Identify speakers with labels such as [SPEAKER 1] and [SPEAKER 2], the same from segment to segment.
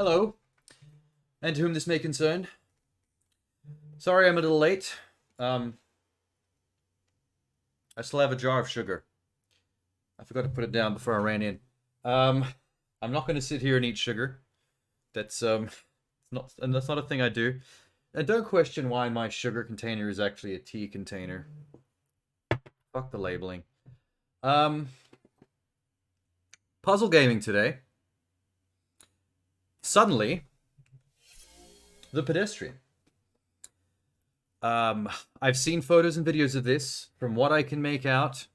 [SPEAKER 1] Hello, and to whom this may concern. Sorry I'm a little late. I still have a jar of sugar. I forgot to put it down before I ran in. Um, I'm not going to sit here and eat sugar. That's that's not a thing I do. And don't question why my sugar container is actually a tea container. Fuck the labeling. Um, Puzzle gaming today. Suddenly, the Pedestrian. I've seen photos and videos of this. From what I can make out,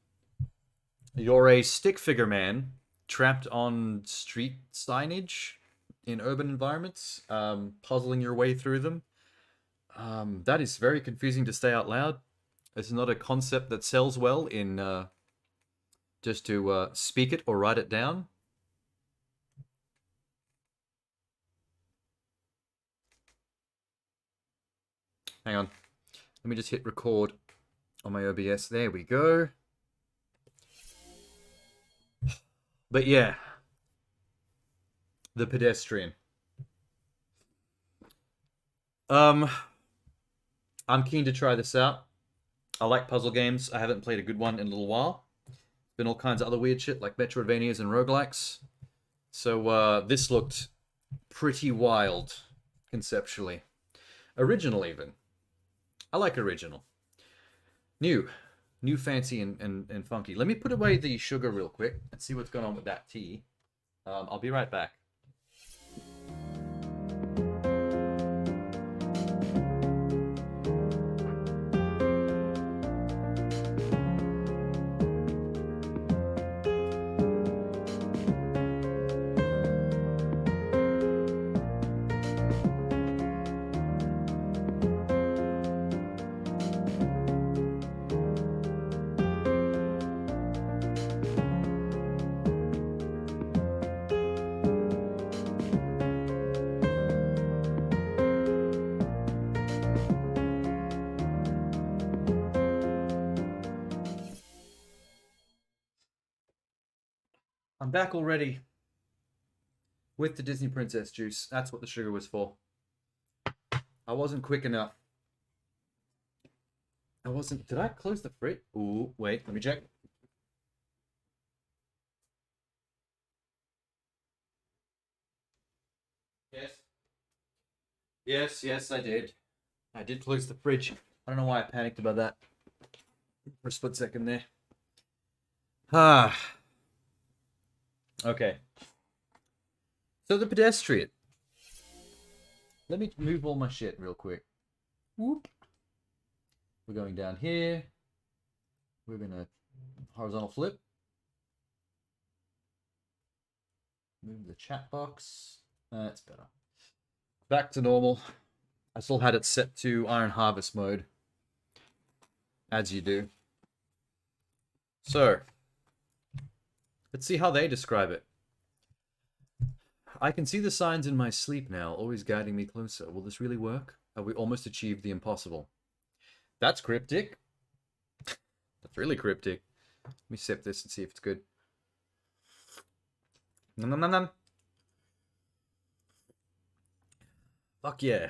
[SPEAKER 1] you're a stick figure man trapped on street signage in urban environments, puzzling your way through them. That is very confusing to say out loud. This is not a concept that sells well in just to speak it or write it down. Hang on. Let me just hit record on my OBS. There we go. But yeah, the Pedestrian. I'm keen to try this out. I like puzzle games. I haven't played a good one in a little while. Been all kinds of other weird shit like Metroidvanias and roguelikes. So this looked pretty wild conceptually. Original even. I like original. New. New, fancy, and funky. Let me put away the sugar real quick and see what's going on with that tea. I'll be right back. I'm back already with the Disney Princess juice. That's what the sugar was for. I wasn't quick enough. I wasn't. Did I close the fridge? Ooh, wait, let me check. Yes. Yes, I did. I did close the fridge. I don't know why I panicked about that for a split second there. Ah. Okay. So the Pedestrian. Let me move all my shit real quick. Whoop. We're going down here. We're gonna horizontal flip. Move the chat box. That's better. Back to normal. I still had it set to Iron Harvest mode. As you do. So, let's see how they describe it. I can see the signs in my sleep now, always guiding me closer. Will this really work? Have we almost achieved the impossible? That's cryptic. That's really cryptic. Let me sip this and see if it's good. Nom nom nom nom. Fuck yeah.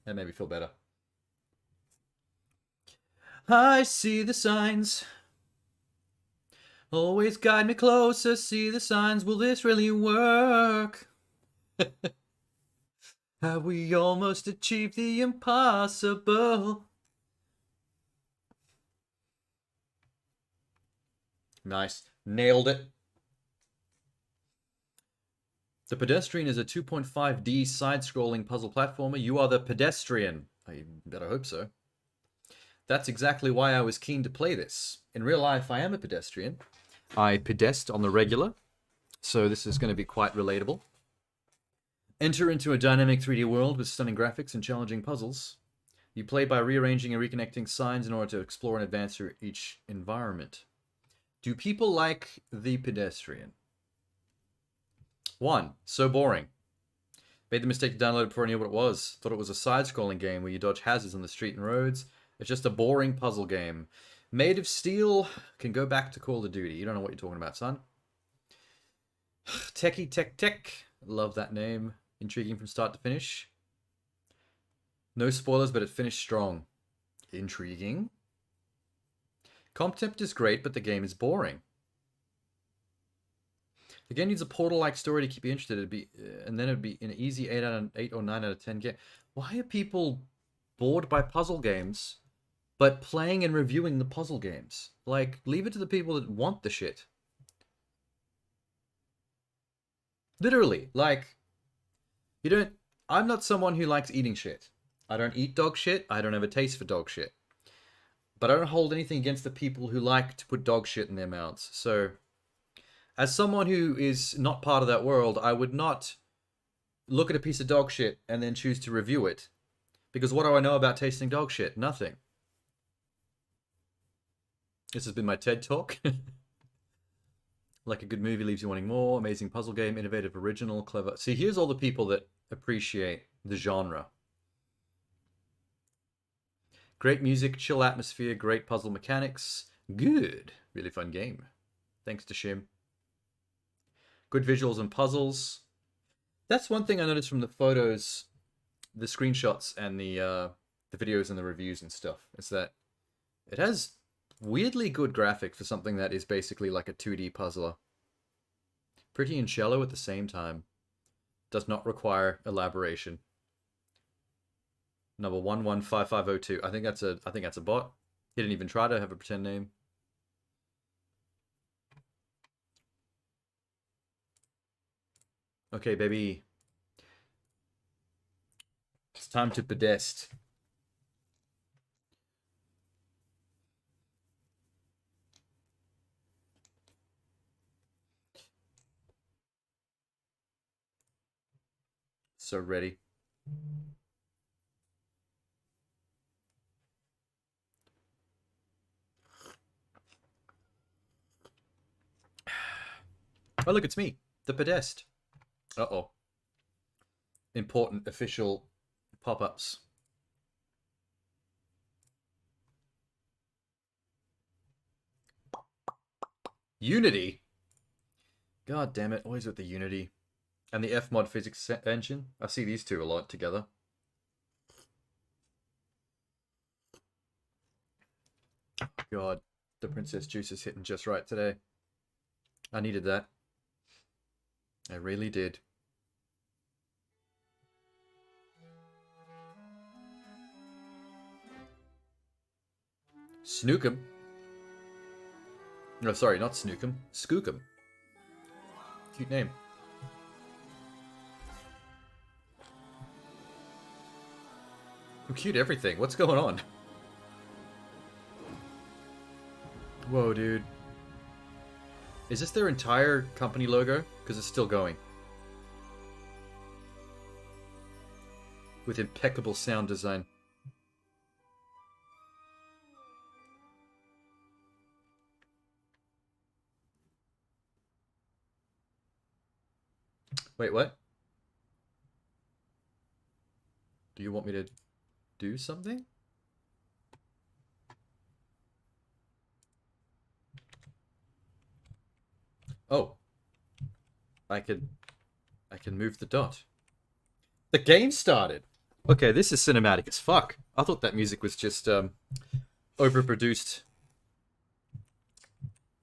[SPEAKER 1] That made me feel better. I see the signs. Always guide me closer, see the signs. Will this really work? Have we almost achieved the impossible? Nice. Nailed it. The Pedestrian is a 2.5D side-scrolling puzzle platformer. You are the Pedestrian. I better hope so. That's exactly why I was keen to play this. In real life, I am a pedestrian. I pedest on the regular, so this is going to be quite relatable. Enter into a dynamic 3D world with stunning graphics and challenging puzzles. You play by rearranging and reconnecting signs in order to explore and advance through each environment. Do people like the Pedestrian? 1. So boring. Made the mistake to download it before I knew what it was. Thought it was a side-scrolling game where you dodge hazards on the street and roads. It's just a boring puzzle game. Made of Steel can go back to Call of Duty. You don't know what you're talking about, son. Techie Tech Tech. Love that name. Intriguing from start to finish. No spoilers, but it finished strong. Intriguing. Concept is great, but the game is boring. The game needs a Portal-like story to keep you interested. And then it'd be an easy 8 or 9 out of 10 game. Why are people bored by puzzle games, but playing and reviewing the puzzle games? Like, leave it to the people that want the shit. Literally, like, you don't... I'm not someone who likes eating shit. I don't eat dog shit. I don't have a taste for dog shit. But I don't hold anything against the people who like to put dog shit in their mouths. So, as someone who is not part of that world, I would not look at a piece of dog shit and then choose to review it. Because what do I know about tasting dog shit? Nothing. This has been my TED Talk. Like a good movie leaves you wanting more. Amazing puzzle game. Innovative, original, clever. See, here's all the people that appreciate the genre. Great music, chill atmosphere, great puzzle mechanics. Good. Really fun game. Thanks to Shim. Good visuals and puzzles. That's one thing I noticed from the photos, the screenshots, and the videos and the reviews and stuff, is that it has weirdly good graphics for something that is basically like a 2D puzzler. Pretty and shallow at the same time. Does not require elaboration. Number 115502. I think that's a bot. He didn't even try to have a pretend name. Okay, baby. It's time to pedest. So ready. Oh, look, it's me, the pedest. Uh-oh. Important official pop-ups. Unity? God damn it, always with the Unity. And the Fmod physics engine. I see these two a lot together. God, the princess juice is hitting just right today. I needed that. I really did. Snookum. No, sorry, not Snookum. Skookum. Cute name. Cute everything. What's going on? Whoa, dude. Is this their entire company logo? Because it's still going. With impeccable sound design. Wait, what? Do you want me to do something? Oh. I can move the dot. The game started! Okay, this is cinematic as fuck. I thought that music was just, overproduced,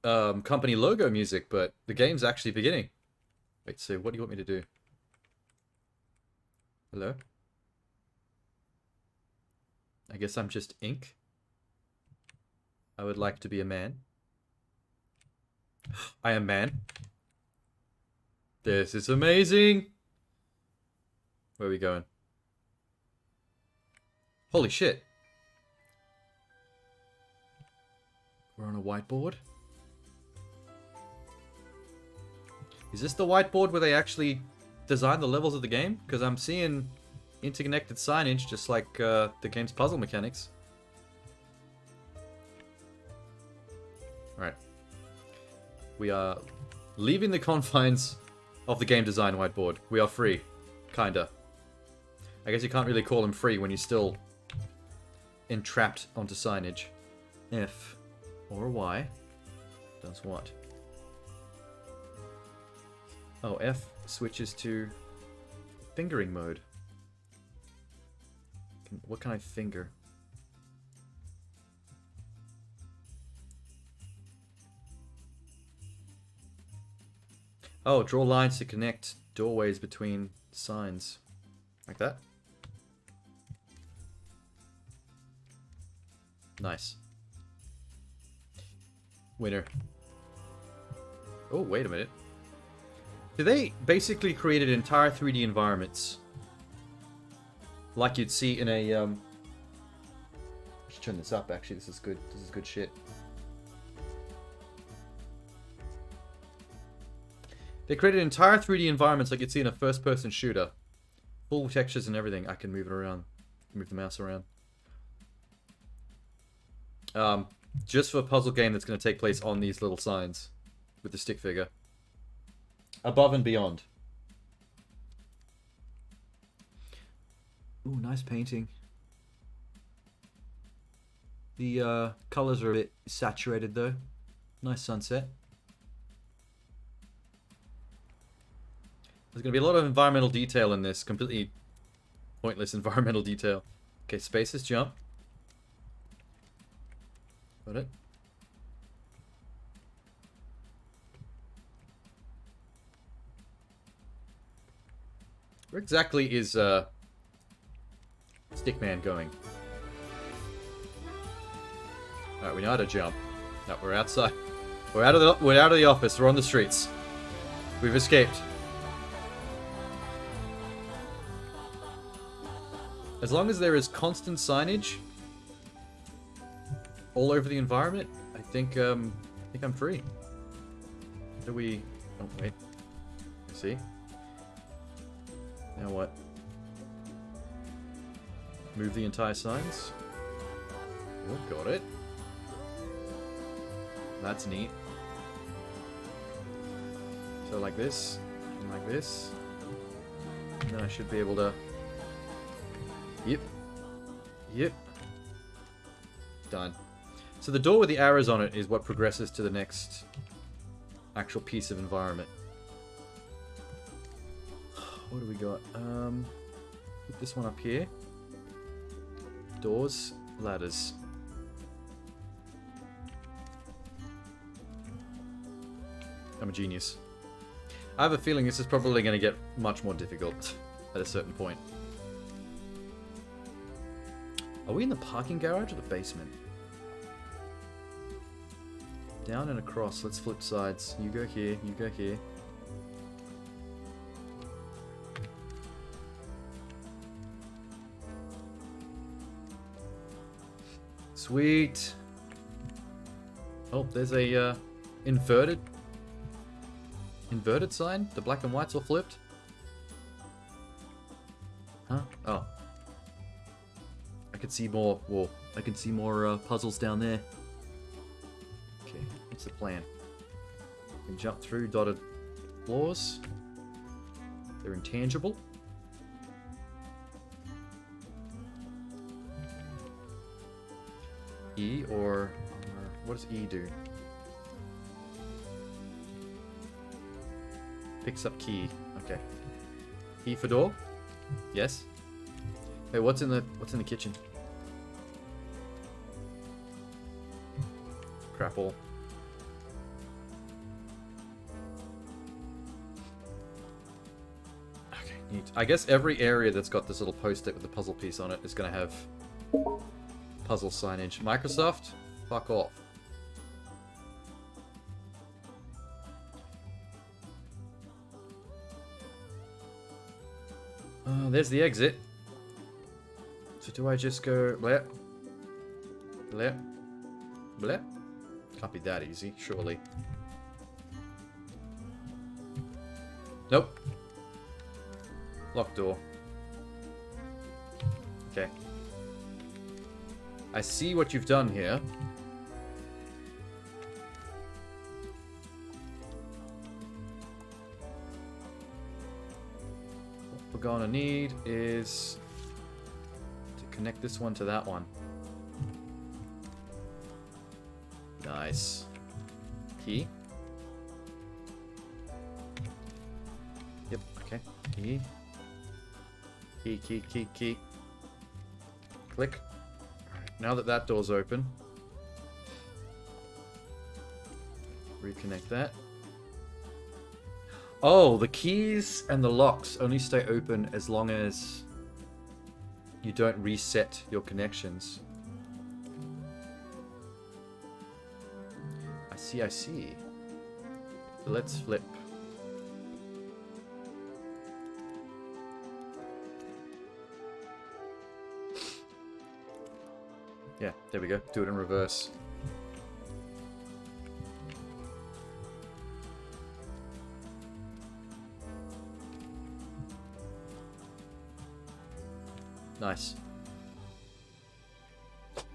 [SPEAKER 1] company logo music, but the game's actually beginning. Wait, so what do you want me to do? Hello? I guess I'm just ink. I would like to be a man. I am man. This is amazing! Where are we going? Holy shit. We're on a whiteboard? Is this the whiteboard where they actually design the levels of the game? Because I'm seeing interconnected signage just like the game's puzzle mechanics. Alright. We are leaving the confines of the game design whiteboard. We are free. Kinda. I guess you can't really call them free when you're still entrapped onto signage. F or Y does what? Oh, F switches to fingering mode. What can I finger? Oh, draw lines to connect doorways between signs. Like that? Nice. Winner. Oh, wait a minute. Did they basically created entire 3D environments? Like you'd see in a, I should turn this up, actually. This is good. This is good shit. They created entire 3D environments like you'd see in a first-person shooter. Full textures and everything. I can move it around. Move the mouse around. Just for a puzzle game that's going to take place on these little signs. With the stick figure. Above and beyond. Ooh, nice painting. The colors are a bit saturated though. Nice sunset. There's going to be a lot of environmental detail in this. Completely pointless environmental detail. Okay, spaces, jump. Got it. Where exactly is Stickman going? Alright, we know how to jump. No, we're outside. We're out of the office. We're on the streets. We've escaped. As long as there is constant signage all over the environment, I think I'm free. Do we? Oh wait. See? Now what? Move the entire signs. Oh, got it. That's neat. So like this, and like this. And then I should be able to... Yep. Yep. Done. So the door with the arrows on it is what progresses to the next actual piece of environment. What do we got? Put this one up here. Doors, ladders. I'm a genius. I have a feeling this is probably going to get much more difficult at a certain point. Are we in the parking garage or the basement? Down and across. Let's flip sides. You go here, you go here. Sweet. Oh, there's a inverted Inverted sign? The black and white's all flipped? Huh? Oh. I can see more, whoa, I can see more puzzles down there. Okay, what's the plan? You can jump through dotted floors. They're intangible. E or what does E do? Picks up key. Okay. E for door? Yes. Hey, what's in the kitchen? Crap all. Okay, neat. I guess every area that's got this little post-it with a puzzle piece on it is going to have puzzle signage. Microsoft? Fuck off. There's the exit. So do I just go bleh? Bleh? Bleh? Can't be that easy, surely. Nope. Locked door. Okay. I see what you've done here. What we're gonna need is to connect this one to that one. Nice. Key. Yep, okay. Key. Key, key, key, key. Click. Now that that door's open, reconnect that. Oh, the keys and the locks only stay open as long as you don't reset your connections. I see, I see. So let's flip. Yeah, there we go. Do it in reverse. Nice.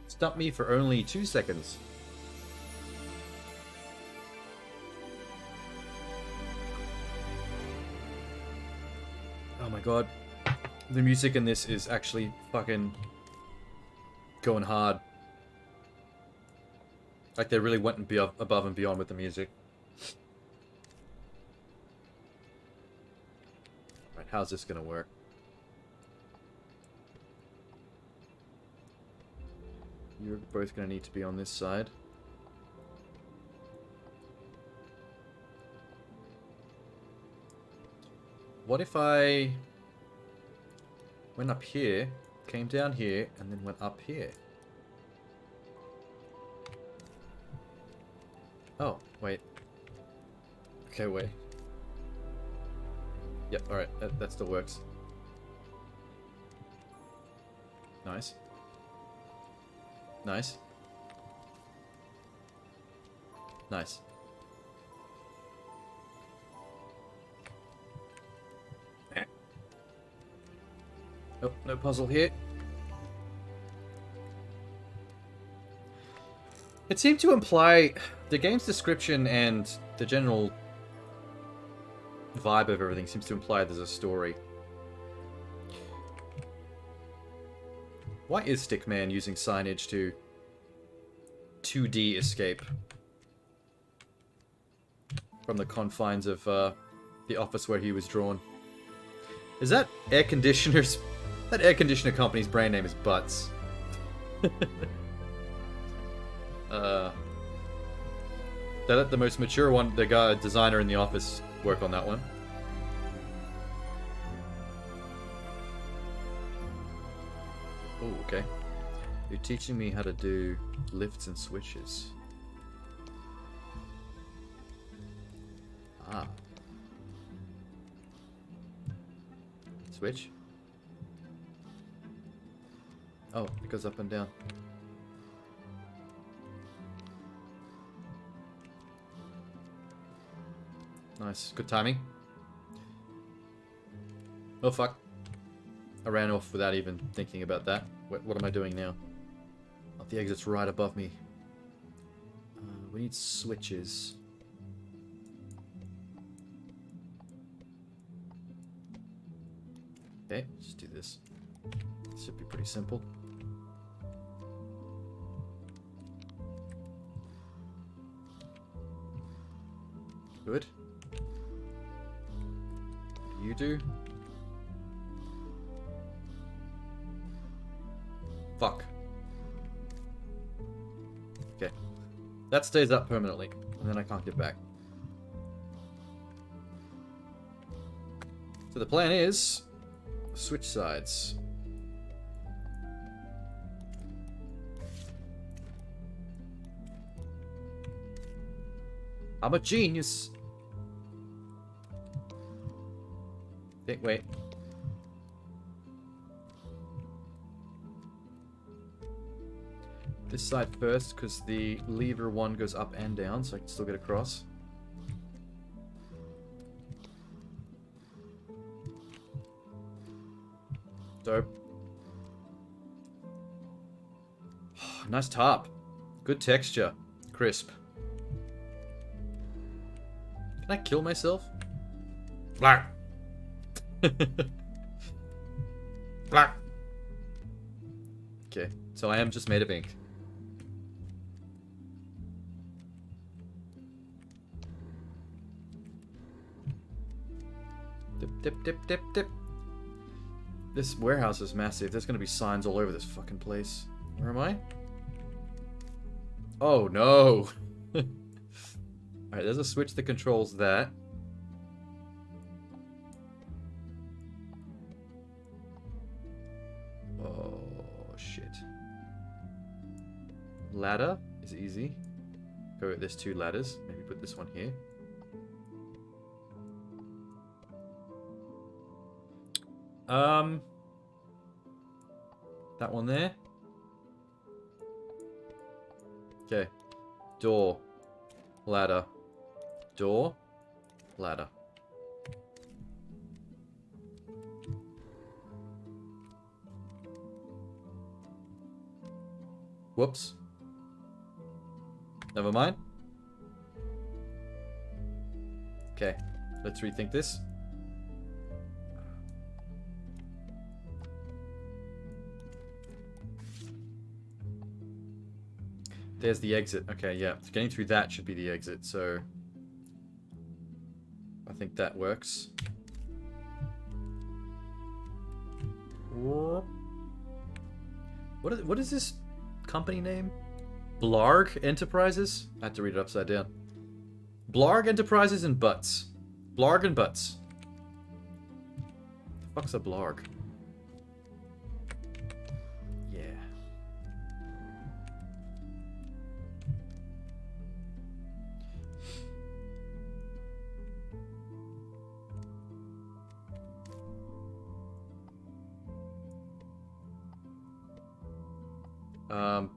[SPEAKER 1] Stump me for only 2 seconds. Oh my god. The music in this is actually fucking going hard. Like they really went and above and beyond with the music. Right, how's this gonna work? You're both gonna need to be on this side. What if I went up here, came down here, and then went up here? Oh, wait. Okay, wait. Yep, alright, that still works. Nice. Nice. Nice. Oh, no puzzle here. It seemed to imply the game's description and the general vibe of everything seems to imply there's a story. Why is Stickman using signage to 2D escape from the confines of the office where he was drawn? Is that air conditioner's... That air conditioner company's brand name is Butts. That the most mature one, the guy, designer in the office, work on that one. Oh, okay. You're teaching me how to do lifts and switches. Ah. Switch? Oh, it goes up and down. Nice. Good timing. Oh, fuck. I ran off without even thinking about that. What am I doing now? Oh, the exit's right above me. We need switches. Okay, let's do this. This should be pretty simple. Good. What do you do? Fuck. Okay. That stays up permanently, and then I can't get back. So the plan is... switch sides. I'm a genius. Okay, wait. This side first, because the lever one goes up and down, so I can still get across. Dope. Nice top. Good texture. Crisp. Can I kill myself? Blah. Blah. Okay, so I am just made of ink. Dip, dip, dip, dip, dip. This warehouse is massive. There's gonna be signs all over this fucking place. Where am I? Oh no! Alright, there's a switch that controls that. Oh shit. Ladder is easy. Go, there's two ladders. Maybe put this one here. That one there. Okay. Door. Ladder. Door. Ladder. Whoops. Never mind. Okay. Let's rethink this. There's the exit. Okay, yeah. Getting through that should be the exit, so... I think that works. What is this company name? Blarg Enterprises? I had to read it upside down. Blarg Enterprises and Butts. Blarg and Butts. The fuck's a Blarg?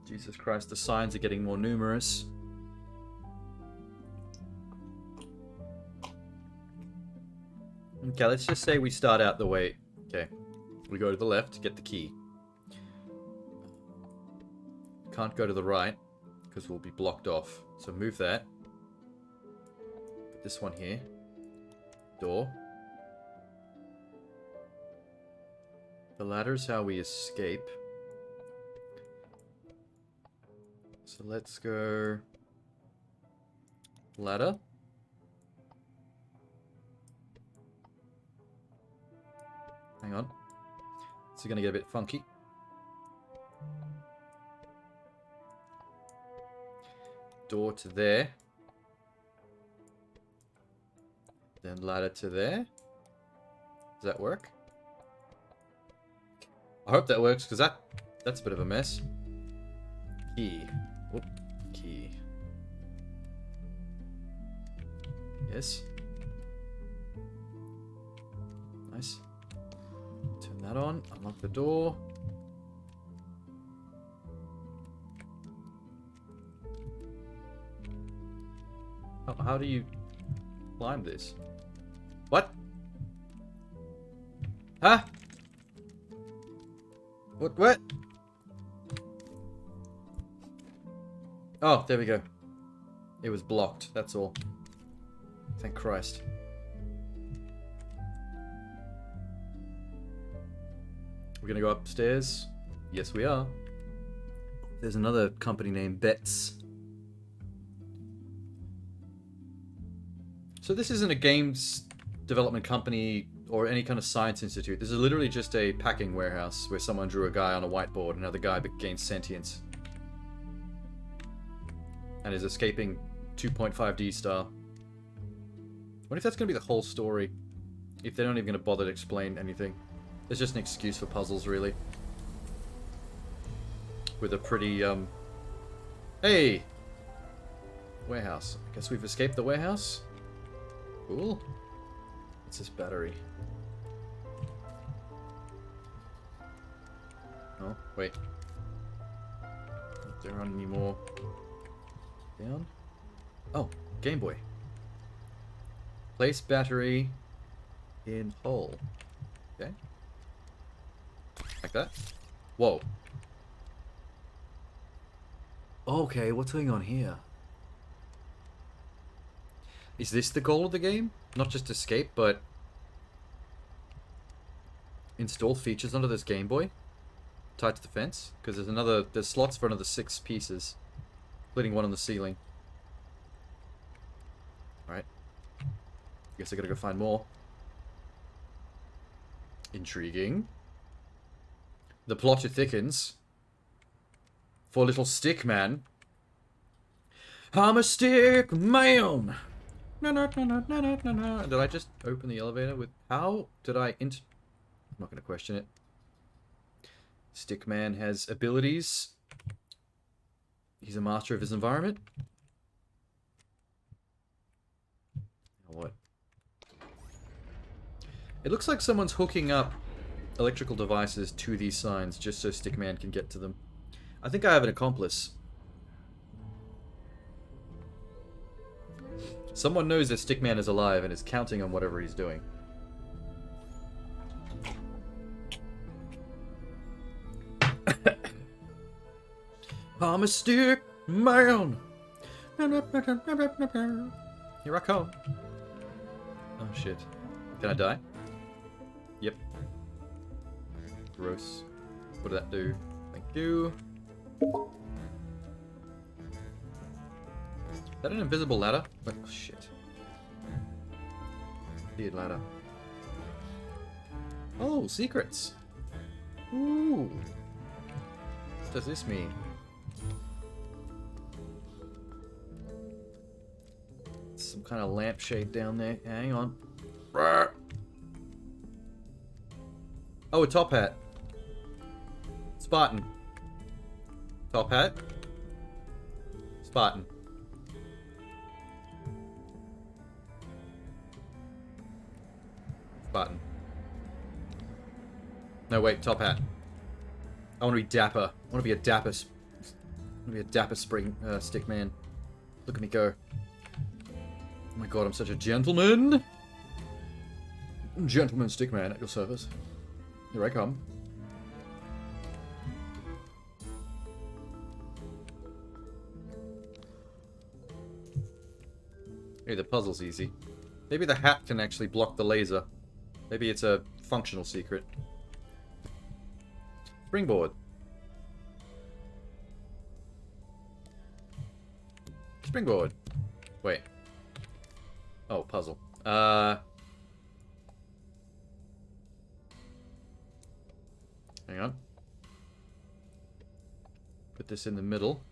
[SPEAKER 1] Jesus Christ, the signs are getting more numerous. Okay, let's just say we start out the way... Okay. We go to the left, get the key. Can't go to the right, because we'll be blocked off. So move that. Put this one here. Door. The ladder's how we escape. So let's go... ladder. Hang on. This is gonna get a bit funky. Door to there. Then ladder to there. Does that work? I hope that works, because that's a bit of a mess. Key. Whoop. Key. Yes. Nice. Turn that on. Unlock the door. How do you... climb this. What? Huh? What? Oh, there we go. It was blocked, that's all. Thank Christ. We're gonna go upstairs? Yes, we are. There's another company named Betts. So this isn't a games development company or any kind of science institute. This is literally just a packing warehouse where someone drew a gain on a whiteboard and another guy gains sentience. And is escaping 2.5D star. What if that's going to be the whole story? If they're not even going to bother to explain anything. It's just an excuse for puzzles, really. With a pretty, Hey! Warehouse. I guess we've escaped the warehouse? Cool. What's this battery? Oh, wait. There aren't any more. Down? Oh, Game Boy. Place battery in hole. Okay. Like that. Whoa. Okay, what's going on here? Is this the goal of the game? Not just escape, but install features onto this Game Boy? Tied to the fence? Because there's slots for another 6 pieces. Including one on the ceiling. Alright. Guess I gotta go find more. Intriguing. The plot thickens. For little stick man. I'm a stick man! Did I just open the elevator with... How did I I'm not gonna question it. Stickman has abilities. He's a master of his environment. What? It looks like someone's hooking up electrical devices to these signs just so Stickman can get to them. I think I have an accomplice. Someone knows that Stickman is alive and is counting on whatever he's doing. I'm a stick man. Here I come. Oh shit. Can I die? Yep. Gross. What did that do? Thank you. Is that an invisible ladder? Oh shit. Weird ladder. Oh, secrets. Ooh. What does this mean? Some kind of lampshade down there. Hang on. Oh, a top hat. Spartan. Top hat. Spartan. Spartan. No, wait, top hat. I want to be dapper. I want to be a dapper. Stick man. Look at me go. Oh my god, I'm such a gentleman. Gentleman stick man at your service. Here I come. Hey, the puzzle's easy. Maybe the hat can actually block the laser. Maybe it's a functional secret. Springboard. Springboard. Wait. Oh, puzzle. Hang on. Put this in the middle.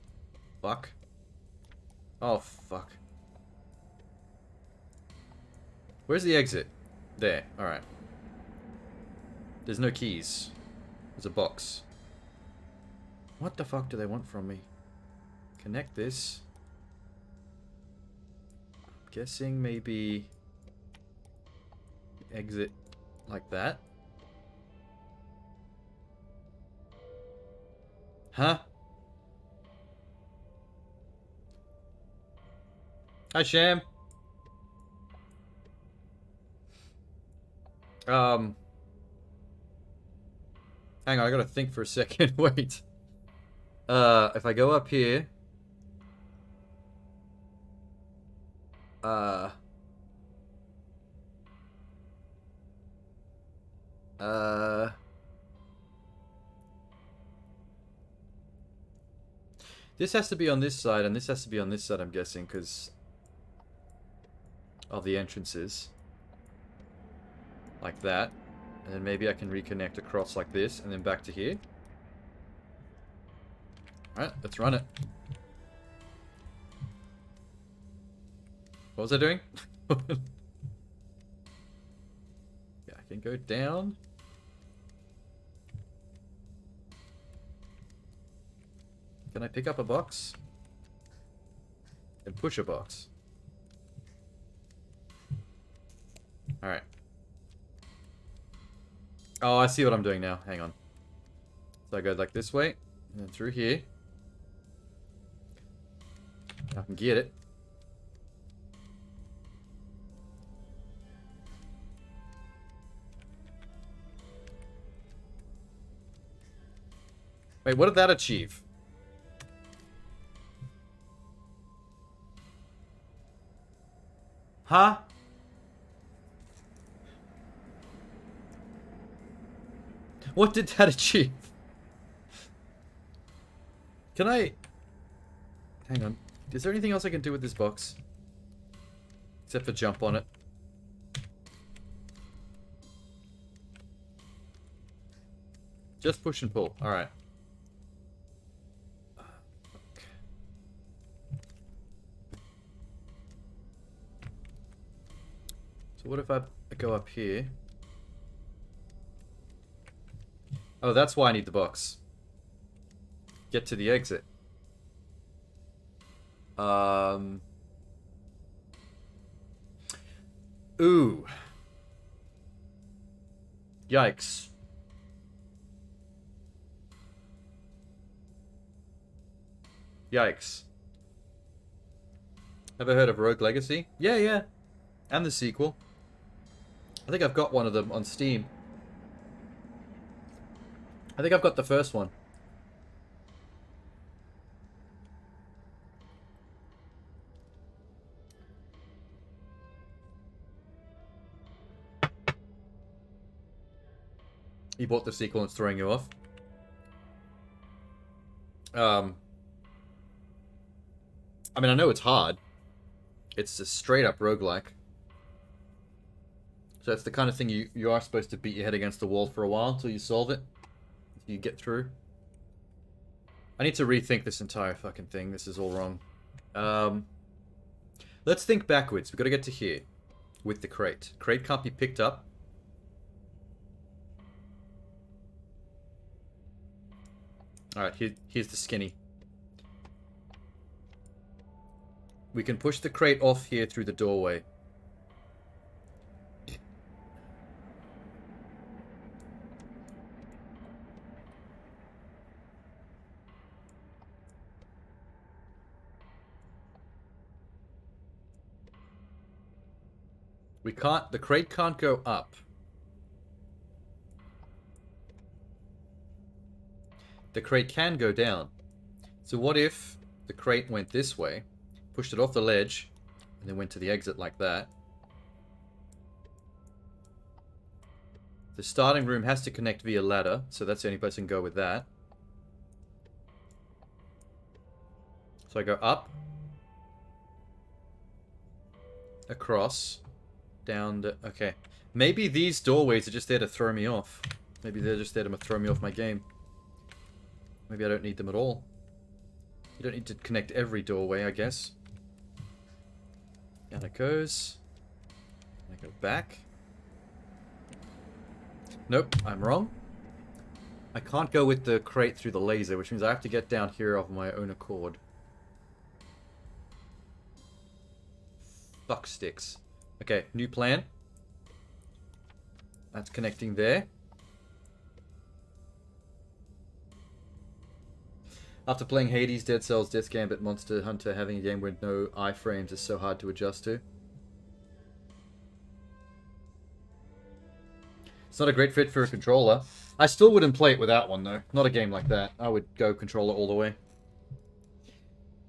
[SPEAKER 1] Fuck. Oh, fuck. Where's the exit? There. Alright. There's no keys. There's a box. What the fuck do they want from me? Connect this. I'm guessing maybe... exit like that. Huh? Hi, Sham. Um, hang on, I gotta think for a second. Wait. If I go up here, uh, uh, this has to be on this side, and this has to be on this side, I'm guessing, because of the entrances. Like that. And then maybe I can reconnect across like this, and then back to here. Alright, let's run it. What was I doing? Yeah, I can go down. Can I pick up a box? And push a box. Alright. Oh, I see what I'm doing now. Hang on. So I go like this way, and then through here. I can get it. Wait, what did that achieve? Huh? What did that achieve? Can I... Hang on. Is there anything else I can do with this box? Except for jump on it. Just push and pull. Alright. So what if I go up here? Oh, that's why I need the box. Get to the exit. Ooh. Yikes. Yikes. Ever heard of Rogue Legacy? Yeah, yeah. And the sequel. I think I've got one of them on Steam. I think I've got the first one. You bought the sequel and it's throwing you off. I mean, I know it's hard. It's a straight up roguelike. So it's the kind of thing you are supposed to beat your head against the wall for a while until you solve it. You get through. I need to rethink this entire fucking thing. This is all wrong. Let's think backwards. We've got to get to here. With the crate. Crate can't be picked up. Alright, here's the skinny. We can push the crate off here through the doorway. We can't... The crate can't go up. The crate can go down. So what if the crate went this way, pushed it off the ledge, and then went to the exit like that? The starting room has to connect via ladder, so that's the only place I can go with that. So I go up, across, down to... Okay. Maybe these doorways are just there to throw me off. Maybe they're just there to throw me off my game. Maybe I don't need them at all. You don't need to connect every doorway, I guess. Down it goes. I go back. Nope, I'm wrong. I can't go with the crate through the laser, which means I have to get down here of my own accord. Fuck sticks. Okay, new plan. That's connecting there. After playing Hades, Dead Cells, Death Gambit, Monster Hunter, having a game with no iframes is so hard to adjust to. It's not a great fit for a controller. I still wouldn't play it without one, though. Not a game like that. I would go controller all the way.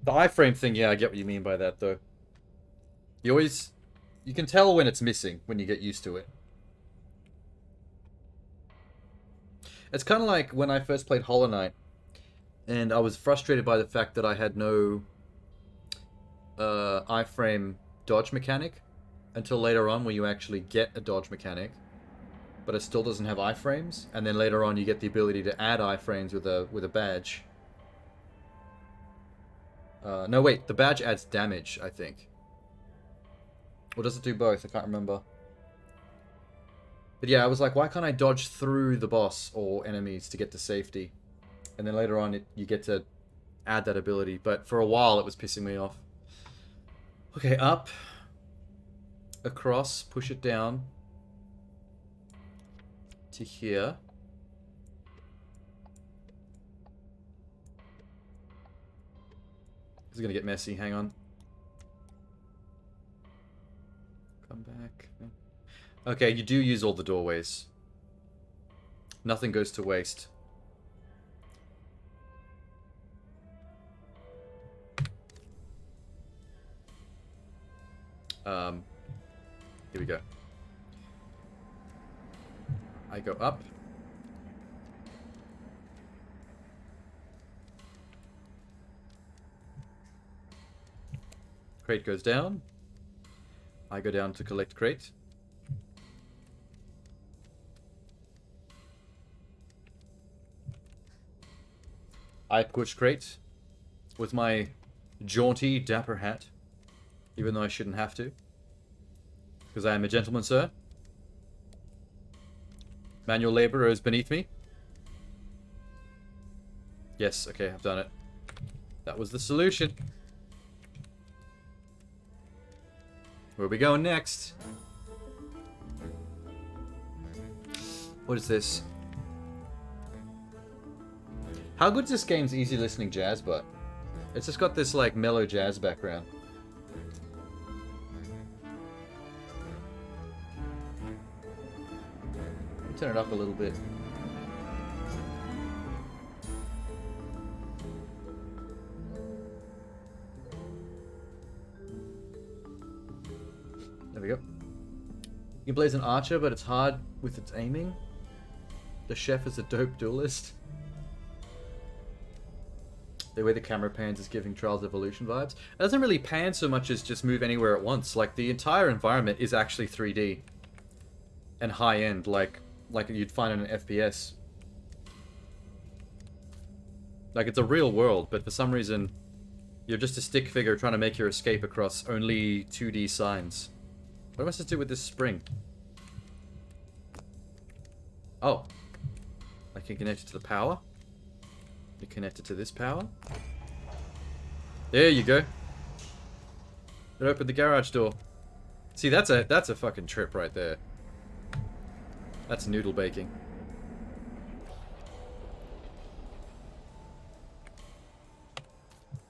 [SPEAKER 1] The iframe thing, yeah, I get what you mean by that, though. You can tell when it's missing when you get used to it. It's kind of like when I first played Hollow Knight, and I was frustrated by the fact that I had no iframe dodge mechanic until later on, where you actually get a dodge mechanic, but it still doesn't have iframes, and then later on you get the ability to add iframes with a badge. No, wait, the badge adds damage, I think. Or does it do both? I can't remember. But yeah, I was like, why can't I dodge through the boss or enemies to get to safety? And then later on, you get to add that ability. But for a while, it was pissing me off. Okay, up. Across. Push it down. To here. This is going to get messy. Hang on. Come back. Okay, you do use all the doorways. Nothing goes to waste. Here we go. I go up. Crate goes down. I go down to collect crate. I push crate with my jaunty, dapper hat, even though I shouldn't have to, because I am a gentleman, sir. Manual labor is beneath me. Yes, okay, I've done it. That was the solution. Where are we going next? What is this? How good is this game's easy listening jazz, but it's just got this like mellow jazz background. Turn it up a little bit. There we go. You can play as an archer, but it's hard with its aiming. The chef is a dope duelist. The way the camera pans is giving Trials Evolution vibes. It doesn't really pan so much as just move anywhere at once. Like, the entire environment is actually 3D. And high-end, like you'd find in an FPS. Like, it's a real world, but for some reason, you're just a stick figure trying to make your escape across only 2D signs. What am I supposed to do with this spring? Oh. I can connect it to the power. You connect it to this power. There you go. It opened the garage door. See, that's a fucking trip right there. That's noodle baking.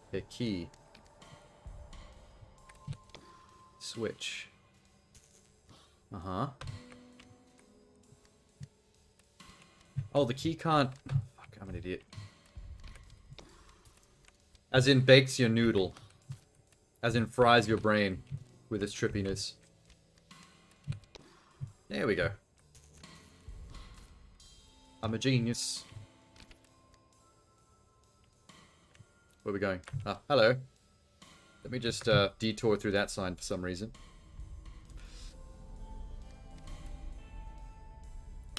[SPEAKER 1] Okay, key. Switch. Uh-huh. Oh, the key can't... Fuck, I'm an idiot. As in bakes your noodle. As in fries your brain with its trippiness. There we go. I'm a genius. Where are we going? Ah, hello. Let me just detour through that sign for some reason.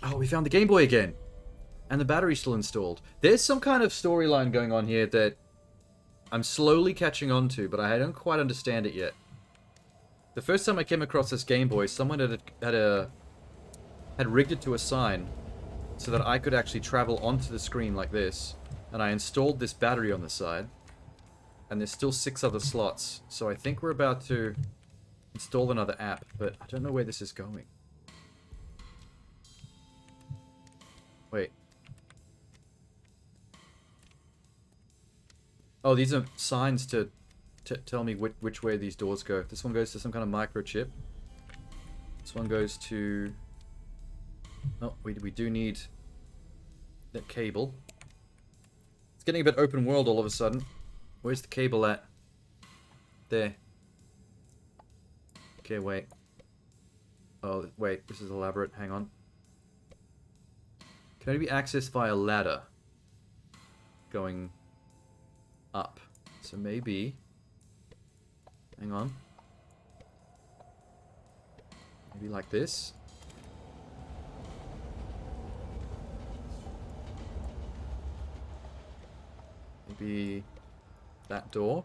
[SPEAKER 1] Oh, we found the Game Boy again. And the battery's still installed. There's some kind of storyline going on here that I'm slowly catching on to, but I don't quite understand it yet. The first time I came across this Game Boy, someone had rigged it to a sign so that I could actually travel onto the screen like this. And I installed this battery on the side. And there's still 6 other slots. So I think we're about to install another app, but I don't know where this is going. Wait. Oh, these are signs to tell me which way these doors go. This one goes to some kind of microchip. This one goes to Oh, we do need that cable. It's getting a bit open world all of a sudden. Where's the cable at? There. Okay, wait. Oh, wait. This is elaborate. Hang on. Can only be accessed via ladder. Going up. So maybe... Hang on. Maybe like this. Maybe that door.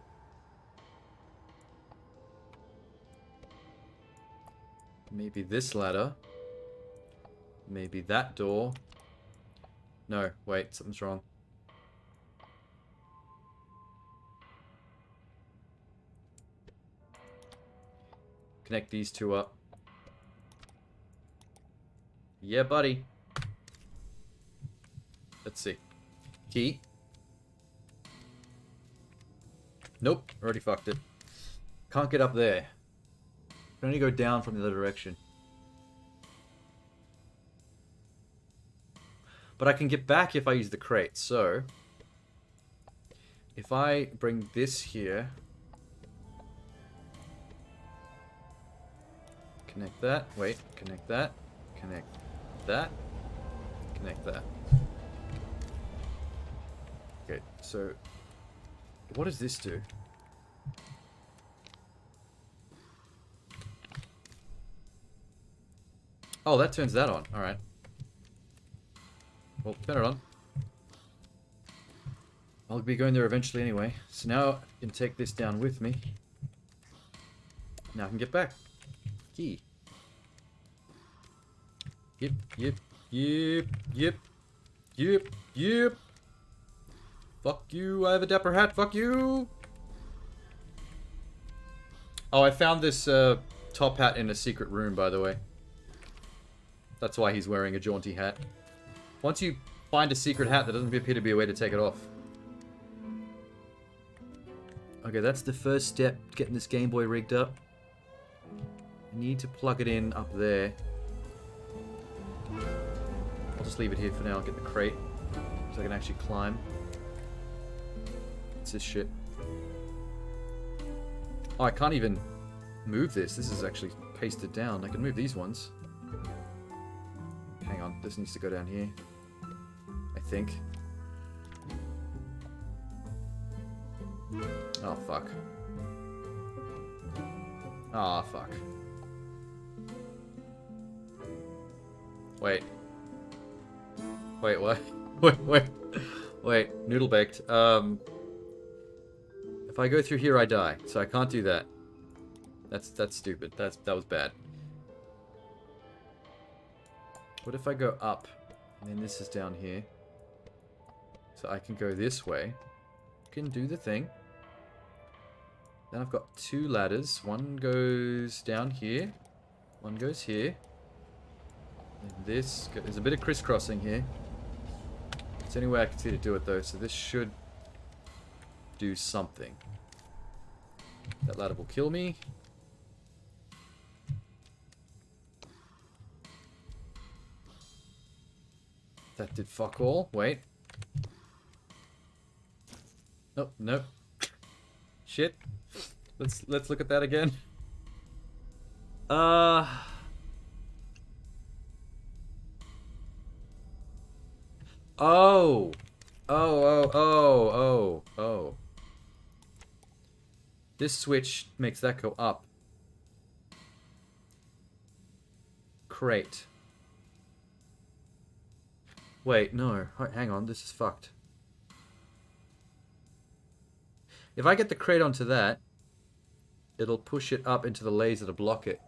[SPEAKER 1] Maybe this ladder. Maybe that door. No, wait, something's wrong. Connect these two up. Yeah, buddy. Let's see. Key. Nope, already fucked it. Can't get up there. Can only go down from the other direction. But I can get back if I use the crate, so... If I bring this here... Connect that. Wait, connect that. Connect that. Connect that. Okay, so... What does this do? Oh, that turns that on. Alright. Well, turn it on. I'll be going there eventually anyway. So now I can take this down with me. Now I can get back. Key. Yep, yep, yep, yep, yep, yep. Fuck you, I have a dapper hat, fuck you! Oh, I found this top hat in a secret room, by the way. That's why he's wearing a jaunty hat. Once you find a secret hat, there doesn't appear to be a way to take it off. Okay, that's the first step, getting this Game Boy rigged up. I need to plug it in up there. I'll just leave it here for now and get the crate, so I can actually climb. What's this shit? Oh, I can't even move this. This is actually pasted down. I can move these ones. Hang on, this needs to go down here. I think. Oh, fuck. Ah, oh, fuck. Wait. Wait, what? Wait, noodle baked. If I go through here, I die. So I can't do that. That's stupid. That was bad. What if I go up, and then this is down here? So I can go this way. Can do the thing. Then I've got two ladders. One goes down here. One goes here. And this... There's a bit of crisscrossing here. It's the only way I can see to do it, though. So this should do something. That ladder will kill me. That did fuck all. Wait. Nope, nope. Shit. Let's look at that again. Oh. Oh, oh, oh, oh, oh. This switch makes that go up. Crate. Wait, no. Hang on, this is fucked. If I get the crate onto that, it'll push it up into the laser to block it.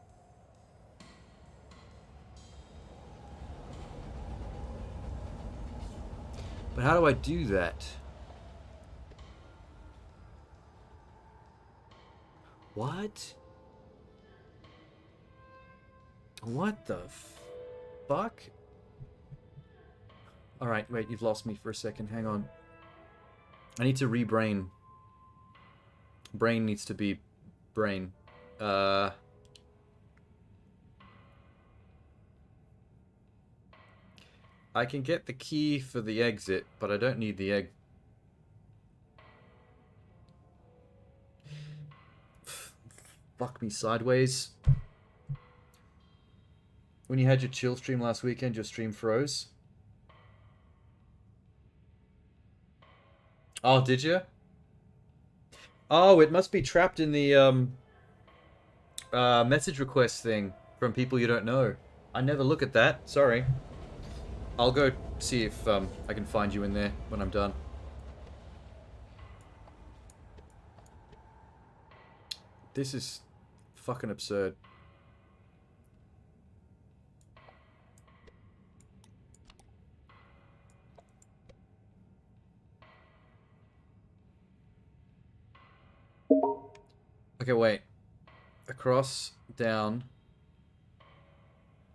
[SPEAKER 1] But how do I do that? What? What the fuck? Alright, wait, you've lost me for a second. Hang on. I need to re-brain. Brain needs to be brain. I can get the key for the exit, but I don't need the egg. Fuck me sideways. When you had your chill stream last weekend, your stream froze. Oh, did you? Oh, it must be trapped in the message request thing from people you don't know. I never look at that. Sorry. I'll go see if I can find you in there when I'm done. This is fucking absurd. Okay, wait. Across, down.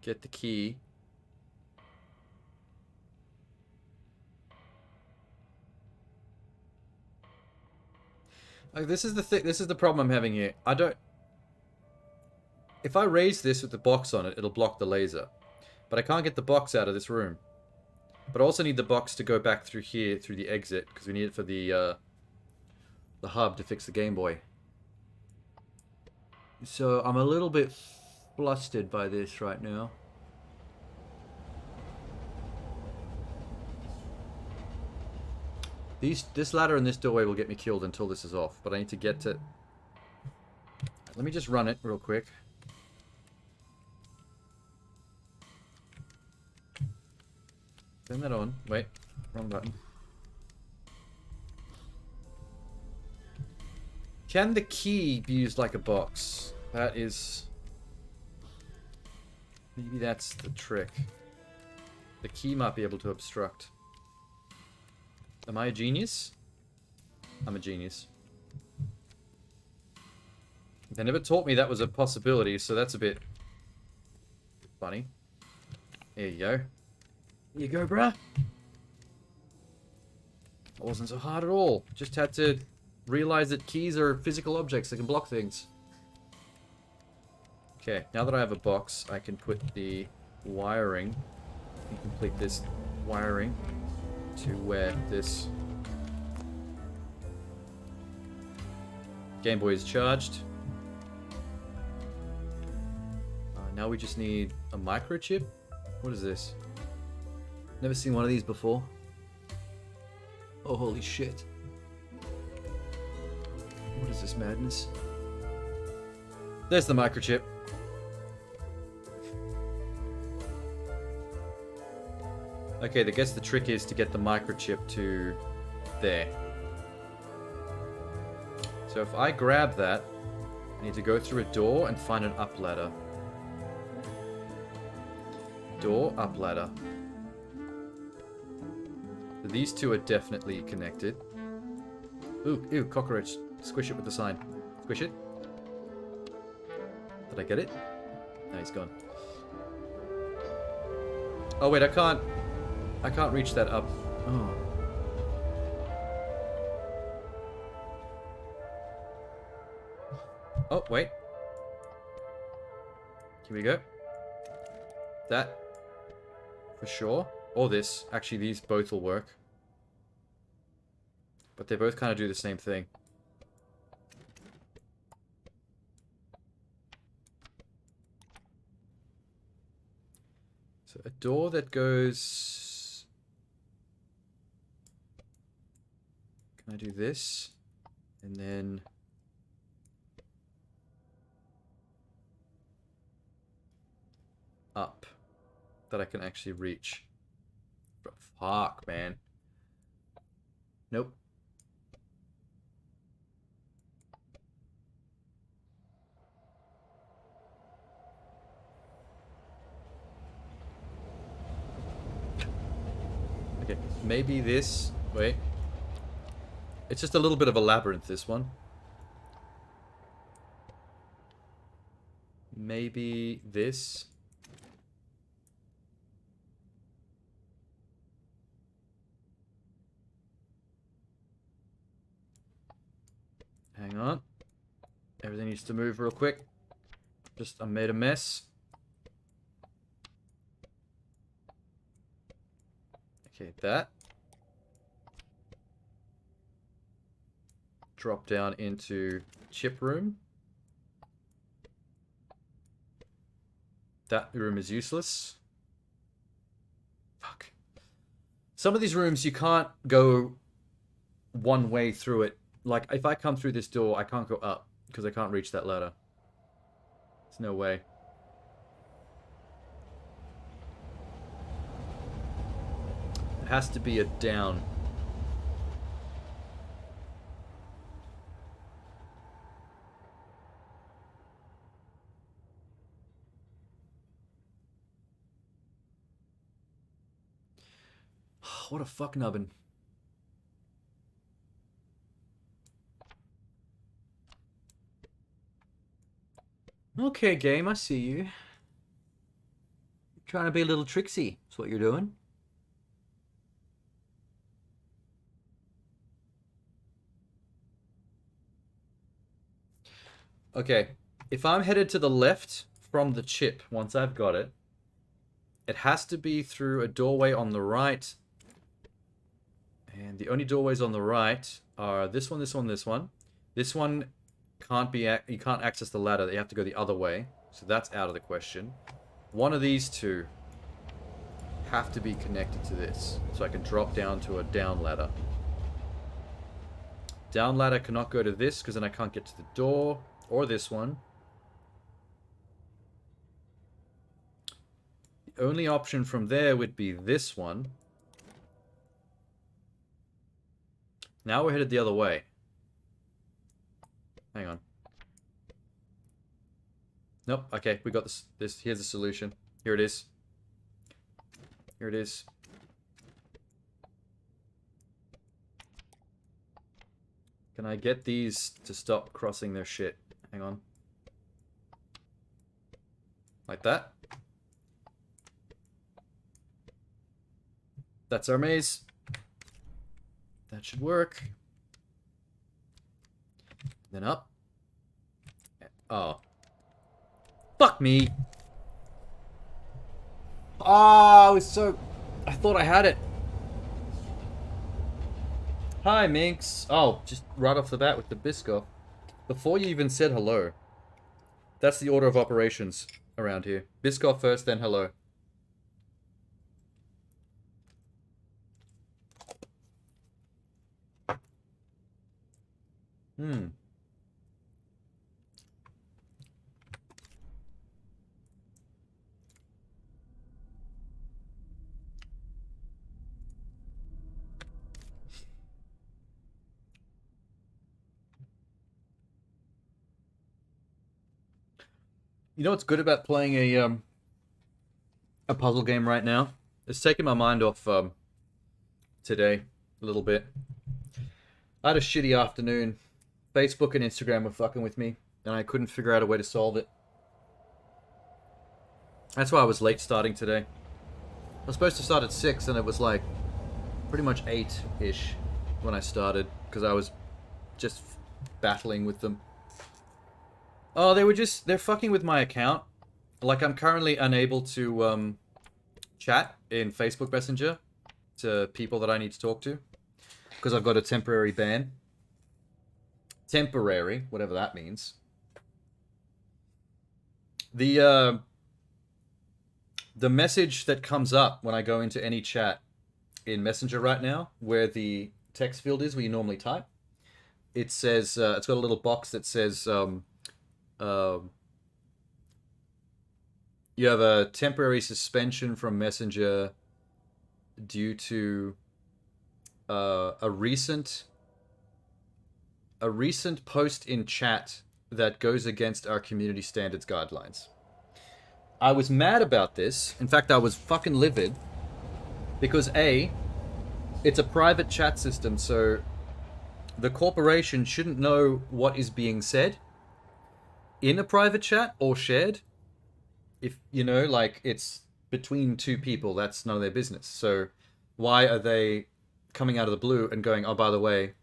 [SPEAKER 1] Get the key. Like, this is the thing. This is the problem I'm having here. I don't. If I raise this with the box on it, it'll block the laser. But I can't get the box out of this room. But I also need the box to go back through here, through the exit, because we need it for the hub to fix the Game Boy. So I'm a little bit flustered by this right now. This ladder and this doorway will get me killed until this is off, but I need to get to... Let me just run it real quick. Turn that on. Wait, wrong button. Can the key be used like a box? That is... Maybe that's the trick. The key might be able to obstruct. Am I a genius? I'm a genius. They never taught me that was a possibility, so that's a bit funny. There you go. There you go, bruh. It wasn't so hard at all. Just had to realize that keys are physical objects that can block things. Okay, now that I have a box, I can put the wiring, and complete this wiring to where this Game Boy is charged. Now we just need a microchip. What is this? Never seen one of these before. Oh, holy shit. What is this madness? There's the microchip. Okay, I guess the trick is to get the microchip to there. So if I grab that, I need to go through a door and find an up ladder. Door, up ladder. So these two are definitely connected. Ooh, ew, cockroach. Squish it with the sign. Squish it. Did I get it? No, he's gone. Oh wait, I can't reach that up. Oh. Oh, wait. Here we go. That. For sure. Or this. Actually, these both will work. But they both kind of do the same thing. So a door that goes... Can I do this? And then... up. That I can actually reach. But fuck, man. Nope. Okay, maybe this... Wait. It's just a little bit of a labyrinth, this one. Maybe this... Hang on. Everything needs to move real quick. Just, I made a mess. Okay, that. Drop down into chip room. That room is useless. Fuck. Some of these rooms you can't go one way through it. Like, if I come through this door, I can't go up because I can't reach that ladder. There's no way. It has to be a down. What a fuck nubbin. Okay, game, I see you. Trying to be a little tricksy. That's what you're doing. Okay, if I'm headed to the left from the chip, once I've got it, it has to be through a doorway on the right. And the only doorways on the right are this one, this one, this one. This one can't be, you can't access the ladder. You have to go the other way. So that's out of the question. One of these two have to be connected to this. So I can drop down to a down ladder. Down ladder cannot go to this because then I can't get to the door. Or this one. The only option from there would be this one. Now we're headed the other way. Hang on. Nope. Okay, we got this. Here's the solution. Here it is. Here it is. Can I get these to stop crossing their shit? Hang on. Like that. That's our maze. That should work. Then up. Oh. Fuck me. Ah, I was so... I thought I had it. Hi, Minx. Oh, just right off the bat with the Biscoff. Before you even said hello. That's the order of operations around here. Biscoff first, then hello. Hmm. You know what's good about playing a puzzle game right now? It's taking my mind off today a little bit. I had a shitty afternoon. Facebook and Instagram were fucking with me, and I couldn't figure out a way to solve it. That's why I was late starting today. I was supposed to start at 6, and it was like pretty much 8-ish when I started, because I was just battling with them. Oh, they're fucking with my account. Like, I'm currently unable to chat in Facebook Messenger to people that I need to talk to, because I've got a temporary ban. Temporary, whatever that means. The message that comes up when I go into any chat in Messenger right now, where the text field is, where you normally type, it says, it's got a little box that says, you have a temporary suspension from Messenger due to a recent post in chat that goes against our community standards guidelines. I was mad about this. In fact, I was fucking livid. Because A, it's a private chat system, so the corporation shouldn't know what is being said in a private chat or shared. If, you know, like, it's between two people, that's none of their business. So why are they coming out of the blue and going, oh, by the way,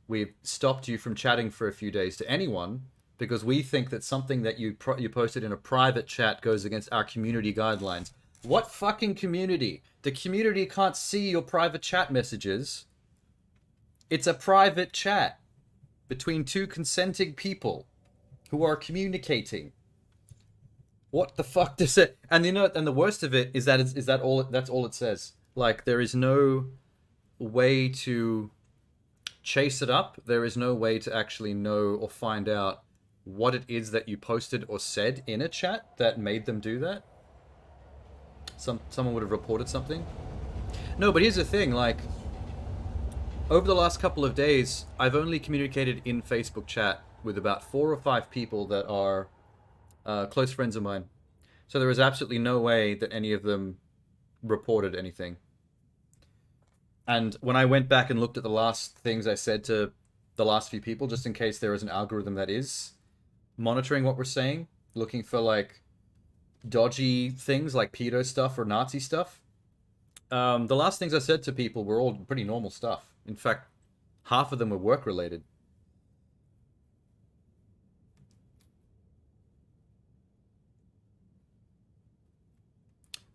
[SPEAKER 1] we've stopped you from chatting for a few days to anyone because we think that something that you posted in a private chat goes against our community guidelines. What fucking community? The community can't see your private chat messages. It's a private chat between two consenting people who are communicating. What the fuck does it? And you know, and the worst of it is that that's all it says. Like there is no way to chase it up. There is no way to actually know or find out what it is that you posted or said in a chat that made them do that. Someone would have reported something. No, but here's the thing, like over the last couple of days, I've only communicated in Facebook chat with about 4 or 5 people that are close friends of mine. So there is absolutely no way that any of them reported anything. And when I went back and looked at the last things I said to the last few people, just in case there is an algorithm that is monitoring what we're saying, looking for like dodgy things like pedo stuff or Nazi stuff, the last things I said to people were all pretty normal stuff. In fact, half of them were work related.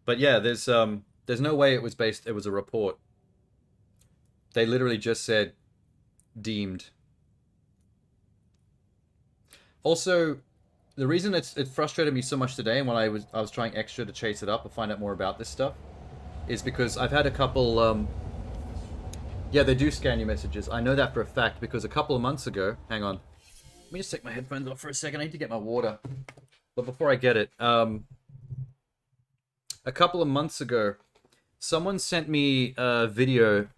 [SPEAKER 1] But yeah, there's no way it was a report. They literally just said deemed. Also, the reason it frustrated me so much today, and when I was trying extra to chase it up and find out more about this stuff, is because I've had a couple. Yeah, they do scan your messages. I know that for a fact because a couple of months ago. Hang on, let me just take my headphones off for a second. I need to get my water. But before I get it, a couple of months ago, someone sent me a video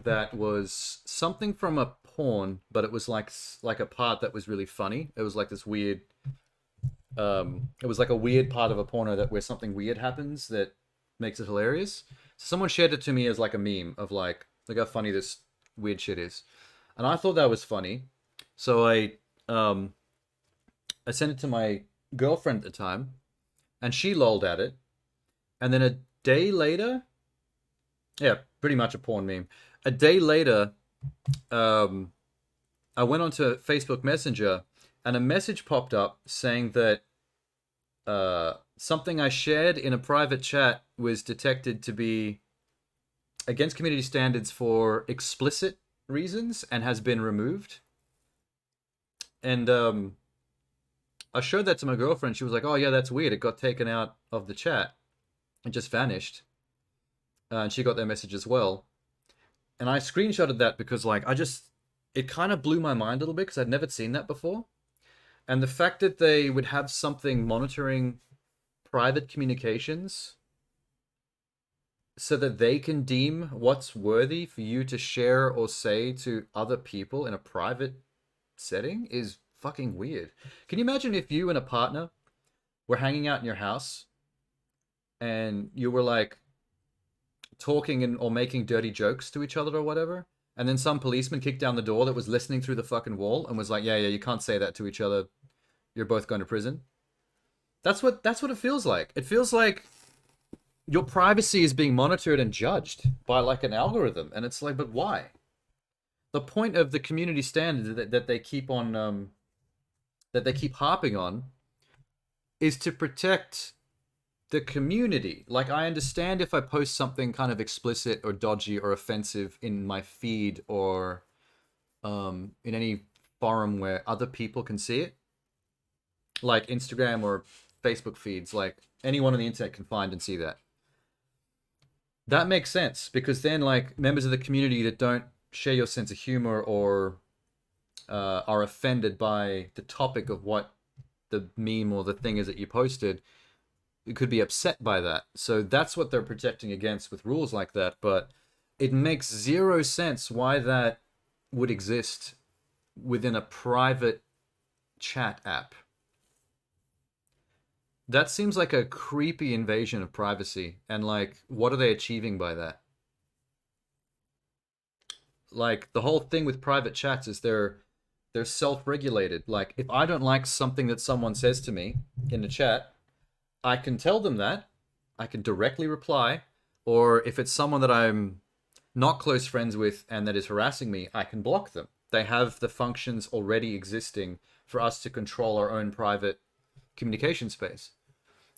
[SPEAKER 1] that was something from a porn, but it was like a part that was really funny. It was like this weird. It was like a weird part of a porno that where something weird happens that makes it hilarious. So someone shared it to me as like a meme of like, look how funny this weird shit is, and I thought that was funny. So I sent it to my girlfriend at the time, and she lolled at it. And then a day later, yeah, pretty much a porn meme. A day later, I went onto Facebook Messenger, and a message popped up saying that something I shared in a private chat was detected to be against community standards for explicit reasons and has been removed. And I showed that to my girlfriend. She was like, "Oh yeah, that's weird. It got taken out of the chat. It just vanished." And she got their message as well. And I screenshotted that because like it kind of blew my mind a little bit because I'd never seen that before. And the fact that they would have something monitoring private communications so that they can deem what's worthy for you to share or say to other people in a private setting is fucking weird. Can you imagine if you and a partner were hanging out in your house and you were like talking or making dirty jokes to each other or whatever, and then some policeman kicked down the door that was listening through the fucking wall and was like, yeah, you can't say that to each other. You're both going to prison. That's what it feels like. It feels like your privacy is being monitored and judged by like an algorithm, and it's like, but why? The point of the community standard that they keep on that they keep harping on is to protect the community. Like, I understand if I post something kind of explicit or dodgy or offensive in my feed or in any forum where other people can see it, like Instagram or Facebook feeds, like anyone on the internet can find and see that. That makes sense because then like members of the community that don't share your sense of humor or are offended by the topic of what the meme or the thing is that you posted, you could be upset by that. So that's what they're protecting against with rules like that. But it makes zero sense why that would exist within a private chat app. That seems like a creepy invasion of privacy. And like, what are they achieving by that? Like, the whole thing with private chats is they're self-regulated. Like, if I don't like something that someone says to me in the chat, I can tell them that. I can directly reply. Or if it's someone that I'm not close friends with and that is harassing me, I can block them. They have the functions already existing for us to control our own private communication space.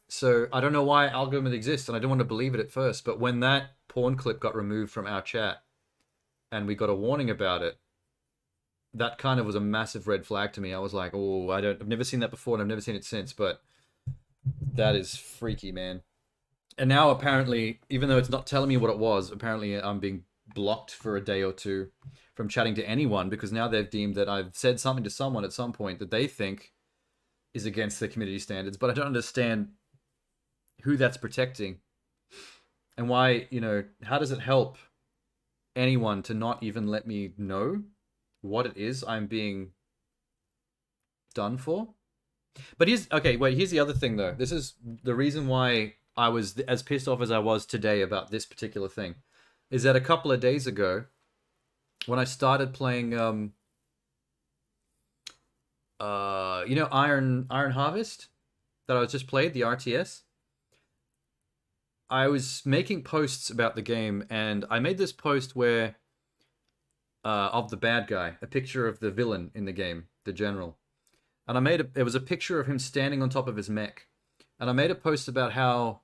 [SPEAKER 1] So I don't know why algorithm exists, and I didn't want to believe it at first. But when that porn clip got removed from our chat, and we got a warning about it, that kind of was a massive red flag to me. I was like, oh, I've never seen that before, and I've never seen it since. But that is freaky, man. And now apparently, even though it's not telling me what it was, apparently I'm being blocked for a day or two from chatting to anyone because now they've deemed that I've said something to someone at some point that they think is against the community standards. But I don't understand who that's protecting and why, how does it help anyone to not even let me know what it is I'm being done for? But here's the other thing though. This is the reason why I was as pissed off as I was today about this particular thing. Is that a couple of days ago, when I started playing, Iron Harvest, that I was just played, the RTS. I was making posts about the game, and I made this post where, of the bad guy, a picture of the villain in the game, the general. And it was a picture of him standing on top of his mech. And I made a post about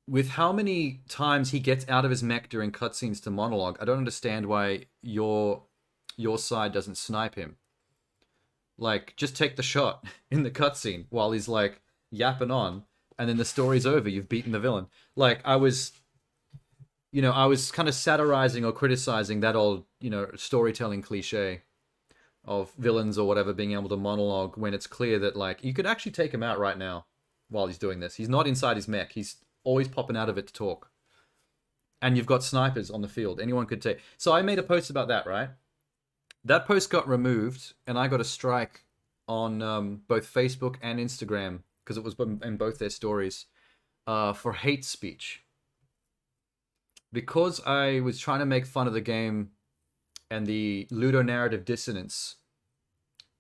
[SPEAKER 1] with how many times he gets out of his mech during cutscenes to monologue, I don't understand why your side doesn't snipe him. Like, just take the shot in the cutscene while he's like yapping on, and then the story's over. You've beaten the villain. Like, I was kind of satirizing or criticizing that old, storytelling cliche of villains or whatever being able to monologue when it's clear that, like, you could actually take him out right now while he's doing this. He's not inside his mech. He's always popping out of it to talk. And you've got snipers on the field. Anyone could take. So I made a post about that, right? That post got removed, and I got a strike on both Facebook and Instagram because it was in both their stories for hate speech. Because I was trying to make fun of the game and the ludonarrative dissonance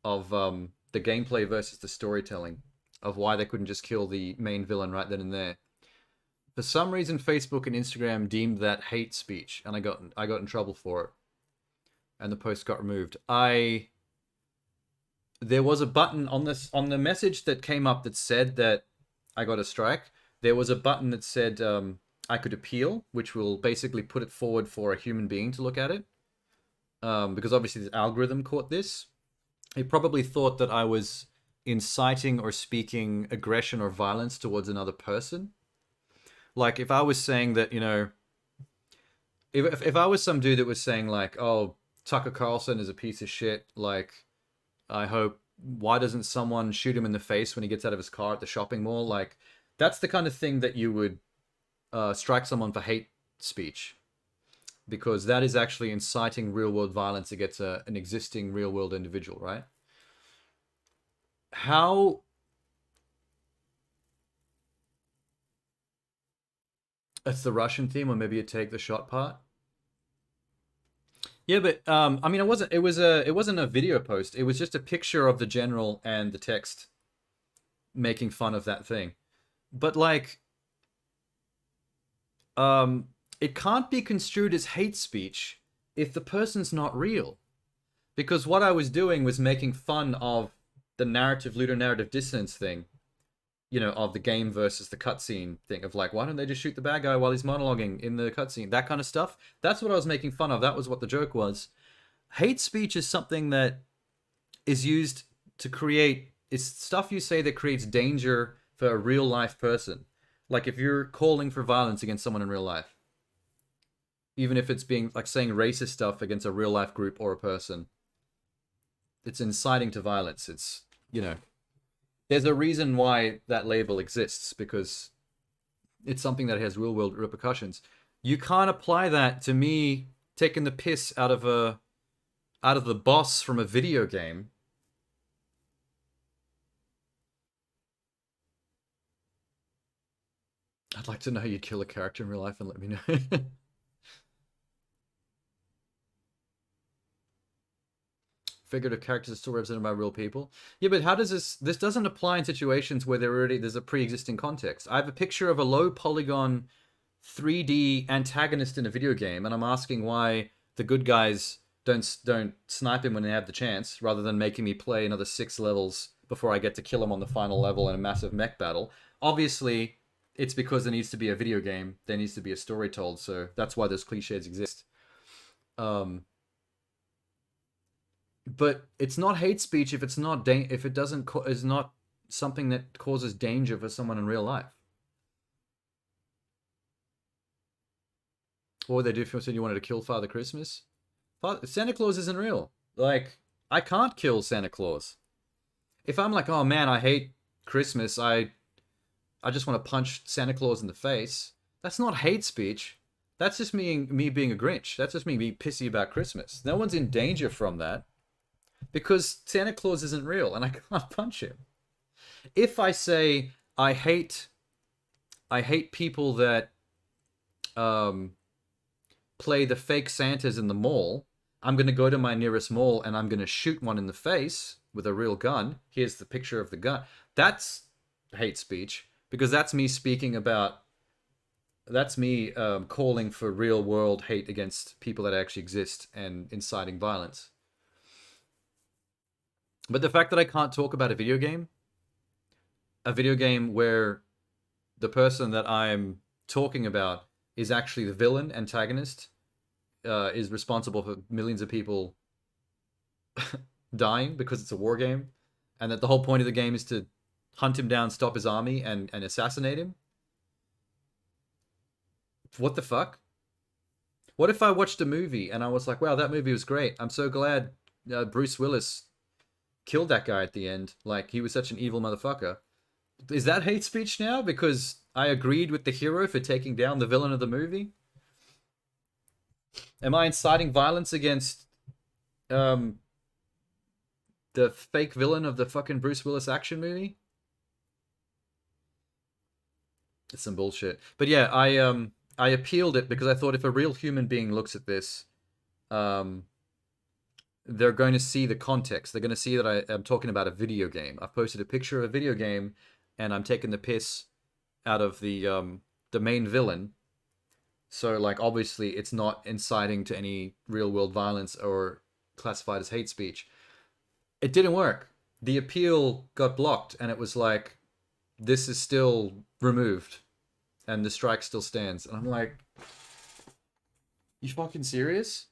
[SPEAKER 1] of the gameplay versus the storytelling of why they couldn't just kill the main villain right then and there. For some reason, Facebook and Instagram deemed that hate speech, and I got in trouble for it, and the post got removed. There was a button on the message that came up that said that I got a strike. There was a button that said I could appeal, which will basically put it forward for a human being to look at it, because obviously the algorithm caught this. It probably thought that I was inciting or speaking aggression or violence towards another person. Like, if I was saying that, if I was some dude that was saying, like, oh, Tucker Carlson is a piece of shit, like, why doesn't someone shoot him in the face when he gets out of his car at the shopping mall? Like, that's the kind of thing that you would strike someone for hate speech. Because that is actually inciting real-world violence against an existing real-world individual, right? How... That's the Russian theme, or maybe you take the shot part. Yeah, but I mean, it wasn't a video post. It was just a picture of the general and the text making fun of that thing. But like, it can't be construed as hate speech if the person's not real. Because what I was doing was making fun of the ludonarrative dissonance thing. Of the game versus the cutscene thing of like, why don't they just shoot the bad guy while he's monologuing in the cutscene? That kind of stuff. That's what I was making fun of. That was what the joke was. Hate speech is something that is used to create... It's stuff you say that creates danger for a real life person. Like if you're calling for violence against someone in real life. Even if it's being like saying racist stuff against a real life group or a person. It's inciting to violence. It's, there's a reason why that label exists, because it's something that has real world repercussions. You can't apply that to me taking the piss out of the boss from a video game. I'd like to know how you'd kill a character in real life and let me know. Figurative characters are still represented by real people. Yeah, but how does this doesn't apply in situations where there's a pre-existing context. I have a picture of a low polygon 3D antagonist in a video game, and I'm asking why the good guys don't snipe him when they have the chance, rather than making me play another 6 levels before I get to kill him on the final level in a massive mech battle. Obviously, it's because there needs to be a video game. There needs to be a story told, so that's why those cliches exist. But it's not hate speech if it's not if it doesn't is not something that causes danger for someone in real life. What would they do if you said you wanted to kill Father Christmas? Santa Claus isn't real. Like, I can't kill Santa Claus. If I'm like, oh man, I hate Christmas, I just want to punch Santa Claus in the face. That's not hate speech. That's just me being a Grinch. That's just me being pissy about Christmas. No one's in danger from that because Santa Claus isn't real and I can't punch him. If I say I hate people that play the fake Santas in the mall, I'm going to go to my nearest mall and I'm going to shoot one in the face with a real gun. Here's the picture of the gun. That's hate speech because that's me speaking about, that's me calling for real world hate against people that actually exist and inciting violence. But the fact that I can't talk about a video game where the person that I'm talking about is actually the villain, antagonist, is responsible for millions of people dying because it's a war game, and that the whole point of the game is to hunt him down, stop his army, and assassinate him. What the fuck? What if I watched a movie and I was like, wow, that movie was great. I'm so glad Bruce Willis killed that guy at the end. Like, he was such an evil motherfucker. Is that hate speech now because I agreed with the hero for taking down the villain of the movie? Am I inciting violence against the fake villain of the fucking Bruce Willis action movie? It's some bullshit. But yeah, I appealed it because I thought if a real human being looks at this, they're going to see the context. They're going to see that I'm talking about a video game. I've posted a picture of a video game, and I'm taking the piss out of the main villain. So, like, obviously, it's not inciting to any real-world violence or classified as hate speech. It didn't work. The appeal got blocked, and it was like, this is still removed, and the strike still stands. And I'm like, you fucking serious?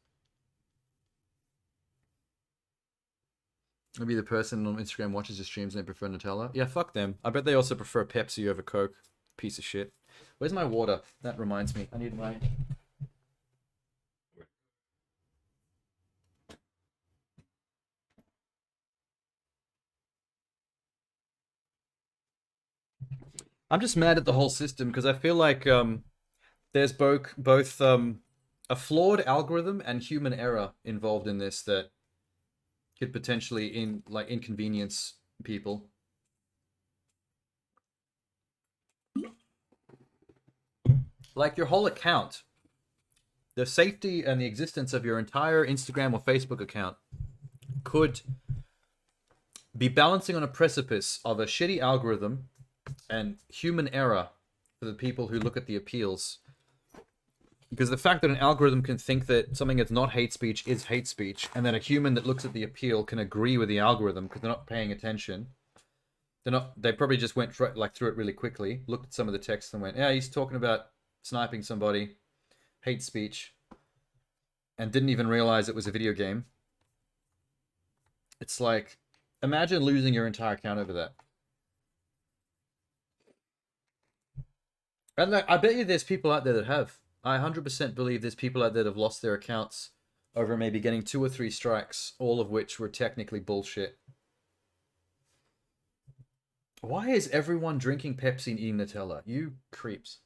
[SPEAKER 1] Maybe the person on Instagram watches your streams and they prefer Nutella. Yeah, fuck them. I bet they also prefer Pepsi over Coke. Piece of shit. Where's my water? That reminds me. I need my... I'm just mad at the whole system because I feel like there's both a flawed algorithm and human error involved in this that could potentially inconvenience people. Like your whole account, the safety and the existence of your entire Instagram or Facebook account could be balancing on a precipice of a shitty algorithm and human error for the people who look at the appeals. Because the fact that an algorithm can think that something that's not hate speech is hate speech, and then a human that looks at the appeal can agree with the algorithm because they're not paying attention. They probably just went through it really quickly, looked at some of the text and went, yeah, he's talking about sniping somebody, hate speech, and didn't even realize it was a video game. It's like, imagine losing your entire account over that. And I bet you there's people out there that have. I 100% believe there's people out there that have lost their accounts over maybe getting 2 or 3 strikes, all of which were technically bullshit. Why is everyone drinking Pepsi and eating Nutella? You creeps.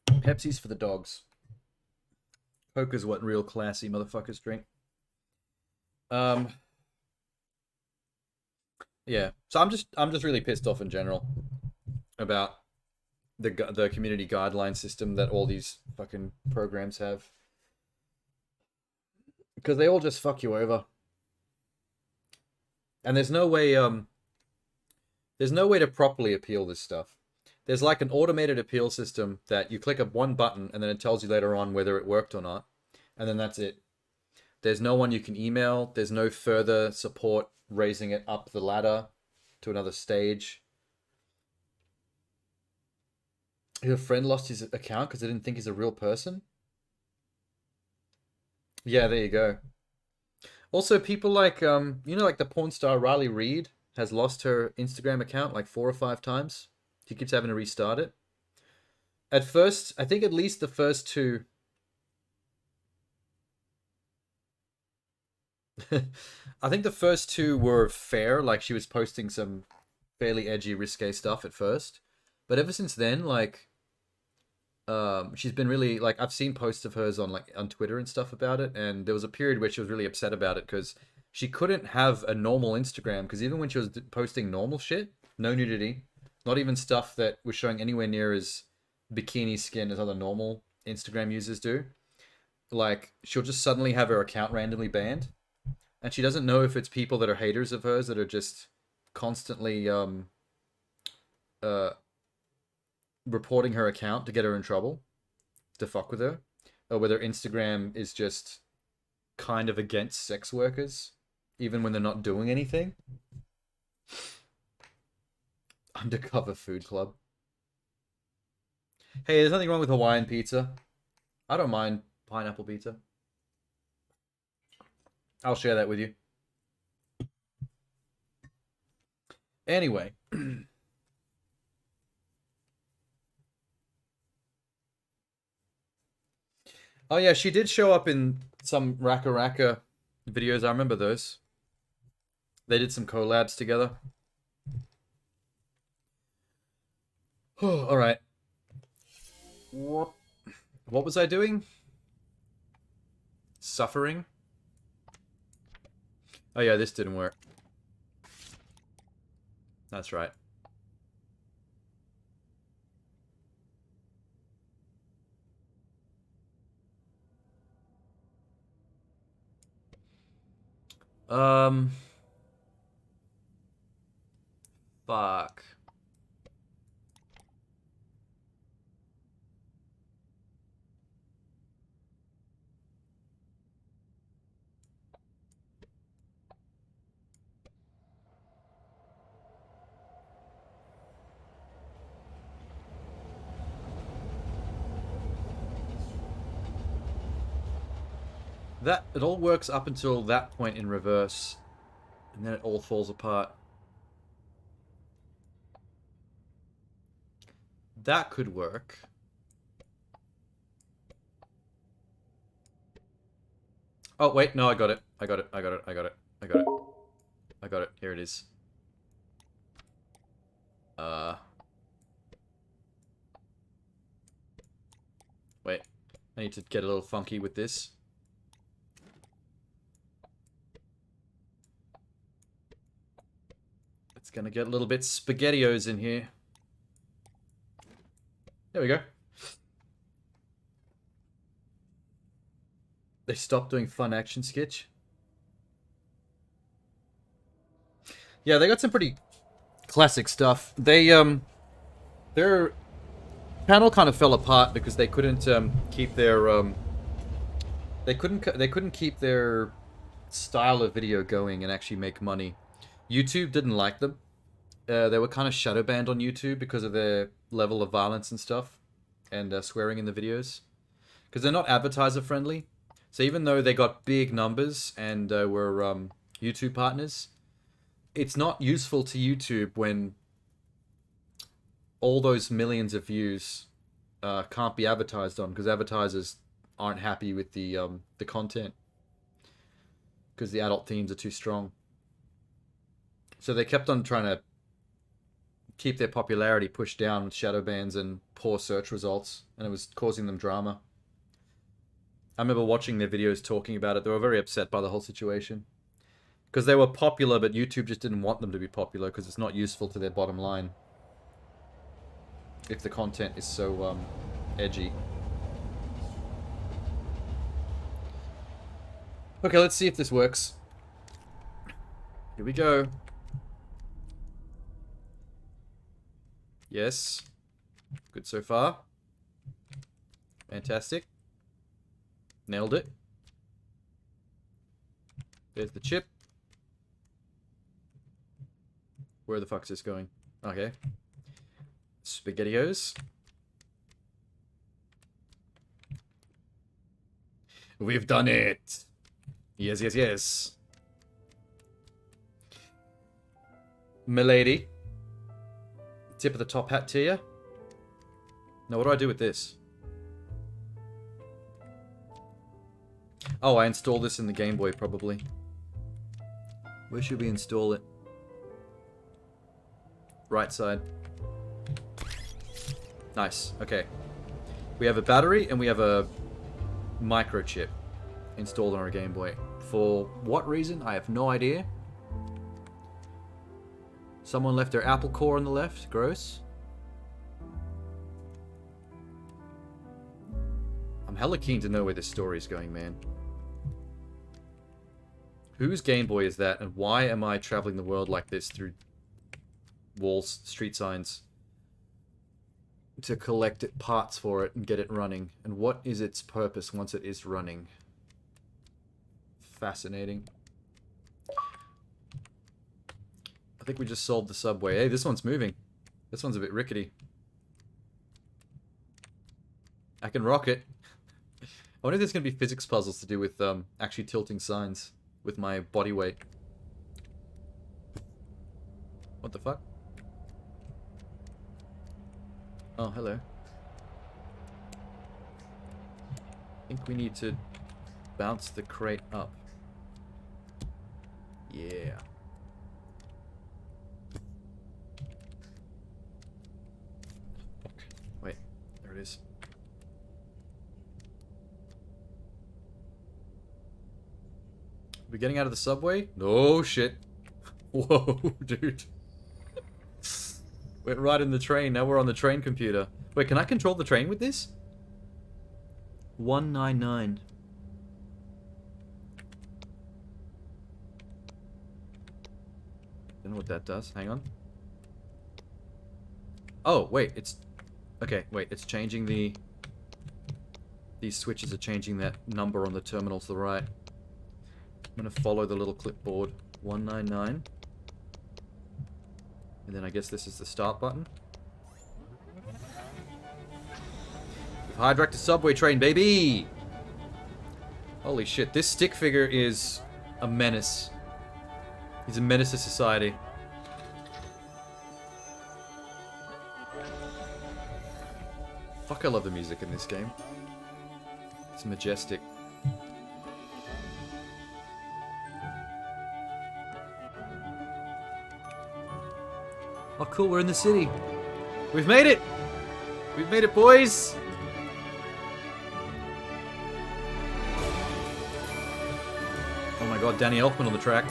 [SPEAKER 1] Pepsi's for the dogs. Coke is what real classy motherfuckers drink. Yeah. So I'm just really pissed off in general about the community guideline system that all these fucking programs have, because they all just fuck you over, and there's no way to properly appeal this stuff. There's like an automated appeal system that you click up one button and then it tells you later on whether it worked or not, and then that's it. There's no one you can email. There's no further support raising it up the ladder to another stage. Your friend lost his account because they didn't think he's a real person? Yeah, there you go. Also, people like, like the porn star Riley Reid has lost her Instagram account like 4 or 5 times. She keeps having to restart it. At first, I think at least the first two. I think the first two were fair. Like she was posting some fairly edgy, risque stuff at first, but ever since then, like, she's been really like I've seen posts of hers on like on Twitter and stuff about it, and there was a period where she was really upset about it because she couldn't have a normal Instagram because even when she was posting normal shit, no nudity, not even stuff that was showing anywhere near as bikini skin as other normal Instagram users do, like she'll just suddenly have her account randomly banned, and she doesn't know if it's people that are haters of hers that are just constantly uh reporting her account to get her in trouble, to fuck with her, or whether Instagram is just kind of against sex workers, even when they're not doing anything. Undercover food club. Hey, there's nothing wrong with Hawaiian pizza. I don't mind pineapple pizza. I'll share that with you. Anyway. Oh yeah, she did show up in some Raka Raka videos. I remember those. They did some collabs together. All right. What was I doing? Suffering? Oh yeah, this didn't work. That's right. Um, fuck. That it all works up until that point in reverse, and then it all falls apart. That could work. Oh wait, no, I got it. I got it. I got it. I got it. I got it. I got it. Here it is. Uh. Wait. I need to get a little funky with this. It's gonna get a little bit SpaghettiOs in here. There we go. They stopped doing fun action sketch. Yeah, they got some pretty classic stuff. Their panel kind of fell apart because they couldn't keep their they couldn't keep their style of video going and actually make money. YouTube didn't like them. They were kind of shadow banned on YouTube because of their level of violence and stuff, and swearing in the videos, because they're not advertiser friendly. So even though they got big numbers and were YouTube partners, it's not useful to YouTube when all those millions of views can't be advertised on, because advertisers aren't happy with the content because the adult themes are too strong. So they kept on trying to keep their popularity pushed down with shadow bans and poor search results, and it was causing them drama. I remember watching their videos talking about it. They were very upset by the whole situation because they were popular, but YouTube just didn't want them to be popular because it's not useful to their bottom line if the content is so edgy. Okay, let's see if this works. Here we go. Yes. Good so far. Fantastic. Nailed it. There's the chip. Where the fuck's this going? Okay. SpaghettiOs. We've done it! Yes, yes, yes. Milady. Tip of the top hat to you. Now, what do I do with this? Oh, I install this in the Game Boy, probably. Where should we install it? Right side. Nice. Okay. We have a battery and we have a microchip installed on our Game Boy. For what reason? I have no idea. Someone left their Apple core on the left. Gross. I'm hella keen to know where this story is going, man. Whose Game Boy is that, and why am I traveling the world like this through walls, street signs, to collect parts for it and get it running? And what is its purpose once it is running? Fascinating. I think we just solved the subway. Hey, this one's moving. This one's a bit rickety. I can rock it. I wonder if there's going to be physics puzzles to do with actually tilting signs with my body weight. What the fuck? Oh, hello. I think we need to bounce the crate up. Yeah. Wait, there it is. We're getting out of the subway? No shit. Whoa, dude. Went right in the train. Now we're on the train computer. Wait, can I control the train with this? 199. Don't know what that does. Hang on. Oh, wait. It's... Okay, wait. It's changing the... These switches are changing that number on the terminal to the right. I'm going to follow the little clipboard. 199. And then I guess this is the start button. We've hijacked a subway train, baby! Holy shit, this stick figure is a menace. He's a menace to society. Fuck, I love the music in this game. It's majestic. Oh cool, we're in the city. We've made it! We've made it, boys! Oh my god, Danny Elfman on the track.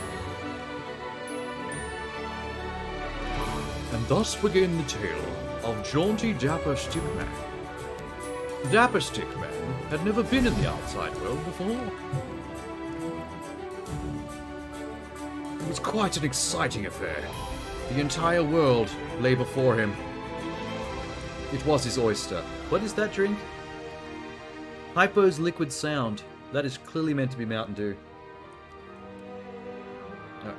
[SPEAKER 1] And thus began the tale of jaunty Dapper Stickman. Dapper Stickman had never been in the outside world before. It was quite an exciting affair. The entire world lay before him. It was his oyster. What is that drink? Hypo's Liquid Sound. That is clearly meant to be Mountain Dew.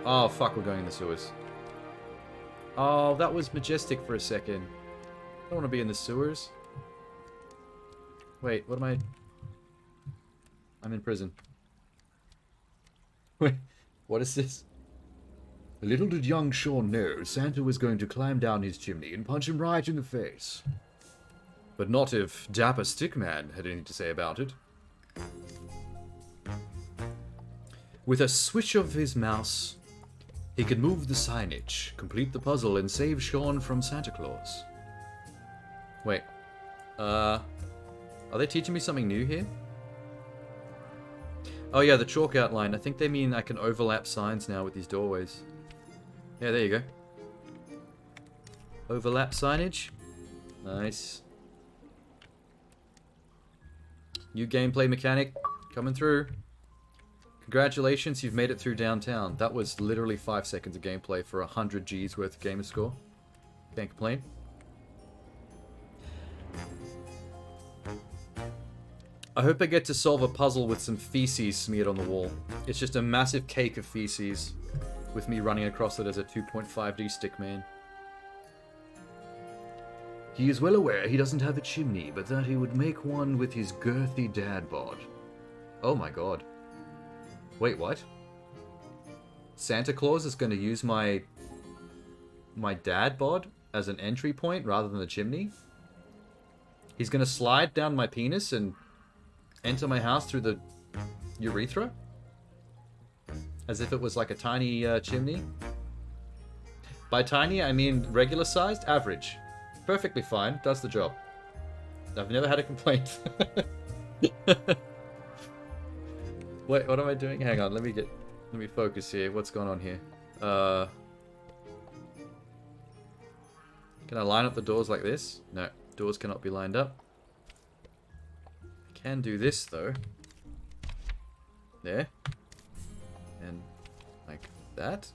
[SPEAKER 1] Oh, fuck, we're going in the sewers. Oh, that was majestic for a second. I don't want to be in the sewers. Wait, what am I... I'm in prison. Wait, what is this? Little did young Sean know Santa was going to climb down his chimney and punch him right in the face. But not if Dapper Stickman had anything to say about it. With a switch of his mouse, he could move the signage, complete the puzzle, and save Sean from Santa Claus. Wait. Are they teaching me something new here? Oh yeah, the chalk outline. I think they mean I can overlap signs now with these doorways. Yeah, there you go. Overlap signage. Nice. New gameplay mechanic coming through. Congratulations, you've made it through downtown. That was literally 5 seconds of gameplay for 100 G's worth of gamer score. Can't complain. I hope I get to solve a puzzle with some feces smeared on the wall. It's just a massive cake of feces, with me running across it as a 2.5D stickman. He is well aware he doesn't have a chimney, but that he would make one with his girthy dad bod. Oh my god. Wait, what? Santa Claus is going to use my dad bod as an entry point rather than the chimney? He's going to slide down my penis and enter my house through the urethra? As if it was like a tiny chimney? By tiny, I mean regular sized, average. Perfectly fine, does the job. I've never had a complaint. Wait, what am I doing? Hang on, let me focus here. What's going on here? Can I line up the doors like this? No, doors cannot be lined up. I can do this though. There. And like that.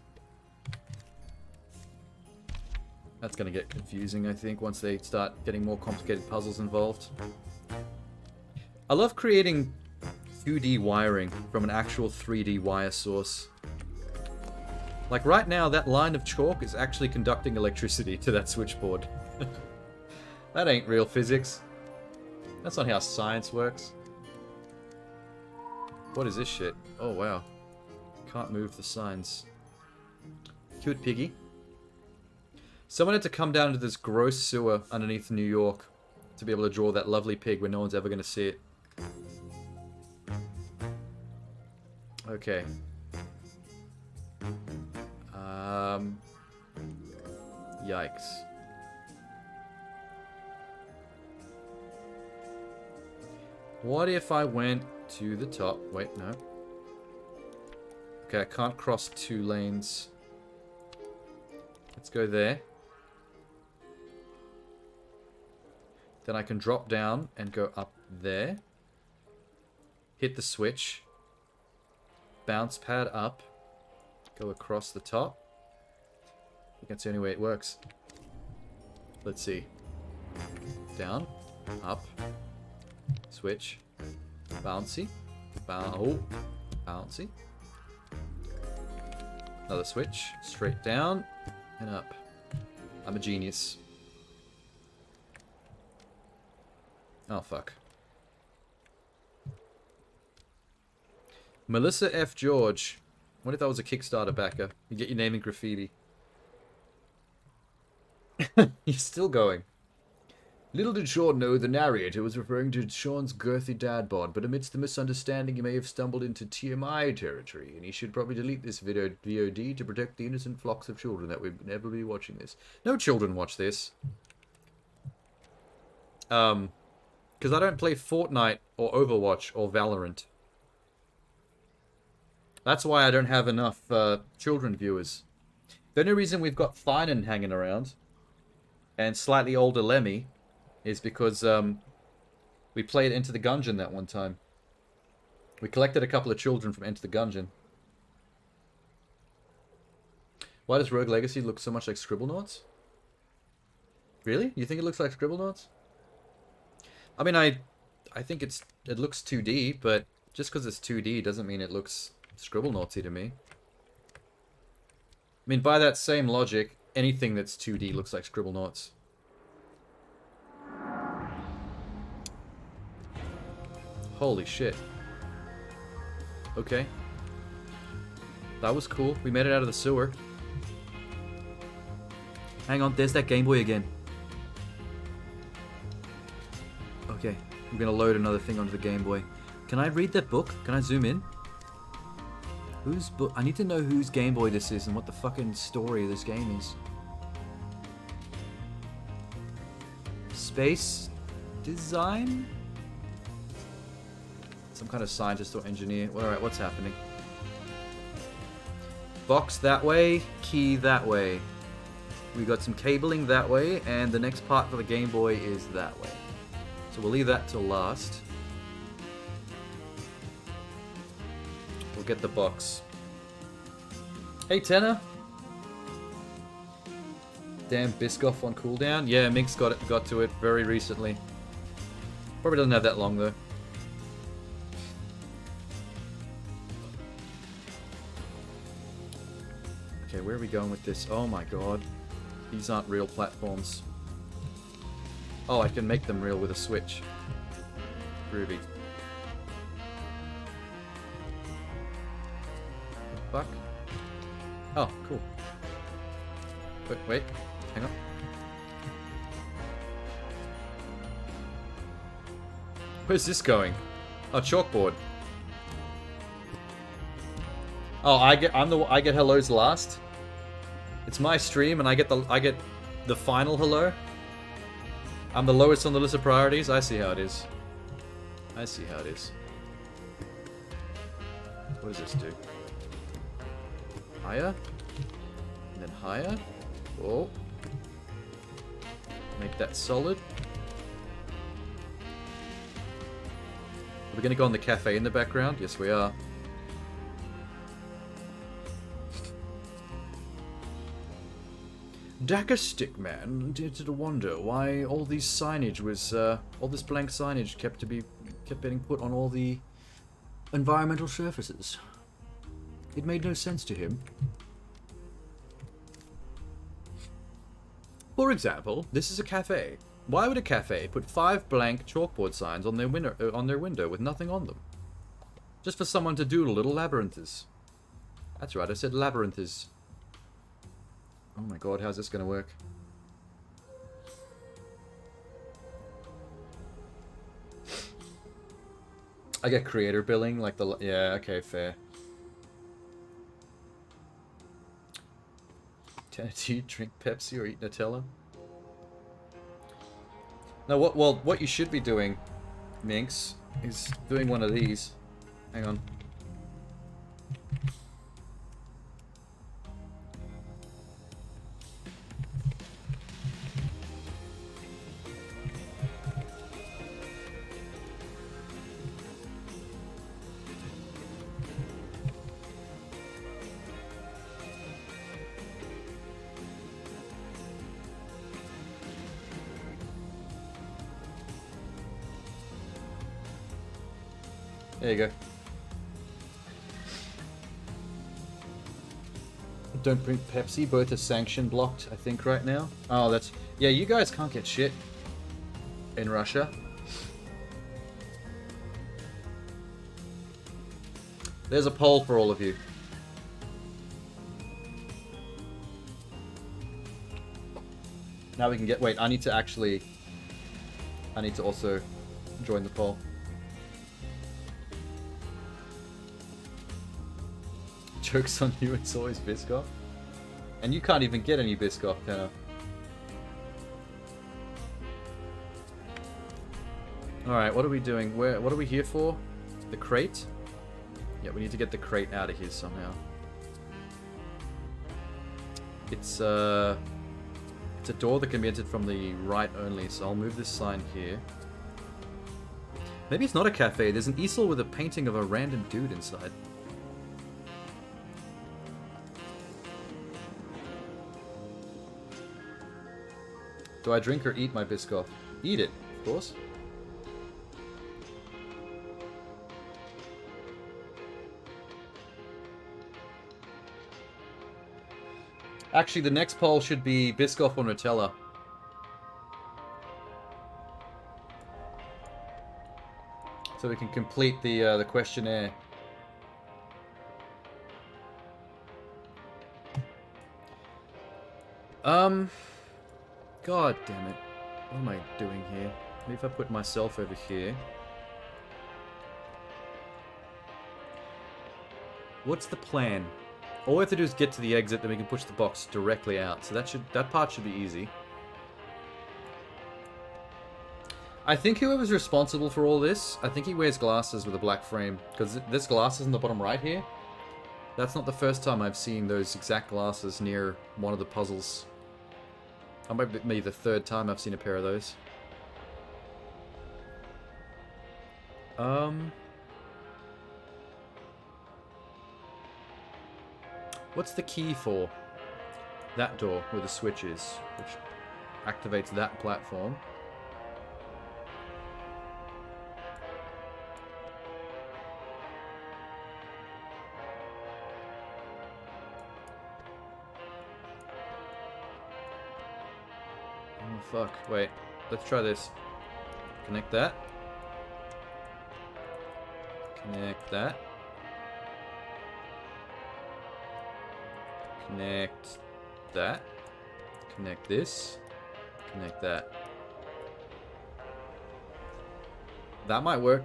[SPEAKER 1] That's going to get confusing, I think, once they start getting more complicated puzzles involved. I love creating 2D wiring from an actual 3D wire source. Like right now, that line of chalk is actually conducting electricity to that switchboard. That ain't real physics. That's not how science works. What is this shit? Oh, wow. Can't move the signs. Cute piggy. Someone had to come down into this gross sewer underneath New York to be able to draw that lovely pig when no one's ever going to see it. Okay. Yikes. What if I went to the top? Wait, no. Okay, I can't cross 2 lanes. Let's go there. Then I can drop down and go up there. Hit the switch. Bounce pad up. Go across the top. I think that's the only way it works. Let's see. Down. Up. Switch. Bouncy. Bouncy. Another switch. Straight down. And up. I'm a genius. Oh, fuck. Melissa F. George. What if that was a Kickstarter backer? You get your name in graffiti. He's still going. Little did Sean know the narrator was referring to Sean's girthy dad bod, but amidst the misunderstanding, he may have stumbled into TMI territory, and he should probably delete this video VOD to protect the innocent flocks of children that would never be watching this. No children watch this. Because I don't play Fortnite or Overwatch or Valorant. That's why I don't have enough children viewers. The only reason we've got Finan hanging around and slightly older Lemmy is because we played Enter the Gungeon that one time. We collected a couple of children from Enter the Gungeon. Why does Rogue Legacy look so much like Scribblenauts? Really? You think it looks like Scribblenauts? I mean, I think it looks 2D, but just because it's 2D doesn't mean it looks Scribblenautsy to me. I mean, by that same logic, anything that's 2D looks like Scribblenauts. Holy shit. Okay. That was cool. We made it out of the sewer. Hang on, there's that Game Boy again. Okay, I'm gonna load another thing onto the Game Boy. Can I read that book? Can I zoom in? Whose book? I need to know whose Game Boy this is and what the fucking story of this game is. Space design? Some kind of scientist or engineer. Alright, what's happening? Box that way, key that way. We got some cabling that way, and the next part for the Game Boy is that way. So we'll leave that till last. We'll get the box. Hey, Tenor. Damn Biscoff on cooldown. Yeah, Mink's got to it very recently. Probably doesn't have that long though. where are we going with this? Oh my god. These aren't real platforms. Oh, I can make them real with a switch. Groovy. Fuck. Oh, cool. Wait. Hang on. Where's this going? Oh, chalkboard. Oh, I get hellos last. It's my stream, and I get the final hello. I'm the lowest on the list of priorities. I see how it is. I see how it is. What does this do? Higher, and then higher. Whoa. Make that solid. Are we gonna go on the cafe in the background? Yes, we are. Dagger Stickman did wonder why all these signage was, all this blank signage kept getting put on all the environmental surfaces. It made no sense to him. For example, this is a cafe. Why would a cafe put 5 blank chalkboard signs on their window with nothing on them? Just for someone to doodle little labyrinths. That's right, I said labyrinths. Oh my god, how's this gonna work? I get creator billing, like the... Yeah, okay, fair. Do you drink Pepsi or eat Nutella? No, what you should be doing, Minx, is doing one of these. Hang on. There you go. Don't drink Pepsi. Both are sanction blocked, I think, right now. Oh, that's... Yeah, you guys can't get shit in Russia. There's a poll for all of you. Now we can get... Wait, I need to also join the poll. Joke's on you, it's always Biscoff. And you can't even get any Biscoff, Penna. Alright, what are we doing? What are we here for? The crate? Yeah, we need to get the crate out of here somehow. It's a door that can be entered from the right only, so I'll move this sign here. Maybe it's not a cafe. There's an easel with a painting of a random dude inside. Do I drink or eat my Biscoff? Eat it, of course. Actually, the next poll should be Biscoff or Nutella. So we can complete the questionnaire. God damn it. What am I doing here? Maybe if I put myself over here. What's the plan? All we have to do is get to the exit, then we can push the box directly out. So that part should be easy. I think whoever's responsible for all this, I think he wears glasses with a black frame. Because there's glasses in the bottom right here. That's not the first time I've seen those exact glasses near one of the puzzles. Or maybe the third time I've seen a pair of those. What's the key for? That door where the switch is, which activates that platform. Oh, fuck. Wait. Let's try this. Connect that. Connect that. Connect that. Connect this. Connect that. That might work.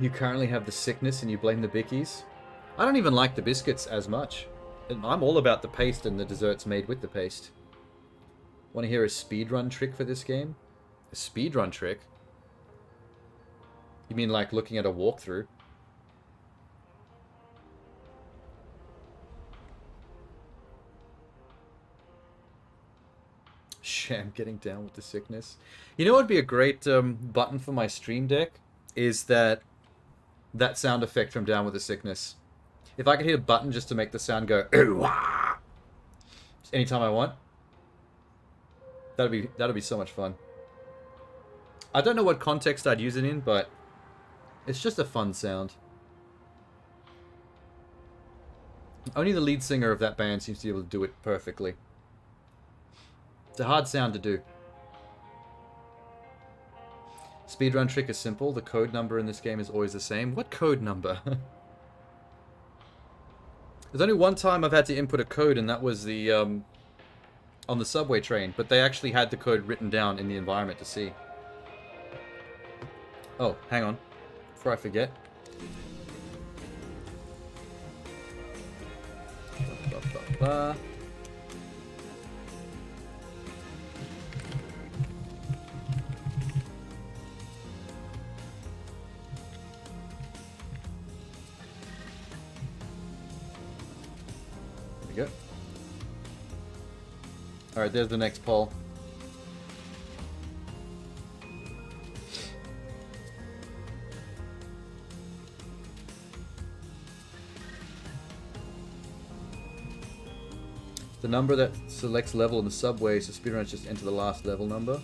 [SPEAKER 1] You currently have the sickness and you blame the bickies? I don't even like the biscuits as much. I'm all about the paste and the desserts made with the paste. Want to hear a speedrun trick for this game? A speedrun trick? You mean like looking at a walkthrough? Sham getting down with the sickness. You know what would be a great button for my stream deck? Is that sound effect from Down with the Sickness. If I could hit a button just to make the sound go anytime I want, that'd be so much fun. I don't know what context I'd use it in, but it's just a fun sound. Only the lead singer of that band seems to be able to do it perfectly. It's a hard sound to do. Speedrun trick is simple. The code number in this game is always the same. What code number? There's only one time I've had to input a code, and that was the on the subway train. But they actually had the code written down in the environment to see. Oh, hang on. Before I forget. There we go. Alright, there's the next poll. The number that selects level in the subway, so speedrunners just enter the last level number.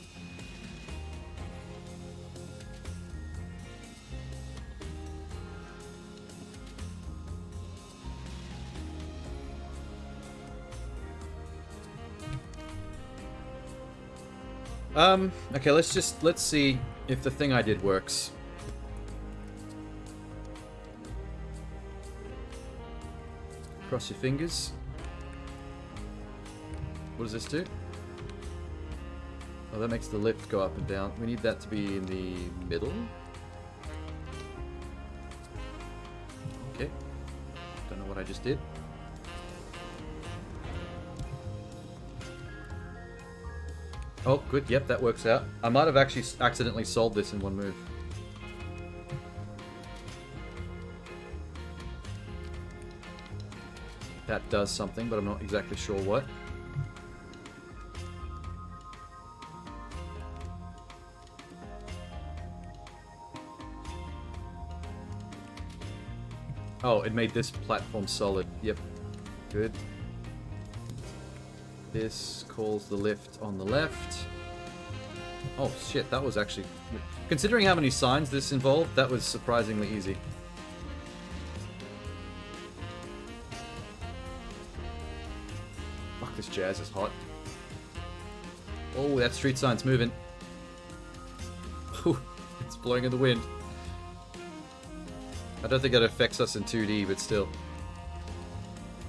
[SPEAKER 1] Okay, let's see if the thing I did works. Cross your fingers. What does this do? Oh, that makes the lift go up and down. We need that to be in the middle. Okay. Don't know what I just did. Oh, good. Yep, that works out. I might have actually accidentally solved this in one move. That does something, but I'm not exactly sure what. Oh, it made this platform solid. Yep. Good. This calls the lift on the left. Oh shit, that was actually... Considering how many signs this involved, that was surprisingly easy. Fuck, this jazz is hot. Oh, that street sign's moving. Ooh, it's blowing in the wind. I don't think it affects us in 2D, but still.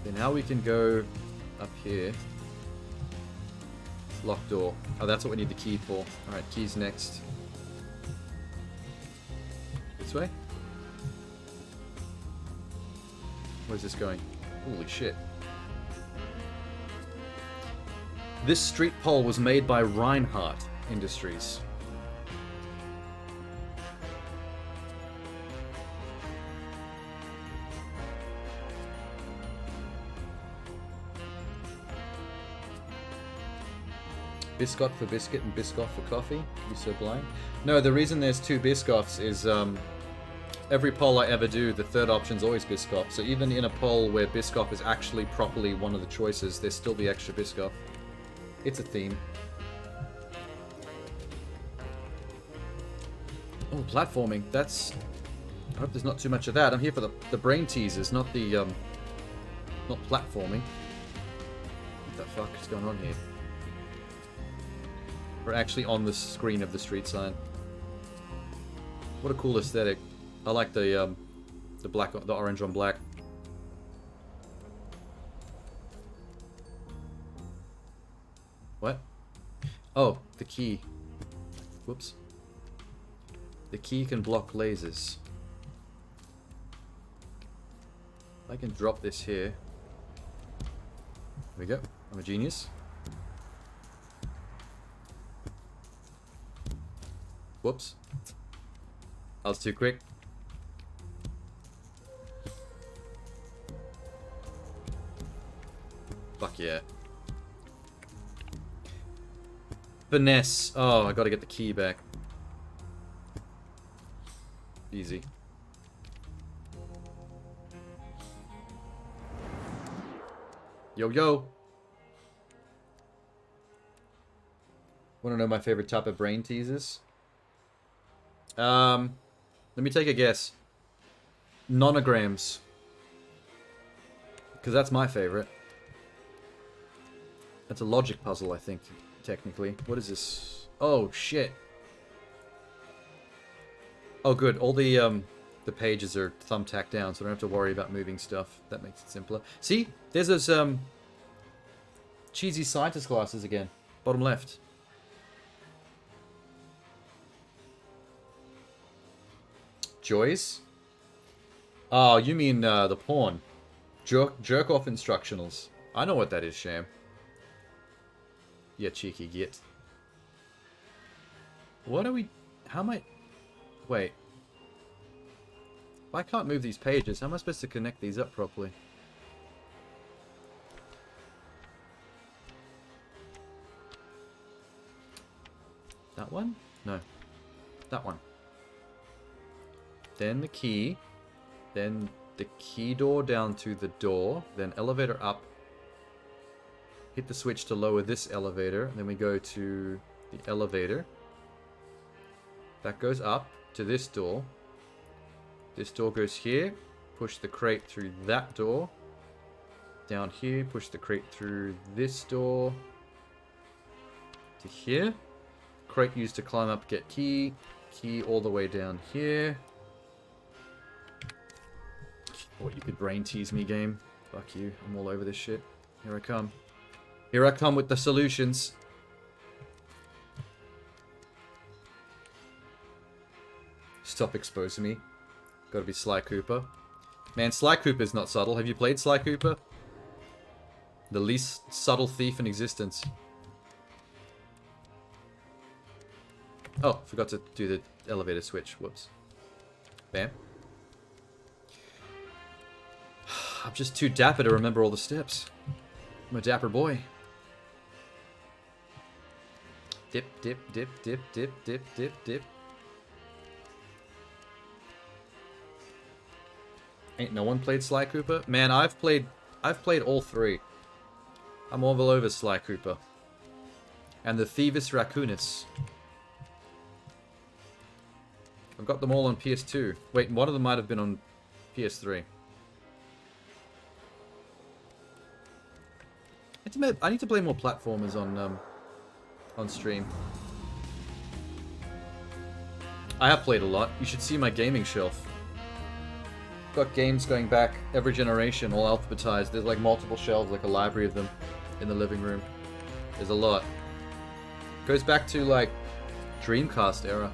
[SPEAKER 1] Okay, now we can go up here. Locked door. Oh, that's what we need the key for. Alright, keys next. This way? Where's this going? Holy shit. This street pole was made by Reinhardt Industries. Biscoff for biscuit and Biscoff for coffee? You're so blind. No, the reason there's two Biscoffs is every poll I ever do, the third option's always Biscoff. So even in a poll where Biscoff is actually properly one of the choices, there's still the extra Biscoff. It's a theme. Oh, platforming. That's I hope there's not too much of that. I'm here for the brain teasers, not the, not platforming. What the fuck is going on here? We're actually on the screen of the street sign. What a cool aesthetic. I like the black, the orange on black. What? Oh, the key. Whoops. The key can block lasers. I can drop this here. There we go. I'm a genius. Whoops. I was too quick. Fuck yeah. Finesse. Oh, I gotta get the key back. Easy. Yo, yo. Wanna know my favorite type of brain teasers? Let me take a guess. Nonograms. Because that's my favorite. That's a logic puzzle, I think, technically. What is this? Oh, shit. Oh, good. All the pages are thumbtacked down, so I don't have to worry about moving stuff. That makes it simpler. See? There's those, cheesy scientist glasses again. Bottom left. Joys? Oh, you mean, the porn. Jerk-off instructionals. I know what that is, Sham. Yeah, cheeky git. What are we... How am I... Wait. If I can't move these pages, how am I supposed to connect these up properly? That one? No. That one. Then the key. Then the key door down to the door. Then elevator up. Hit the switch to lower this elevator. Then we go to the elevator. That goes up to this door. This door goes here. Push the crate through that door. Down here. Push the crate through this door. To here. Crate used to climb up, get key. Key all the way down here. What, you could brain tease me, game? Fuck you. I'm all over this shit. Here I come. Here I come with the solutions. Stop exposing me. Gotta be Sly Cooper. Man, Sly Cooper's not subtle. Have you played Sly Cooper? The least subtle thief in existence. Oh, forgot to do the elevator switch. Whoops. Bam. I'm just too dapper to remember all the steps. I'm a dapper boy. Dip, dip, dip, dip, dip, dip, dip, dip. Ain't no one played Sly Cooper? Man, I've played all three. I'm all over Sly Cooper. And the Thievis Raccoonus. I've got them all on PS2. Wait, one of them might have been on PS3. I need to play more platformers on stream. I have played a lot. You should see my gaming shelf. Got games going back every generation, all alphabetized. There's like multiple shelves, like a library of them in the living room. There's a lot. Goes back to like Dreamcast era.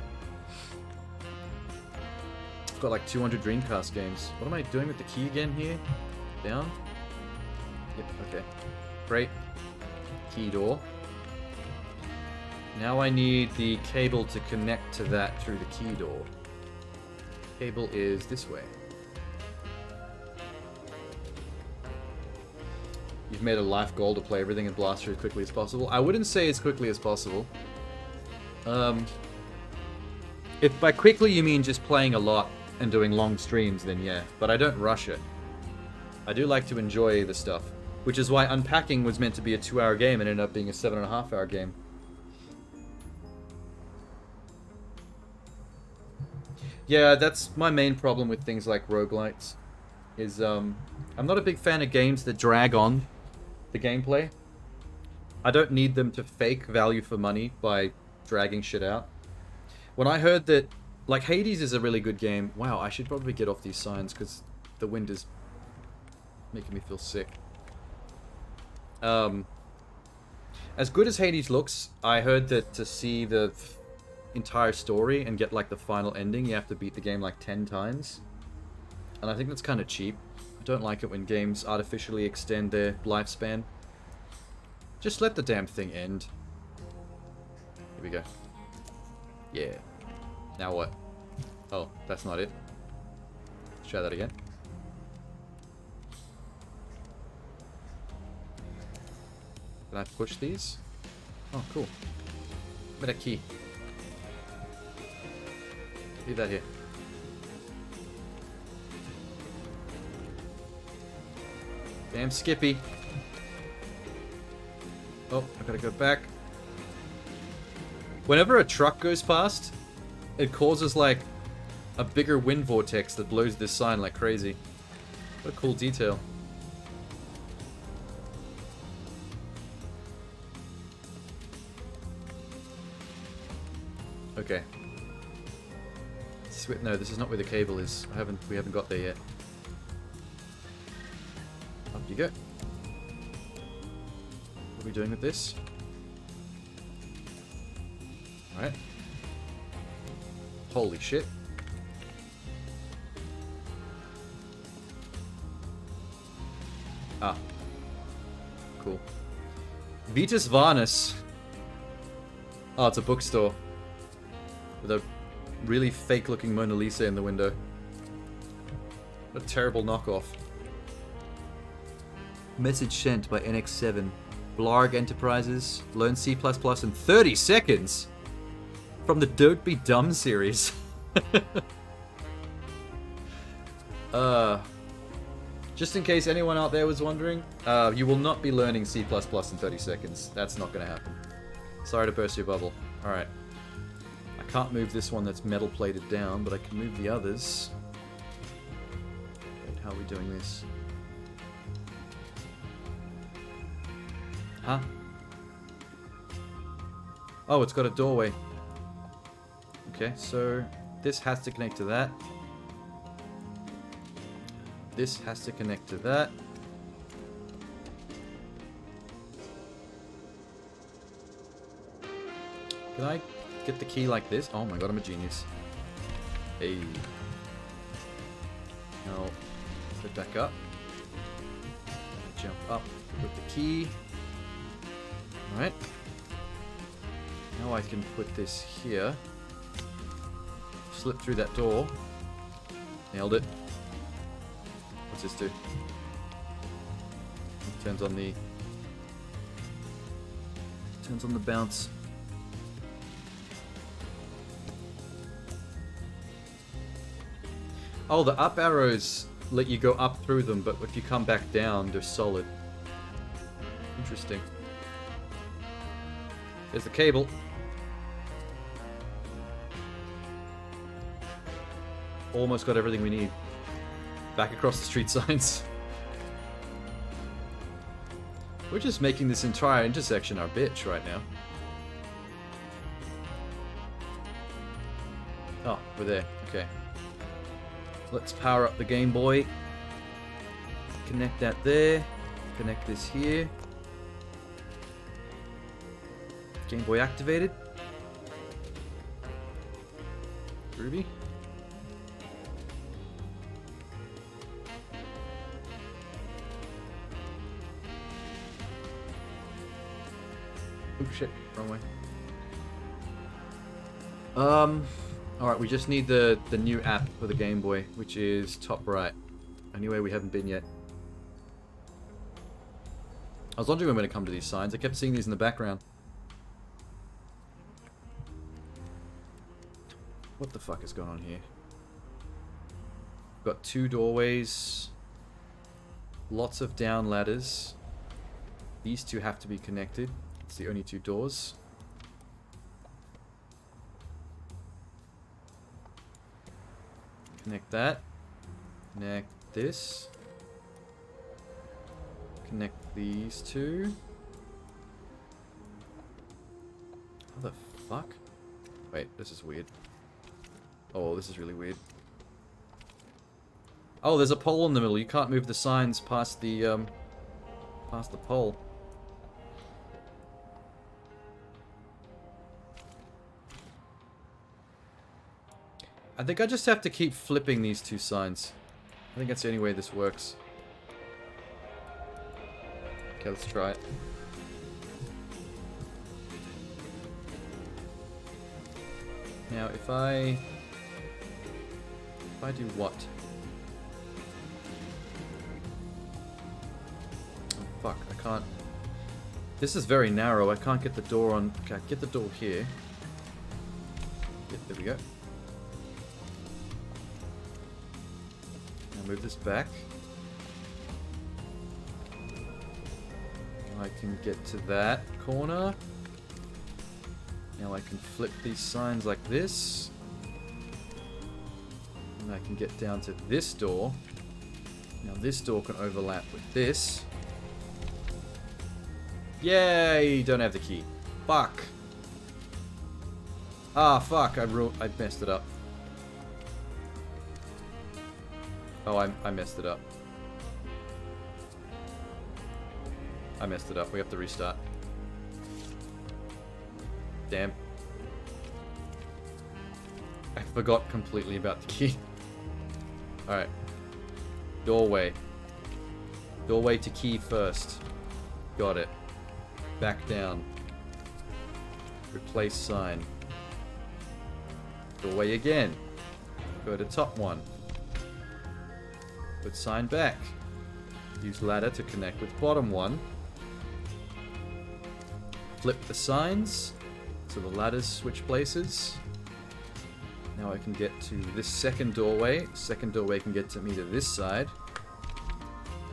[SPEAKER 1] Got like 200 Dreamcast games. What am I doing with the key again here? Down? Yep, okay. Great. Key door. Now I need the cable to connect to that through the key door. Cable is this way. You've made a life goal to play everything and blast through as quickly as possible. I wouldn't say as quickly as possible. If by quickly you mean just playing a lot and doing long streams, then yeah. But I don't rush it. I do like to enjoy the stuff. Which is why Unpacking was meant to be a 2-hour game and ended up being a 7.5-hour game. Yeah, that's my main problem with things like roguelites. Is I'm not a big fan of games that drag on the gameplay. I don't need them to fake value for money by dragging shit out. When I heard that, like, Hades is a really good game. Wow, I should probably get off these signs because the wind is making me feel sick. As good as Hades looks, I heard that to see the entire story and get, like, the final ending, you have to beat the game, like, 10 times. And I think that's kind of cheap. I don't like it when games artificially extend their lifespan. Just let the damn thing end. Here we go. Yeah. Now what? Oh, that's not it. Let's try that again. Can I push these? Oh, cool. Give me that key. Leave that here. Damn Skippy. Oh, I gotta go back. Whenever a truck goes past, it causes, like, a bigger wind vortex that blows this sign like crazy. What a cool detail. Okay. No, this is not where the cable is. We haven't got there yet. Up you go. What are we doing with this? Alright. Holy shit. Ah. Cool. Vitus Varnus. Oh, it's a bookstore. With a really fake-looking Mona Lisa in the window. What a terrible knockoff. Message sent by NX7. Blarg Enterprises. Learn C++ in 30 seconds! From the Don't Be Dumb series. Just in case anyone out there was wondering, you will not be learning C++ in 30 seconds. That's not going to happen. Sorry to burst your bubble. Alright. I can't move this one that's metal plated down, but I can move the others. Wait, how are we doing this? Huh? Oh, it's got a doorway. Okay, so this has to connect to that. This has to connect to that. Can I get the key like this? Oh my god, I'm a genius. Hey. Now, put it back up. Jump up with the key. Alright. Now I can put this here. Slip through that door. Nailed it. What's this do? It turns on the... Turns on the bounce. Oh, the up arrows let you go up through them, but if you come back down, they're solid. Interesting. There's the cable. Almost got everything we need. Back across the street signs. We're just making this entire intersection our bitch right now. Oh, we're there. Okay. Let's power up the Game Boy. Connect that there. Connect this here. Game Boy activated. Groovy. Oh shit, wrong way. Alright, we just need the new app for the Game Boy, which is top right. Anyway, we haven't been yet. I was wondering when we're going to come to these signs. I kept seeing these in the background. What the fuck is going on here? Got 2 doorways. Lots of down ladders. These 2 have to be connected. It's the only 2 doors. Connect that. Connect this. Connect these two. How the fuck? Wait, this is weird. Oh, this is really weird. Oh, there's a pole in the middle. You can't move the signs past the pole. I think I just have to keep flipping these two signs. I think that's the only way this works. Okay, let's try it. Now, if I do what? Oh, fuck, I can't... This is very narrow. I can't get the door on... Okay, get the door here. Yep, there we go. Now move this back. I can get to that corner. Now I can flip these signs like this. And I can get down to this door. Now this door can overlap with this. Yay! Don't have the key. Fuck. Ah, fuck. I messed it up. Oh, I messed it up. I messed it up. We have to restart. Damn. I forgot completely about the key. Alright. Doorway. Doorway to key first. Got it. Back down. Replace sign. Doorway again. Go to top one. Put sign back. Use ladder to connect with bottom one. Flip the signs so the ladders switch places. Now I can get to this second doorway. Second doorway can get to me to this side.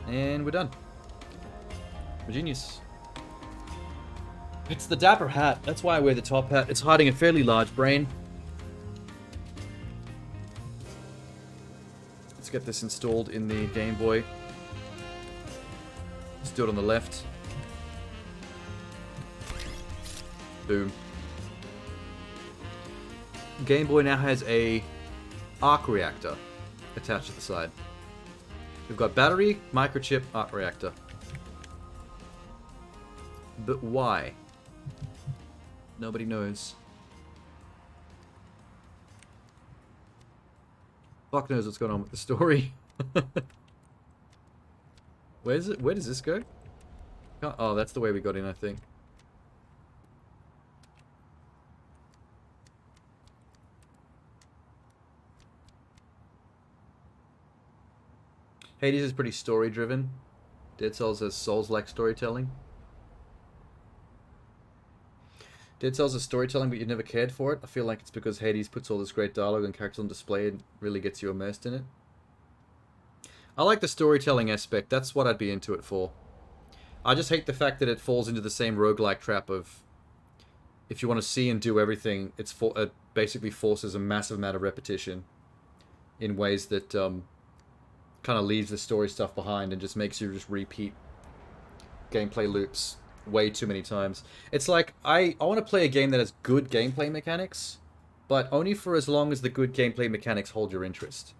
[SPEAKER 1] And we're done. We're genius. It's the dapper hat. That's why I wear the top hat. It's hiding a fairly large brain. Let's get this installed in the Game Boy. Let's do it on the left. Boom. Game Boy now has a arc reactor attached to the side. We've got battery, microchip, arc reactor. But why? Nobody knows. Fuck knows what's going on with the story. Where is it? Where does this go? Oh, that's the way we got in, I think. Hades is pretty story-driven. Dead Cells has Souls-like storytelling. Dead Cells is storytelling, but you never cared for it. I feel like it's because Hades puts all this great dialogue and characters on display and really gets you immersed in it. I like the storytelling aspect. That's what I'd be into it for. I just hate the fact that it falls into the same roguelike trap of if you want to see and do everything, it basically forces a massive amount of repetition in ways that kind of leaves the story stuff behind and just makes you just repeat gameplay loops way too many times. It's like, I want to play a game that has good gameplay mechanics, but only for as long as the good gameplay mechanics hold your interest.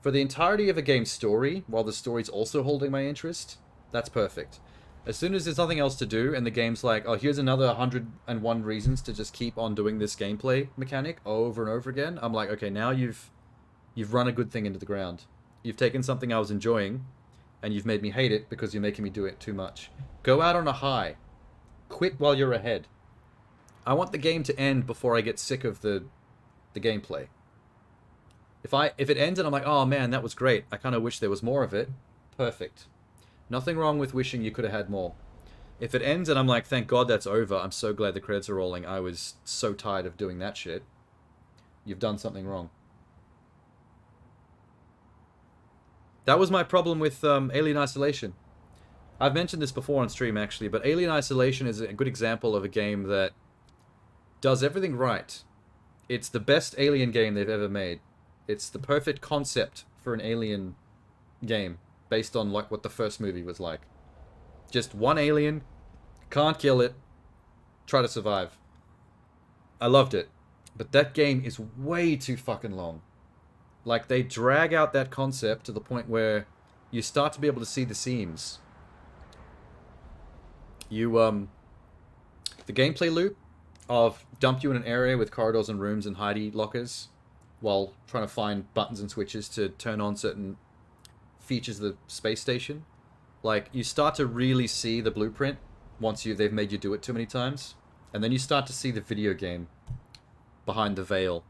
[SPEAKER 1] For the entirety of a game's story, while the story's also holding my interest, that's perfect. As soon as there's nothing else to do, and the game's like, oh, here's another 101 reasons to just keep on doing this gameplay mechanic over and over again, I'm like, okay, now you've run a good thing into the ground. You've taken something I was enjoying, and you've made me hate it because you're making me do it too much. Go out on a high. Quit while you're ahead. I want the game to end before I get sick of the gameplay. If it ends and I'm like, oh man, that was great, I kind of wish there was more of it, perfect. Nothing wrong with wishing you could have had more. If it ends and I'm like, thank God that's over, I'm so glad the credits are rolling, I was so tired of doing that shit, you've done something wrong. That was my problem with Alien Isolation. I've mentioned this before on stream, actually, but Alien Isolation is a good example of a game that does everything right. It's the best Alien game they've ever made. It's the perfect concept for an alien game based on like what the first movie was like. Just one alien, can't kill it, try to survive. I loved it. But that game is way too fucking long. Like, they drag out that concept to the point where you start to be able to see the seams. The gameplay loop of dump you in an area with corridors and rooms and hidey lockers while trying to find buttons and switches to turn on certain features of the space station. Like, you start to really see the blueprint once they've made you do it too many times. And then you start to see the video game behind the veil.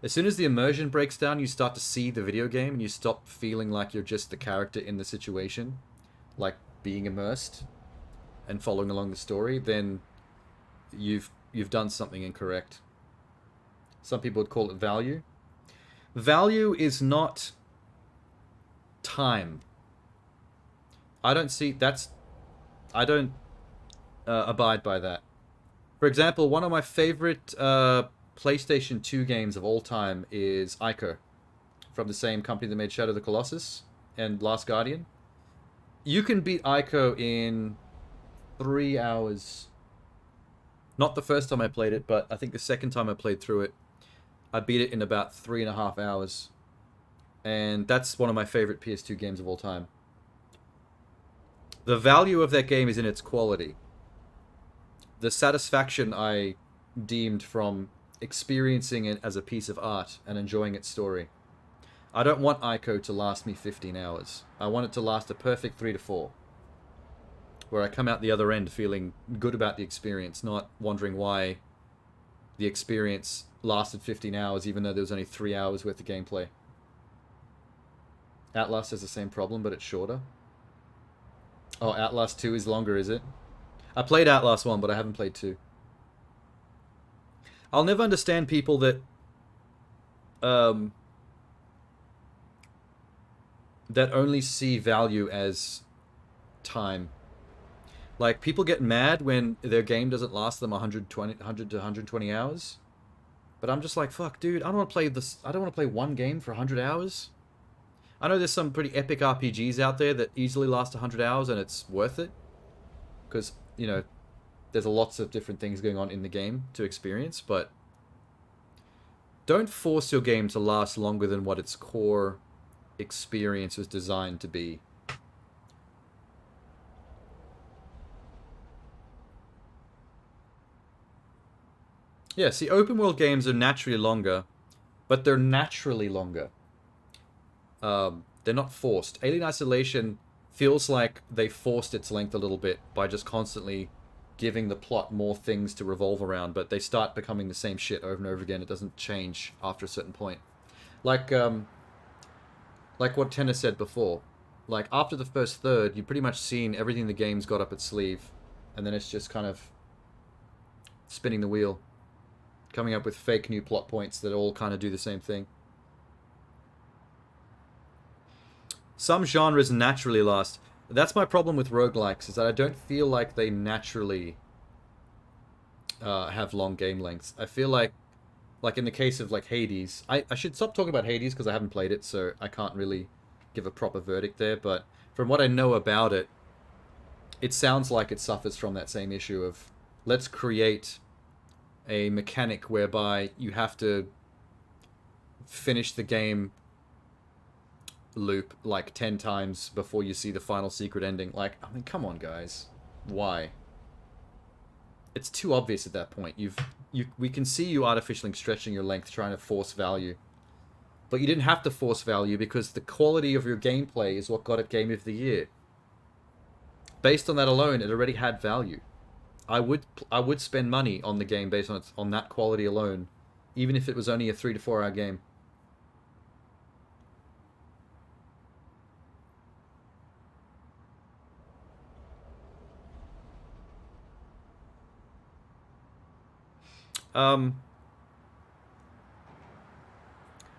[SPEAKER 1] As soon as the immersion breaks down, you start to see the video game and you stop feeling like you're just the character in the situation, like being immersed and following along the story, then you've done something incorrect. Some people would call it value. Value is not time. I don't abide by that. For example, one of my favorite PlayStation 2 games of all time is Ico, from the same company that made Shadow of the Colossus and Last Guardian. You can beat Ico in 3 hours. Not the first time I played it, but I think the second time I played through it, I beat it in about 3.5 hours. And that's one of my favorite PS2 games of all time. The value of that game is in its quality. The satisfaction I deemed from experiencing it as a piece of art and enjoying its story. I don't want Ico to last me 15 hours. I want it to last a perfect 3 to 4. Where I come out the other end feeling good about the experience, not wondering why the experience lasted 15 hours even though there was only 3 hours worth of gameplay. Outlast has the same problem, but it's shorter. Oh, Outlast 2 is longer, is it? I played Outlast 1, but I haven't played 2. I'll never understand people that that only see value as time. Like, people get mad when their game doesn't last them 100 to 120 hours. But I'm just like, fuck, dude, I don't want to play this. I don't want to play one game for 100 hours. I know there's some pretty epic RPGs out there that easily last 100 hours and it's worth it. Because, you know, there's lots of different things going on in the game to experience, but don't force your game to last longer than what its core experience was designed to be. Yeah, see, open world games are naturally longer, but they're naturally longer. They're not forced. Alien Isolation feels like they forced its length a little bit by just constantly giving the plot more things to revolve around, but they start becoming the same shit over and over again. It doesn't change after a certain point. Like what Tennis said before. Like, after the first third, you've pretty much seen everything the game's got up its sleeve, and then it's just kind of spinning the wheel, coming up with fake new plot points that all kind of do the same thing. Some genres naturally last. That's my problem with roguelikes, is that I don't feel like they naturally have long game lengths. I feel like in the case of like Hades, I should stop talking about Hades because I haven't played it, so I can't really give a proper verdict there, but from what I know about it, it sounds like it suffers from that same issue of, let's create a mechanic whereby you have to finish the game loop like 10 times before you see the final secret ending. Like, I mean, come on, guys. Why? It's too obvious at that point. We can see you artificially stretching your length, trying to force value. But you didn't have to force value because the quality of your gameplay is what got it Game of the Year. Based on that alone, it already had value. I would spend money on the game based on that quality alone, even if it was only a 3 to 4 hour game.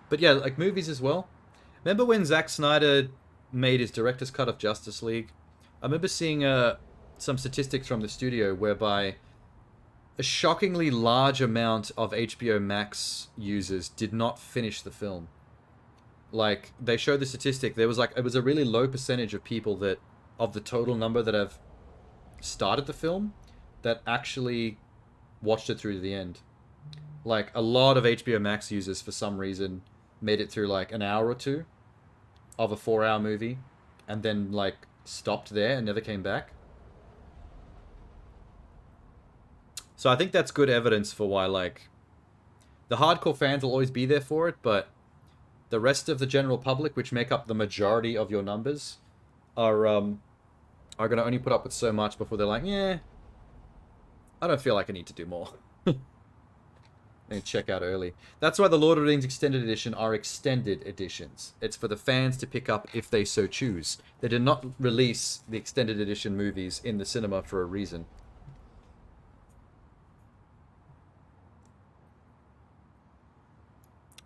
[SPEAKER 1] But yeah, like movies as well. Remember when Zack Snyder made his director's cut of Justice League? I remember seeing some statistics from the studio whereby a shockingly large amount of HBO Max users did not finish the film. Like, they showed the statistic. There was like, it was a really low percentage of people that, of the total number that have started the film, that actually watched it through to the end. Like, a lot of HBO Max users, for some reason, made it through like an hour or two of a 4-hour movie, and then like stopped there and never came back. So I think that's good evidence for why, like, the hardcore fans will always be there for it, but the rest of the general public, which make up the majority of your numbers, are gonna only put up with so much before they're like, yeah, I don't feel like I need to do more. And check out early. That's why the Lord of the Rings Extended Edition are extended editions. It's for the fans to pick up if they so choose. They did not release the Extended Edition movies in the cinema for a reason.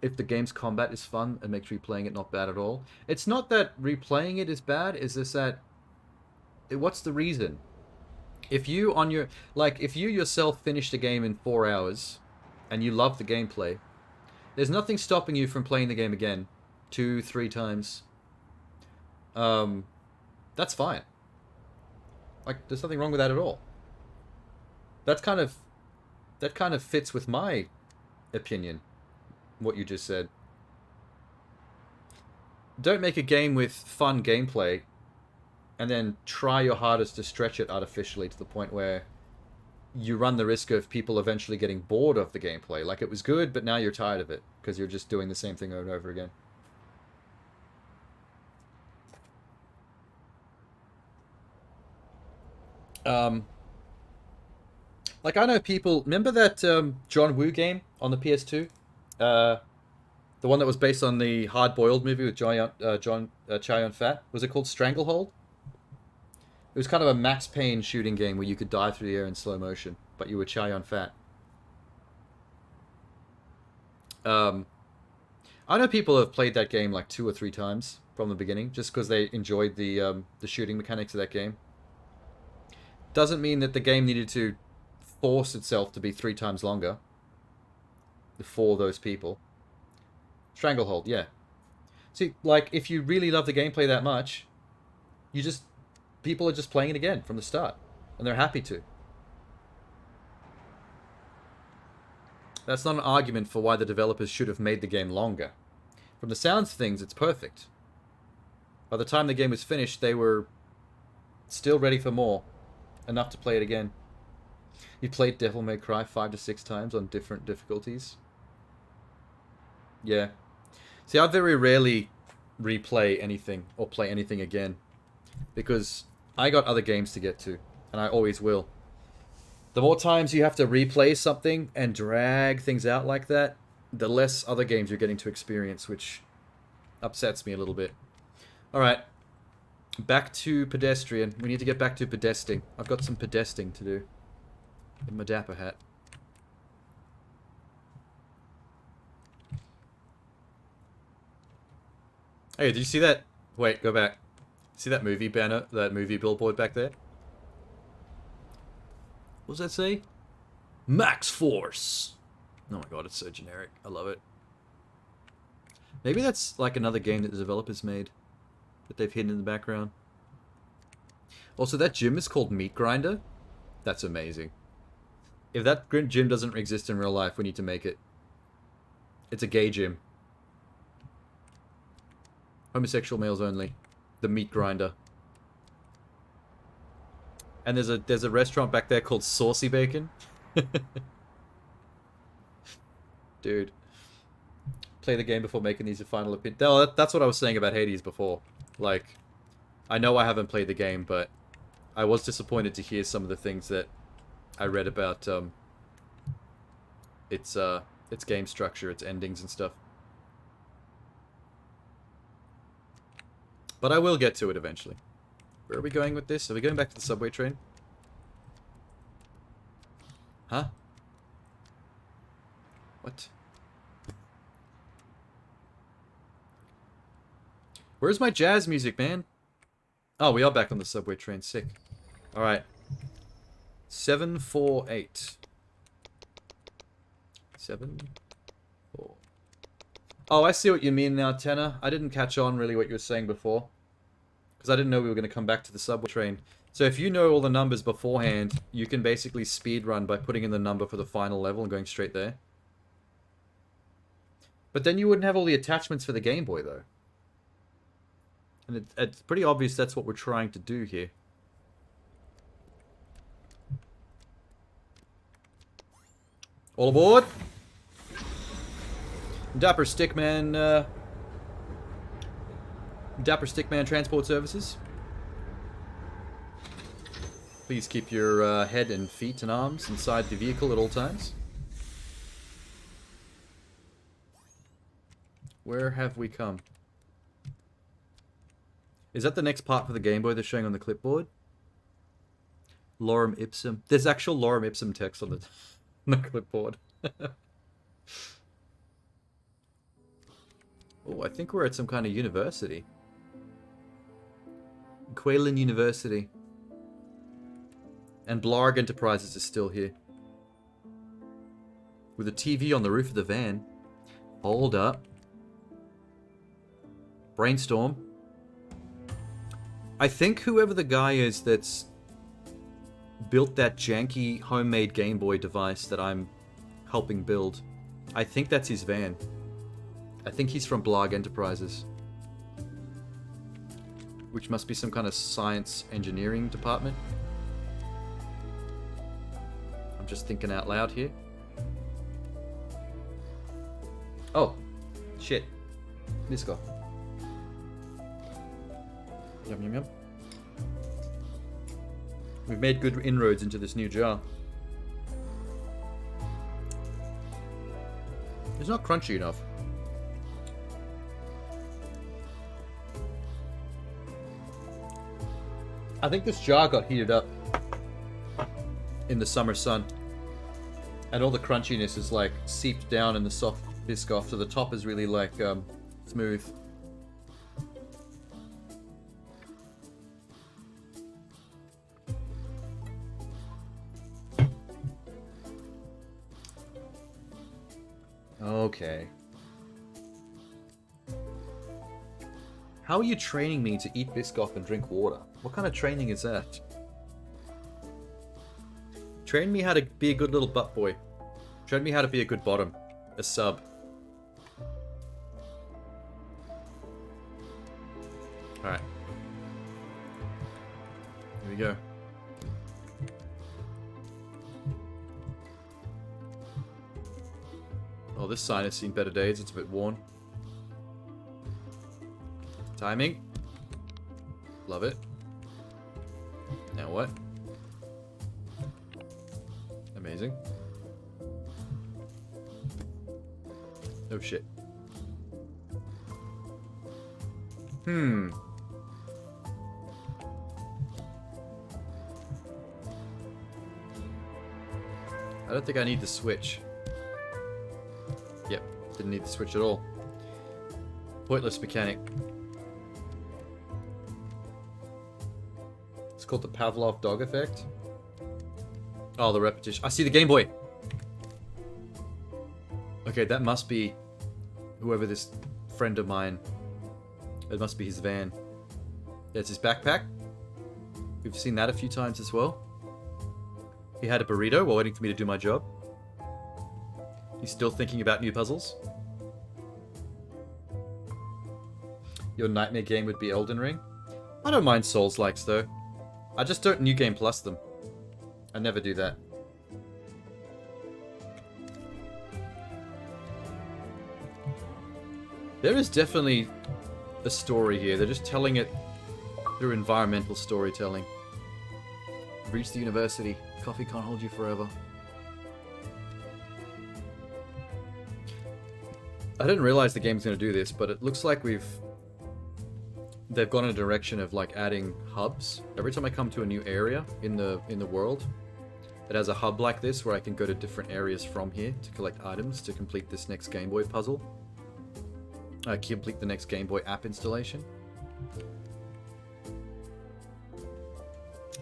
[SPEAKER 1] If the game's combat is fun, it makes replaying it not bad at all. It's not that replaying it is bad, it's just that... What's the reason? If you on your... Like, if you yourself finished a game in 4 hours, and you love the gameplay, there's nothing stopping you from playing the game again 2-3 times. That's fine. Like, there's nothing wrong with that at all. That kind of fits with my opinion, what you just said. Don't make a game with fun gameplay and then try your hardest to stretch it artificially to the point where you run the risk of people eventually getting bored of the gameplay. Like, it was good, but now you're tired of it because you're just doing the same thing over and over again. Like, I know people... Remember that John Woo game on the PS2? The one that was based on the Hard Boiled movie with Chow Yun-fat? Was it called Stranglehold? It was kind of a Max Payne shooting game where you could dive through the air in slow motion, but you were Chow Yun-fat. I know people have played that game like 2 or 3 times from the beginning, just because they enjoyed the shooting mechanics of that game. Doesn't mean that the game needed to force itself to be 3 times longer for those people. Stranglehold, yeah. See, like, if you really love the gameplay that much, people are just playing it again from the start, and they're happy to. That's not an argument for why the developers should have made the game longer. From the sounds of things, it's perfect. By the time the game was finished, they were still ready for more. Enough to play it again. You played Devil May Cry 5 to 6 times on different difficulties. Yeah. See, I very rarely replay anything or play anything again, because I got other games to get to, and I always will. The more times you have to replay something and drag things out like that, the less other games you're getting to experience, which upsets me a little bit. Alright. Back to Pedestrian. We need to get back to pedesting. I've got some pedesting to do. In my dapper hat. Hey, did you see that? Wait, go back. See that movie banner? That movie billboard back there? What does that say? Max Force! Oh my god, it's so generic. I love it. Maybe that's like another game that the developers made that they've hidden in the background. Also, that gym is called Meat Grinder. That's amazing. If that gym doesn't exist in real life, we need to make it. It's a gay gym. Homosexual males only. The Meat Grinder. And there's a restaurant back there called Saucy Bacon. Dude. Play the game before making these your final opinion. No, that's what I was saying about Hades before. Like, I know I haven't played the game, but I was disappointed to hear some of the things that I read about its game structure, its endings and stuff. But I will get to it eventually. Where are we going with this? Are we going back to the subway train? Huh? What? Where's my jazz music, man? Oh, we are back on the subway train. Sick. Alright. 748. 7, 4. Oh, I see what you mean now, Tenor. I didn't catch on really what you were saying before. Because I didn't know we were going to come back to the subway train. So if you know all the numbers beforehand, you can basically speedrun by putting in the number for the final level and going straight there. But then you wouldn't have all the attachments for the Game Boy, though. And it's pretty obvious that's what we're trying to do here. All aboard! Dapper Stickman, Dapper Stickman Transport Services. Please keep your head and feet and arms inside the vehicle at all times. Where have we come? Is that the next part for the Game Boy they're showing on the clipboard? Lorem ipsum. There's actual lorem ipsum text on the clipboard. Oh, I think we're at some kind of university. Quaylen University. And Blarg Enterprises is still here. With a TV on the roof of the van. Hold up. Brainstorm. I think whoever the guy is that's built that janky homemade Game Boy device that I'm helping build, I think that's his van. I think he's from Blarg Enterprises. Which must be some kind of science engineering department. I'm just thinking out loud here. Oh, shit. Nisco. Yum, yum, yum. We've made good inroads into this new jar. It's not crunchy enough. I think this jar got heated up in the summer sun. And all the crunchiness is like seeped down in the soft Biscoff, so the top is really like smooth. Okay. How are you training me to eat Biscoff and drink water? What kind of training is that? Train me how to be a good little butt boy. Train me how to be a good bottom. A sub. Alright. Here we go. Oh, this sign has seen better days. It's a bit worn. Timing. Love it. Now what? Amazing. Oh shit. I don't think I need the switch. Yep, didn't need the switch at all. Pointless mechanic. It's called the Pavlov dog effect. Oh, the repetition. I see the Game Boy! Okay, that must be whoever this friend of mine. It must be his van. There's his backpack. We've seen that a few times as well. He had a burrito while waiting for me to do my job. He's still thinking about new puzzles. Your nightmare game would be Elden Ring? I don't mind Souls-likes though. I just don't New Game Plus them. I never do that. There is definitely a story here. They're just telling it through environmental storytelling. Reach the university. Coffee can't hold you forever. I didn't realize the game's going to do this, but it looks like they've gone in a direction of like adding hubs. Every time I come to a new area in the world, it has a hub like this where I can go to different areas from here to collect items to complete this next Game Boy puzzle. Complete the next Game Boy app installation.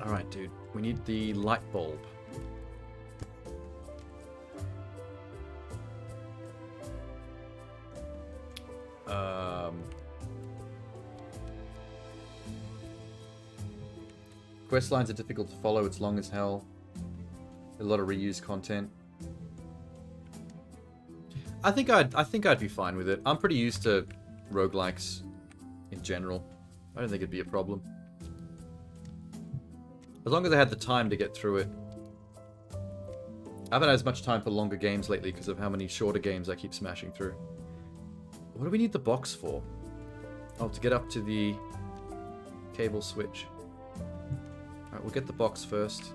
[SPEAKER 1] Alright, dude. We need the light bulb. Quest lines are difficult to follow. It's long as hell. A lot of reused content. I think I'd be fine with it. I'm pretty used to roguelikes in general. I don't think it'd be a problem. As long as I had the time to get through it. I haven't had as much time for longer games lately because of how many shorter games I keep smashing through. What do we need the box for? Oh, to get up to the cable switch. Alright, we'll get the box first.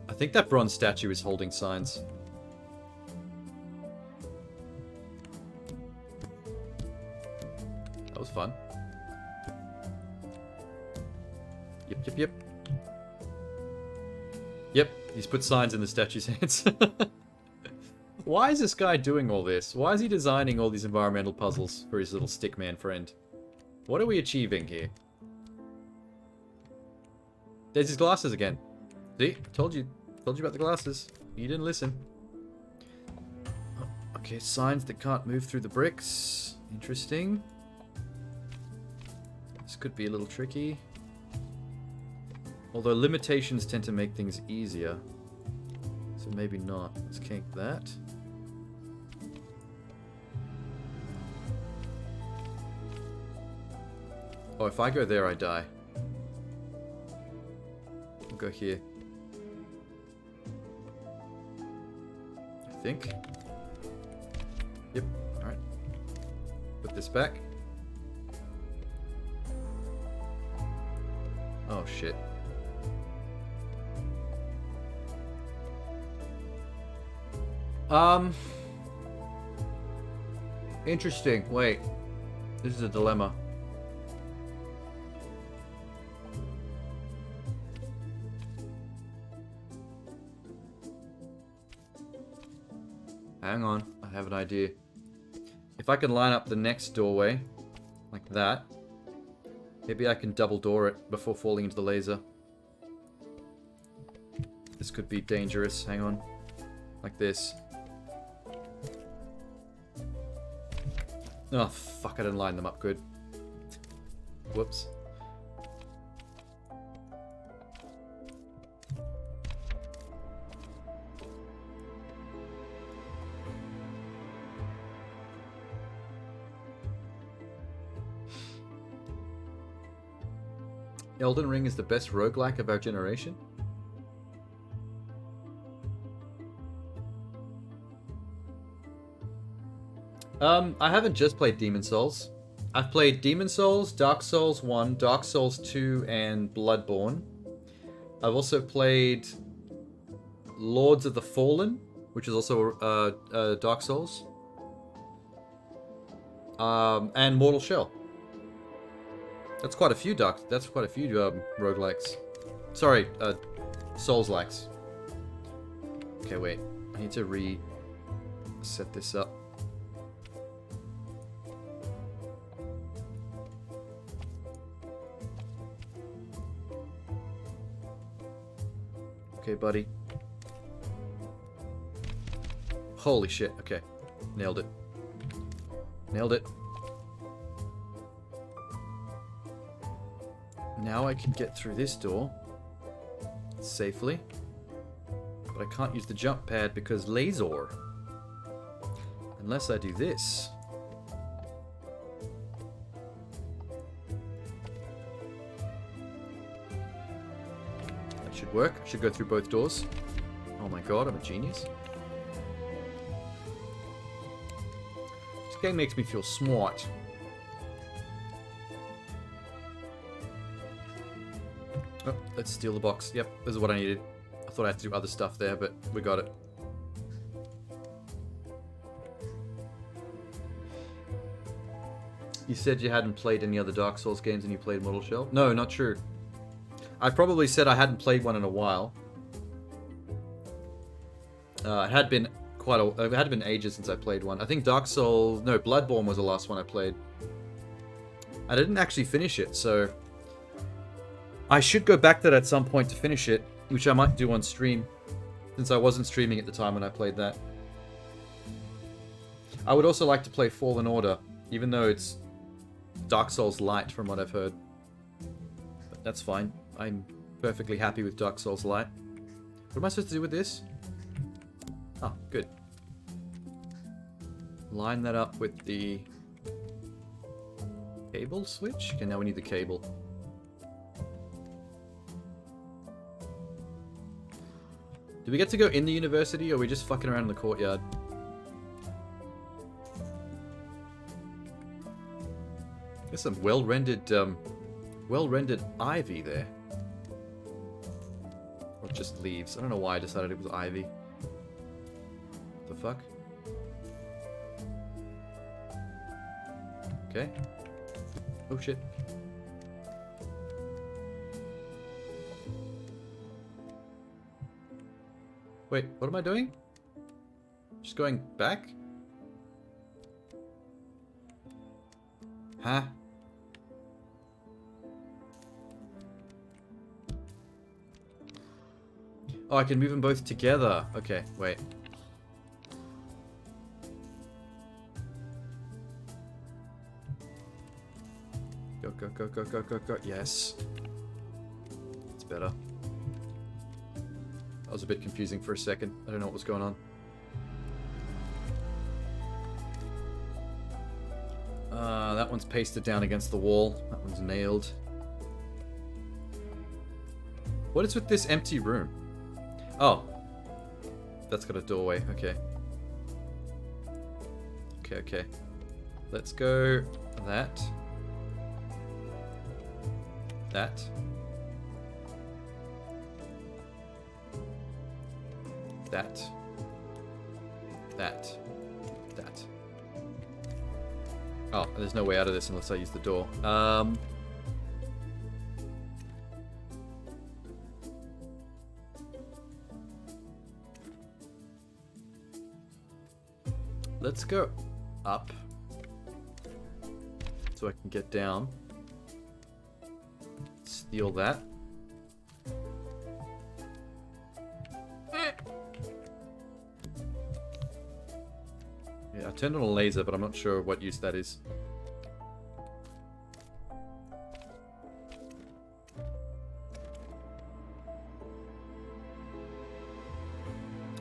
[SPEAKER 1] I think that bronze statue is holding signs. That was fun. Yep. Yep, he's put signs in the statue's hands. Why is this guy doing all this? Why is he designing all these environmental puzzles for his little stickman friend? What are we achieving here? There's his glasses again. See? Told you about the glasses. You didn't listen. Okay, signs that can't move through the bricks. Interesting. This could be a little tricky. Although limitations tend to make things easier. So maybe not. Let's kink that. Oh, if I go there, I die. I'll go here. I think. Yep, alright. Put this back. Oh, shit. Interesting. Wait. This is a dilemma. Hang on. I have an idea. If I can line up the next doorway, like that, maybe I can double door it before falling into the laser. This could be dangerous. Hang on. Like this. Oh, fuck, I didn't line them up good. Whoops. Elden Ring is the best roguelike of our generation? I haven't just played Demon Souls. I've played Demon Souls, Dark Souls 1, Dark Souls 2, and Bloodborne. I've also played Lords of the Fallen, which is also Dark Souls. And Mortal Shell. That's quite a few roguelikes. Sorry, Souls-likes. Okay, wait. I need to reset this up. Okay, buddy. Holy shit. Okay. Nailed it. Nailed it. Now I can get through this door safely. But I can't use the jump pad because laser. Unless I do this. Should work. Should go through both doors. Oh my god, I'm a genius. This game makes me feel smart. Oh, let's steal the box. Yep, this is what I needed. I thought I had to do other stuff there, but we got it. You said you hadn't played any other Dark Souls games and you played Mortal Shell? No, not true. I probably said I hadn't played one in a while. It had been ages since I played one. I think Bloodborne was the last one I played. I didn't actually finish it, so I should go back to that at some point to finish it, which I might do on stream, since I wasn't streaming at the time when I played that. I would also like to play Fallen Order, even though it's Dark Souls Light, from what I've heard. But that's fine. I'm perfectly happy with Dark Souls Light. What am I supposed to do with this? Oh, good. Line that up with the cable switch? Okay, now we need the cable. Do we get to go in the university, or are we just fucking around in the courtyard? There's some well-rendered ivy there. Or just leaves. I don't know why I decided it was ivy. What the fuck? Okay. Oh shit. Wait, what am I doing? Just going back? Huh? Oh, I can move them both together. Okay, wait. Go, go, go, go, go, go, go. Yes. It's better. That was a bit confusing for a second. I don't know what was going on. That one's pasted down against the wall. That one's nailed. What is with this empty room? Oh. That's got a doorway. Okay. Okay, okay. Let's go that. That. That. That. That. Oh, there's no way out of this unless I use the door. Let's go up so I can get down. Steal that. Yeah, I turned on a laser, but I'm not sure what use that is.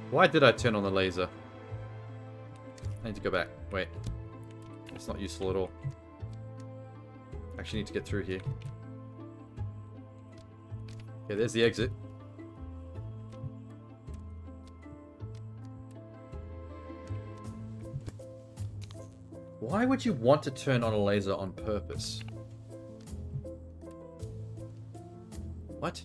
[SPEAKER 1] Why did I turn on the laser? I need to go back. Wait. It's not useful at all. Actually need to get through here. Okay, there's the exit. Why would you want to turn on a laser on purpose? What?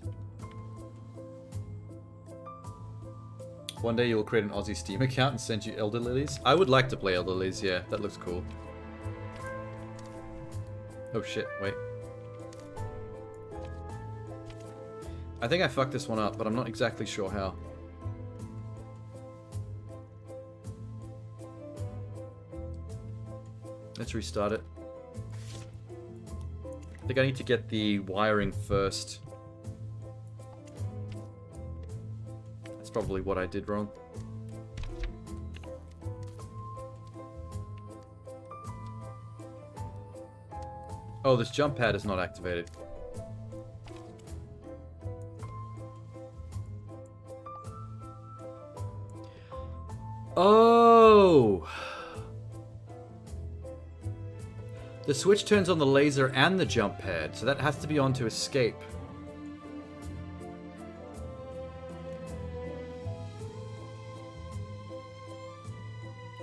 [SPEAKER 1] One day you'll create an Aussie Steam account and send you Elder Lilies? I would like to play Elder Lilies, yeah. That looks cool. Oh shit, wait. I think I fucked this one up, but I'm not exactly sure how. Let's restart it. I think I need to get the wiring first. That's probably what I did wrong. Oh, this jump pad is not activated. Oh! The switch turns on the laser and the jump pad, so that has to be on to escape.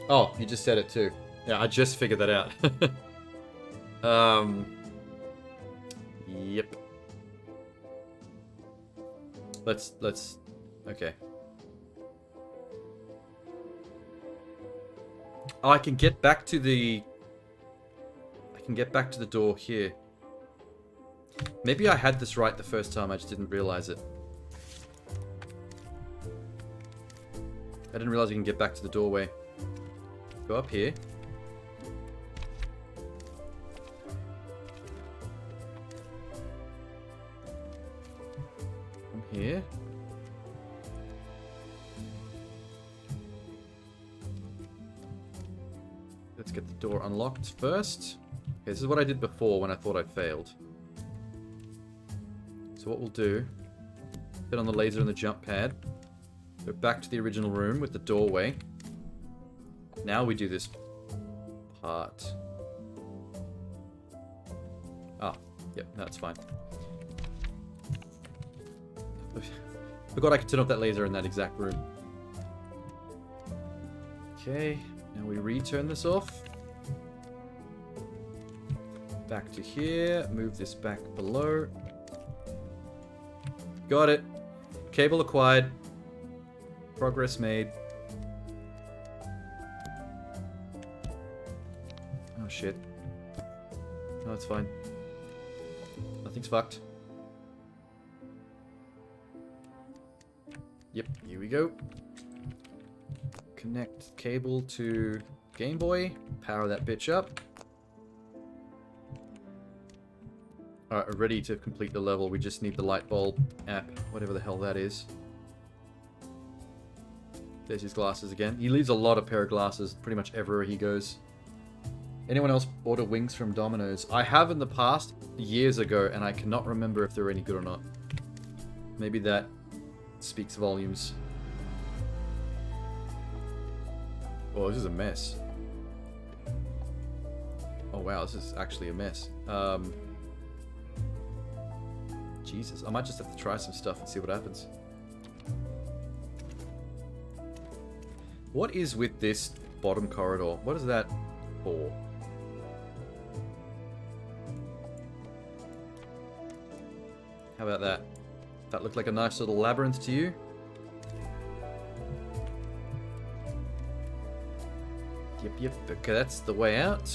[SPEAKER 1] Oh, you just said it too. Yeah, I just figured that out. Yep. Let's, okay. Oh, I can get back to the door here. Maybe I had this right the first time, I just didn't realize it. I didn't realize you can get back to the doorway. Go up here. From here. Let's get the door unlocked first. this is what I did before when I thought I'd failed. So what we'll do, put on the laser and the jump pad, go back to the original room with the doorway. Now we do this part. Ah, yep, that's fine. Forgot I could turn off that laser in that exact room. Okay, now we return this off. Back to here, move this back below. Got it. Cable acquired. Progress made. Oh shit. No, it's fine. Nothing's fucked. Yep, here we go. Connect cable to Game Boy. Power that bitch up. Alright, we're ready to complete the level. We just need the light bulb app, whatever the hell that is. There's his glasses again. He leaves a lot of pair of glasses pretty much everywhere he goes. Anyone else order wings from Domino's? I have in the past, years ago, and I cannot remember if they're any good or not. Maybe that speaks volumes. Oh, this is a mess. Oh wow, this is actually a mess. Jesus, I might just have to try some stuff and see what happens. What is with this bottom corridor? What is that for? How about that? That looked like a nice little labyrinth to you? Yep. Okay, that's the way out.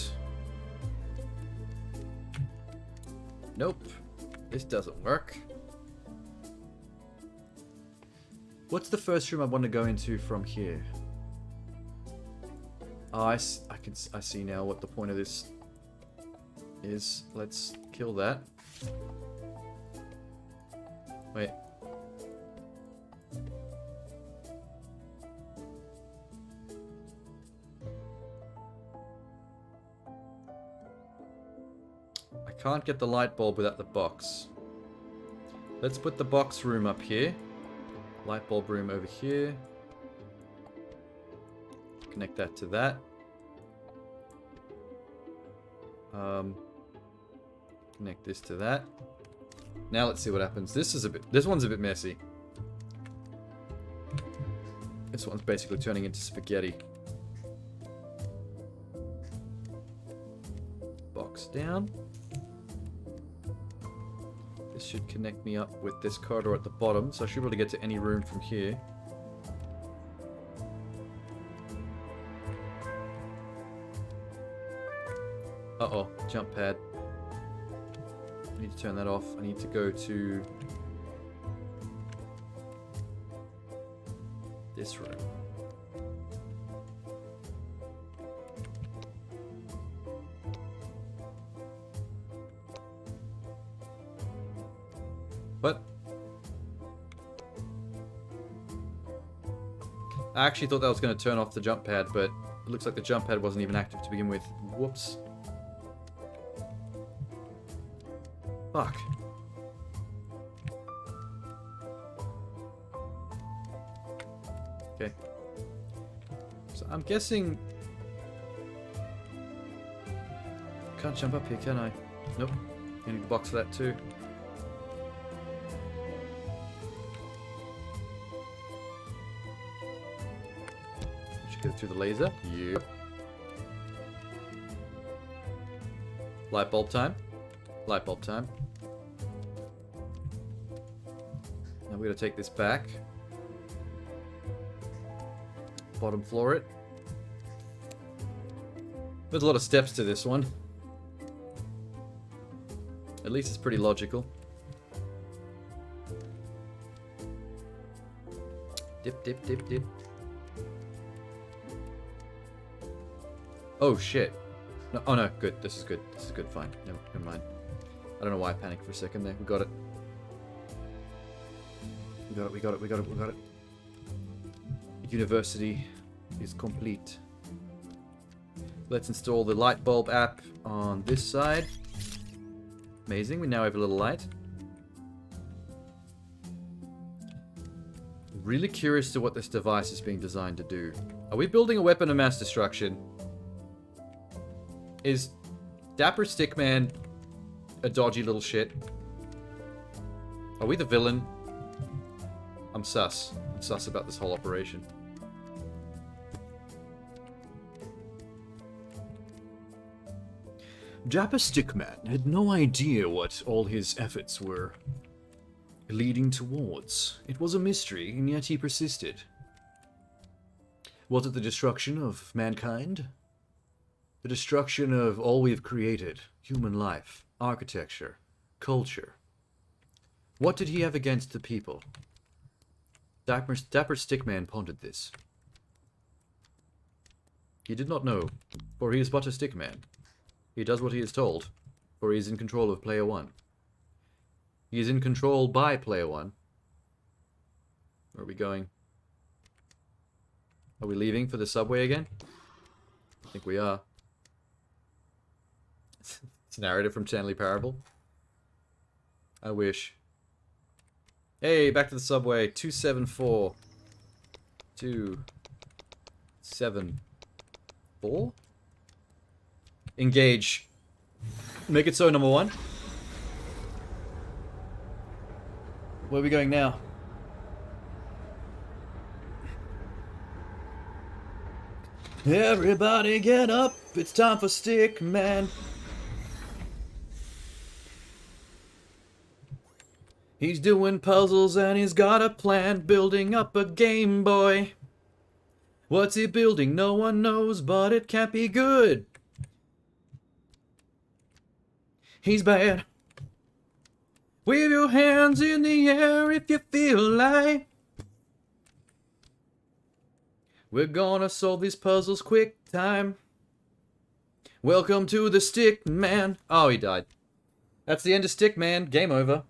[SPEAKER 1] Nope. This doesn't work. What's the first room I want to go into from here? Oh, I see now what the point of this is. Let's kill that. Wait. I can't get the light bulb without the box. Let's put the box room up here. Light bulb room over here. Connect that to that. Connect this to that. Now let's see what happens. This one's a bit messy. This one's basically turning into spaghetti. Box down. This should connect me up with this corridor at the bottom, so I should be able to get to any room from here. Uh-oh, jump pad. I need to turn that off. I need to go to this room. What? I actually thought that was going to turn off the jump pad, but it looks like the jump pad wasn't even active to begin with. Whoops. Fuck. Okay. So I'm guessing... Can't jump up here, can I? Nope. You need the box for that too. Should get it through the laser. Yep. Light bulb time. Light bulb time. Now we're going to take this back. Bottom floor it. There's a lot of steps to this one. At least it's pretty logical. Dip, dip, dip, dip. Oh shit. No, oh no, good. This is good. This is good. Fine. Never mind. I don't know why I panicked for a second there. We got it. We got it. University is complete. Let's install the light bulb app on this side. Amazing, we now have a little light. Really curious to what this device is being designed to do. Are we building a weapon of mass destruction? Is Dapper Stickman a dodgy little shit? Are we the villain? I'm sus. I'm sus about this whole operation. Dapper Stickman had no idea what all his efforts were leading towards. It was a mystery, and yet he persisted. Was it the destruction of mankind? The destruction of all we've created, human life, architecture, culture. What did he have against the people? Dapper Stickman pondered this. He did not know, for he is but a stickman. He does what he is told, for he is in control of Player One. He is in control by Player One. Where are we going? Are we leaving for the subway again? I think we are. It's a narrative from Stanley Parable. I wish. Hey, back to the subway. 274. 274? Engage. Make it so, number one. Where are we going now? Everybody get up. It's time for Stickman. He's doing puzzles and he's got a plan, building up a Game Boy. What's he building? No one knows, but it can't be good. He's bad. Wave your hands in the air if you feel like. We're gonna solve these puzzles quick time. Welcome to the Stickman. Oh, he died. That's the end of Stickman. Game over.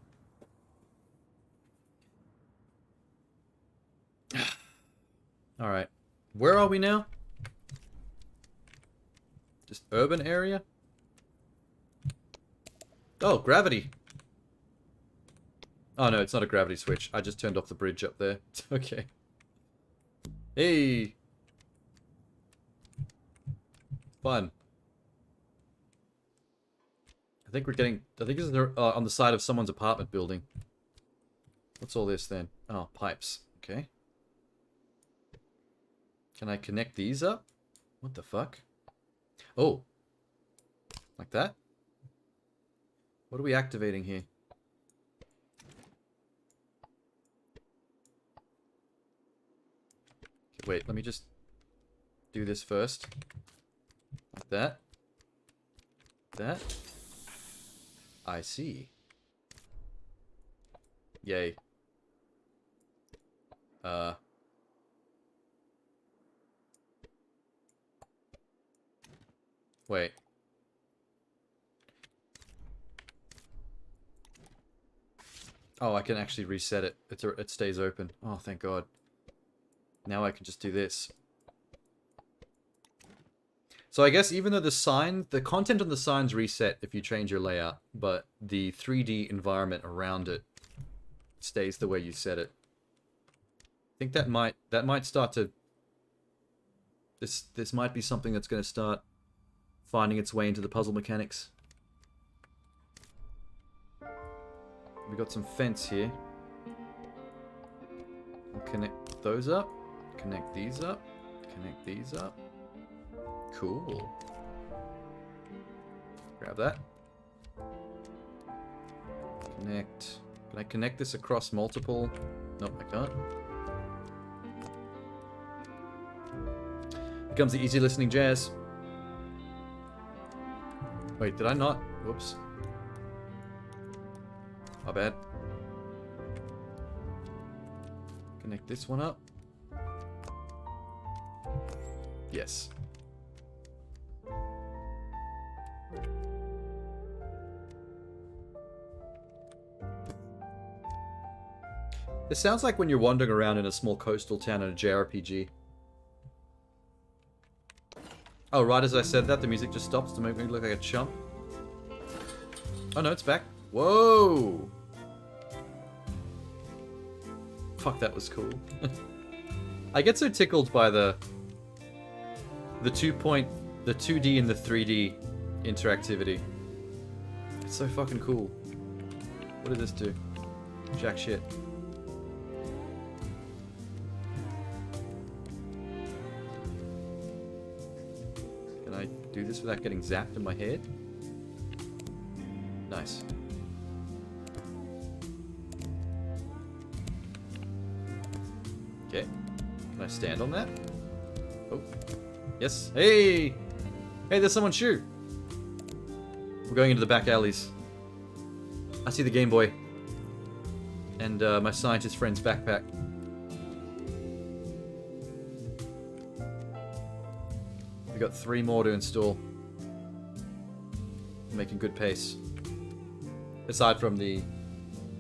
[SPEAKER 1] Alright. Where are we now? Just urban area? Oh, gravity. Oh no, it's not a gravity switch. I just turned off the bridge up there. Okay. Hey! Fun. I think we're getting... I think this is on the side of someone's apartment building. What's all this then? Oh, pipes. Okay. Can I connect these up? What the fuck? Oh. Like that? What are we activating here? Wait, let me just do this first. Like that. That. I see. Yay. Wait. Oh, I can actually reset it. It stays open. Oh, thank God. Now I can just do this. So I guess even though the content on the signs reset if you change your layout, but the 3D environment around it stays the way you set it. I think that might start to... This might be something that's going to start finding its way into the puzzle mechanics. We got some fence here. I'll connect those up. Connect these up. Connect these up. Cool. Grab that. Connect. Can I connect this across multiple? Nope, I can't. Here comes the easy listening jazz. Wait, did I not? Whoops. My bad. Connect this one up. Yes. It sounds like when you're wandering around in a small coastal town in a JRPG. Oh, right as I said that, the music just stops to make me look like a chump. Oh no, it's back. Whoa! Fuck, that was cool. I get so tickled by the 2D and the 3D interactivity. It's so fucking cool. What did this do? Jack shit. Can I do this without getting zapped in my head? Nice. Okay. Can I stand on that? Oh. Yes. Hey! Hey, there's someone's shoe! We're going into the back alleys. I see the Game Boy. And my scientist friend's backpack. We got 3 more to install. Making good pace. Aside from the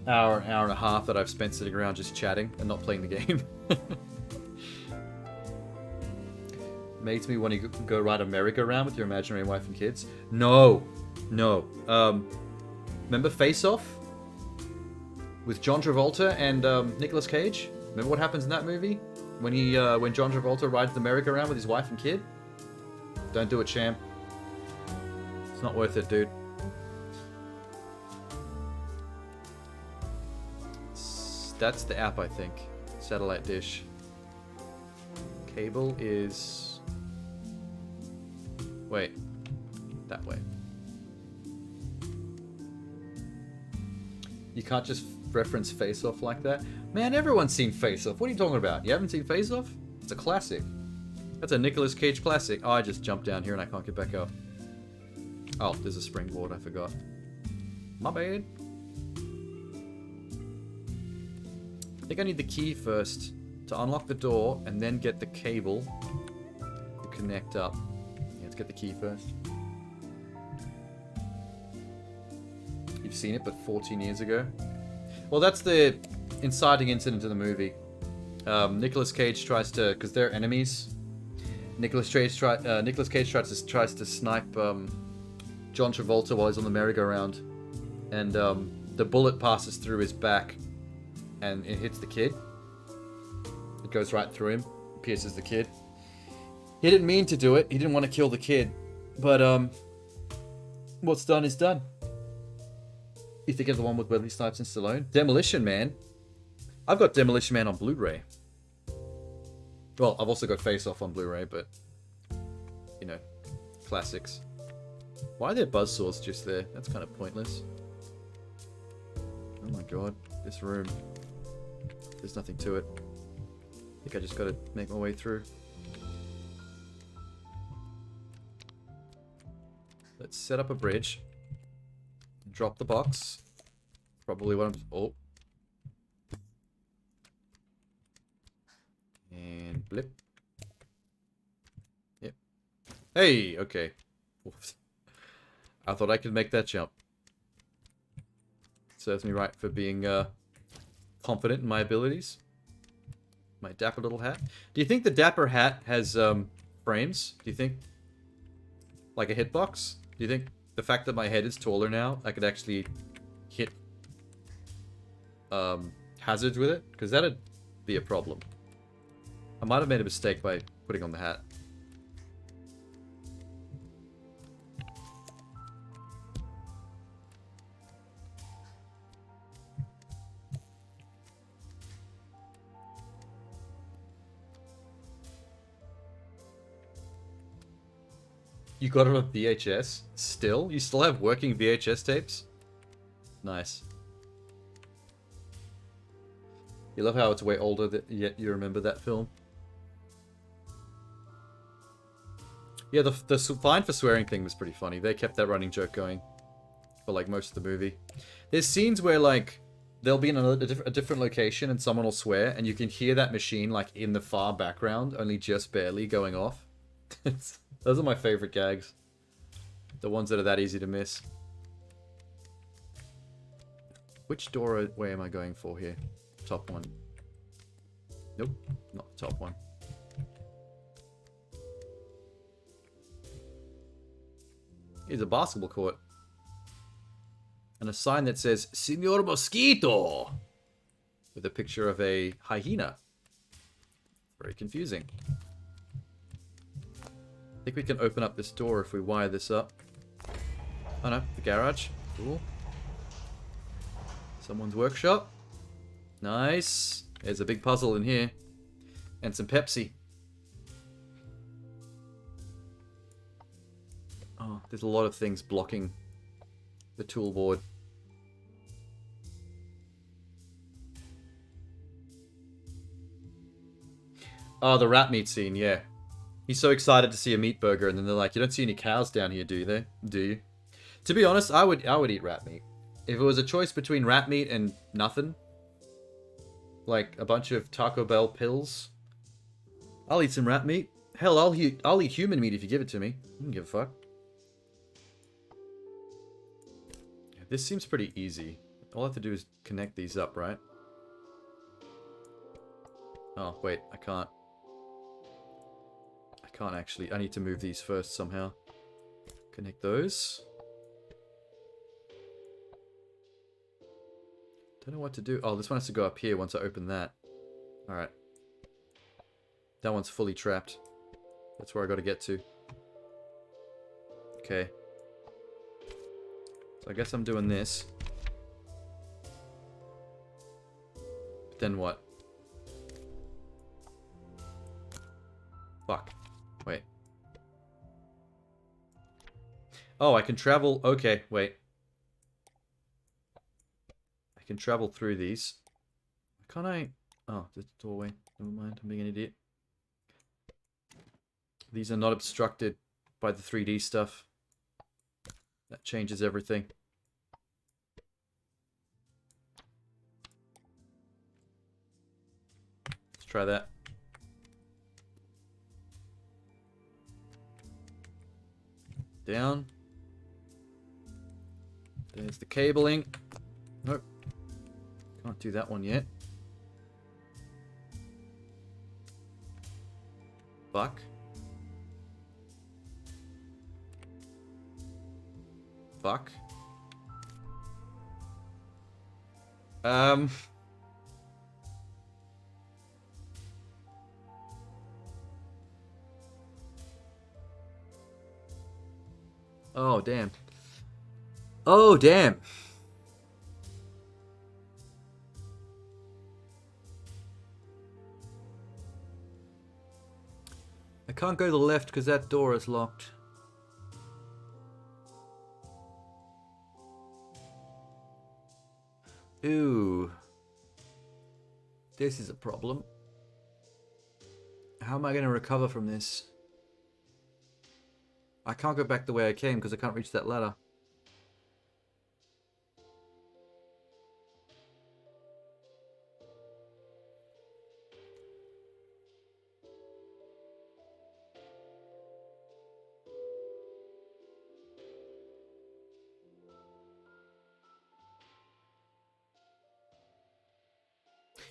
[SPEAKER 1] hour and a half that I've spent sitting around just chatting and not playing the game. Makes me want to go ride a merry-go-round with your imaginary wife and kids. No. No. Remember Face Off? With John Travolta and Nicolas Cage? Remember what happens in that movie? When John Travolta rides the merry-go-round with his wife and kid? Don't do it, champ. It's not worth it, dude. That's the app, I think. Satellite dish. Cable is... Wait. That way. You can't just reference Face Off like that. Man, everyone's seen Face Off. What are you talking about? You haven't seen Face Off? It's a classic. That's a Nicolas Cage classic. Oh, I just jumped down here and I can't get back up. Oh, there's a springboard. I forgot. My bad. I think I need the key first to unlock the door and then get the cable to connect up. Yeah, let's get the key first. You've seen it, but 14 years ago. Well, that's the inciting incident in the movie. Nicolas Cage tries to, because they're enemies. Nicolas Cage tries to snipe John Travolta while he's on the merry-go-round, and the bullet passes through his back, and it hits the kid. It goes right through him, pierces the kid. He didn't mean to do it. He didn't want to kill the kid, but what's done is done. You think of the one with Wesley Snipes and Stallone? Demolition Man. I've got Demolition Man on Blu-ray. Well, I've also got Face Off on Blu-ray, but you know, classics. Why are there buzzsaws just there? That's kind of pointless. Oh my god, this room. There's nothing to it. I think I just gotta make my way through. Let's set up a bridge. Drop the box. Probably what I'm... Oh. And blip. Yep. Hey! Okay. Oops. I thought I could make that jump. Serves me right for being confident in my abilities. My dapper little hat. Do you think the dapper hat has frames? Do you think... like a hitbox? Do you think... the fact that my head is taller now, I could actually hit hazards with it? Because that'd be a problem. I might have made a mistake by putting on the hat. You got it on VHS? Still? You still have working VHS tapes? Nice. You love how it's way older, yet you remember that film? Yeah, the fine for swearing thing was pretty funny. They kept that running joke going for, like, most of the movie. There's scenes where, like, they'll be in a different location and someone will swear, and you can hear that machine, like, in the far background, only just barely going off. Those are my favorite gags. The ones that are that easy to miss. Which doorway am I going for here? Top one. Nope, not the top one. Here's a basketball court. And a sign that says, Señor Mosquito! With a picture of a hyena. Very confusing. I think we can open up this door if we wire this up. Oh no, the garage. Cool. Someone's workshop. Nice. There's a big puzzle in here. And some Pepsi. Oh, there's a lot of things blocking the toolboard. Oh, the rat meat scene, yeah. He's so excited to see a meat burger, and then they're like, you don't see any cows down here, do they? Do you? To be honest, I would eat rat meat. If it was a choice between rat meat and nothing, like a bunch of Taco Bell pills, I'll eat some rat meat. Hell, I'll eat human meat if you give it to me. I don't give a fuck. Yeah, this seems pretty easy. All I have to do is connect these up, right? Oh, wait, I can't. I can't actually. I need to move these first somehow. Connect those. Don't know what to do. Oh, this one has to go up here once I open that. Alright. That one's fully trapped. That's where I gotta get to. Okay. So I guess I'm doing this. But then what? Fuck. Wait. Oh, I can travel. Okay, wait. I can travel through these. Can't I? Oh, the doorway. Never mind, I'm being an idiot. These are not obstructed by the 3D stuff. That changes everything. Let's try that. Down. There's the cabling. Nope. Can't do that one yet. Fuck. Fuck. Oh, damn. Oh, damn. I can't go to the left because that door is locked. Ooh. This is a problem. How am I going to recover from this? I can't go back the way I came because I can't reach that ladder.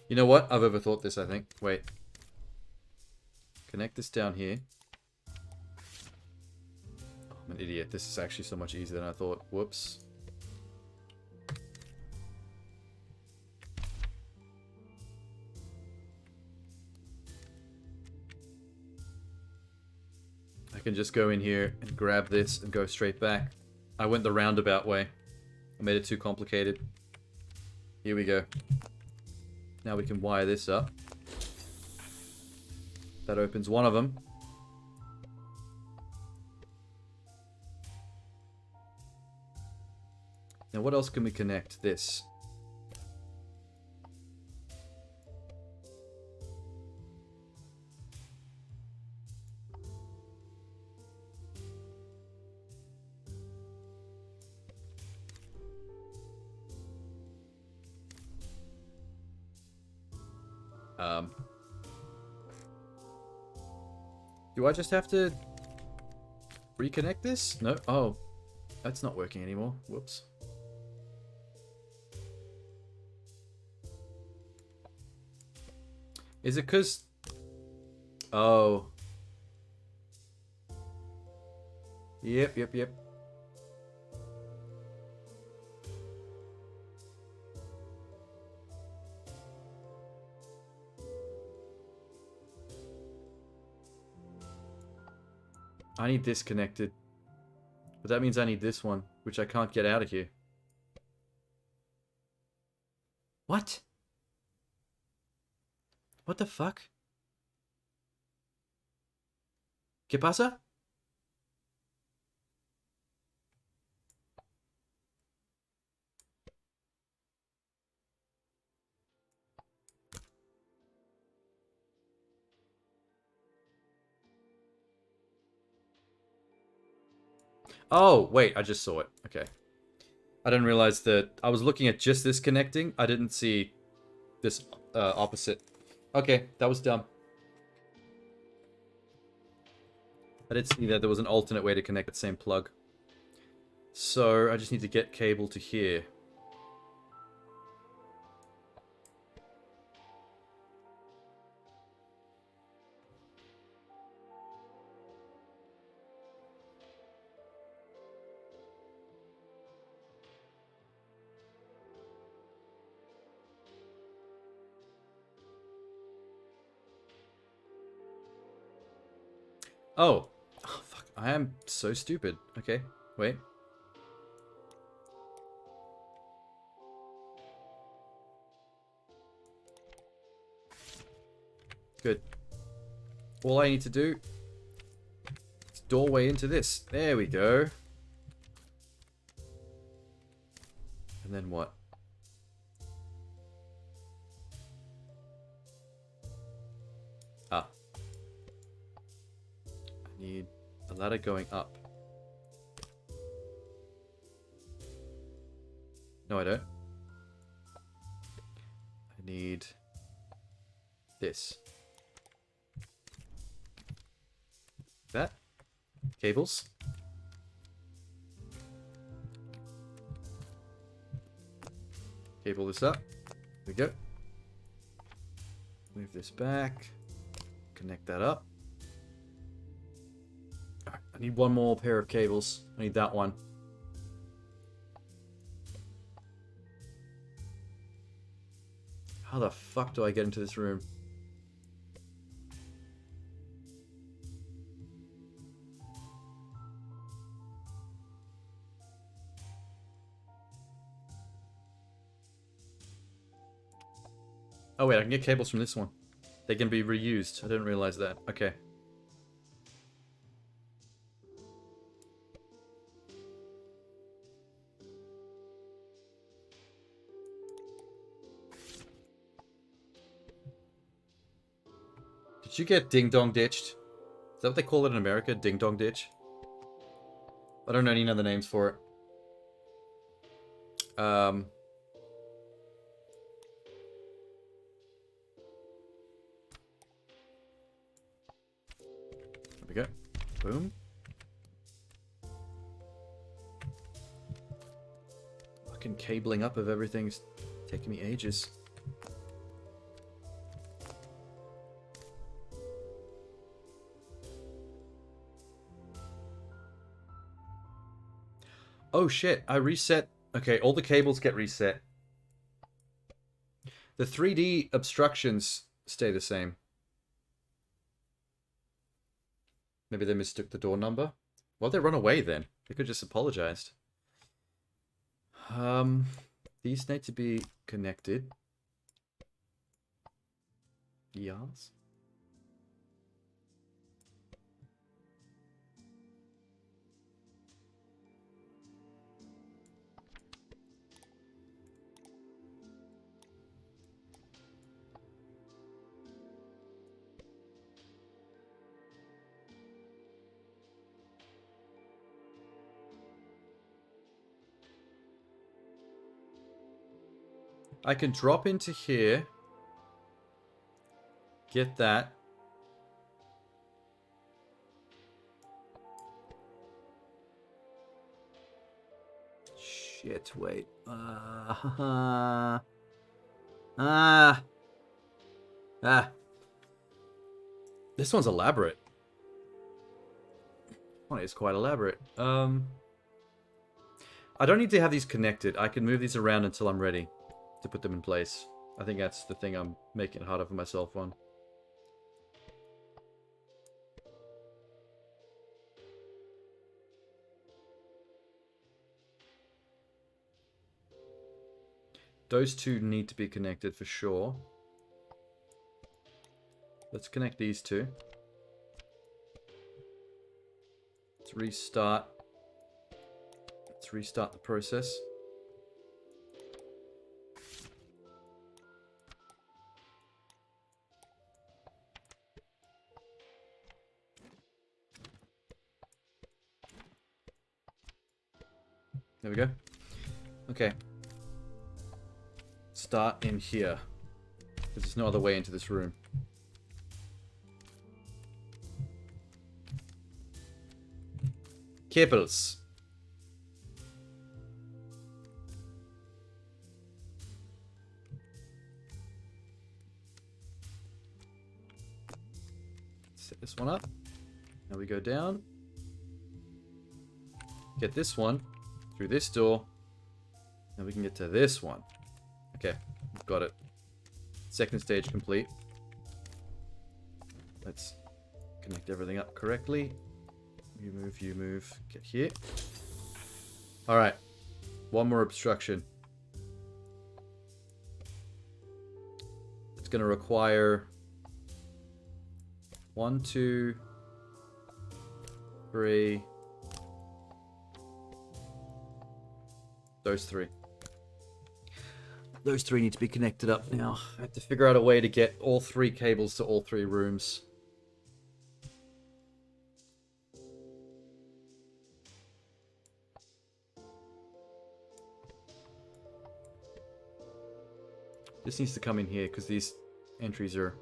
[SPEAKER 1] You know what? I've overthought this, I think. Wait. Connect this down here. Oh, I'm an idiot. This is actually so much easier than I thought. Whoops. I can just go in here and grab this and go straight back. I went the roundabout way. I made it too complicated. Here we go. Now we can wire this up. That opens one of them. Now what else can we connect? This. Do I just have to reconnect this? No. Oh, that's not working anymore. Whoops. Is it because... Oh. Yep. I need this connected. But that means I need this one, which I can't get out of here. What? What the fuck? ¿Qué pasa? Oh, wait, I just saw it. Okay. I didn't realize that I was looking at just this connecting. I didn't see this opposite. Okay, that was dumb. I did see that there was an alternate way to connect that same plug. So I just need to get cable to here. Oh. Oh, fuck. I am so stupid. Okay, wait. Good. All I need to do is doorway into this. There we go. And then what? Ah. I need a ladder going up. No, I don't. I need this. That. Cables. Cable this up. There we go. Move this back. Connect that up. Alright, I need one more pair of cables. I need that one. How the fuck do I get into this room? Oh wait, I can get cables from this one. They can be reused. I didn't realize that. Okay. Did you get ding dong ditched? Is that what they call it in America? Ding dong ditch? I don't know any other names for it. There we go. Boom. Fucking cabling up of everything's taking me ages. Oh shit, I reset. Okay, all the cables get reset. The 3D obstructions stay the same. Maybe they mistook the door number. Why'd they run away then? They could have just apologized. These need to be connected. Yes. I can drop into here. Get that. Shit, wait. This one's elaborate. One is quite elaborate. I don't need to have these connected. I can move these around until I'm ready to put them in place. I think that's the thing I'm making it harder for myself on. Those two need to be connected for sure. Let's connect these two. Let's restart. Let's restart the process. There we go. Okay. Start in here. Because there's no other way into this room. Cables. Set this one up. Now we go down. Get this one through this door. Now we can get to this one. Okay, got it. Second stage complete. Let's connect everything up correctly. You move. Get here. Alright. One more obstruction. It's going to require 1, 2, 3. Those three. Those three need to be connected up now. I have to figure out a way to get all 3 cables to all 3 rooms. This needs to come in here because these entries are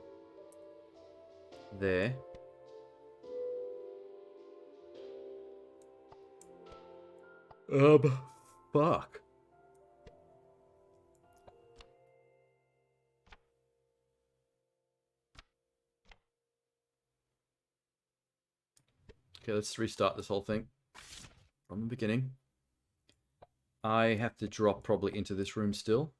[SPEAKER 1] there. Fuck. Okay, let's restart this whole thing from the beginning. I have to drop probably into this room still.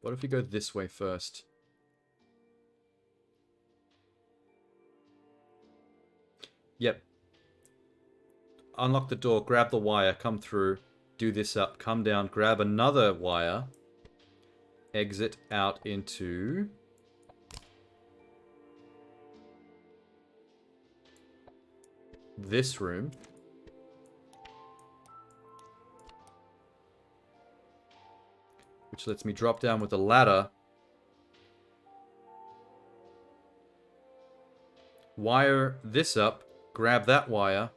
[SPEAKER 1] What if we go this way first? Yep. Unlock the door, grab the wire, come through, do this up, come down, grab another wire, exit out into this room. Which lets me drop down with a ladder. Wire this up. Grab that wire.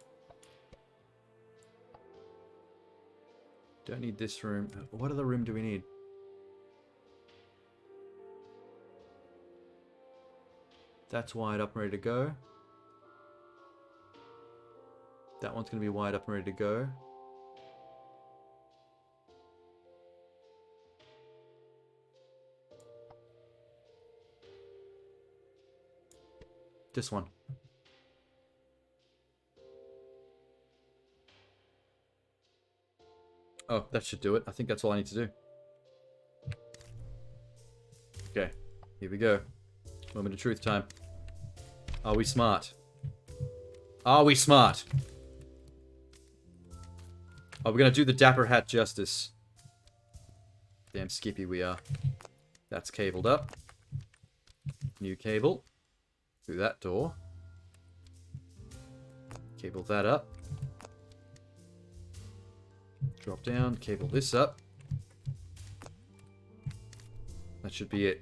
[SPEAKER 1] Don't need this room. What other room do we need? That's wired up and ready to go. That one's going to be wired up and ready to go. This one. Oh, that should do it. I think that's all I need to do. Okay, here we go. Moment of truth time. Are we smart? Are we smart? Are we going to do the Dapper Hat justice? Damn skippy we are. That's cabled up. New cable. Through that door. Cable that up. Drop down, cable this up. That should be it.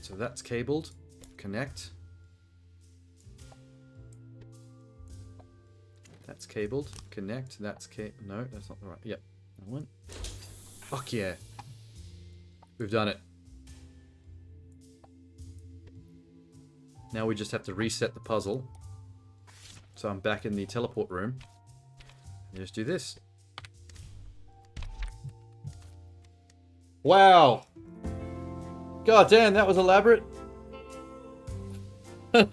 [SPEAKER 1] So that's cabled. Connect. That's cabled. Connect. That's no, that's not the right. Yep. That one. Fuck yeah. We've done it. Now we just have to reset the puzzle. So I'm back in the teleport room. And just do this. Wow! God damn, that was elaborate. That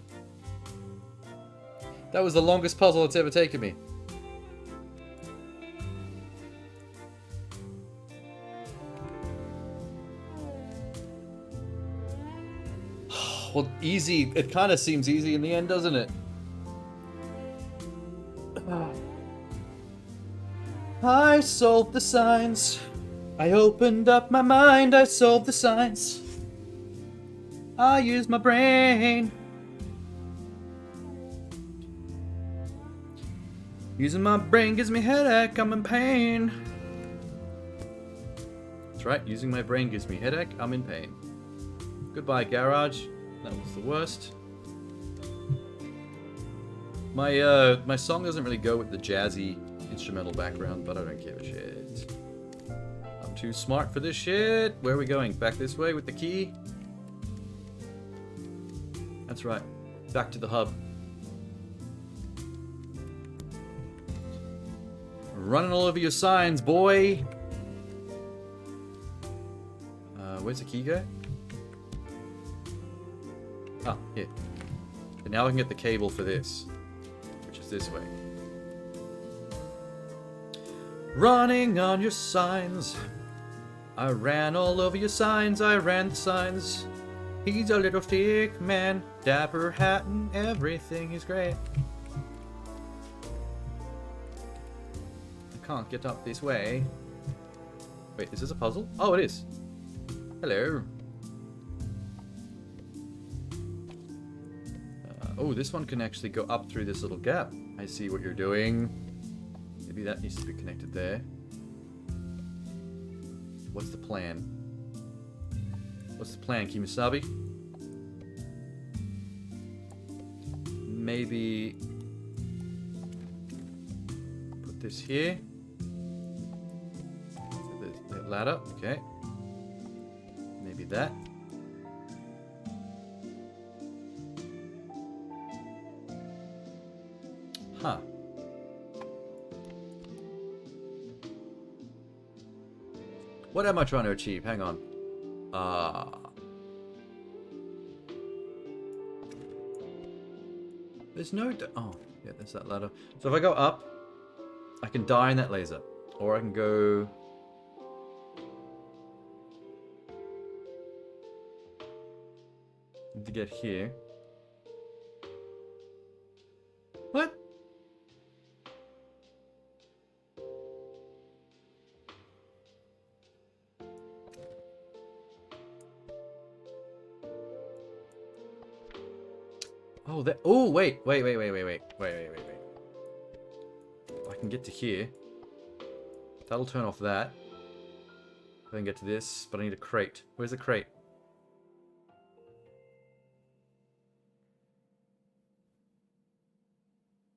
[SPEAKER 1] was the longest puzzle it's ever taken me. Well, easy. It kind of seems easy in the end, doesn't it? I solved the signs. I opened up my mind. I solved the signs. I used my brain. Using my brain gives me headache. I'm in pain. That's right. Using my brain gives me headache. I'm in pain. Goodbye, garage. That was the worst. My song doesn't really go with the jazzy instrumental background, but I don't give a shit. I'm too smart for this shit. Where are we going? Back this way with the key? That's right. Back to the hub. Running all over your signs, boy. Where's the key go? Ah, here. And now I can get the cable for this, which is this way. Running on your signs. I ran all over your signs. I ran the signs. He's a little thick man, dapper hat and everything is great. I can't get up this way. Wait, is this a puzzle? Oh, it is. Hello. Oh, this one can actually go up through this little gap. I see what you're doing. Maybe that needs to be connected there. What's the plan? What's the plan, Kimasabi? Maybe put this here. The ladder, okay. Maybe that. Huh. What am I trying to achieve? Hang on. There's no... Oh, yeah, there's that ladder. So if I go up, I can die in that laser. Or I can go... to get here. What? Oh, that. Oh, wait. I can get to here. That'll turn off that. I can get to this, but I need a crate. Where's the crate?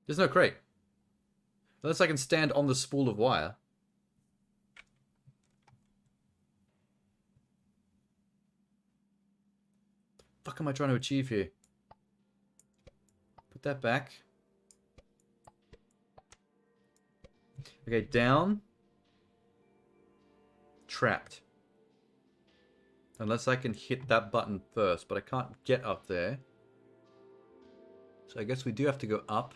[SPEAKER 1] There's no crate. Unless I can stand on the spool of wire. What the fuck am I trying to achieve here? Put that back. Okay, down. Trapped. Unless I can hit that button first, but I can't get up there. So I guess we do have to go up.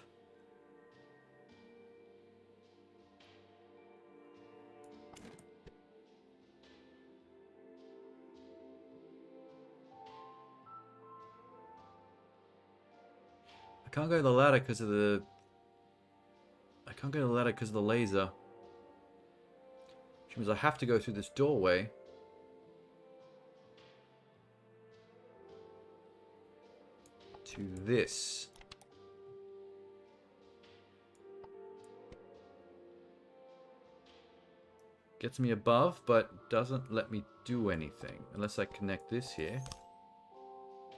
[SPEAKER 1] I can't go to the ladder because of the... I can't go to the ladder because of the laser. Which means I have to go through this doorway. To this. Gets me above, but doesn't let me do anything. Unless I connect this here.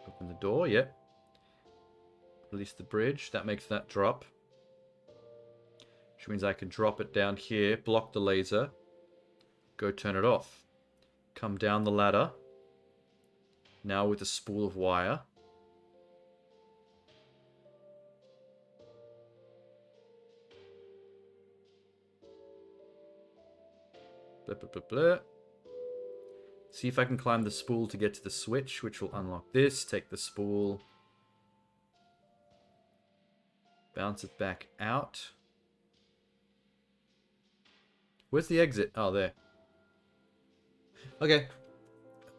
[SPEAKER 1] Open the door, yep. Release the bridge, that makes that drop. Which means I can drop it down here, block the laser, go turn it off. Come down the ladder. Now with a spool of wire. Blah, blah, blah, blah. See if I can climb the spool to get to the switch, which will unlock this. Take the spool. Bounce it back out. Where's the exit? Oh, there. Okay.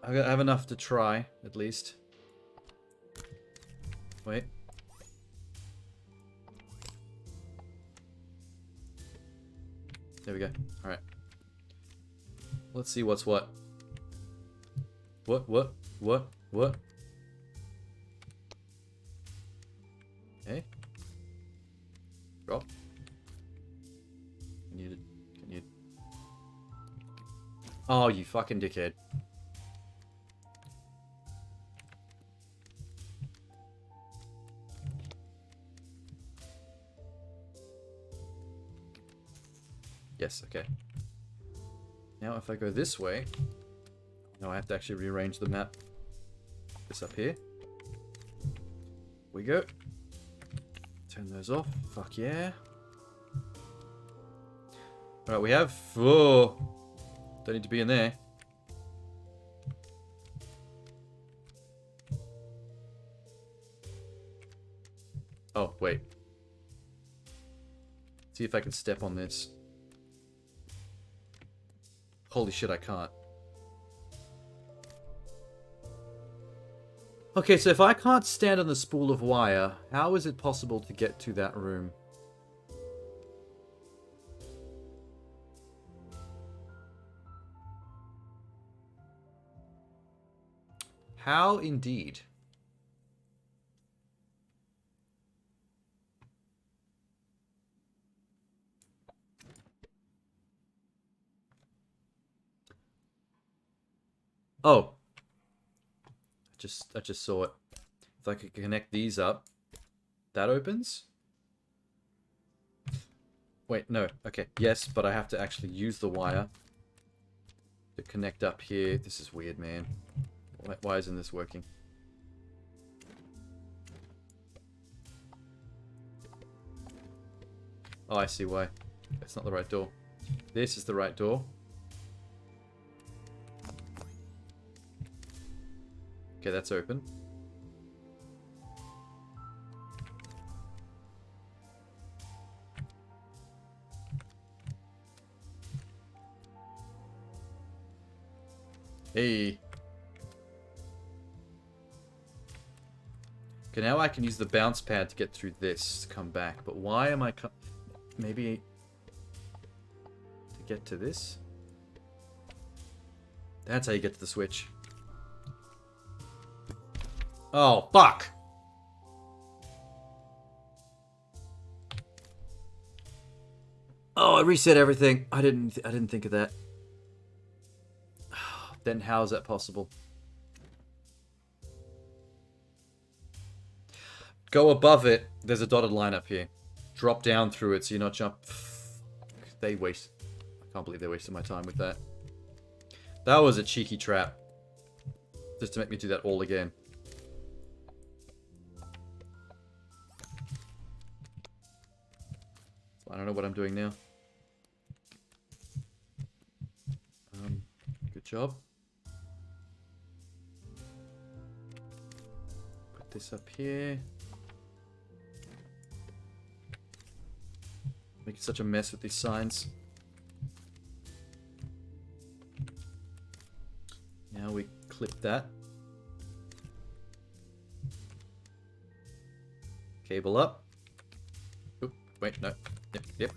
[SPEAKER 1] I have enough to try, at least. Wait. There we go. Alright. Let's see what's what. What? Okay. Drop. Can you... Oh, you fucking dickhead. Yes, okay. Now if I go this way... No, I have to actually rearrange the map. This up here. We go. Turn those off. Fuck yeah. Alright, we have... Whoa. Don't need to be in there. Oh, wait. See if I can step on this. Holy shit, I can't. Okay, so if I can't stand on the spool of wire, how is it possible to get to that room? How indeed? Oh. I just saw it. If I could connect these up, that opens? Wait, no. Okay, yes, but I have to actually use the wire to connect up here. This is weird, man. Why isn't this working? Oh, I see why. That's not the right door. This is the right door. Okay, that's open. Hey. Okay, now I can use the bounce pad to get through this to come back. But why am I... Maybe... to get to this? That's how you get to the switch. Oh, fuck! Oh, I reset everything. I didn't think of that. Then how is that possible? Go above it. There's a dotted line up here. Drop down through it so you're not jump. They waste. I can't believe they wasted my time with that. That was a cheeky trap. Just to make me do that all again. I don't know what I'm doing now. Good job. Put this up here. Making such a mess with these signs. Now we clip that. Cable up. Oop, wait, no. Yep.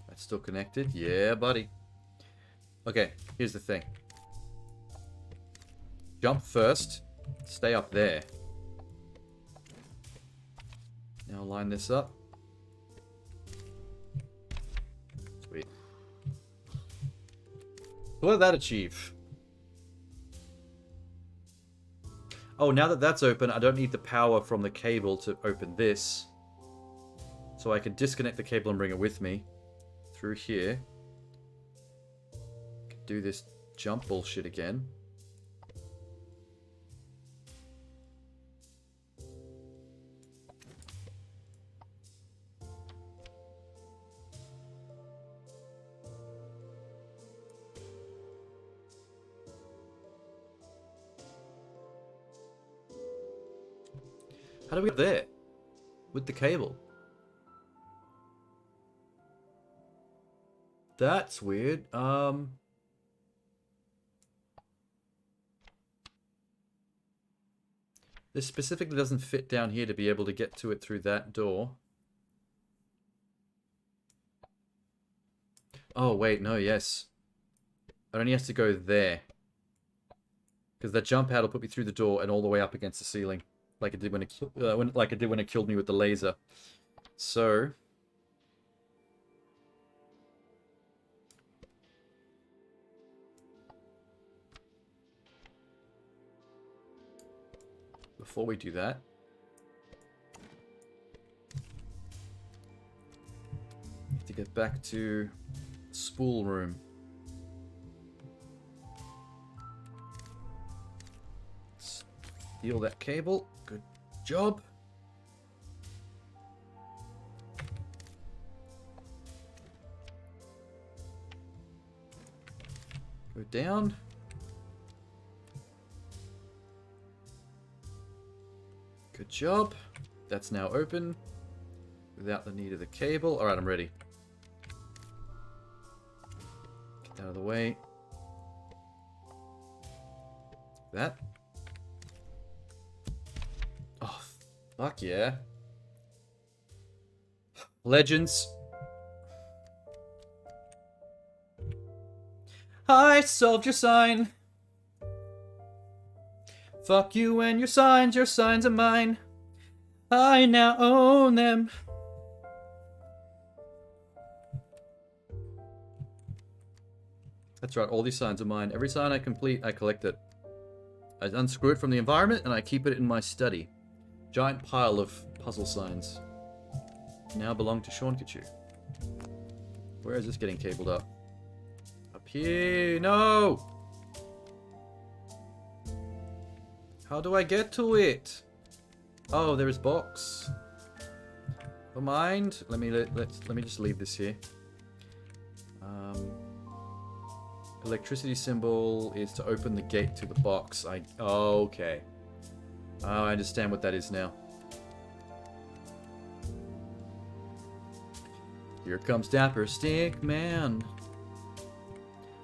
[SPEAKER 1] That's still connected. Yeah, buddy. Okay, here's the thing. Jump first. Stay up there. Now line this up. Sweet. What did that achieve? Oh, now that that's open, I don't need the power from the cable to open this. So I can disconnect the cable and bring it with me. Through here. Can do this jump bullshit again. How do we get there? With the cable? That's weird. This specifically doesn't fit down here to be able to get to it through that door. Oh, wait, no, yes. It only has to go there. Because that jump pad will put me through the door and all the way up against the ceiling. Like it did when it killed me with the laser. So... before we do that... need to get back to spool room. Steal that cable. Good job. Go down. Good job. That's now open. Without the need of the cable. Alright, I'm ready. Get that out of the way. That. Oh, fuck yeah. Legends. I solved your sign. Fuck you and your signs are mine. I now own them. That's right, all these signs are mine. Every sign I complete, I collect it. I unscrew it from the environment and I keep it in my study. Giant pile of puzzle signs. Now belong to Seankichu. Where is this getting cabled up? Up here! No! How do I get to it? Oh, there is box. Never mind. Let me just leave this here. Electricity symbol is to open the gate to the box. Oh, okay. Oh, I understand what that is now. Here comes Dapper Stick Man.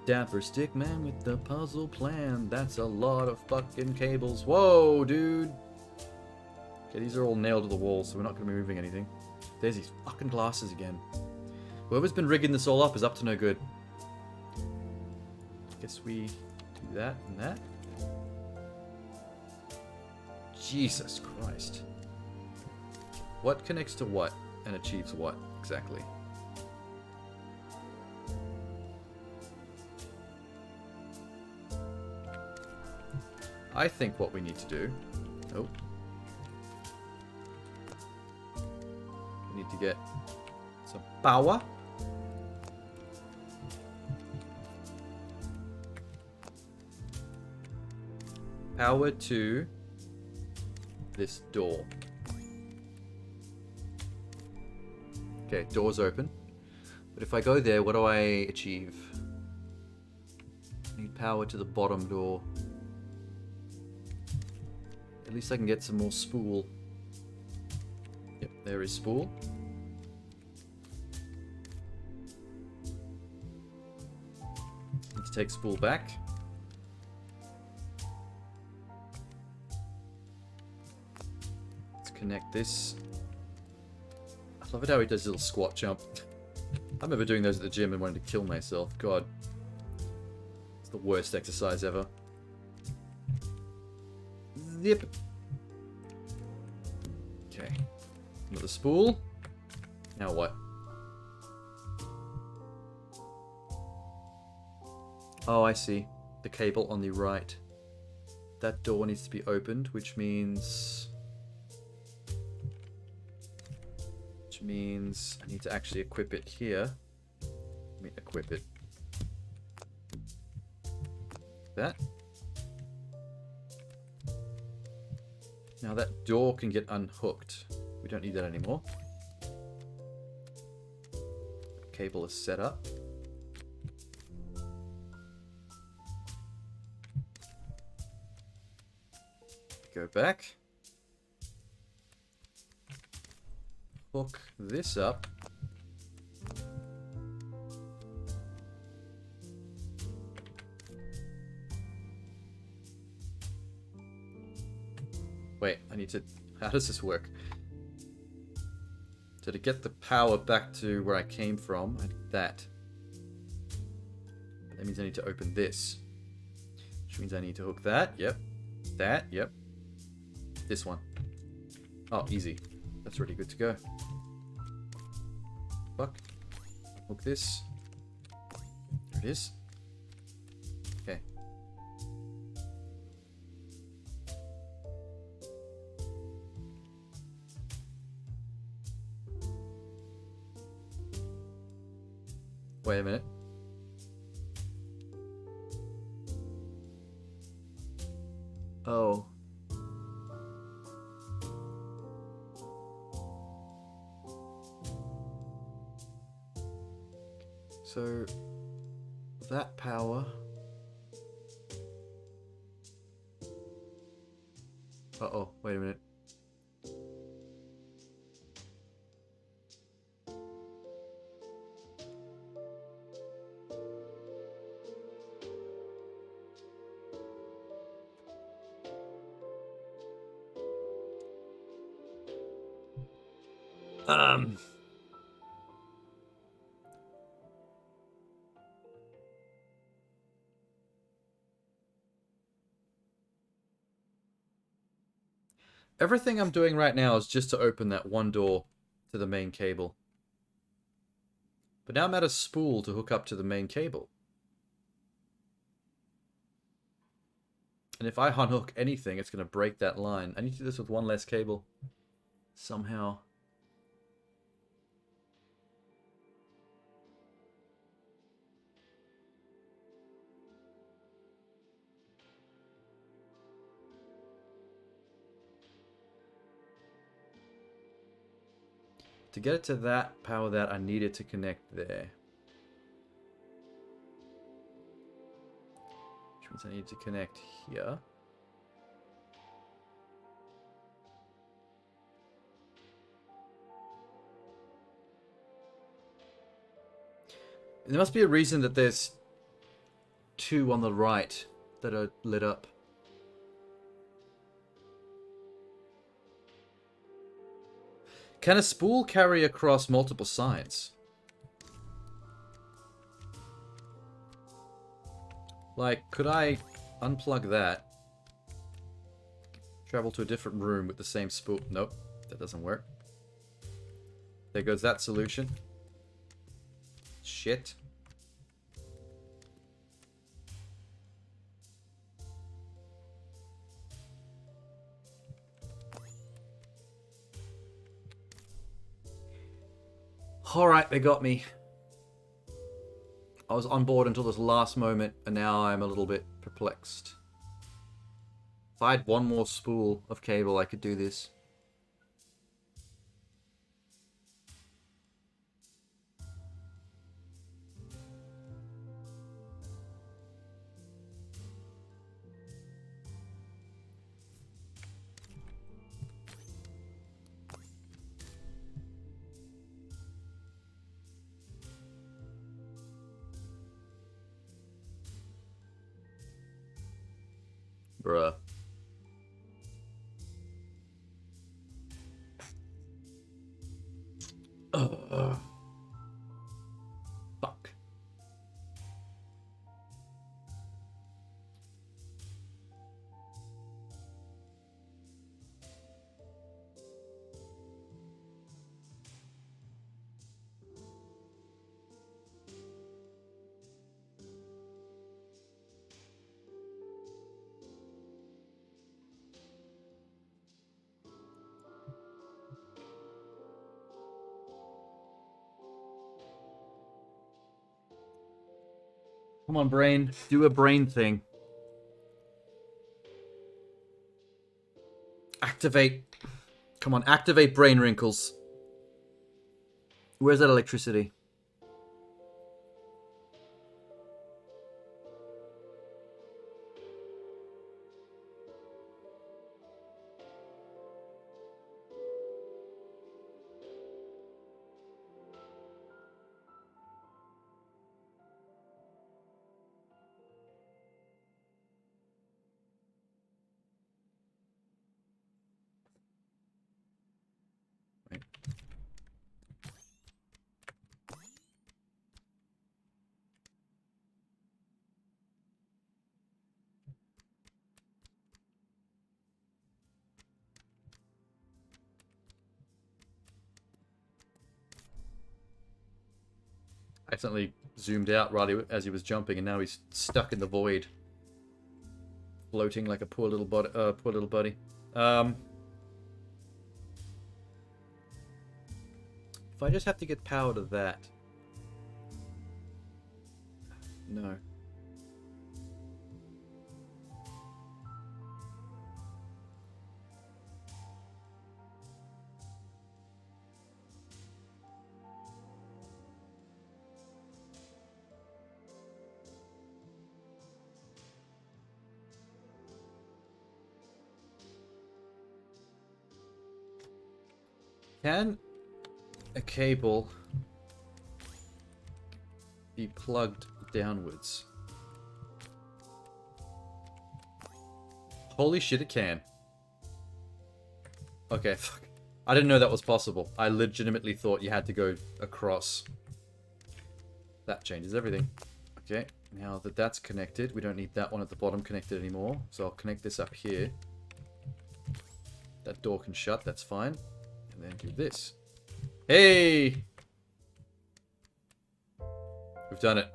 [SPEAKER 1] Dapper Stick Man with the puzzle plan. That's a lot of fucking cables. Whoa, dude. Okay, these are all nailed to the wall, so we're not going to be moving anything. There's these fucking glasses again. Whoever's been rigging this all up is up to no good. Guess we do that and that. Jesus Christ. What connects to what and achieves what exactly? I think what we need to do... Oh. We need to get some power. Power to this door. Okay, door's open. But if I go there, what do I achieve? I need power to the bottom door. At least I can get some more spool. Yep, there is spool. Need to take spool back. Connect this. I love it how he does his little squat jump. I remember doing those at the gym and wanting to kill myself. God. It's the worst exercise ever. Zip. Okay. Another spool. Now what? Oh, I see. The cable on the right. That door needs to be opened, which means I need to actually equip it here. Let me equip it. That. Now that door can get unhooked. We don't need that anymore. Cable is set up. Go back. Hook this up. Wait, I need to... How does this work? So to get the power back to where I came from, I need that. But that means I need to open this. Which means I need to hook that. Yep. That. Yep. This one. Oh, easy. That's already good to go. Fuck. Hook this. There it is. Okay. Wait a minute. Oh. So, that power... Uh-oh, wait a minute. Everything I'm doing right now is just to open that one door to the main cable. But now I'm at a spool to hook up to the main cable. And if I unhook anything, it's going to break that line. I need to do this with one less cable. Somehow. To get it to that, power that, I needed to connect there. Which means I need to connect here. There must be a reason that there's two on the right that are lit up. Can a spool carry across multiple sides? Like, could I unplug that? Travel to a different room with the same spool? Nope, that doesn't work. There goes that solution. Shit. Alright, they got me. I was on board until this last moment, and now I'm a little bit perplexed. If I had one more spool of cable, I could do this. Bruh. Fuck. Come on, brain. Do a brain thing. Activate. Come on, activate brain wrinkles. Where's that electricity? accidentally zoomed out right as he was jumping, and now he's stuck in the void, floating like a poor little buddy. If I just have to get power to that, no. Can a cable be plugged downwards? Holy shit, it can. Okay, fuck. I didn't know that was possible. I legitimately thought you had to go across. That changes everything. Okay, now that that's connected, we don't need that one at the bottom connected anymore. So I'll connect this up here. That door can shut, that's fine. And then do this. Hey! We've done it.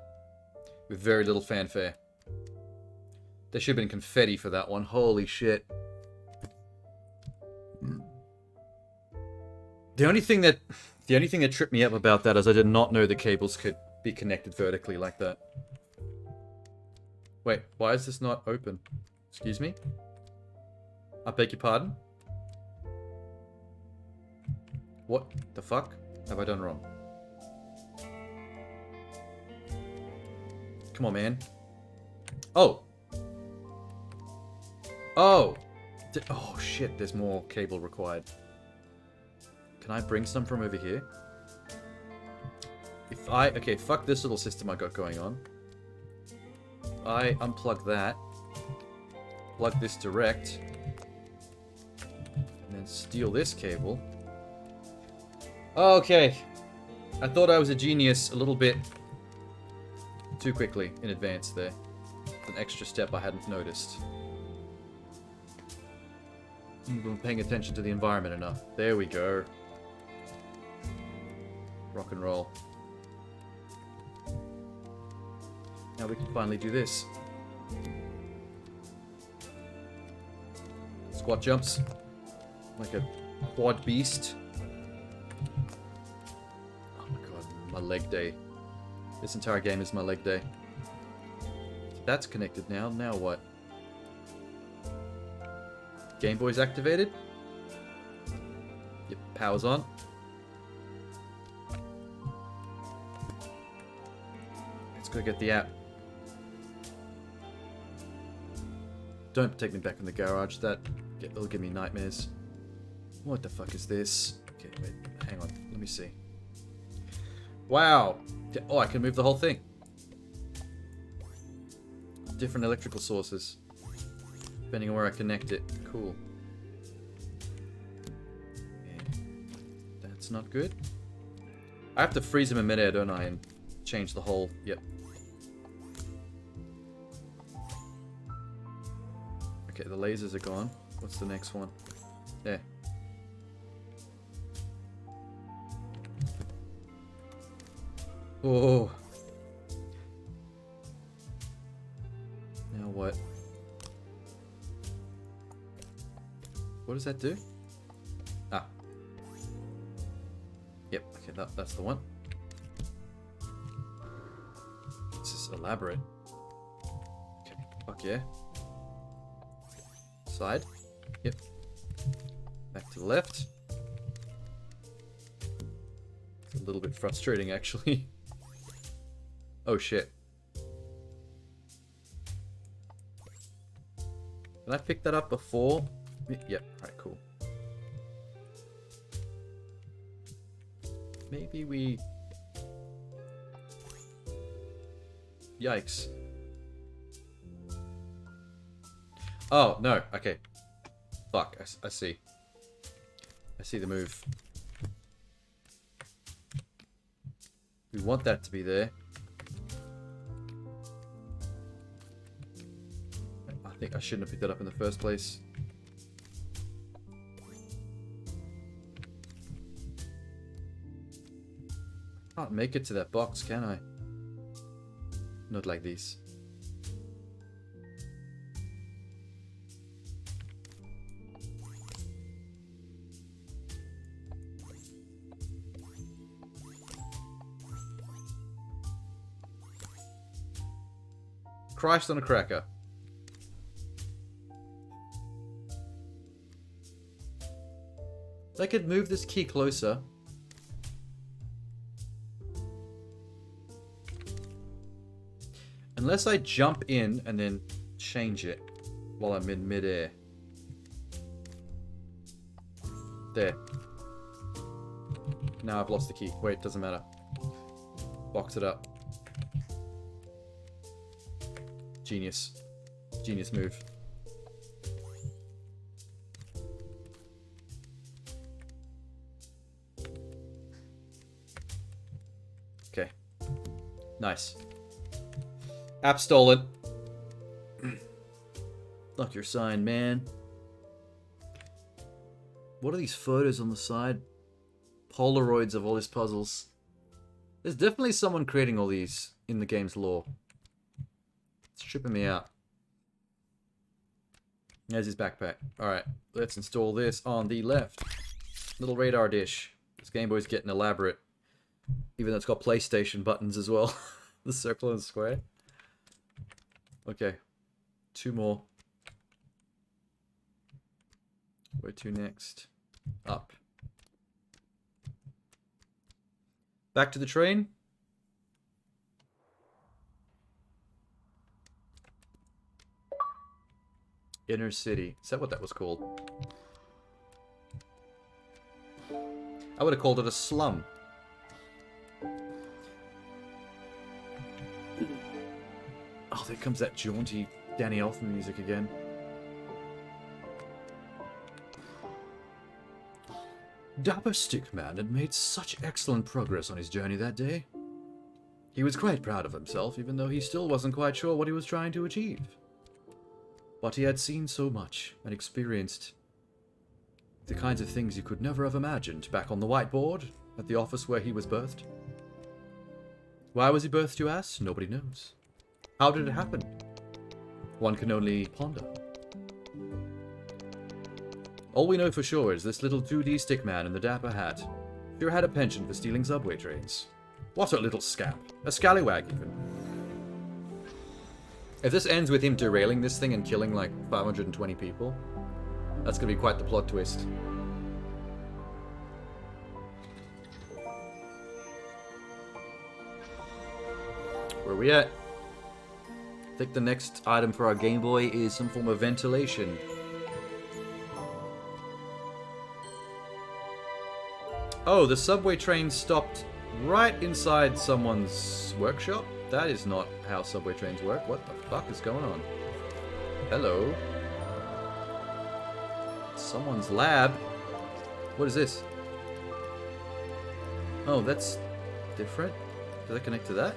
[SPEAKER 1] With very little fanfare. There should have been confetti for that one. Holy shit. The only thing that tripped me up about that is I did not know the cables could be connected vertically like that. Wait, why is this not open? Excuse me? I beg your pardon? What the fuck have I done wrong? Come on, man. Oh! Oh! Oh, shit, there's more cable required. Can I bring some from over here? Okay, fuck this little system I got going on. If I unplug that, plug this direct, and then steal this cable. Okay. I thought I was a genius a little bit too quickly in advance there. An extra step I hadn't noticed. I'm paying attention to the environment enough. There we go. Rock and roll. Now we can finally do this. Squat jumps. Like a quad beast. Oh my god, my leg day. This entire game is my leg day. That's connected now. Now what? Game Boy's activated. Yep, power's on. Let's go get the app. Don't take me back in the garage. It'll give me nightmares. What the fuck is this? Okay, wait, hang on. Let me see. Wow. Oh, I can move the whole thing. Different electrical sources. Depending on where I connect it. Cool. And that's not good. I have to freeze him in midair, don't I? And change the whole... Yep. Okay, the lasers are gone. What's the next one? There. Oh. Now what? What does that do? Ah. Yep, okay, that's the one. This is elaborate. Okay, fuck yeah. Side. Yep. Back to the left. It's a little bit frustrating, actually. Oh shit. Did I pick that up before? Yep, alright, cool. Maybe we... Yikes. Oh, no, okay. Fuck, I see. I see the move. We want that to be there. I think I shouldn't have picked that up in the first place. Can't make it to that box, can I? Not like these. Christ on a cracker. I could move this key closer. Unless I jump in and then change it while I'm in midair. There. Now I've lost the key. Wait, doesn't matter. Box it up. Genius. Genius move. Okay. Nice. App stolen. Lock your sign, man. What are these photos on the side? Polaroids of all his puzzles. There's definitely someone creating all these in the game's lore. It's tripping me out. There's his backpack. Alright, let's install this on the left. Little radar dish. This Game Boy's getting elaborate. Even though it's got PlayStation buttons as well. The circle and the square. Okay. 2 more. Where to next? Up. Back to the train. Inner City. Is that what that was called? I would have called it a slum. Oh, there comes that jaunty Danny Elfman music again. Dapper Stickman had made such excellent progress on his journey that day. He was quite proud of himself, even though he still wasn't quite sure what he was trying to achieve. But he had seen so much and experienced the kinds of things you could never have imagined back on the whiteboard at the office where he was birthed. Why was he birthed, you ask? Nobody knows. How did it happen? One can only ponder. All we know for sure is this little 2D stickman in the dapper hat sure had a penchant for stealing subway trains. What a little scamp. A scallywag, even. If this ends with him derailing this thing and killing like 520 people, that's gonna be quite the plot twist. Where are we at? I think the next item for our Game Boy is some form of ventilation. Oh, the subway train stopped right inside someone's workshop? That is not how subway trains work. What the fuck is going on? Hello? Someone's lab? What is this? Oh, that's different. Does that connect to that?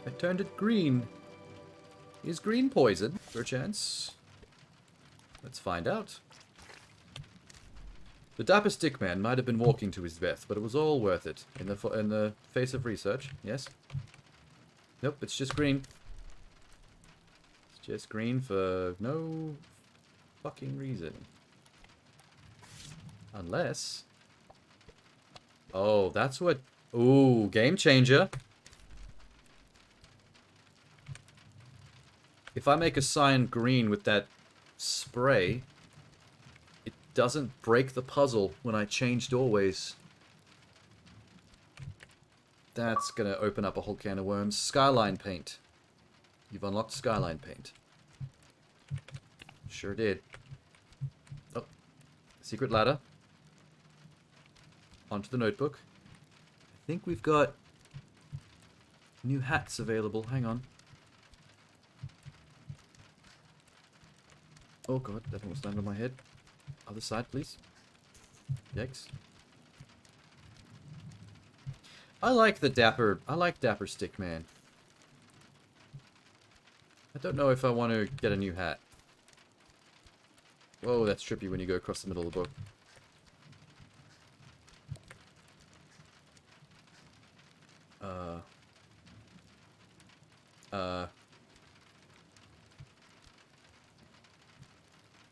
[SPEAKER 1] I turned it green. Is green poison, perchance? Let's find out. The dapper stickman might have been walking to his death, but it was all worth it. In the face of research, yes? Nope, it's just green. It's just green for no fucking reason. Unless... Oh, that's what... Ooh, game changer. If I make a sign green with that spray, it doesn't break the puzzle when I change doorways. That's gonna open up a whole can of worms. Skyline paint. You've unlocked skyline paint. Sure did. Oh. Secret ladder. Onto the notebook. I think we've got new hats available. Hang on. Oh god, that almost landed on my head. Other side, please. Yikes. I like Dapper Stickman. I don't know if I want to get a new hat. Whoa, that's trippy when you go across the middle of the book.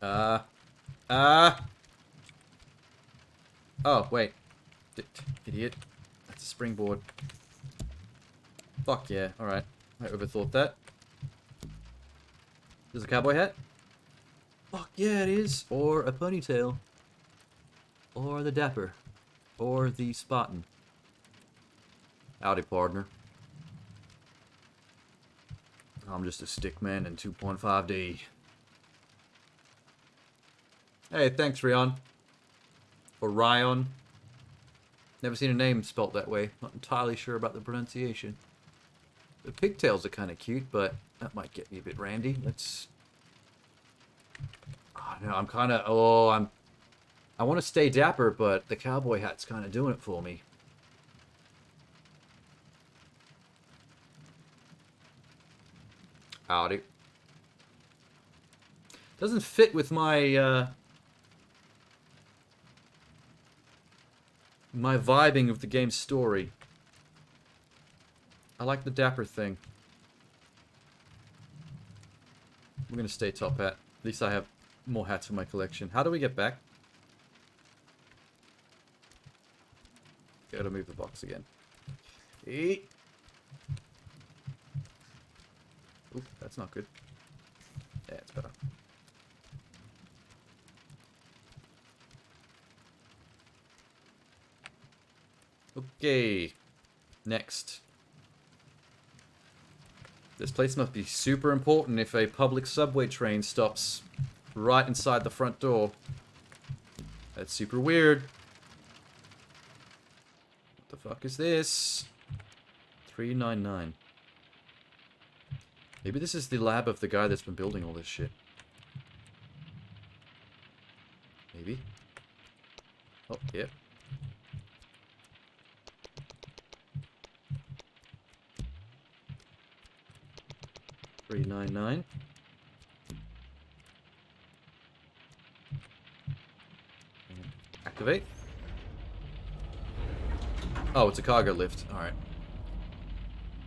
[SPEAKER 1] Oh, wait. Idiot. That's a springboard. Fuck yeah. Alright. I overthought that. There's a cowboy hat? Fuck yeah, it is. Or a ponytail. Or the dapper. Or the Spartan. Howdy, partner. I'm just a stickman in 2.5D. Hey, thanks, Ryan. Or Ryan. Never seen a name spelt that way. Not entirely sure about the pronunciation. The pigtails are kind of cute, but that might get me a bit randy. Let's... Oh, no, I'm kind of... Oh, I want to stay dapper, but the cowboy hat's kind of doing it for me. Howdy. Doesn't fit with my, my vibing of the game's story. I like the dapper thing. I'm gonna stay top hat. At least I have more hats in my collection. How do we get back? Gotta move the box again. Eat. Oop, that's not good. Yeah, it's better. Okay. Next. This place must be super important if a public subway train stops right inside the front door. That's super weird. What the fuck is this? 399. Maybe this is the lab of the guy that's been building all this shit. Maybe. Oh, yeah. $399. Activate. Oh, it's a cargo lift. Alright.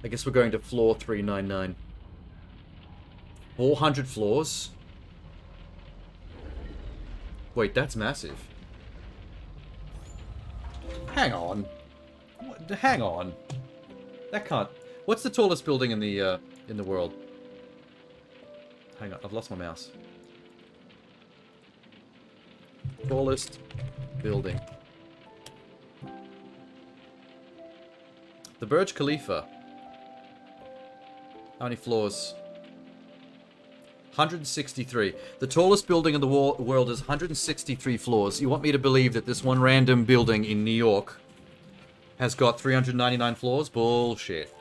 [SPEAKER 1] I guess we're going to floor 399. 400 floors? Wait, that's massive. Hang on. What? Hang on. That can't... What's the tallest building in the world? Hang on, I've lost my mouse. Tallest building. The Burj Khalifa. How many floors? 163. The tallest building in the world is 163 floors. You want me to believe that this one random building in New York has got 399 floors? Bullshit.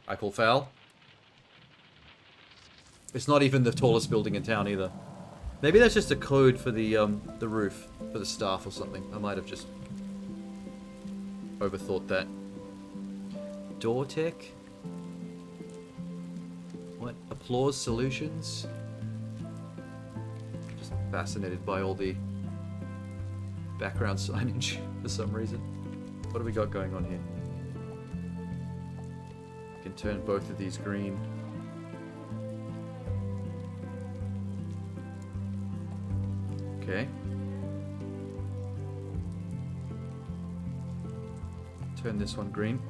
[SPEAKER 1] I call foul. It's not even the tallest building in town either. Maybe that's just a code for the roof, for the staff or something. I might have just overthought that. Door tech? What? Applause Solutions? Just fascinated by all the background signage for some reason. What do we got going on here? I can turn both of these green. Okay. Turn this one green.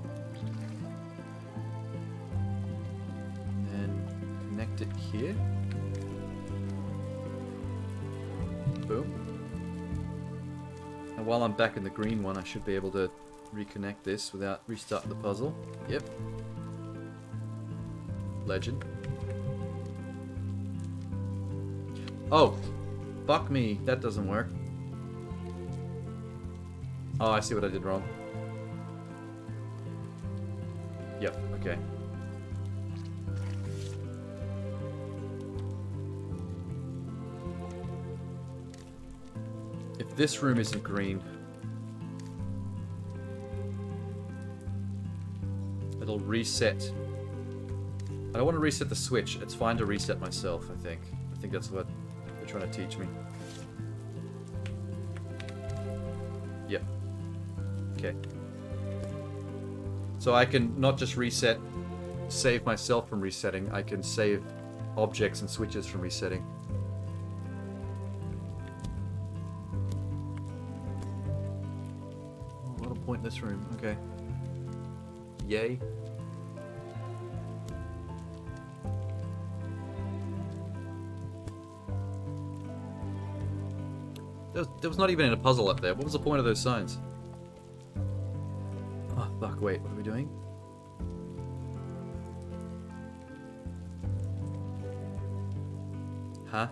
[SPEAKER 1] And connect it here. Boom. And while I'm back in the green one, I should be able to reconnect this without restarting the puzzle. Yep. Legend. Oh! Fuck me, that doesn't work. Oh, I see what I did wrong. Yep, okay. If this room isn't green, it'll reset. I don't want to reset the switch. It's fine to reset myself, I think. I think that's what they're trying to teach me. Yep. Okay. So I can not just reset, save myself from resetting, I can save objects and switches from resetting. A lot of pointless room. Okay. Yay. There was not even a puzzle up there. What was the point of those signs? Oh, fuck, wait. What are we doing? Huh?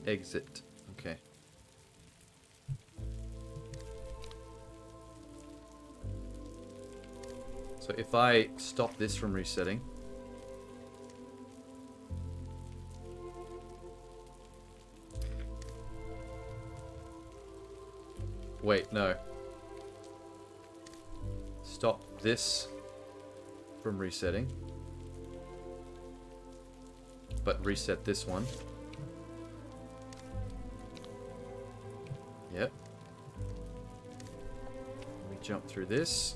[SPEAKER 1] Exit. Okay. So if I stop this from resetting... Wait, no. Stop this from resetting. But reset this one. Yep. We jump through this.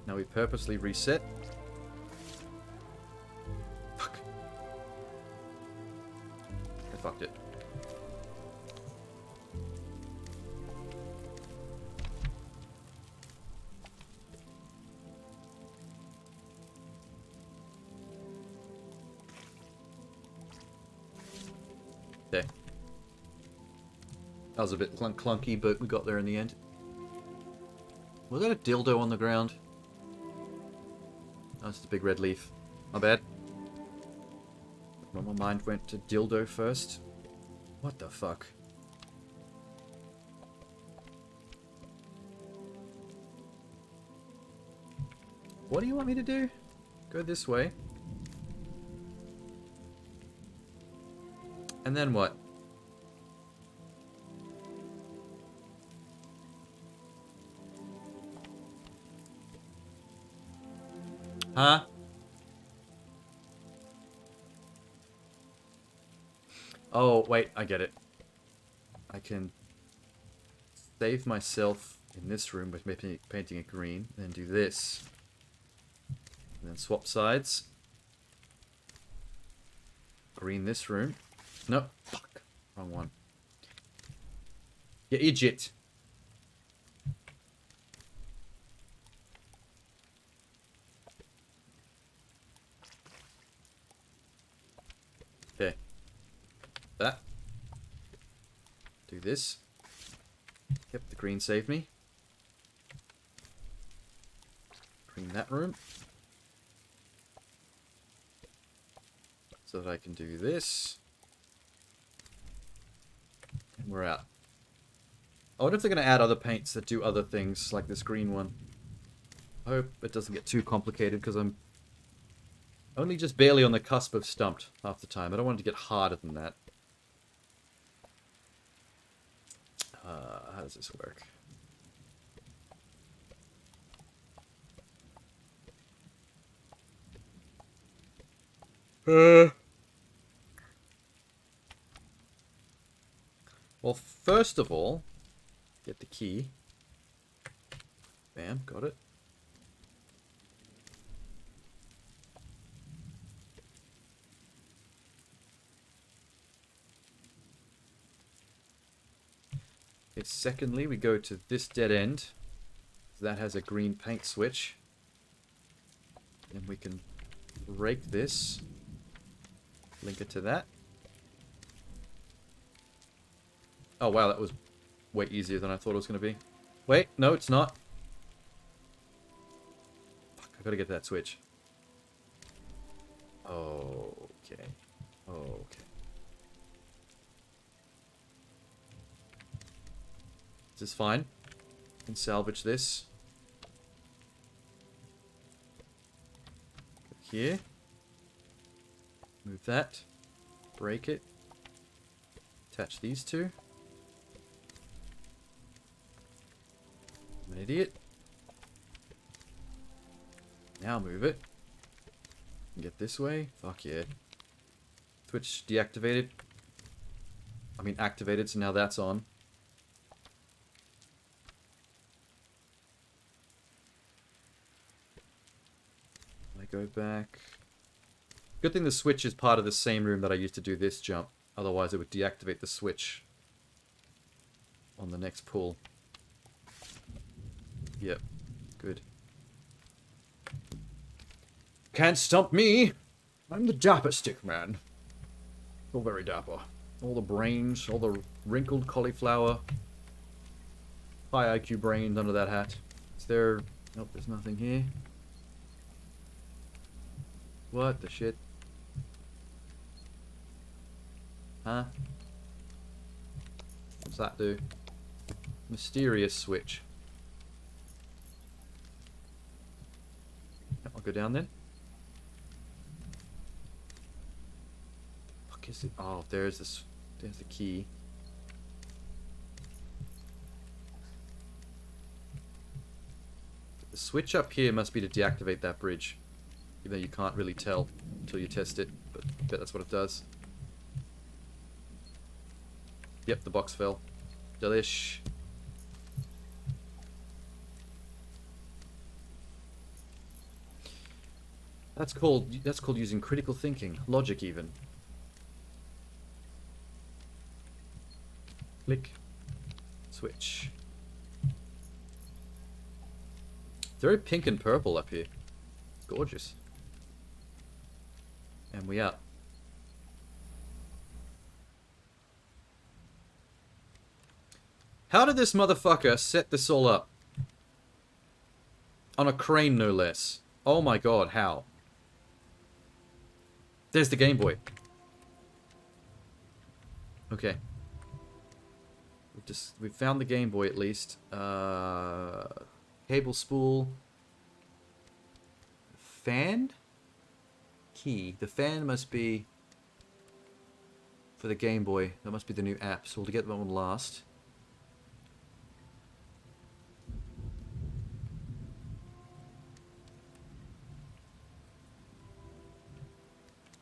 [SPEAKER 1] Now we purposely reset. Fuck. I fucked it. There. That was a bit clunky, but we got there in the end. Was that a dildo on the ground? Oh, it's just a big red leaf. My bad. Well, my mind went to dildo first. What the fuck? What do you want me to do? Go this way. And then what? Huh? Oh, wait, I get it. I can save myself in this room with painting it green, then do this. And then swap sides. Green this room. No, fuck. Wrong one. You idiot. Okay. That. Do this. Yep, the green saved me. Green that room. So that I can do this. And we're out. I wonder if they're going to add other paints that do other things, like this green one. I hope it doesn't get too complicated, because I'm only just barely on the cusp of stumped half the time. I don't want it to get harder than that. How does this work? Well, first of all, get the key. Bam, got it. Okay, secondly, we go to this dead end. That has a green paint switch. And we can break this. Link it to that. Oh wow, that was way easier than I thought it was going to be. Wait, no, it's not. Fuck, I gotta get that switch. Okay. Okay. This is fine. Can salvage this. Go here. Move that. Break it. Attach these two. I'm an idiot. Now move it. Get this way. Fuck yeah. Switch deactivated. I mean activated, so now that's on. go back. Good thing the switch is part of the same room that I used to do this jump. Otherwise it would deactivate the switch on the next pull. Yep. Good. Can't stump me! I'm the dapper stick man. All very dapper. All the brains, all the wrinkled cauliflower. High IQ brains under that hat. Is there... Nope, there's nothing here. What the shit? Huh? What's that do? Mysterious switch. I'll go down then. Fuck is it? Oh, there's this. There's the key. The switch up here must be to deactivate that bridge. Even though you can't really tell until you test it, but I bet that's what it does. Yep, the box fell. Delish. That's called using critical thinking, logic even. Click. Switch. Very pink and purple up here. Gorgeous. And we up. How did this motherfucker set this all up? On a crane, no less. Oh my god, how? There's the Game Boy. Okay. We've found the Game Boy at least. Cable spool. Fan? Key. The fan must be for the Game Boy. That must be the new app. So we'll get that one last.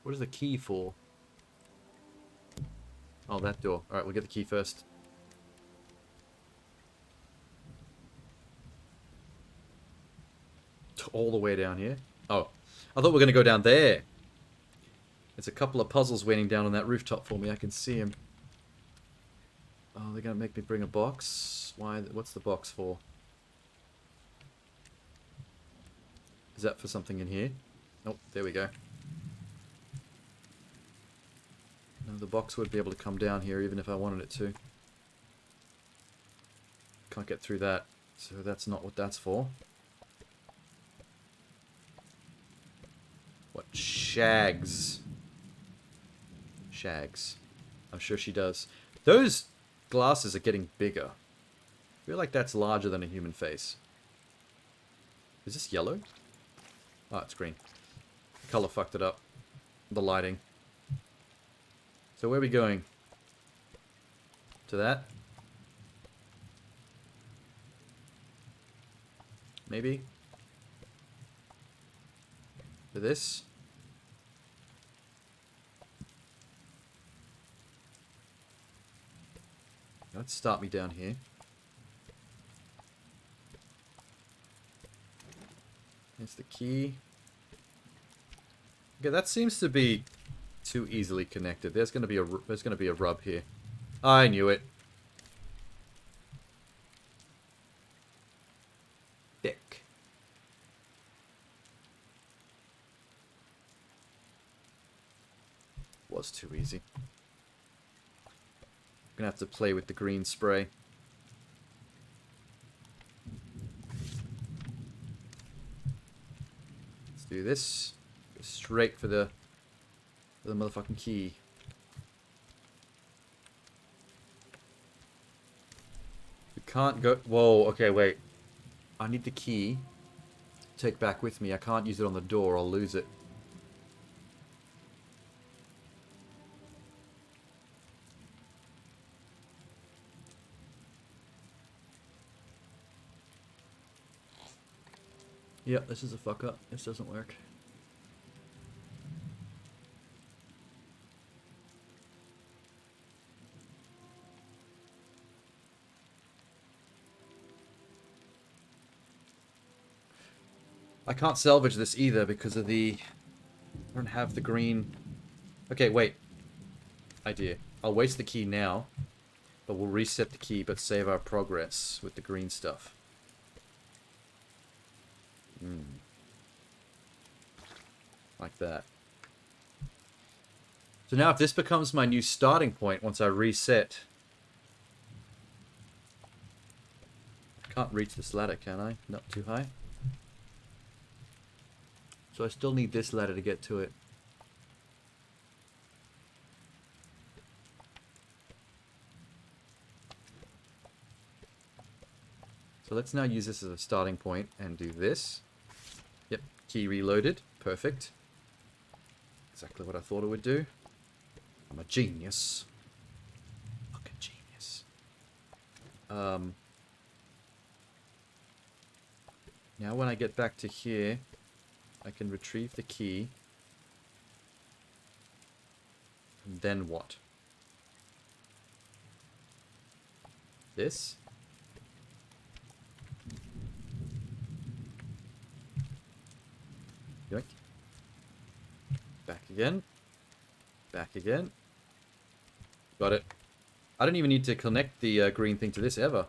[SPEAKER 1] What is the key for? Oh, that door. Alright, we'll get the key first. All the way down here. Oh, I thought we were going to go down there. There's a couple of puzzles waiting down on that rooftop for me. I can see them. Oh, they're going to make me bring a box. Why? What's the box for? Is that for something in here? Oh, there we go. No, the box would be able to come down here even if I wanted it to. Can't get through that, so that's not what that's for. What? Shags. Shags. I'm sure she does. Those glasses are getting bigger. I feel like that's larger than a human face. Is this yellow? Oh, it's green. The color fucked it up. The lighting. So where are we going? To that? Maybe? To this? Let's start me down here. There's the key. Okay, that seems to be too easily connected. There's going to be a rub here. I knew it. Thick. Was too easy. I'm gonna have to play with the green spray. Let's do this. Go straight for the motherfucking key. We can't go... Whoa, okay, wait. I need the key to take back with me. I can't use it on the door. I'll lose it. Yep, this is a fuck up. This doesn't work. I can't salvage this either because of the... I don't have the green... Okay, wait. Idea. I'll waste the key now, but we'll reset the key, but save our progress with the green stuff. Like that. So now if this becomes my new starting point once I reset... I can't reach this ladder, can I? Not too high. So I still need this ladder to get to it. So let's now use this as a starting point and do this. Yep, key reloaded. Perfect. Exactly what I thought it would do. I'm a genius. Fucking genius. Now when I get back to here, I can retrieve the key. And then what? This? Yoink. Back again. Back again. Got it. I don't even need to connect the green thing to this ever.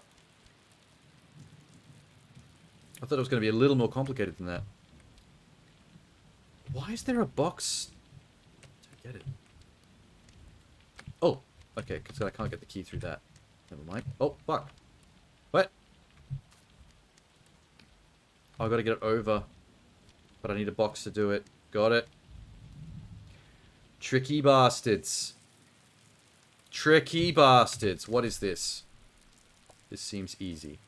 [SPEAKER 1] I thought it was going to be a little more complicated than that. Why is there a box to get it? Oh, okay, because I can't get the key through that. Never mind. Oh, fuck. What? Oh, I've got to get it over. But I need a box to do it. Got it. Tricky bastards. Tricky bastards. What is this? This seems easy.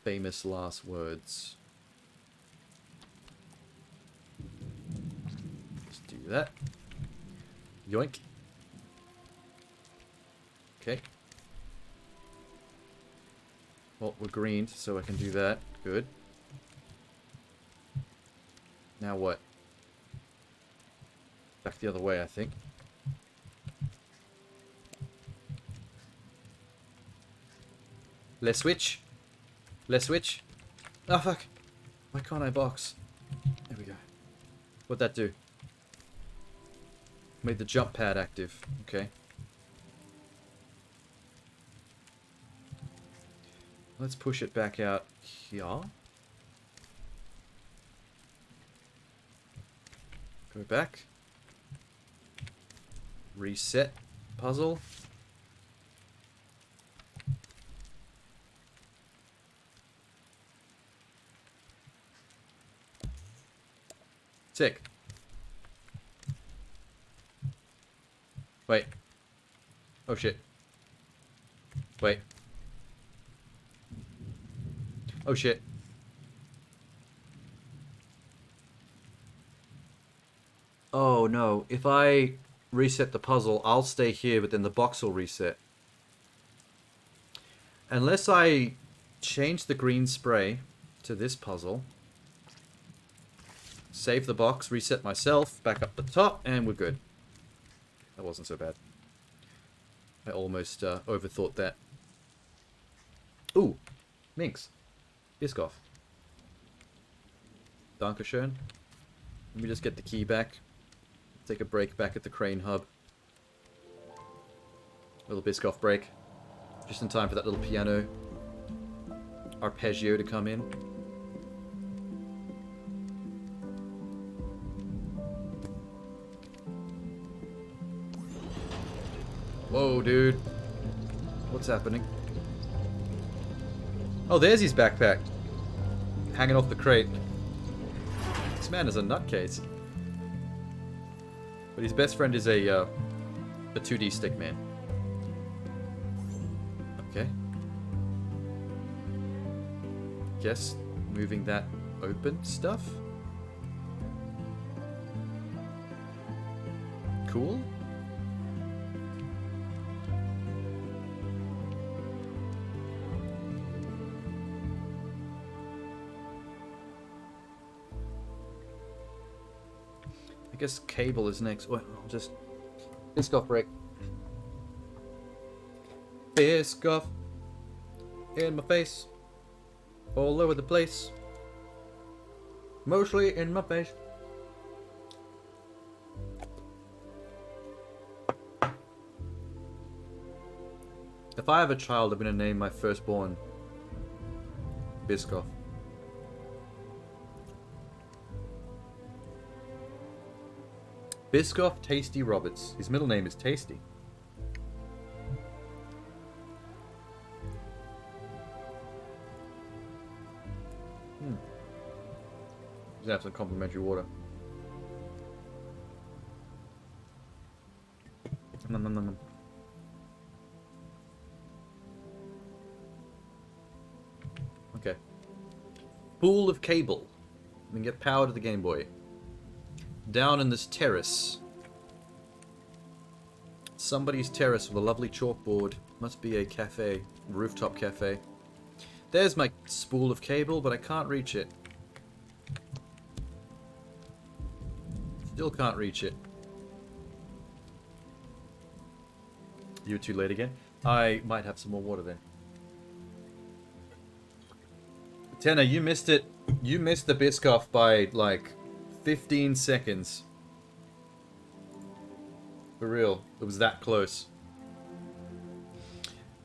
[SPEAKER 1] Famous last words. Let's do that. Yoink. Okay. Well, we're greened, so I can do that. Good. Now what? Back the other way, I think. Let's switch. Let's switch. Oh, fuck. Why can't I box? There we go. What'd that do? Made the jump pad active. Okay. Let's push it back out here. Go back. Reset puzzle. Sick. Wait. Oh shit. Wait. Oh shit. Oh no, if I reset the puzzle, I'll stay here, but then the box will reset. Unless I change the green spray to this puzzle, save the box, reset myself, back up the top, and we're good. That wasn't so bad. I almost overthought that. Ooh, Minx. Biskoff. Dankeschön. Let me just get the key back. Take a break back at the crane hub. Little Biskoff break. Just in time for that little piano arpeggio to come in. Whoa, dude. What's happening? Oh, there's his backpack. Hanging off the crate. This man is a nutcase. But his best friend is a 2D stick man. Okay. Guess moving that open stuff. Cool. I guess cable is next. Well, I'll just... Biskoff break. Biskoff. In my face. All over the place. Mostly in my face. If I have a child, I'm going to name my firstborn Biscoff. Biscoff Tasty Roberts. His middle name is Tasty. Just have some complimentary water. Nom, nom, nom, nom. Okay. Pool of cable. We can get power to the Game Boy. Down in this terrace. Somebody's terrace with a lovely chalkboard. Must be a cafe. Rooftop cafe. There's my spool of cable, but I can't reach it. Still can't reach it. You were too late again? I might have some more water then. Tenna, you missed it. You missed the Biscoff by, like, 15 seconds. For real. It was that close.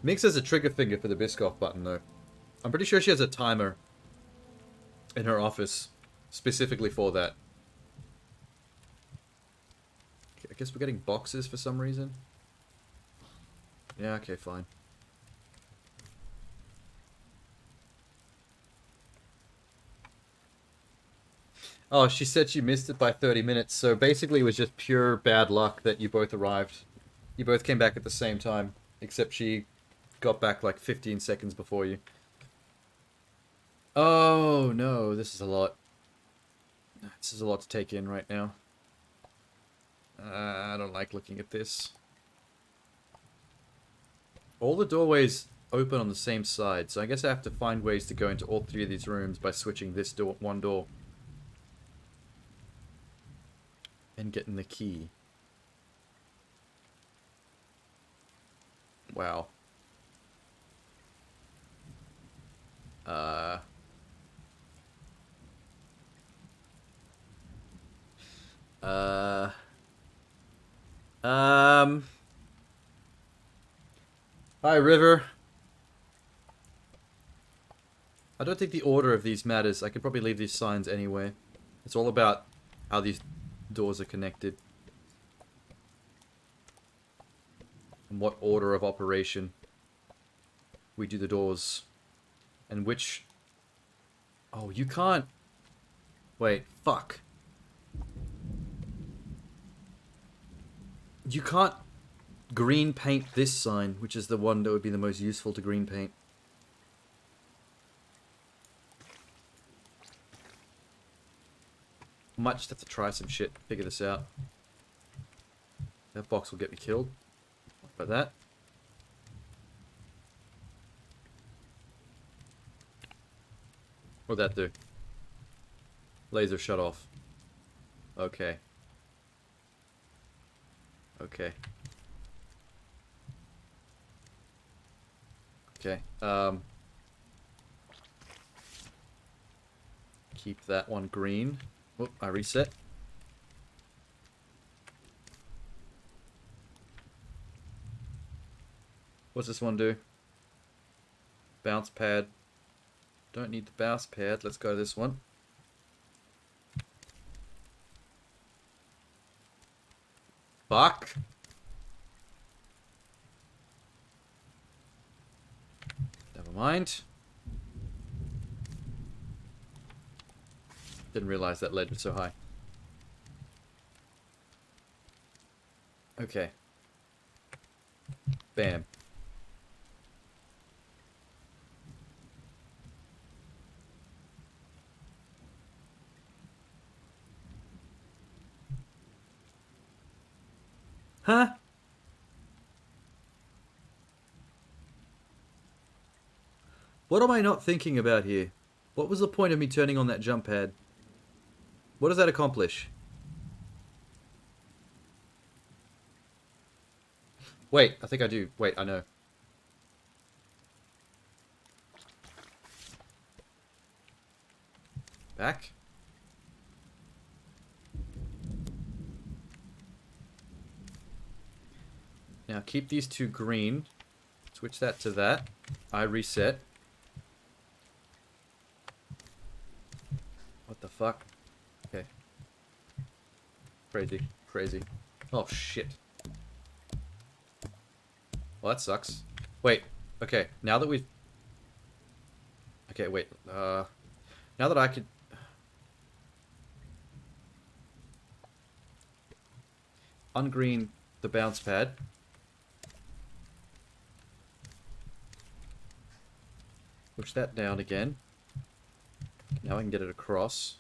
[SPEAKER 1] Mix has a trigger finger for the Biscoff button, though. I'm pretty sure she has a timer in her office specifically for that. I guess we're getting boxes for some reason. Yeah, okay, fine. Oh, she said she missed it by 30 minutes, so basically it was just pure bad luck that you both arrived. You both came back at the same time, except she got back like 15 seconds before you. Oh, no, this is a lot. This is a lot to take in right now. I don't like looking at this. All the doorways open on the same side, so I guess I have to find ways to go into all three of these rooms by switching this door, one door. And getting the key. Wow. Hi, River. I don't think the order of these matters. I could probably leave these signs anyway. It's all about how these doors are connected. And what order of operation we do the doors. And which... Oh, you can't... Wait, fuck. You can't green paint this sign, which is the one that would be the most useful to green paint. Might just have to try some shit, figure this out. That box will get me killed. What about that? What'd that do? Laser shut off. Okay. Okay. Okay. Keep that one green. Whoop, I reset. What's this one do? Bounce pad. Don't need the bounce pad. Let's go to this one. Fuck. Never mind. Didn't realize that ledge was so high. Okay. Bam. Huh? What am I not thinking about here? What was the point of me turning on that jump pad? What does that accomplish? Wait, I think I do. Wait, I know. Back. Now keep these two green. Switch that to that. I reset. What the fuck? Okay. Crazy. Crazy. Oh, shit. Well, that sucks. Wait. Okay, now that we've... Okay, wait. Now that I could... Ungreen the bounce pad. Push that down again. Now I can get it across.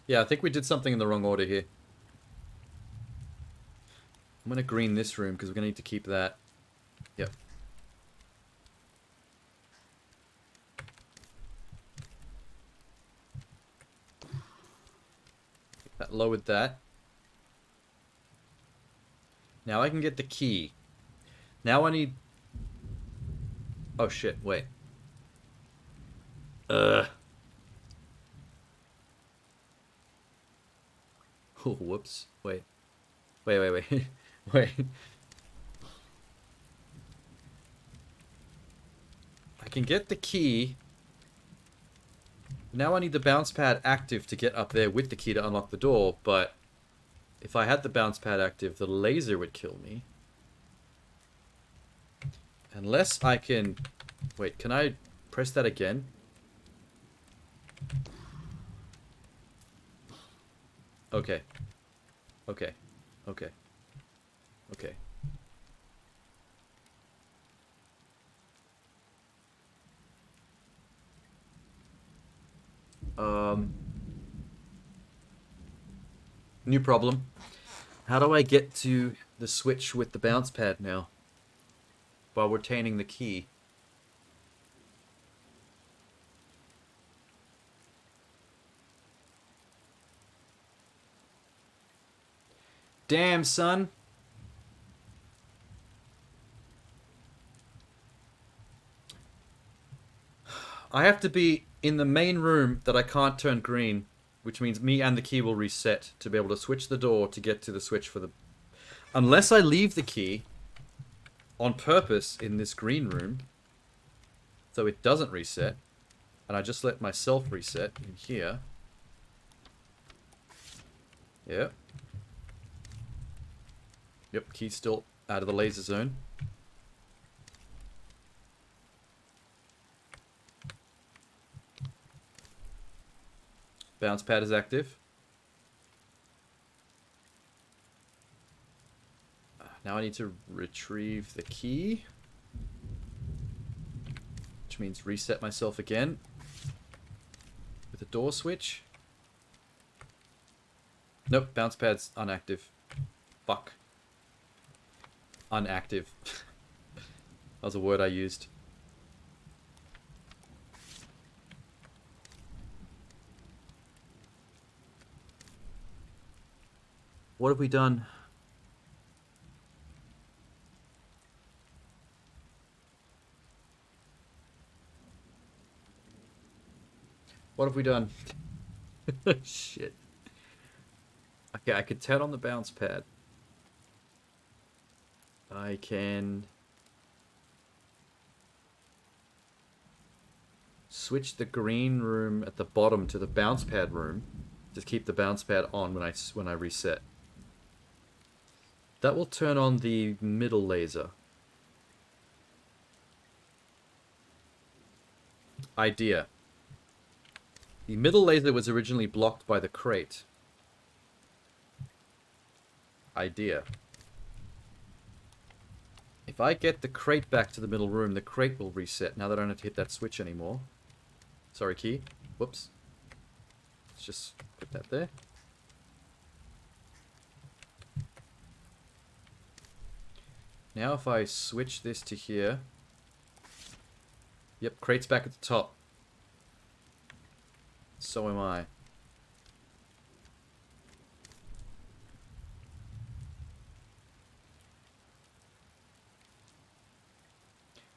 [SPEAKER 1] Yeah, I think we did something in the wrong order here. I'm going to green this room because we're going to need to keep that. Yep. That lowered that. Now I can get the key. Now I need... Oh shit, wait. Oh, whoops. Wait. Wait. Wait. I can get the key. Now I need the bounce pad active to get up there with the key to unlock the door, but if I had the bounce pad active, the laser would kill me. Unless I can... Wait, can I press that again? Okay. Okay. Okay. Okay. New problem. How do I get to the switch with the bounce pad now? While retaining the key. Damn, son. I have to be in the main room that I can't turn green, which means me and the key will reset to be able to switch the door to get to the switch for the... Unless I leave the key on purpose in this green room, so it doesn't reset, and I just let myself reset in here. Yeah. Yep, key's still out of the laser zone. Bounce pad is active. Now I need to retrieve the key, which means reset myself again with a door switch. Nope, bounce pad's unactive. Fuck. Unactive. That was a word I used. What have we done? What have we done? Shit. Okay, I could turn on the bounce pad. I can switch the green room at the bottom to the bounce pad room. Just keep the bounce pad on when I reset. That will turn on the middle laser. Idea. The middle laser was originally blocked by the crate. Idea. If I get the crate back to the middle room, the crate will reset now that I don't have to hit that switch anymore. Sorry, key. Whoops. Let's just put that there. Now if I switch this to here... Yep, crate's back at the top. So am I.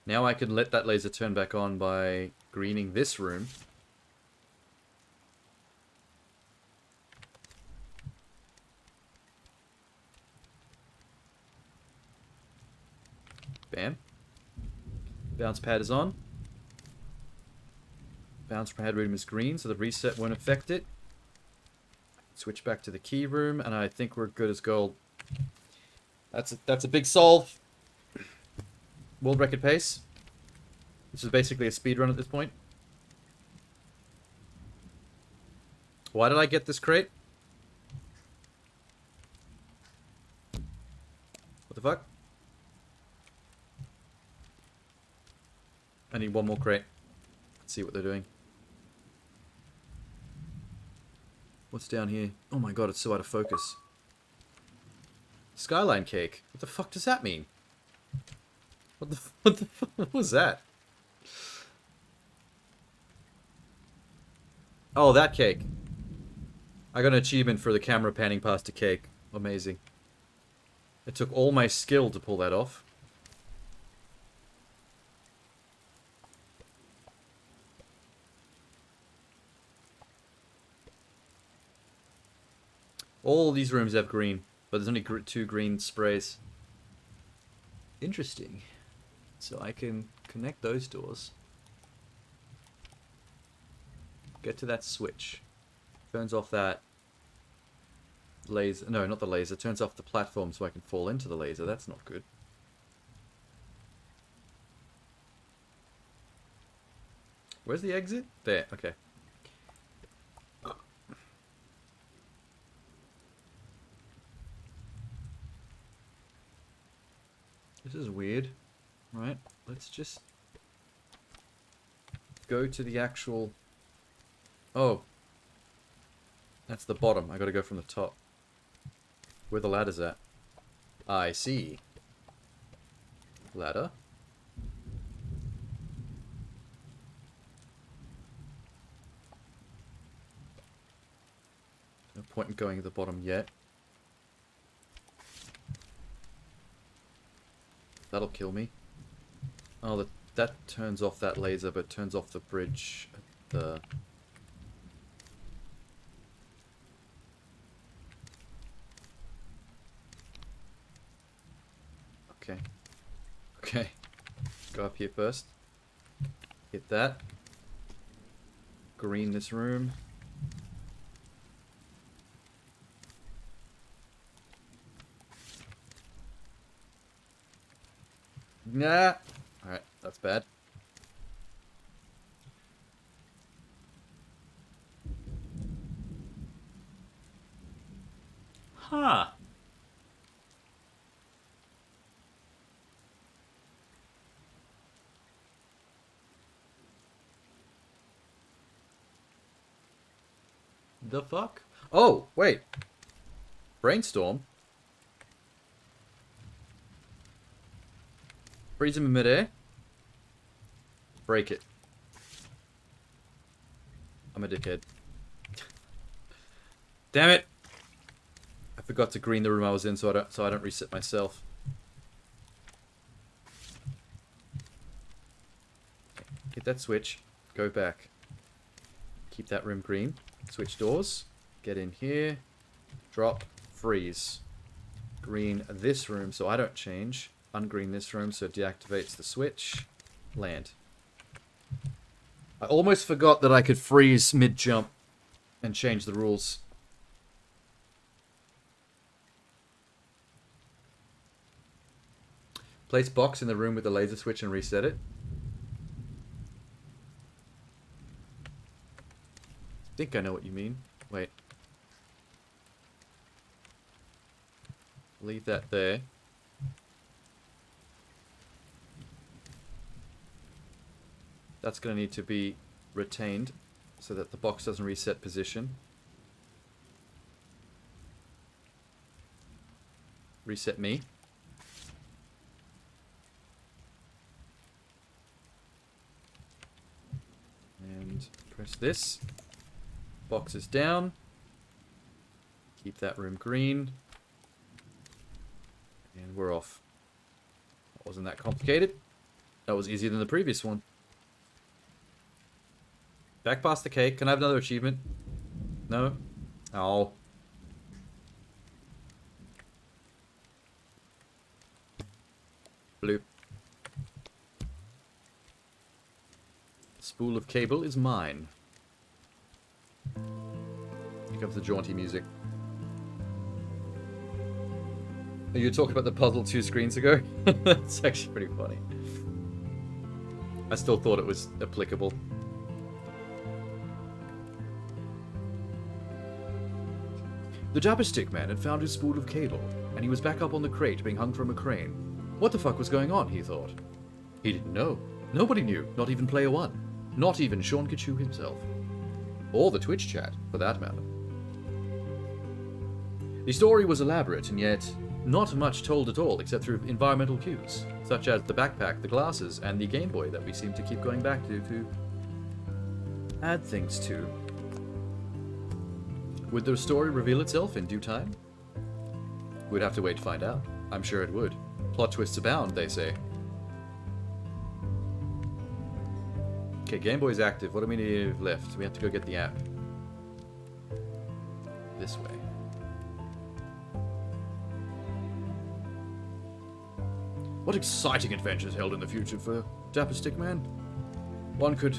[SPEAKER 1] Now I can let that laser turn back on by greening this room. Bounce pad is on. Bounce pad room is green, so the reset won't affect it. Switch back to the key room, and I think we're good as gold. That's a big solve. World record pace. This is basically a speed run at this point. Why did I get this crate? What the fuck? I need one more crate. Let's see what they're doing. What's down here? Oh my god, it's so out of focus. Skyline cake. What the fuck does that mean? What the fuck what was that? Oh, that cake. I got an achievement for the camera panning past a cake. Amazing. It took all my skill to pull that off. All these rooms have green, but there's only 2 green sprays. Interesting. So I can connect those doors. Get to that switch. Turns off that laser. No, not the laser. Turns off the platform so I can fall into the laser. That's not good. Where's the exit? There. Okay. This is weird. Right. Let's just go to the actual... Oh. That's the bottom. I gotta go from the top. Where the ladder's at. I see. Ladder. No point in going to the bottom yet. That'll kill me. Oh, that turns off that laser, but turns off the bridge at the... Okay. Okay. Go up here first. Hit that. Green this room. Nah. Alright, that's bad. Huh. The fuck? Oh, wait. Brainstorm? Freeze him in midair. Break it. I'm a dickhead. Damn it! I forgot to green the room I was in so I don't reset myself. Hit that switch. Go back. Keep that room green. Switch doors. Get in here. Drop. Freeze. Green this room so I don't change. Ungreen this room so it deactivates the switch. Land. I almost forgot that I could freeze mid-jump and change the rules. Place box in the room with the laser switch and reset it. I think I know what you mean. Wait. Leave that there. That's going to need to be retained so that the box doesn't reset position. Reset me. And press this. Box is down. Keep that room green. And we're off. That wasn't that complicated. That was easier than the previous one. Back past the cake. Can I have another achievement? No? Oh. Bloop. Spool of cable is mine. Here comes the jaunty music. You were talking about the puzzle 2 screens ago? That's actually pretty funny. I still thought it was applicable. The Dapper Stick Man had found his spool of cable, and he was back up on the crate being hung from a crane. What the fuck was going on, he thought. He didn't know. Nobody knew, not even Player One. Not even Seankichu himself. Or the Twitch chat, for that matter. The story was elaborate, and yet not much told at all except through environmental cues, such as the backpack, the glasses, and the Game Boy that we seem to keep going back to add things to. Would the story reveal itself in due time? We'd have to wait to find out. I'm sure it would. Plot twists abound, they say. Okay, Game Boy's active. What do we need left? We have to go get the app. This way. What exciting adventures held in the future for Dapper Stick Man? One could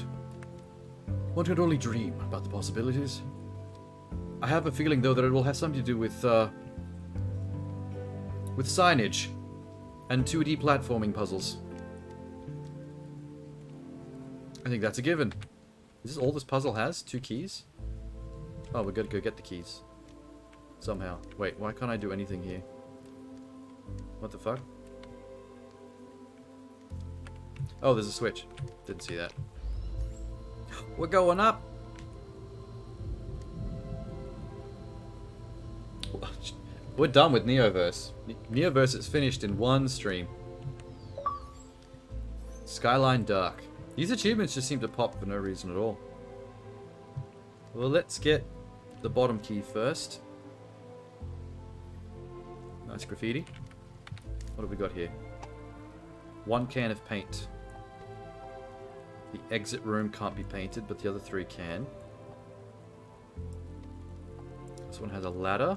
[SPEAKER 1] only dream about the possibilities. I have a feeling, though, that it will have something to do with signage and 2D platforming puzzles. I think that's a given. Is this all this puzzle has? 2 keys? Oh, we gotta go get the keys. Somehow. Wait, why can't I do anything here? What the fuck? Oh, there's a switch. Didn't see that. We're going up! We're done with Neoverse. Neoverse is finished in 1 stream. Skyline Dark. These achievements just seem to pop for no reason at all. Well, let's get the bottom key first. Nice graffiti. What have we got here? 1 can of paint. The exit room can't be painted, but the other 3 can. This one has a ladder.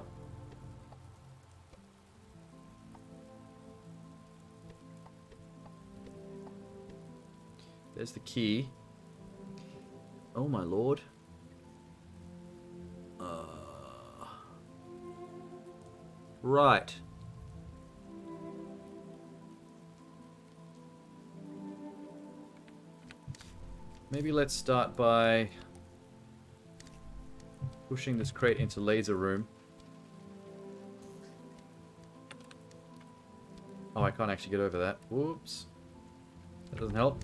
[SPEAKER 1] There's the key. Oh my lord. Right. Maybe let's start by pushing this crate into laser room. Oh, I can't actually get over that. Whoops. That doesn't help.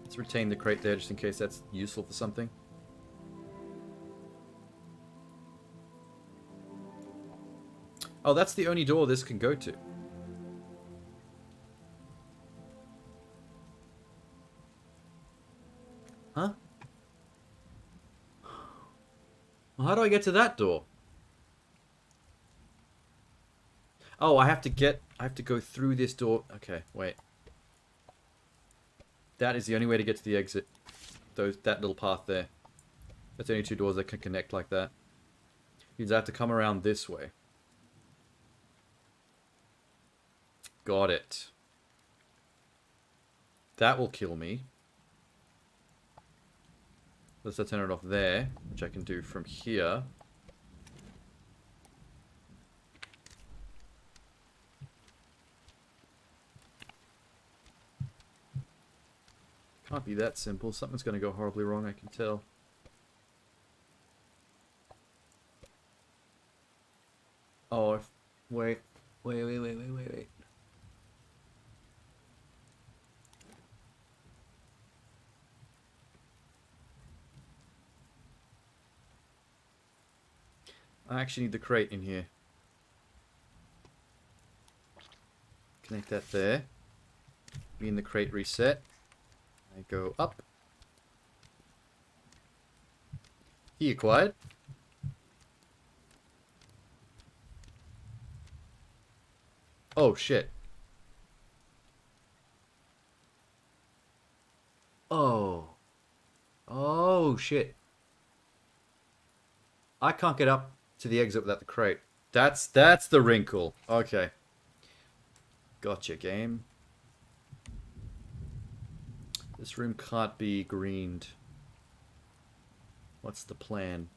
[SPEAKER 1] Let's retain the crate there just in case that's useful for something. Oh, that's the only door this can go to. Huh? Well, how do I get to that door? Oh, I have to go through this door. Okay, wait. That is the only way to get to the exit. That little path there. That's the only 2 doors that can connect like that. Means I have to come around this way. Got it. That will kill me. Let's turn it off there, which I can do from here. Can't be that simple. Something's going to go horribly wrong, I can tell. Oh, wait. Wait. I actually need the crate in here. Connect that there. Me and the crate reset. I go up. Key acquired. Oh shit. Oh. Oh shit. I can't get up to the exit without the crate. That's the wrinkle. Okay. Gotcha, game. This room can't be greened. What's the plan?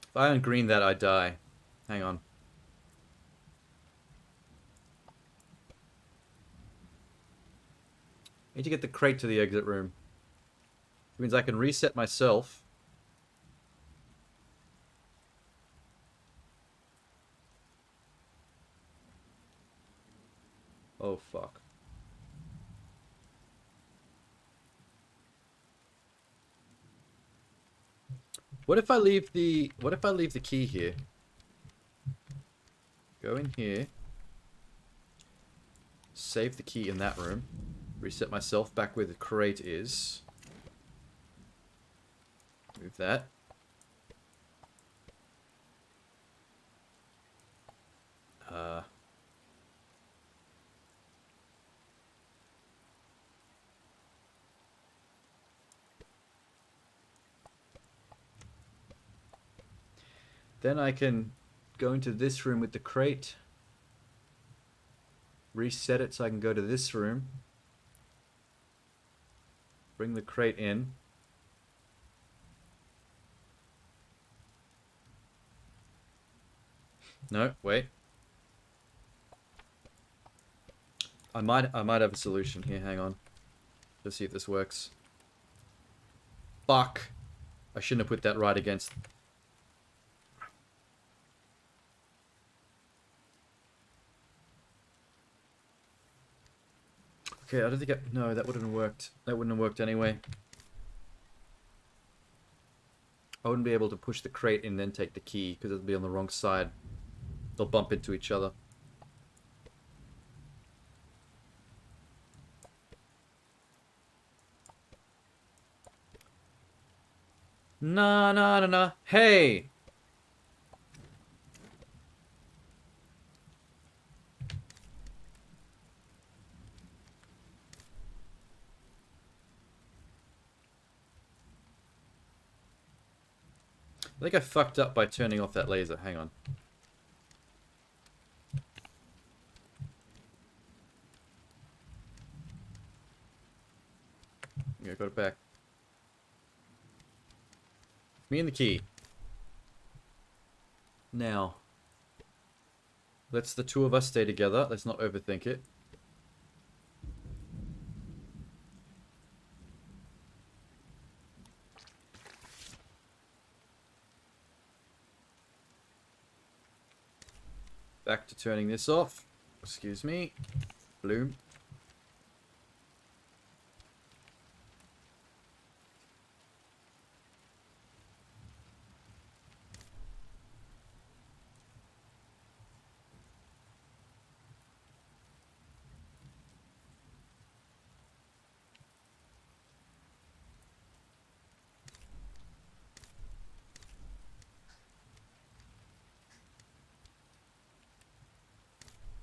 [SPEAKER 1] If I ungreen that, I die. Hang on. I need to get the crate to the exit room. It means I can reset myself. Oh, fuck. What if I leave the key here? Go in here. Save the key in that room. Reset myself back where the crate is. Move that. Then I can go into this room with the crate. Reset it so I can go to this room. Bring the crate in. No, wait. I might have a solution here, hang on. Let's see if this works. Fuck. I shouldn't have put that right against. Okay, I don't think no, that wouldn't have worked. That wouldn't have worked anyway. I wouldn't be able to push the crate and then take the key because it'll be on the wrong side. They'll bump into each other. Nah, nah, nah, nah. Hey! I think I fucked up by turning off that laser. Hang on. Yeah, got it back. Me and the key. Now. Let's the two of us stay together. Let's not overthink it. Back to turning this off. Excuse me. Bloom.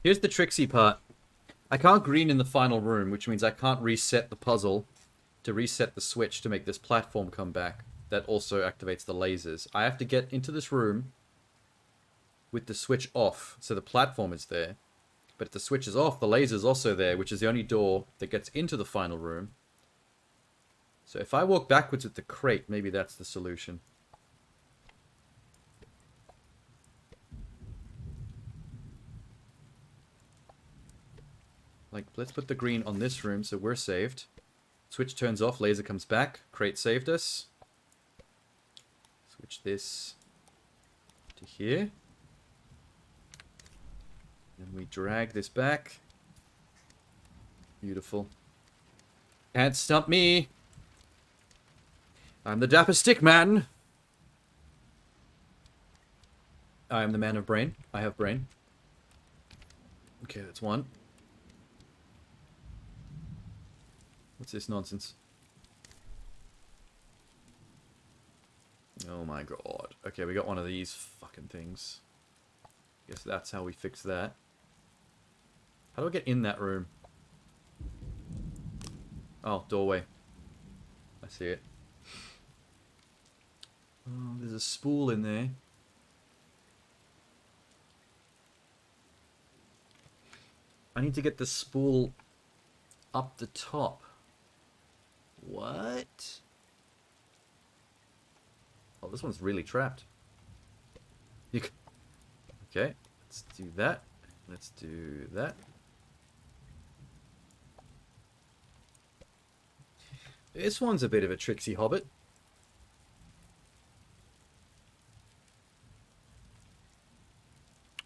[SPEAKER 1] Here's the tricksy part. I can't green in the final room, which means I can't reset the puzzle to reset the switch to make this platform come back. That also activates the lasers. I have to get into this room with the switch off, so the platform is there. But if the switch is off, the laser's also there, which is the only door that gets into the final room. So if I walk backwards with the crate, maybe that's the solution. Like, let's put the green on this room so we're saved. Switch turns off, laser comes back. Crate saved us. Switch this to here. And we drag this back. Beautiful. Can't stump me. I'm the dapper stick man. I am the man of brain. I have brain. Okay, that's one. What's this nonsense? Oh my god. Okay, we got one of these fucking things. Guess that's how we fix that. How do I get in that room? Oh, doorway. I see it. Oh, there's a spool in there. I need to get the spool up the top. What? Oh, this one's really trapped. Okay, let's do that. Let's do that. This one's a bit of a tricksy hobbit.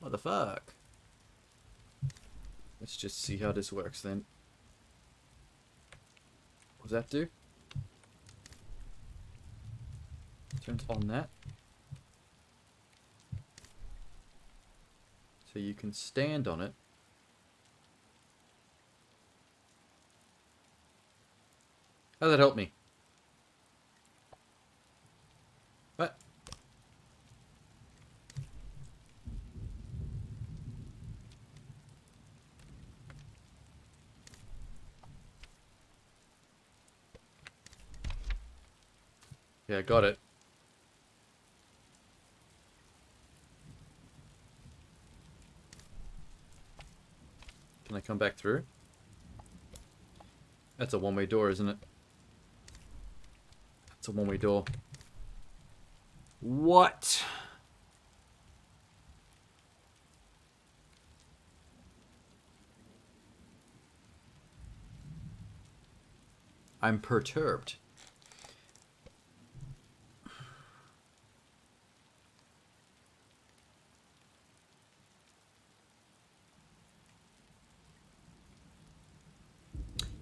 [SPEAKER 1] What the fuck? Let's just see how this works then. What does that do? Turns on that. So you can stand on it. How does that help me? What? Yeah, got it. Can I come back through? That's a one-way door, isn't it? That's a one-way door. What? I'm perturbed.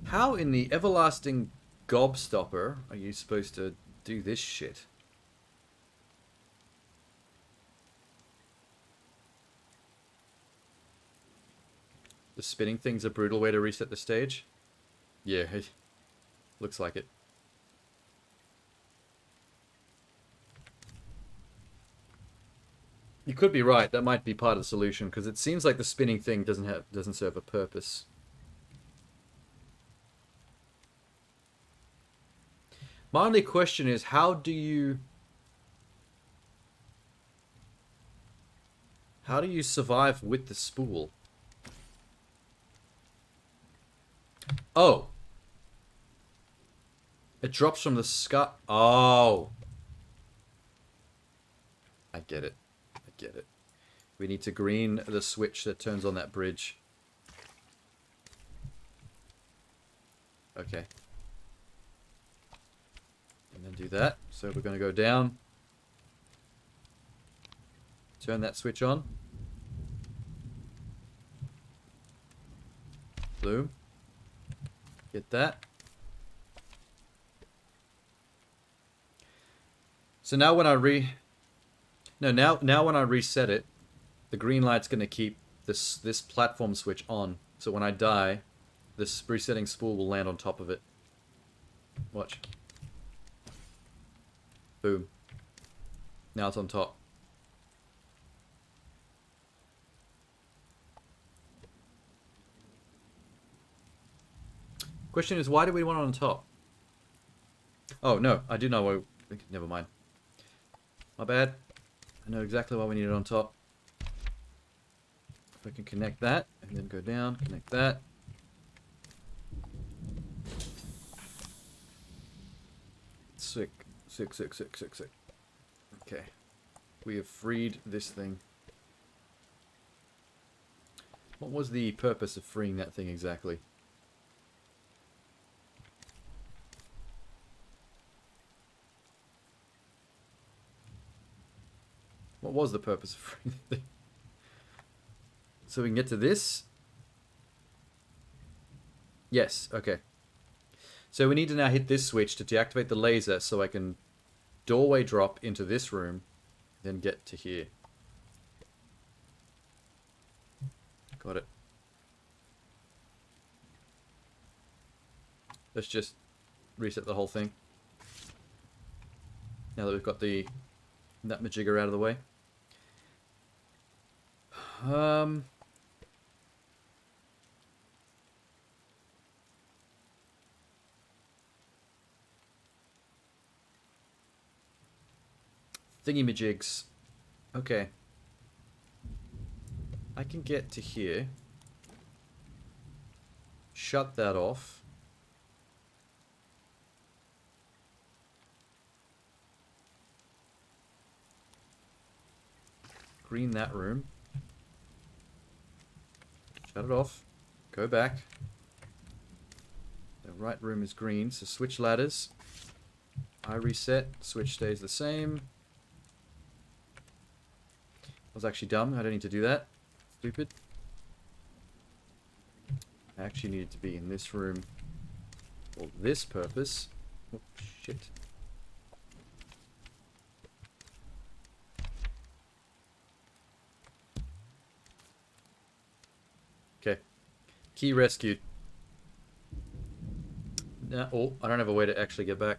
[SPEAKER 1] How in the everlasting gobstopper are you supposed to do this shit? The spinning thing's a brutal way to reset the stage? Yeah, looks like it. You could be right. That might be part of the solution because it seems like the spinning thing doesn't serve a purpose. My only question is, how do you survive with the spool? Oh. It drops from the sky. Oh. I get it. I get it. We need to green the switch that turns on that bridge. Okay. And then do that. So we're going to go down. Turn that switch on. Boom. Get that. So now when I now when I reset it, the green light's going to keep this platform switch on. So when I die, this resetting spool will land on top of it. Watch. Boom. Now it's on top. Question is, why do we want it on top? Oh, no. I do know why. Never mind. My bad. I know exactly why we need it on top. If I can connect that, and then go down, connect that. Sick. Sick, sick, sick, sick, sick. Okay. We have freed this thing. What was the purpose of freeing that thing exactly? What was the purpose of freeing the thing? So we can get to this? Yes, okay. So we need to now hit this switch to deactivate the laser so I can doorway drop into this room, then get to here. Got it. Let's just reset the whole thing. Now that we've got that majigger out of the way. Thingy-majigs. Okay. I can get to here. Shut that off. Green that room. Shut it off. Go back. The right room is green, so switch ladders. I reset. Switch stays the same. I was actually dumb. I don't need to do that. Stupid. I actually needed to be in this room for this purpose. Oh, shit. Okay. Key rescued. Oh, I don't have a way to actually get back.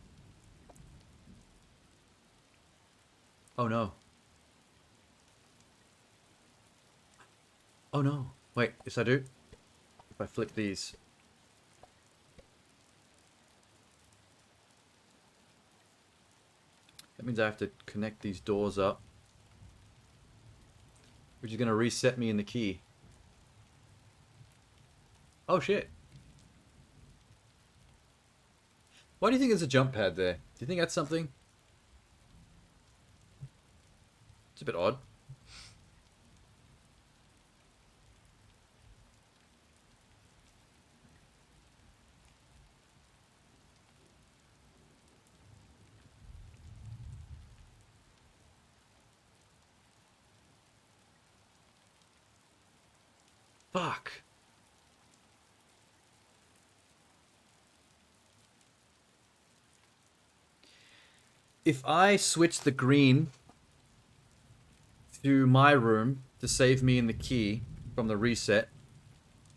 [SPEAKER 1] Oh no. Oh no. Wait, yes I do. If I flip these. That means I have to connect these doors up. Which is going to reset me in the key. Oh shit. Why do you think there's a jump pad there? Do you think that's something? It's a bit odd. Fuck. If I switch the green to my room to save me in the key from the reset,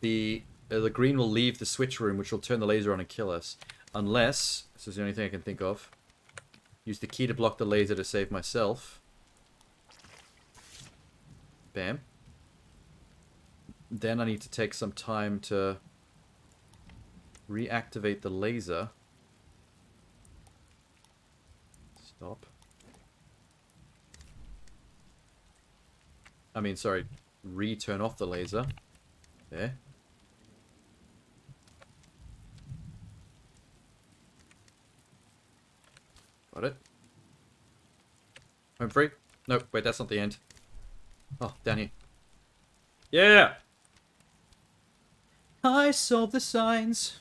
[SPEAKER 1] the green will leave the switch room, which will turn the laser on and kill us. Unless, this is the only thing I can think of, use the key to block the laser to save myself. Bam. Then I need to take some time to reactivate the laser. Stop. I mean, sorry, re-turn off the laser. There. Got it. Home free? Nope, wait, that's not the end. Oh, down here. Yeah! I solved the signs.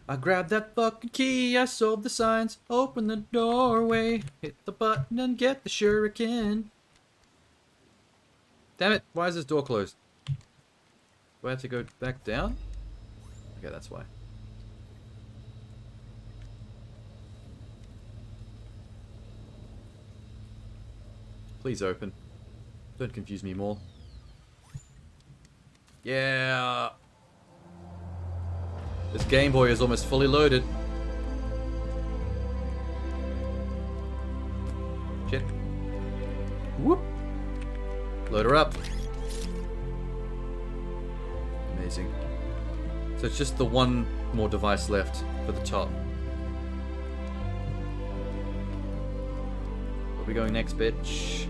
[SPEAKER 1] I grabbed that fucking key, I solved the signs. Open the doorway, hit the button and get the shuriken. Damn it, why is this door closed? Do I have to go back down? Okay, that's why. Please open. Don't confuse me more. Yeah. This Game Boy is almost fully loaded. Shit. Whoop. Load her up. Amazing. So it's just the one more device left for the top. Where are we going next, bitch?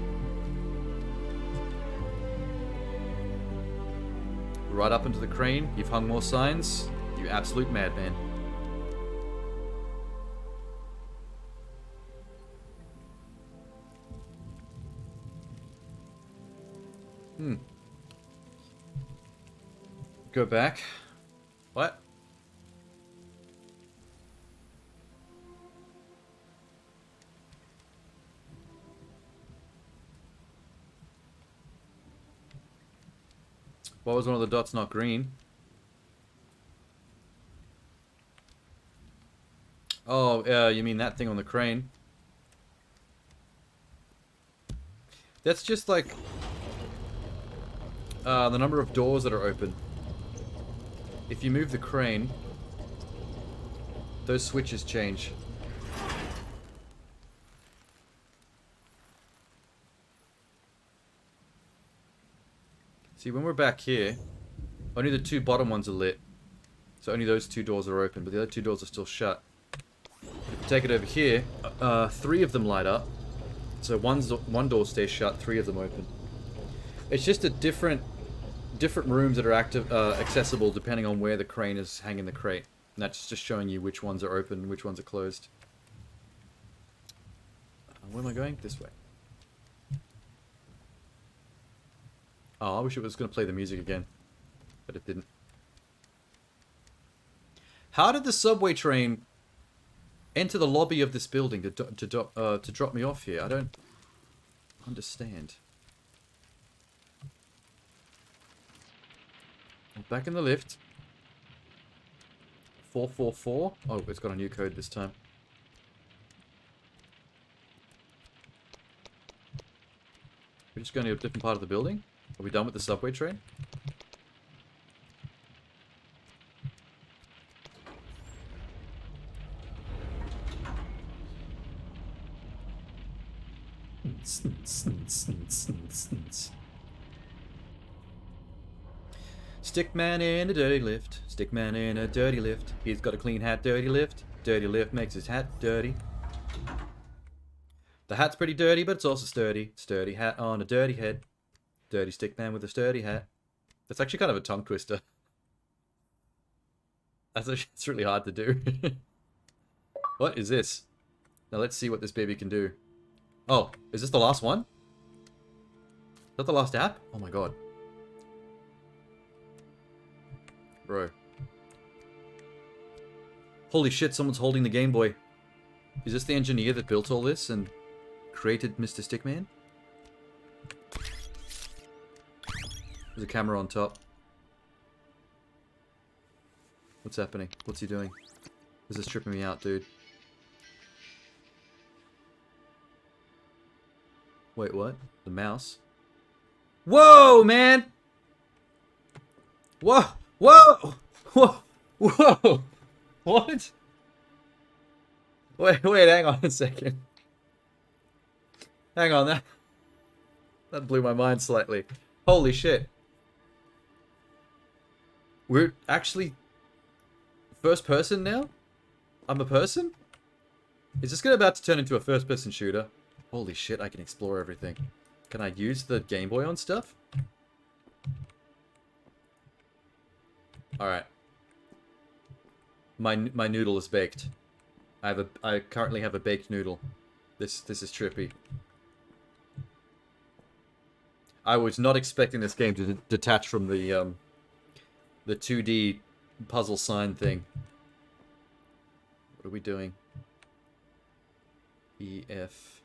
[SPEAKER 1] Right up into the crane. You've hung more signs. You absolute madman. Go back. What? Why was one of the dots not green? Oh, you mean that thing on the crane? That's just like the number of doors that are open. If you move the crane, those switches change. See, when we're back here, only the two bottom ones are lit. So only those two doors are open, but the other two doors are still shut. If you take it over here, 3 of them light up. So one door stays shut, 3 of them open. It's just a different different rooms that are accessible depending on where the crane is hanging the crate. And that's just showing you which ones are open and which ones are closed. Where am I going? This way. Oh, I wish it was going to play the music again. But it didn't. How did the subway train enter the lobby of this building to drop me off here? I don't understand. Back in the lift. 444. Oh, it's got a new code this time. We're just going to a different part of the building? Are we done with the subway train? Stickman in a dirty lift. Stickman in a dirty lift. He's got a clean hat, dirty lift. Dirty lift makes his hat dirty. The hat's pretty dirty, but it's also sturdy. Sturdy hat on a dirty head. Dirty stickman with a sturdy hat. That's actually kind of a tongue twister. It's really hard to do. What is this? Now let's see what this baby can do. Oh, is this the last one? Is that the last app? Oh my god. Bro. Holy shit, someone's holding the Game Boy. Is this the engineer that built all this and created Mr. Stickman? There's a camera on top. What's happening? What's he doing? This is tripping me out, dude. Wait, what? The mouse? Whoa, man! Whoa! Whoa! Whoa! Whoa! What? Wait, hang on a second. Hang on, that blew my mind slightly. Holy shit. We're actually first person now? I'm a person? Is this about to turn into a first person shooter? Holy shit, I can explore everything. Can I use the Game Boy on stuff? Alright. My noodle is baked. I currently have a baked noodle. This is trippy. I was not expecting this game to detach from the 2D puzzle sign thing. What are we doing? EF.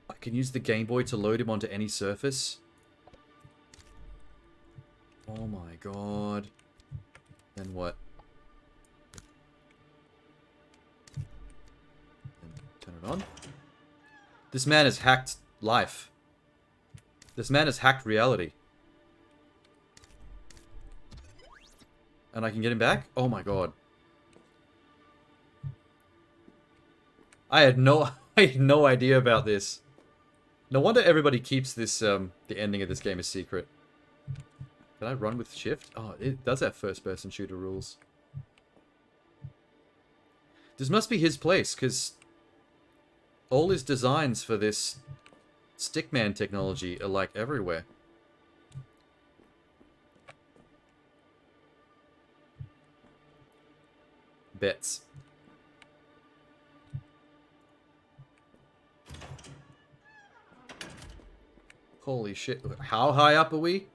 [SPEAKER 1] I can use the Game Boy to load him onto any surface. Oh my god. Then what? Then turn it on. This man has hacked life. This man has hacked reality. And I can get him back? Oh my god. I had no idea about this. No wonder everybody keeps this the ending of this game a secret. Can I run with shift? Oh, it does have first person shooter rules. This must be his place, because all his designs for this Stickman technology are like everywhere. Bets. Holy shit. How high up are we?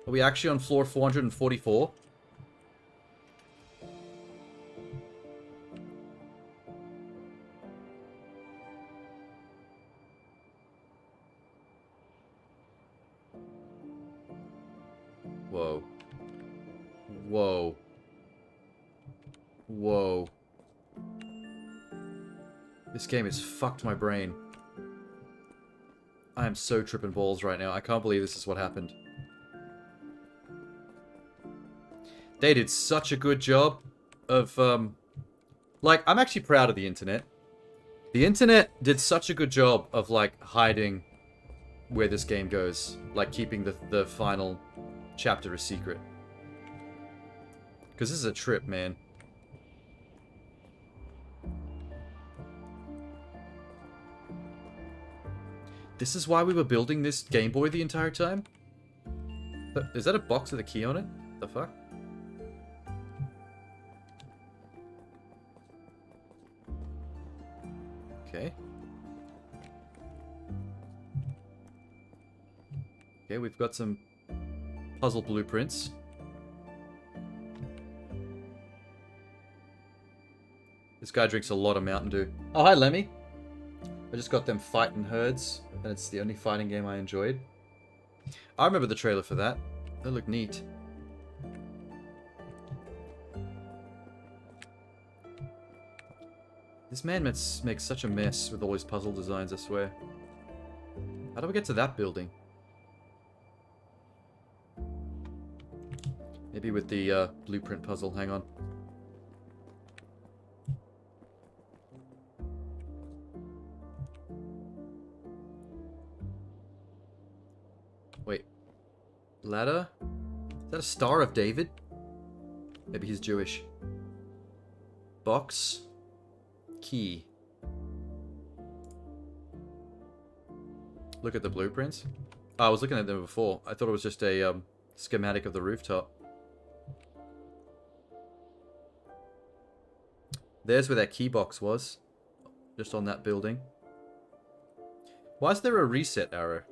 [SPEAKER 1] Are we actually on floor 444? Whoa. Whoa. Whoa. This game has fucked my brain. I am so tripping balls right now. I can't believe this is what happened. They did such a good job of, like, I'm actually proud of the internet. The internet did such a good job of, like, hiding where this game goes. Like, keeping the final chapter a secret. Because this is a trip, man. This is why we were building this Game Boy the entire time? Is that a box with a key on it? The fuck? Okay. Okay, we've got some puzzle blueprints. This guy drinks a lot of Mountain Dew. Oh, hi, Lemmy. I just got them fighting herds, and it's the only fighting game I enjoyed. I remember the trailer for that. That looked neat. This man makes such a mess with all his puzzle designs, I swear. How do we get to that building? Maybe with the blueprint puzzle, hang on. Wait. Ladder? Is that a Star of David? Maybe he's Jewish. Box. Key. Look at the blueprints. Oh, I was looking at them before. I thought it was just a schematic of the rooftop. There's where that key box was. Just on that building. Why is there a reset arrow?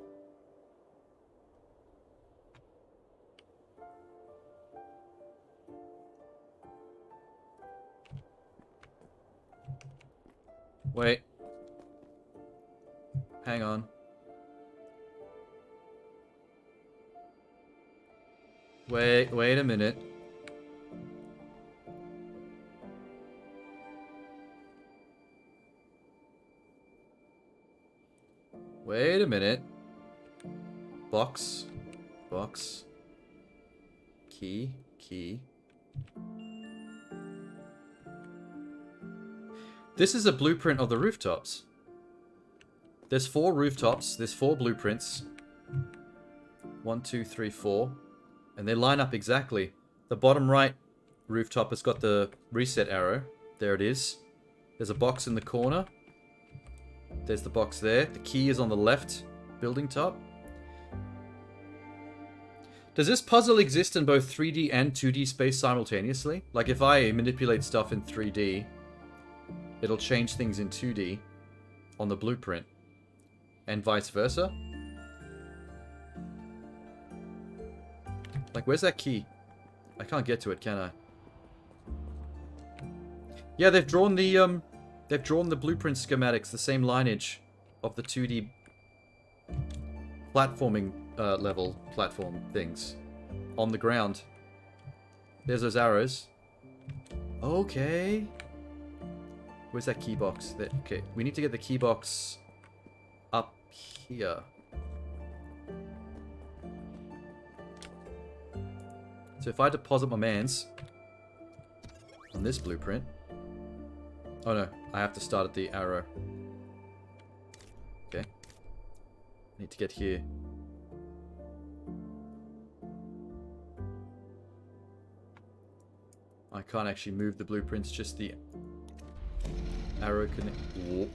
[SPEAKER 1] Wait. Hang on. Wait a minute. Wait a minute. Box. Box. Key. Key. This is a blueprint of the rooftops. There's 4 rooftops. There's 4 blueprints. 1, 2, 3, 4. And they line up exactly. The bottom right rooftop has got the reset arrow. There it is. There's a box in the corner. There's the box there. The key is on the left building top. Does this puzzle exist in both 3D and 2D space simultaneously? Like if I manipulate stuff in 3D, it'll change things in 2D on the blueprint. And vice versa? Like, where's that key? I can't get to it, can I? Yeah, they've drawn the blueprint schematics, the same lineage of the 2D platforming level platform things on the ground. There's those arrows. Okay. Where's that key box? There. Okay, we need to get the key box up here. So if I deposit my mans on this blueprint... Oh no, I have to start at the arrow. Okay. I need to get here. I can't actually move the blueprints, just the arrow connect. Whoa.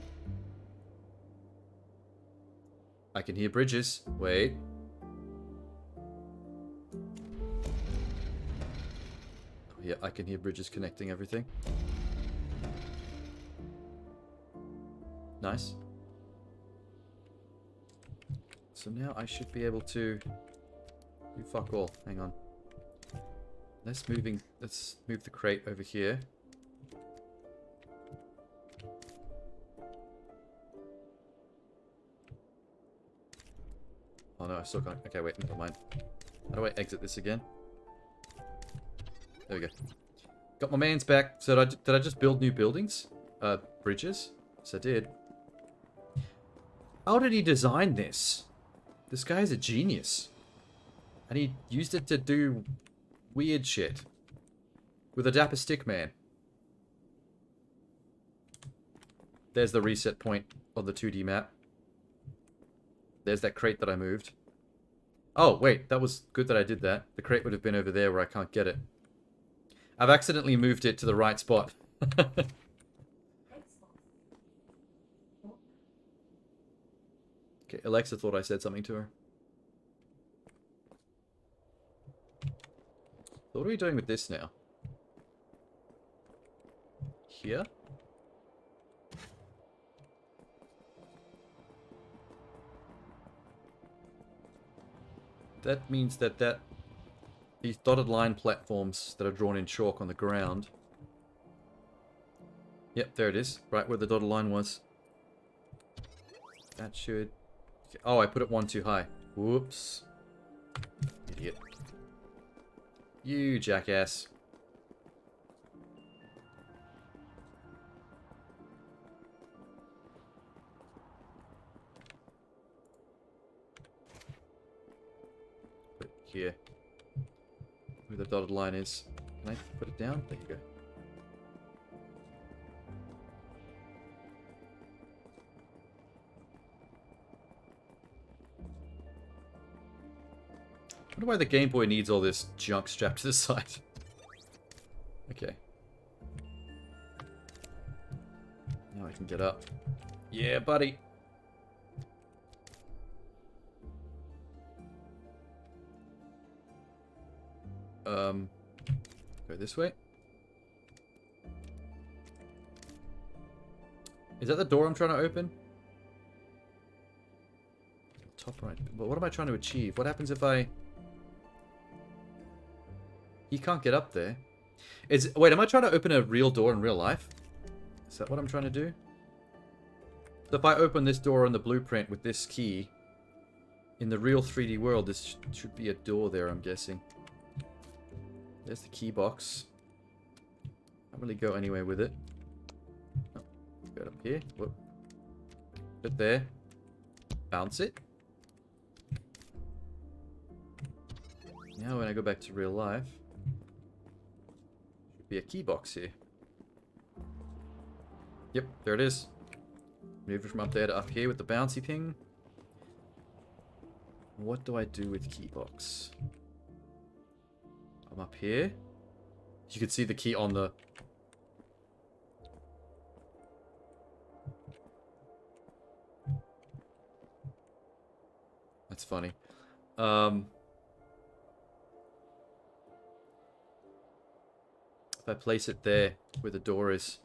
[SPEAKER 1] I can hear bridges. Wait. Yeah, I can hear bridges connecting everything. Nice. So now I should be able to do fuck all. Hang on. Let's move the crate over here. Oh no, I still can't. Okay, wait, never mind. How do I exit this again? There we go. Got my mans back. So did I just build new buildings? Bridges? Yes, I did. How did he design this? This guy's a genius. And he used it to do weird shit. With a dapper stick man. There's the reset point on the 2D map. There's that crate that I moved. Oh, wait, that was good that I did that. The crate would have been over there where I can't get it. I've accidentally moved it to the right spot. Okay, Alexa thought I said something to her. So what are we doing with this now? Here? That means that these dotted line platforms that are drawn in chalk on the ground. Yep, there it is. Right where the dotted line was. That should... Oh, I put it one too high. Whoops. Idiot. You jackass. Put it here. Where the dotted line is. Can I put it down? There you go. I wonder why the Game Boy needs all this junk strapped to the side. Okay. Now I can get up. Yeah, buddy. Go this way. Is that the door I'm trying to open? Top right. But what am I trying to achieve? What happens if I... He can't get up there. Wait, am I trying to open a real door in real life? Is that what I'm trying to do? So if I open this door on the blueprint with this key, in the real 3D world, this should be a door there, I'm guessing. There's the key box. Can't really go anywhere with it. Oh, go up here. Whoop. Put there. Bounce it. Now when I go back to real life, should be a key box here. Yep, there it is. Move it from up there to up here with the bouncy thing. What do I do with key box? I'm up here. You can see the key on the... That's funny. If I place it there where the door is,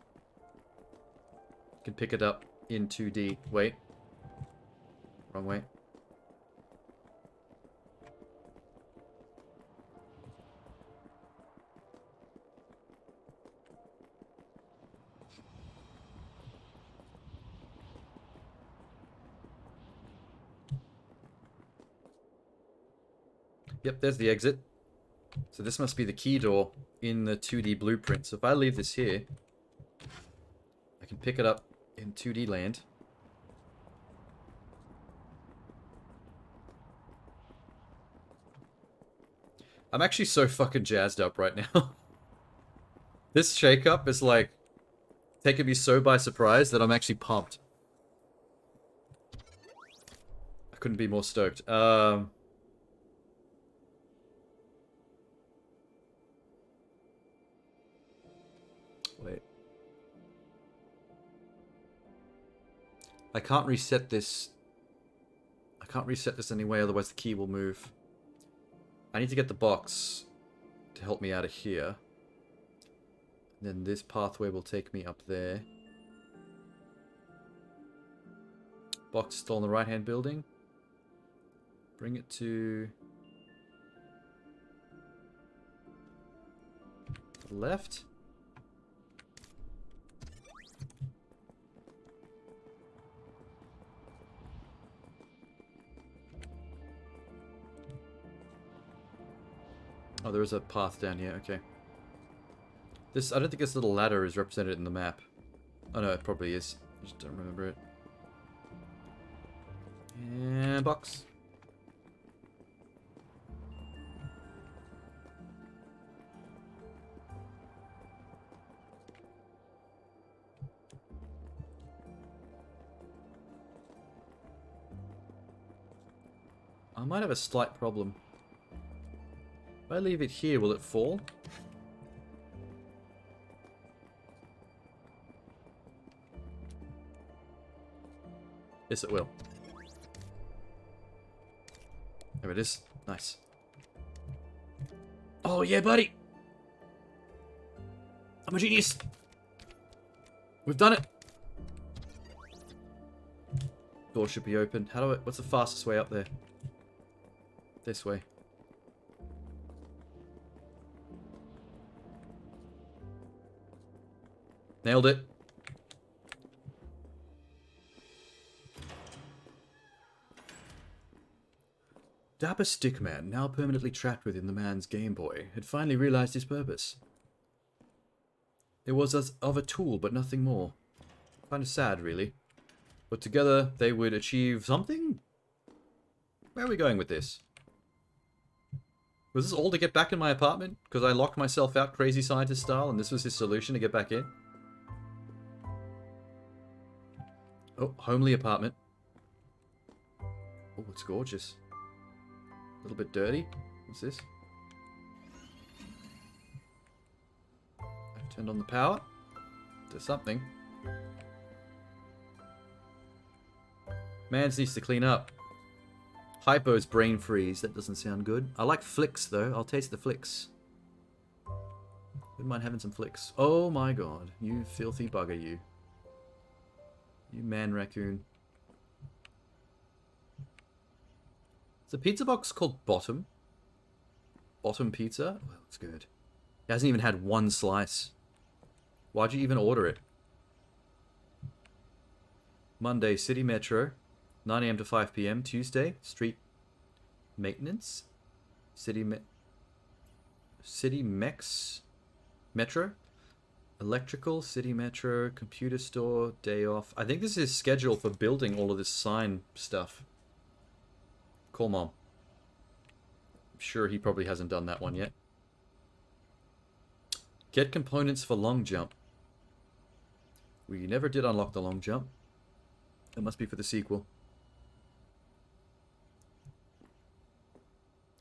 [SPEAKER 1] I can pick it up in 2D. Wait. Wrong way. Yep, there's the exit. So this must be the key door in the 2D blueprint. So if I leave this here, I can pick it up in 2D land. I'm actually so fucking jazzed up right now. This shake-up is like taking me so by surprise that I'm actually pumped. I couldn't be more stoked. Wait. I can't reset this. I can't reset this anyway, otherwise the key will move. I need to get the box to help me out of here. Then this pathway will take me up there. Box still in the right-hand building. Bring it to the left. Oh, there is a path down here, okay. This, I don't think this little ladder is represented in the map. Oh no, it probably is. I just don't remember it. And box. I might have a slight problem. If I leave it here, will it fall? Yes, it will. There it is. Nice. Oh, yeah, buddy. I'm a genius. We've done it. Door should be open. How do I... What's the fastest way up there? This way. Nailed it. Dapper Stickman, now permanently trapped within the man's Game Boy, had finally realized his purpose. It was as of a tool, but nothing more. Kind of sad, really. But together, they would achieve something? Where are we going with this? Was this all to get back in my apartment? Because I locked myself out crazy scientist style, and this was his solution to get back in? Oh, homely apartment. Oh, it's gorgeous. A little bit dirty. What's this? I've turned on the power. To something. Mans needs to clean up. Hypo's brain freeze. That doesn't sound good. I like flicks, though. I'll taste the flicks. Wouldn't mind having some flicks. Oh my god. You filthy bugger, you. You man raccoon. Is the pizza box called Bottom? Bottom Pizza? Oh, that looks good. It hasn't even had one slice. Why'd you even order it? Monday, City Metro. 9 AM to 5 PM. Tuesday, Street Maintenance. City Mex. Metro. Electrical, City Metro, Computer Store, Day Off. I think this is scheduled for building all of this sign stuff. Call Mom. I'm sure he probably hasn't done that one yet. Get components for long jump. We never did unlock the long jump. That must be for the sequel.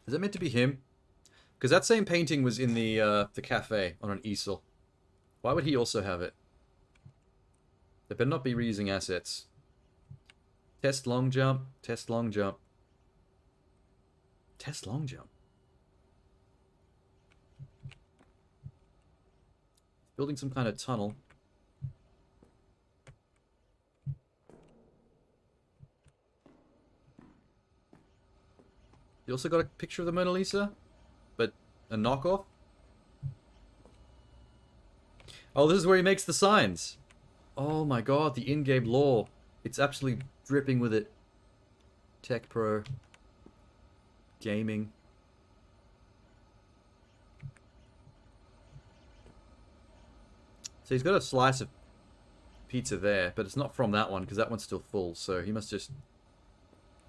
[SPEAKER 1] Is that meant to be him? Because that same painting was in the cafe on an easel. Why would he also have it? They better not be reusing assets. Test long jump. Test long jump. Test long jump. Building some kind of tunnel. You also got a picture of the Mona Lisa? But a knockoff? Oh, this is where he makes the signs. Oh my god, the in-game lore. It's absolutely dripping with it. Tech Pro. Gaming. So he's got a slice of pizza there, but it's not from that one, because that one's still full, so he must just...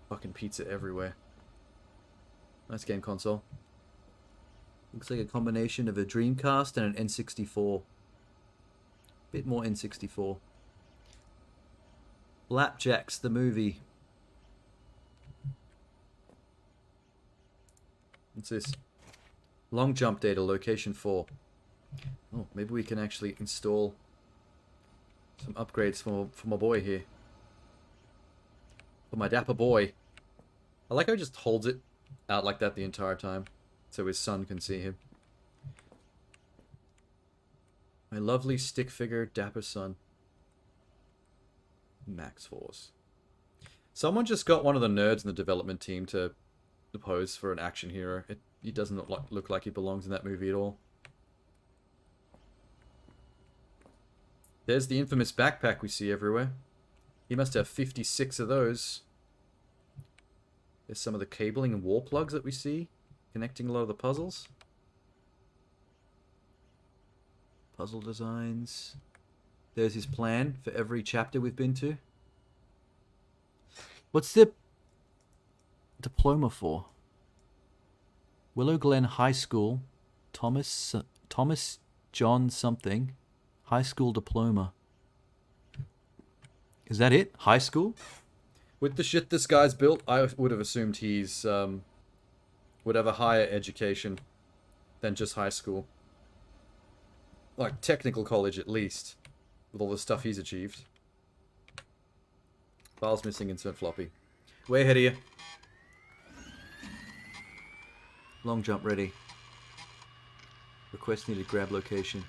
[SPEAKER 1] fucking pizza everywhere. Nice game console. Looks like a combination of a Dreamcast and an N64. Bit more N64. Flapjacks, the movie. What's this? Long jump data, location 4. Oh, maybe we can actually install some upgrades for my boy here. For my dapper boy. I like how he just holds it out like that the entire time, so his son can see him. My lovely stick figure, dapper son. Max Force. Someone just got one of the nerds in the development team to pose for an action hero. He doesn't look like he belongs in that movie at all. There's the infamous backpack we see everywhere. He must have 56 of those. There's some of the cabling and wall plugs that we see, connecting a lot of the puzzles. Puzzle designs. There's his plan for every chapter we've been to. What's the diploma for? Willow Glen High School, Thomas John something, high school diploma. Is that it? High school? With the shit this guy's built, I would have assumed he's would have a higher education than just high school. Like technical college at least, with all the stuff he's achieved. Files missing, insert floppy. Way ahead of you. Long jump ready. Request needed grab location.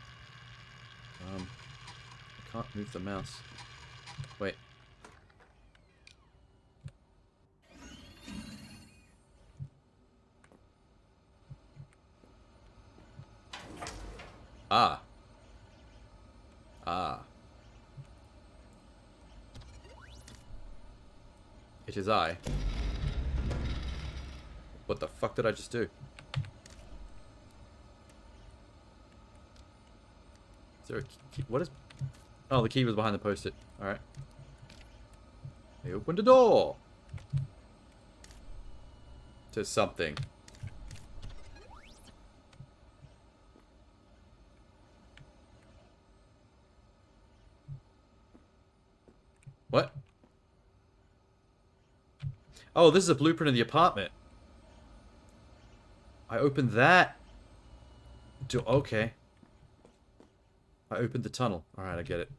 [SPEAKER 1] I can't move the mouse. Wait. Ah. Ah. It is I. What the fuck did I just do? Is there a key? What is... Oh, the key was behind the post-it. Alright. They opened the door! To something. What? Oh, this is a blueprint of the apartment. I opened that. Okay. I opened the tunnel. Alright, I get it.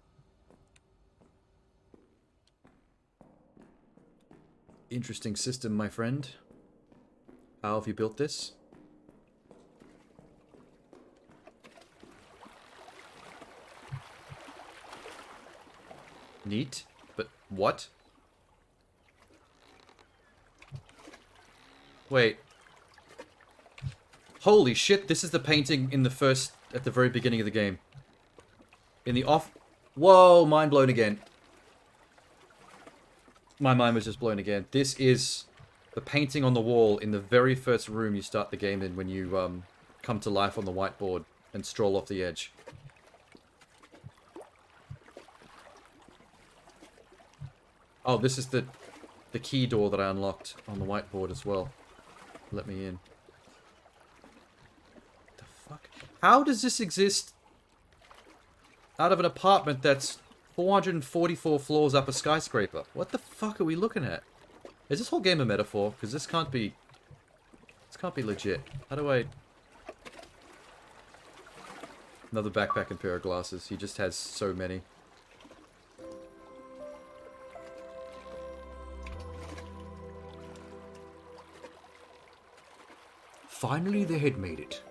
[SPEAKER 1] Interesting system, my friend. How have you built this? Neat. But what? Wait. Holy shit, this is the painting in the first... at the very beginning of the game. In the off... Whoa, mind blown again. My mind was just blown again. This is the painting on the wall in the very first room you start the game in when you come to life on the whiteboard and stroll off the edge. Oh, this is the key door that I unlocked on the whiteboard as well. Let me in. The fuck? How does this exist out of an apartment that's 444 floors up a skyscraper? What the fuck are we looking at? Is this whole game a metaphor? Because this can't be... this can't be legit. How do I... Another backpack and pair of glasses. He just has so many. Finally, they had made it.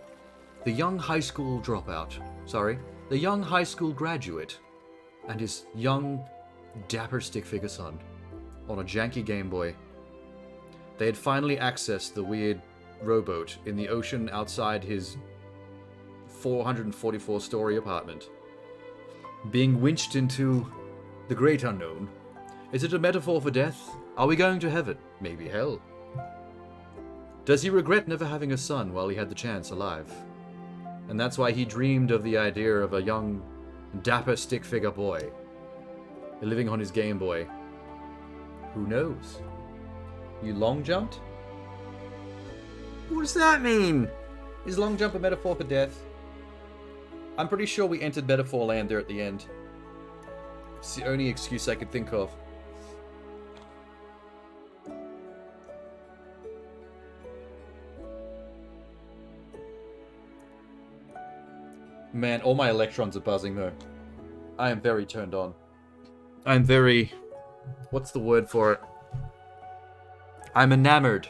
[SPEAKER 1] The young high school dropout. Sorry, the young high school graduate. And his young, dapper stick figure son. On a janky Game Boy. They had finally accessed the weird rowboat in the ocean outside his 444-story apartment. Being winched into the great unknown. Is it a metaphor for death? Are we going to heaven? Maybe hell. Does he regret never having a son while he had the chance alive? And that's why he dreamed of the idea of a young, dapper stick figure boy living on his Game Boy. Who knows? You long jumped? What does that mean? Is long jump a metaphor for death? I'm pretty sure we entered metaphor land there at the end. It's the only excuse I could think of. Man, all my electrons are buzzing though. I am very turned on. I'm very... what's the word for it? I'm enamored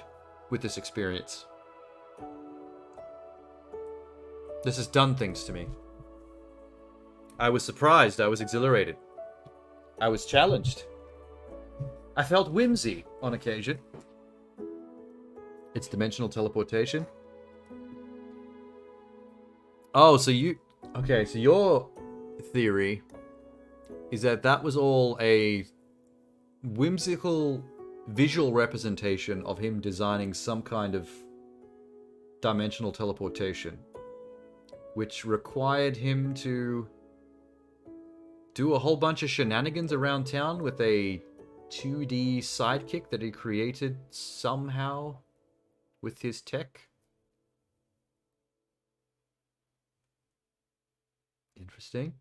[SPEAKER 1] with this experience. This has done things to me. I was surprised. I was exhilarated. I was challenged. I felt whimsy on occasion. It's dimensional teleportation. Oh, so you... okay, so your theory is that that was all a whimsical visual representation of him designing some kind of dimensional teleportation, which required him to do a whole bunch of shenanigans around town with a 2D sidekick that he created somehow with his tech. Interesting.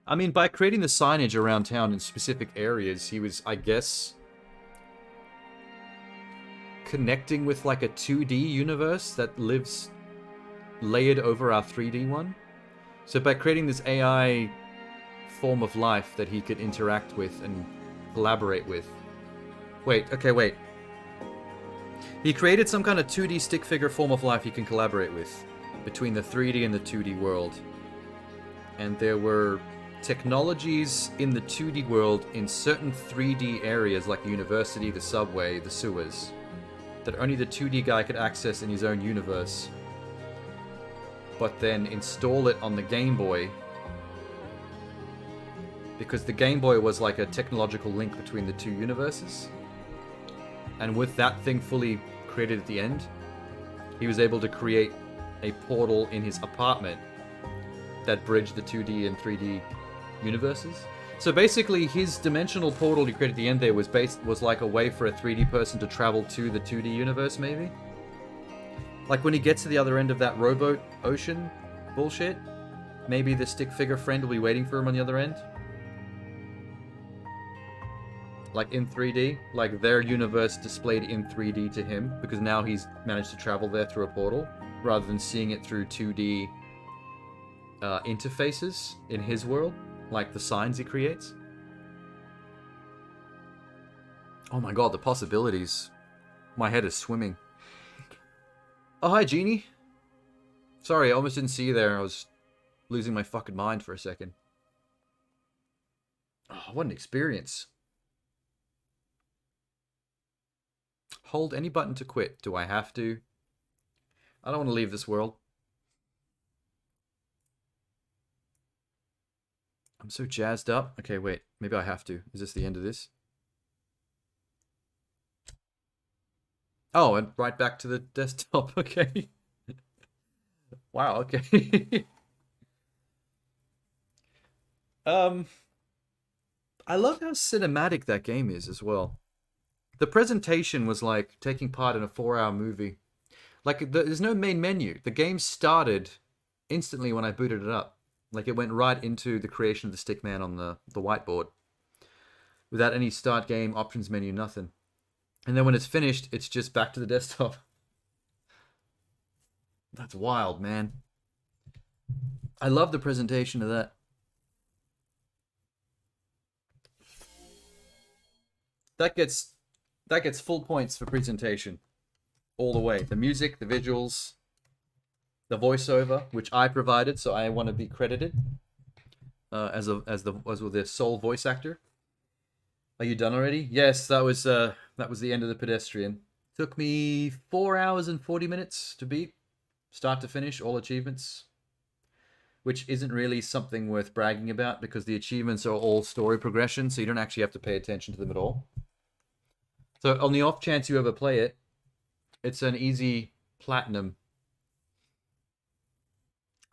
[SPEAKER 1] I mean, by creating the signage around town in specific areas, he was, I guess, connecting with like a 2D universe that lives layered over our 3D one. So by creating this AI form of life that he could interact with and collaborate with. Wait, okay, wait. He created some kind of 2D stick figure form of life you can collaborate with between the 3D and the 2D world. And there were technologies in the 2D world in certain 3D areas like the university, the subway, the sewers, that only the 2D guy could access in his own universe. But then install it on the Game Boy, because the Game Boy was like a technological link between the two universes. And with that thing fully created at the end, he was able to create a portal in his apartment that bridged the 2D and 3D universes. So basically, his dimensional portal he created at the end there was like a way for a 3D person to travel to the 2D universe, maybe? Like when he gets to the other end of that rowboat ocean bullshit, maybe the stick figure friend will be waiting for him on the other end? Like in 3D, like their universe displayed in 3D to him, because now he's managed to travel there through a portal, rather than seeing it through 2D interfaces in his world, like the signs he creates. Oh my god, the possibilities. My head is swimming. Oh, hi, Genie. Sorry, I almost didn't see you there. I was losing my fucking mind for a second. Oh, what an experience. Hold any button to quit. Do I have to? I don't want to leave this world. I'm so jazzed up. Okay, wait. Maybe I have to. Is this the end of this? Oh, and right back to the desktop. Okay. Wow, okay. I love how cinematic that game is as well. The presentation was like taking part in a 4-hour movie. Like, there's no main menu. The game started instantly when I booted it up. Like, it went right into the creation of the Stickman on the whiteboard. Without any start game, options menu, nothing. And then when it's finished, it's just back to the desktop. That's wild, man. I love the presentation of that. That gets full points for presentation. All the way. The music, the visuals, the voiceover, which I provided, so I want to be credited as with the sole voice actor. Are you done already? Yes, that was the end of the Pedestrian. Took me 4 hours and 40 minutes to beat, start to finish, all achievements, which isn't really something worth bragging about because the achievements are all story progression, so you don't actually have to pay attention to them at all. So on the off chance you ever play it, it's an easy platinum.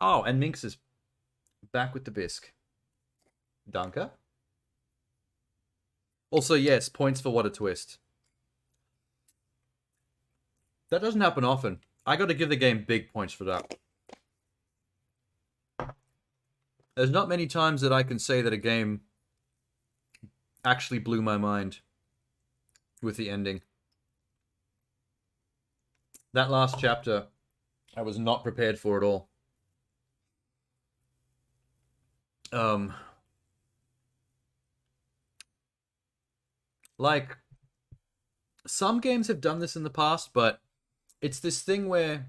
[SPEAKER 1] Oh, and Minx is back with the bisque. Danke. Also, yes, points for What a Twist. That doesn't happen often. I got to give the game big points for that. There's not many times that I can say that a game actually blew my mind with the ending. That last chapter, I was not prepared for at all. Like, some games have done this in the past, but it's this thing where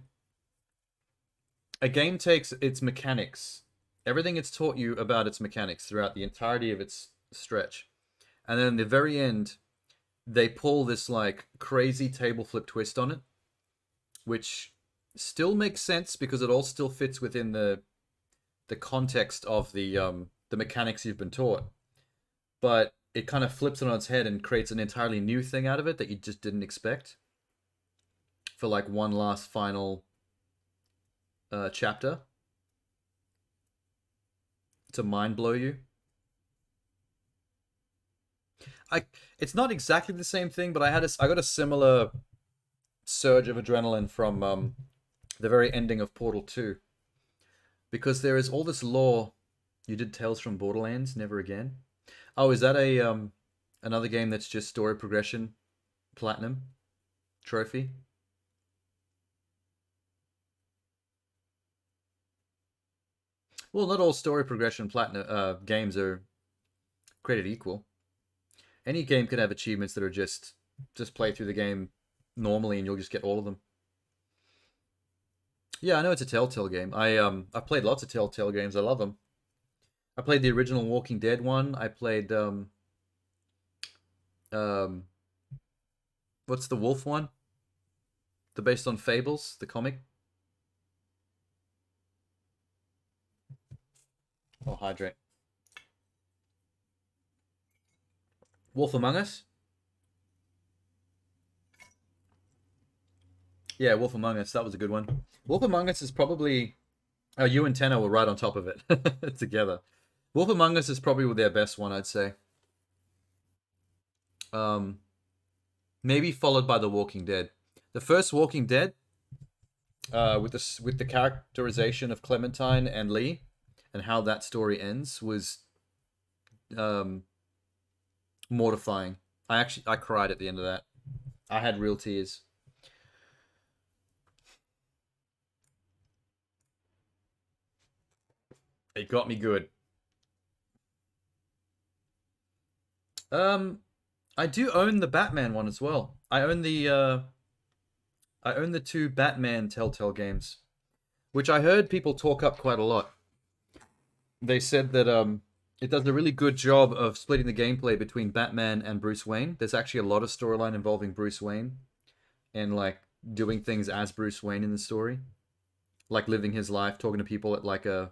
[SPEAKER 1] a game takes its mechanics, everything it's taught you about its mechanics throughout the entirety of its stretch, and then at the very end, they pull this like crazy table flip twist on it, which still makes sense because it all still fits within the context of the mechanics you've been taught, but it kind of flips it on its head and creates an entirely new thing out of it that you just didn't expect for like one last final chapter to mind blow you. It's not exactly the same thing, but I got a similar surge of adrenaline from the very ending of Portal 2, because there is all this lore. You did Tales from Borderlands, Never Again. Oh, is that a another game that's just story progression platinum trophy? Well, not all story progression platinum games are created equal. Any game could have achievements that are just play through the game normally, and you'll just get all of them. Yeah, I know it's a Telltale game. I played lots of Telltale games. I love them. I played the original Walking Dead one. I played um what's the wolf one? The based on Fables, the comic. Oh, hydrate. Wolf Among Us. Yeah, Wolf Among Us. That was a good one. Wolf Among Us is probably. Oh, you and Tenno were right on top of it together. Wolf Among Us is probably their best one, I'd say. Um, Maybe followed by The Walking Dead. The first Walking Dead, with the characterization of Clementine and Lee, and how that story ends was um, mortifying. I cried at the end of that. I had real tears. It got me good. Um, I do own the Batman one as well. I own the two Batman Telltale games, which I heard people talk up quite a lot. They said that it does a really good job of splitting the gameplay between Batman and Bruce Wayne. There's actually a lot of storyline involving Bruce Wayne and like doing things as Bruce Wayne in the story, like living his life, talking to people at like a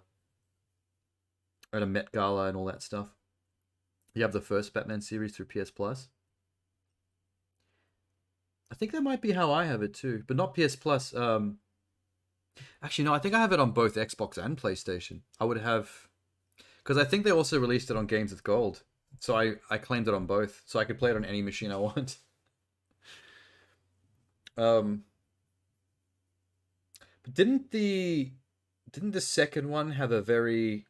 [SPEAKER 1] Met Gala and all that stuff. You have the first Batman series through PS Plus. I think that might be how I have it too, but not PS Plus. Actually, no, I think I have it on both Xbox and PlayStation. I would have, because I think they also released it on Games with Gold, so I claimed it on both, so I could play it on any machine I want. Um, but didn't the second one have a very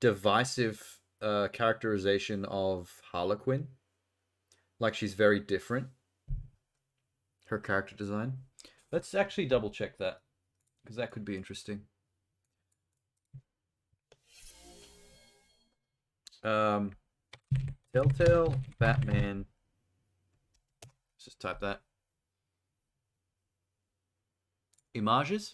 [SPEAKER 1] divisive characterization of Harlequin? Like she's very different, her character design. Let's actually double check that because that could be interesting. Um, Telltale Batman. Let's just type that. Images.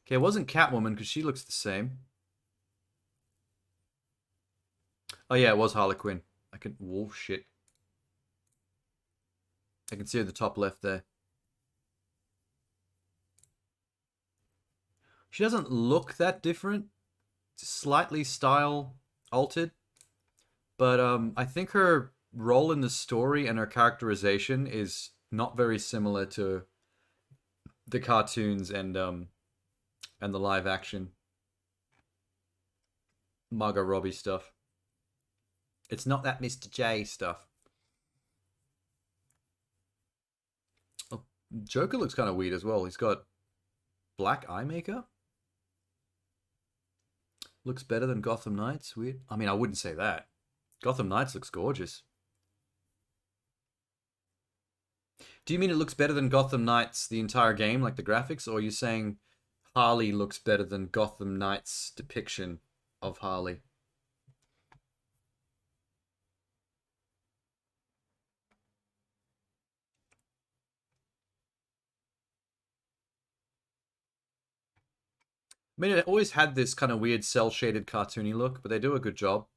[SPEAKER 1] Okay, it wasn't Catwoman because she looks the same. Oh yeah, it was Harlequin. I can. Whoa, shit. I can see her at the top left there. She doesn't look that different. Slightly style altered, but I think her role in the story and her characterization is not very similar to the cartoons and the live action Margot Robbie stuff. It's not that Mr. J stuff. Oh, Joker looks kind of weird as well. He's got black eye makeup. Looks better than Gotham Knights. Weird. I mean, I wouldn't say that. Gotham Knights looks gorgeous. Do you mean it looks better than Gotham Knights the entire game, like the graphics, or are you saying Harley looks better than Gotham Knights' depiction of Harley? I mean, it always had this kind of weird cell shaded cartoony look, but they do a good job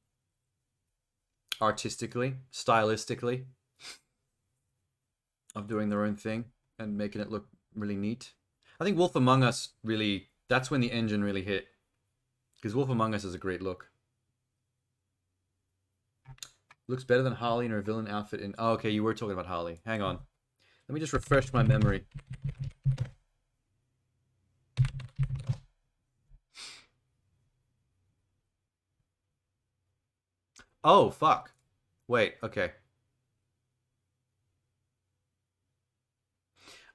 [SPEAKER 1] artistically, stylistically, of doing their own thing and making it look really neat. I think Wolf Among Us really, that's when the engine really hit. Because Wolf Among Us is a great look. Looks better than Harley in her villain outfit in. Oh, okay, you were talking about Harley. Hang on. Let me just refresh my memory. Oh, fuck. Wait, okay.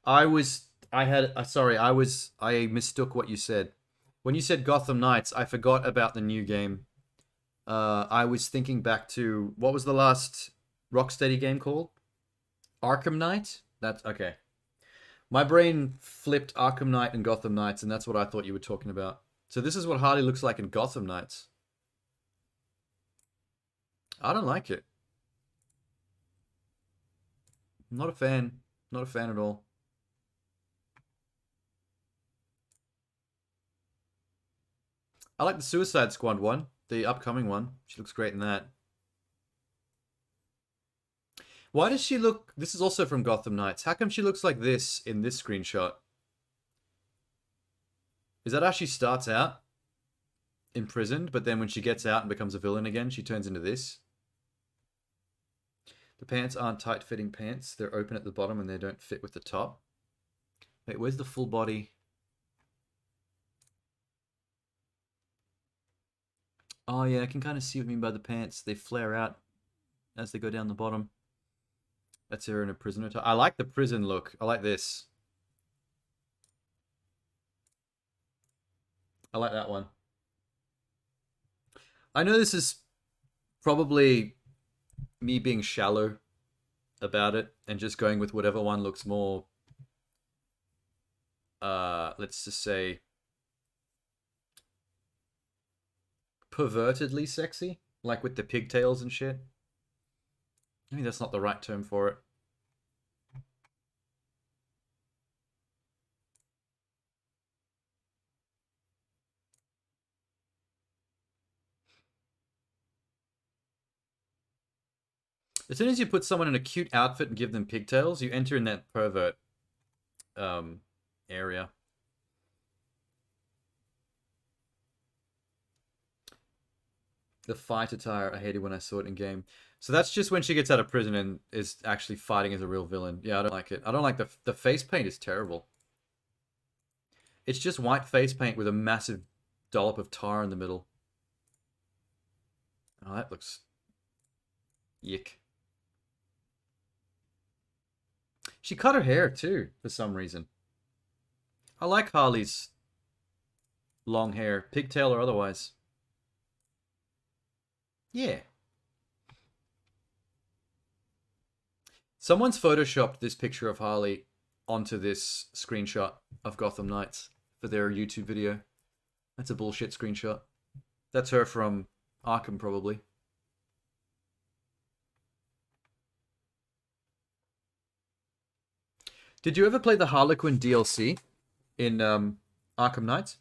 [SPEAKER 1] I mistook what you said. When you said Gotham Knights, I forgot about the new game. I was thinking back to, what was the last Rocksteady game called? Arkham Knight? That's okay. My brain flipped Arkham Knight and Gotham Knights, and that's what I thought you were talking about. So this is what Harley looks like in Gotham Knights. I don't like it. Not a fan. Not a fan at all. I like the Suicide Squad one, the upcoming one. She looks great in that. Why does she look... This is also from Gotham Knights. How come she looks like this in this screenshot? Is that how she starts out? Imprisoned, but then when she gets out and becomes a villain again, she turns into this? The pants aren't tight-fitting pants. They're open at the bottom and they don't fit with the top. Wait, where's the full body? Oh yeah, I can kind of see what you mean by the pants. They flare out as they go down the bottom. That's her in a prisoner top. I like the prison look. I like this. I like that one. I know this is probably me being shallow about it and just going with whatever one looks more, let's just say, pervertedly sexy, like with the pigtails and shit. Maybe that's not the right term for it. As soon as you put someone in a cute outfit and give them pigtails, you enter in that pervert area. The fight attire, I hated when I saw it in game. So that's just when she gets out of prison and is actually fighting as a real villain. Yeah, I don't like it. I don't like the face paint is terrible. It's just white face paint with a massive dollop of tar in the middle. Oh, that looks... Yick. She cut her hair too, for some reason. I like Harley's long hair, pigtail or otherwise. Yeah. Someone's photoshopped this picture of Harley onto this screenshot of Gotham Knights for their YouTube video. That's a bullshit screenshot. That's her from Arkham, probably. Did you ever play the Harlequin DLC in Arkham Knights?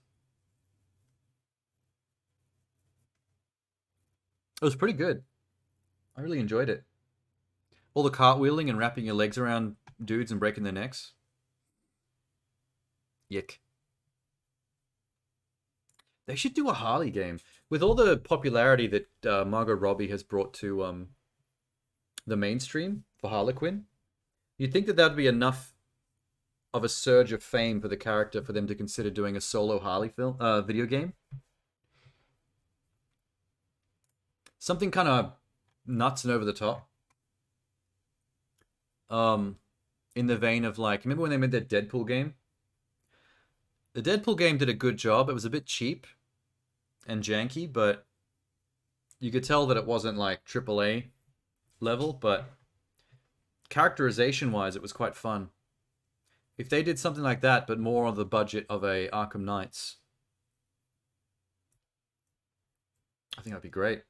[SPEAKER 1] It was pretty good. I really enjoyed it. All the cartwheeling and wrapping your legs around dudes and breaking their necks. Yick. They should do a Harley game. With all the popularity that Margot Robbie has brought to the mainstream for Harlequin, you'd think that that would be enough of a surge of fame for the character for them to consider doing a solo Harley film video game. Something kind of nuts and over the top. In the vein of like, remember when they made that Deadpool game? The Deadpool game did a good job. It was a bit cheap and janky, but you could tell that it wasn't like AAA level, but characterization-wise, it was quite fun. If they did something like that, but more on the budget of a Arkham Knights, I think that'd be great.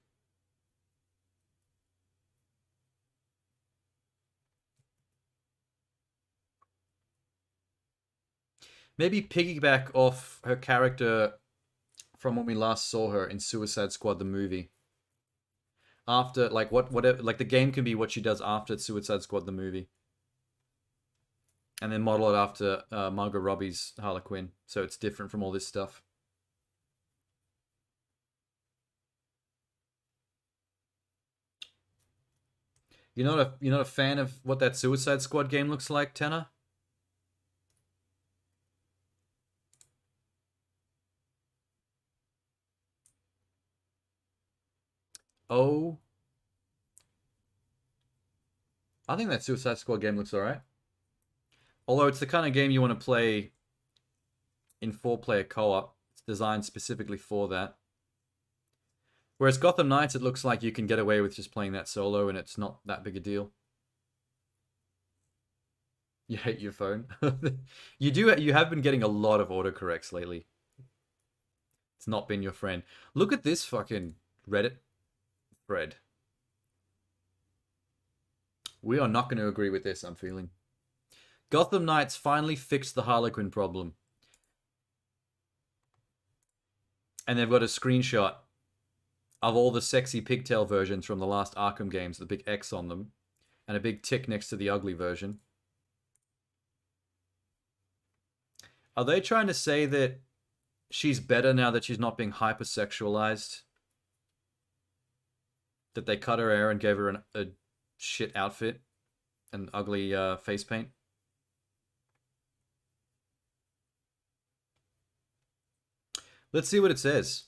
[SPEAKER 1] Maybe piggyback off her character from when we last saw her in Suicide Squad the movie. After, like, whatever, like the game can be what she does after Suicide Squad the movie. And then model it after Margot Robbie's Harley Quinn, so it's different from all this stuff. You're not a fan of what that Suicide Squad game looks like, Tanner? Oh, I think that Suicide Squad game looks alright. Although it's the kind of game you want to play in 4-player co-op. It's designed specifically for that. Whereas Gotham Knights, it looks like you can get away with just playing that solo and it's not that big a deal. You hate your phone. You have been getting a lot of autocorrects lately. It's not been your friend. Look at this fucking Reddit thread. We are not going to agree with this, I'm feeling. Gotham Knights finally fixed the Harlequin problem. And they've got a screenshot of all the sexy pigtail versions from the last Arkham games, the big X on them, and a big tick next to the ugly version. Are they trying to say that she's better now that she's not being hypersexualized? That they cut her hair and gave her a shit outfit and ugly face paint? Let's see what it says.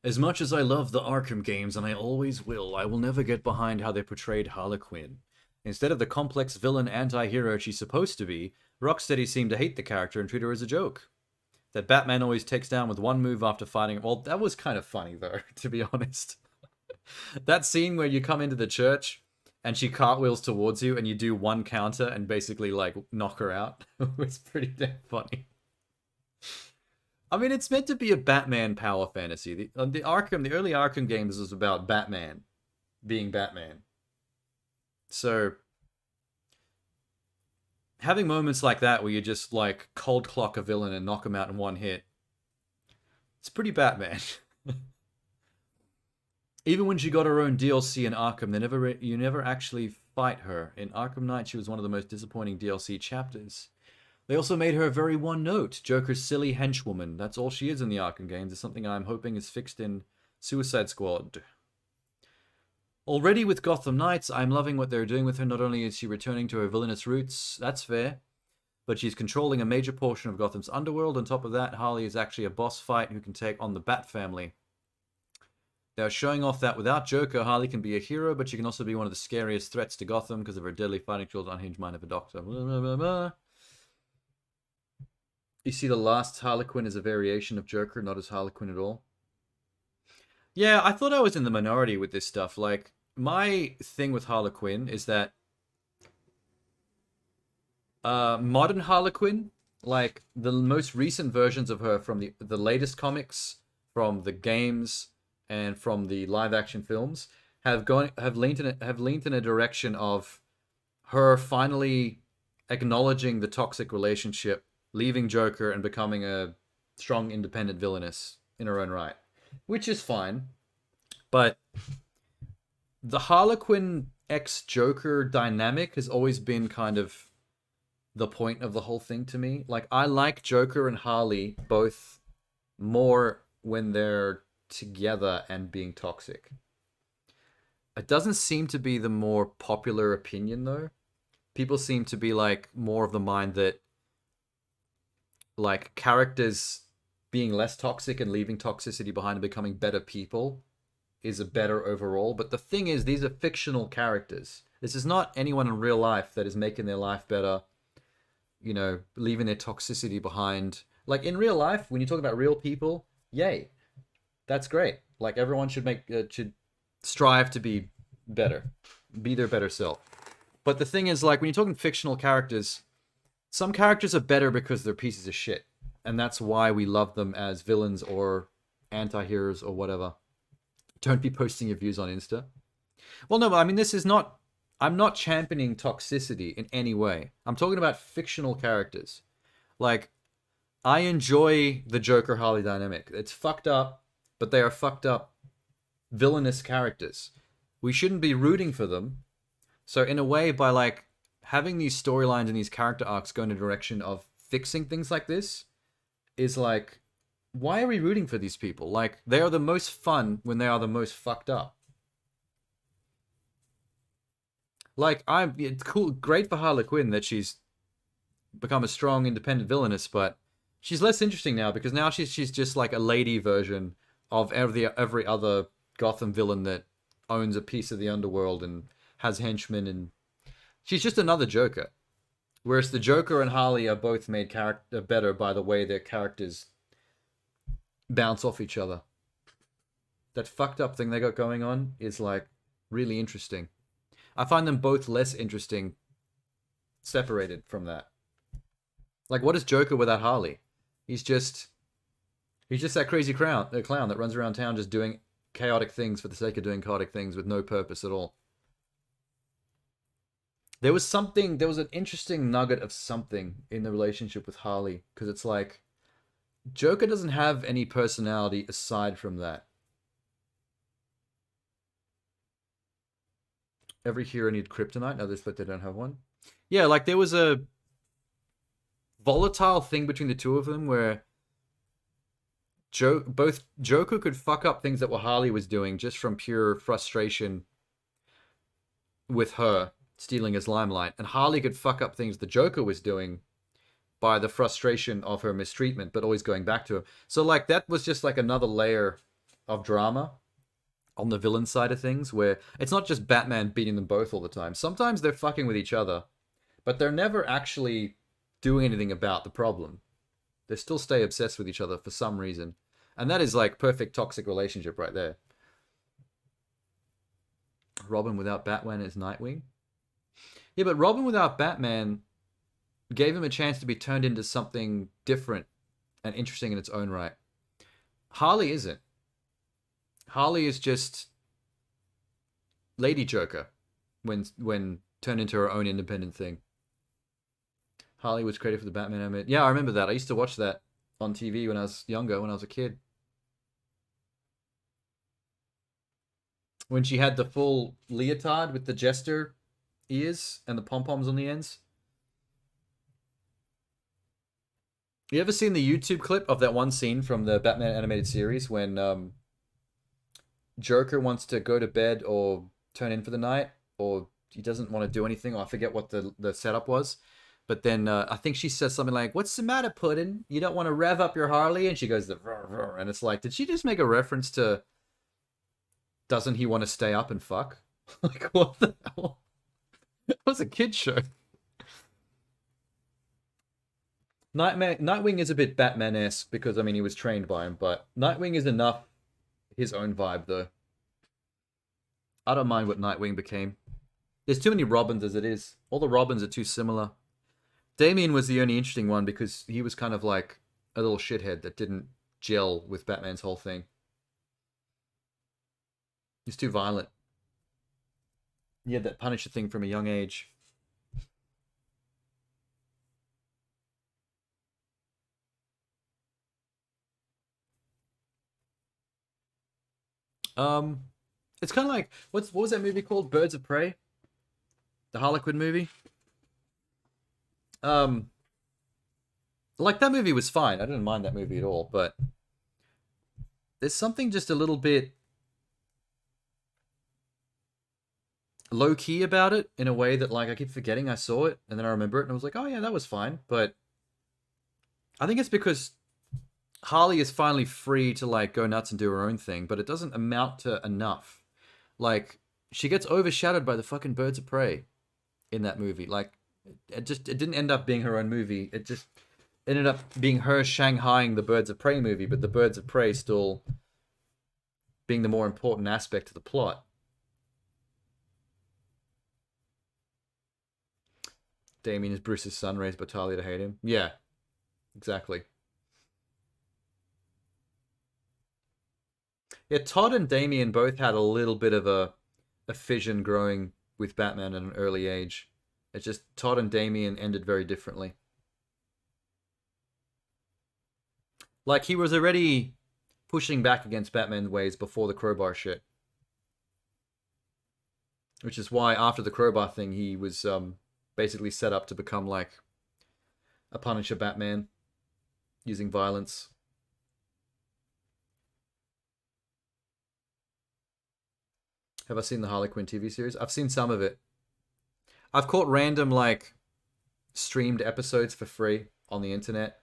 [SPEAKER 1] As much as I love the Arkham games, and I always will, I will never get behind how they portrayed Harlequin. Instead of the complex villain anti-hero she's supposed to be, Rocksteady seemed to hate the character and treat her as a joke. That Batman always takes down with one move after fighting... Well, that was kind of funny, though, to be honest. That scene where you come into the church and she cartwheels towards you and you do one counter and basically, like, knock her out was pretty damn funny. I mean, it's meant to be a Batman power fantasy. The early Arkham games was about Batman being Batman. So, having moments like that where you just, like, cold clock a villain and knock him out in one hit, it's pretty Batman. Even when she got her own DLC in Arkham, you never actually fight her. In Arkham Knight, she was one of the most disappointing DLC chapters. They also made her very one-note, Joker's silly henchwoman. That's all she is in the Arkham games. It's something I'm hoping is fixed in Suicide Squad. Already with Gotham Knights, I'm loving what they're doing with her. Not only is she returning to her villainous roots, that's fair, but she's controlling a major portion of Gotham's underworld. On top of that, Harley is actually a boss fight who can take on the Bat family. They're showing off that without Joker, Harley can be a hero, but she can also be one of the scariest threats to Gotham because of her deadly fighting skills, unhinged mind of a doctor. Blah, blah, blah, blah. You see the last Harlequin is a variation of Joker, not as Harlequin at all. Yeah, I thought I was in the minority with this stuff. Like, my thing with Harlequin is that modern Harlequin, like the most recent versions of her from the latest comics, from the games, and from the live-action films, have leaned in a direction of her finally acknowledging the toxic relationship, leaving Joker and becoming a strong, independent villainess in her own right. Which is fine. But the Harlequin ex-Joker dynamic has always been kind of the point of the whole thing to me. Like, I like Joker and Harley both more when they're together and being toxic. It doesn't seem to be the more popular opinion, though. People seem to be, like, more of the mind that, like, characters being less toxic and leaving toxicity behind and becoming better people is a better overall. But the thing is, these are fictional characters. This is not anyone in real life that is making their life better, you know, leaving their toxicity behind. Like, in real life, when you talk about real people, yay. That's great. Like, everyone should strive to be better. Be their better self. But the thing is, like, when you're talking fictional characters, some characters are better because they're pieces of shit. And that's why we love them as villains or anti-heroes or whatever. Don't be posting your views on Insta. Well, no, I mean, I'm not championing toxicity in any way. I'm talking about fictional characters. Like, I enjoy the Joker-Harley dynamic. It's fucked up, but they are fucked up villainous characters. We shouldn't be rooting for them. So in a way, by like having these storylines and these character arcs go in a direction of fixing things like this, is like, why are we rooting for these people? Like, they are the most fun when they are the most fucked up. Like, it's cool, great for Harley Quinn that she's become a strong, independent villainess, but she's less interesting now because now she's just like a lady version of every other Gotham villain that owns a piece of the underworld and has henchmen, and she's just another Joker. Whereas the Joker and Harley are both made better by the way their characters bounce off each other. That fucked up thing they got going on is like really interesting. I find them both less interesting separated from that. Like, what is Joker without Harley? He's just that crazy clown that runs around town just doing chaotic things for the sake of doing chaotic things with no purpose at all. There was something, there was an interesting nugget of something in the relationship with Harley, because it's like Joker doesn't have any personality aside from that. Every hero needs kryptonite. Now but they don't have one. Yeah, like there was a volatile thing between the two of them where both Joker could fuck up things that what Harley was doing just from pure frustration with her stealing his limelight, and Harley could fuck up things the Joker was doing by the frustration of her mistreatment, but always going back to him. So like that was just like another layer of drama on the villain side of things, where it's not just Batman beating them both all the time. Sometimes they're fucking with each other, but they're never actually doing anything about the problem. They still stay obsessed with each other for some reason. And that is like perfect toxic relationship right there. Robin without Batman is Nightwing. Yeah, but Robin without Batman gave him a chance to be turned into something different and interesting in its own right. Harley isn't. Harley is just Lady Joker when turned into her own independent thing. Harley was created for the Batman animated. Yeah, I remember that. I used to watch that on TV when I was younger, when I was a kid. When she had the full leotard with the jester ears and the pom-poms on the ends. You ever seen the YouTube clip of that one scene from the Batman animated series when Joker wants to go to bed or turn in for the night, or he doesn't want to do anything, or I forget what the setup was. But then I think she says something like, "What's the matter, Puddin'? You don't want to rev up your Harley?" And she goes, and it's like, did she just make a reference to doesn't he want to stay up and fuck? Like, what the hell? It was a kid show. Nightwing is a bit Batman-esque because, I mean, he was trained by him, but Nightwing is enough his own vibe, though. I don't mind what Nightwing became. There's too many Robins as it is. All the Robins are too similar. Damian was the only interesting one because he was kind of like a little shithead that didn't gel with Batman's whole thing. He's too violent. He had that Punisher thing from a young age. Um, it's kind of like what was that movie called? Birds of Prey, the Harlequin movie. Um, like that movie was fine. I didn't mind that movie at all, but there's something just a little bit low key about it in a way that like I keep forgetting I saw it and then I remember it and I was like, oh yeah, that was fine. But I think it's because Harley is finally free to like go nuts and do her own thing, but it doesn't amount to enough. Like she gets overshadowed by the fucking Birds of Prey in that movie. Like it didn't end up being her own movie. It just ended up being her shanghaiing the Birds of Prey movie, but the Birds of Prey still being the more important aspect of the plot. Damien is Bruce's son, raised by Talia to hate him. Yeah, exactly. Yeah, Todd and Damien both had a little bit of a fission growing with Batman at an early age. It's just Todd and Damien ended very differently. Like he was already pushing back against Batman ways before the crowbar shit, which is why after the crowbar thing he was basically set up to become like a Punisher Batman using violence. Have I seen the Harley Quinn TV series? I've seen some of it. I've caught random like streamed episodes for free on the internet,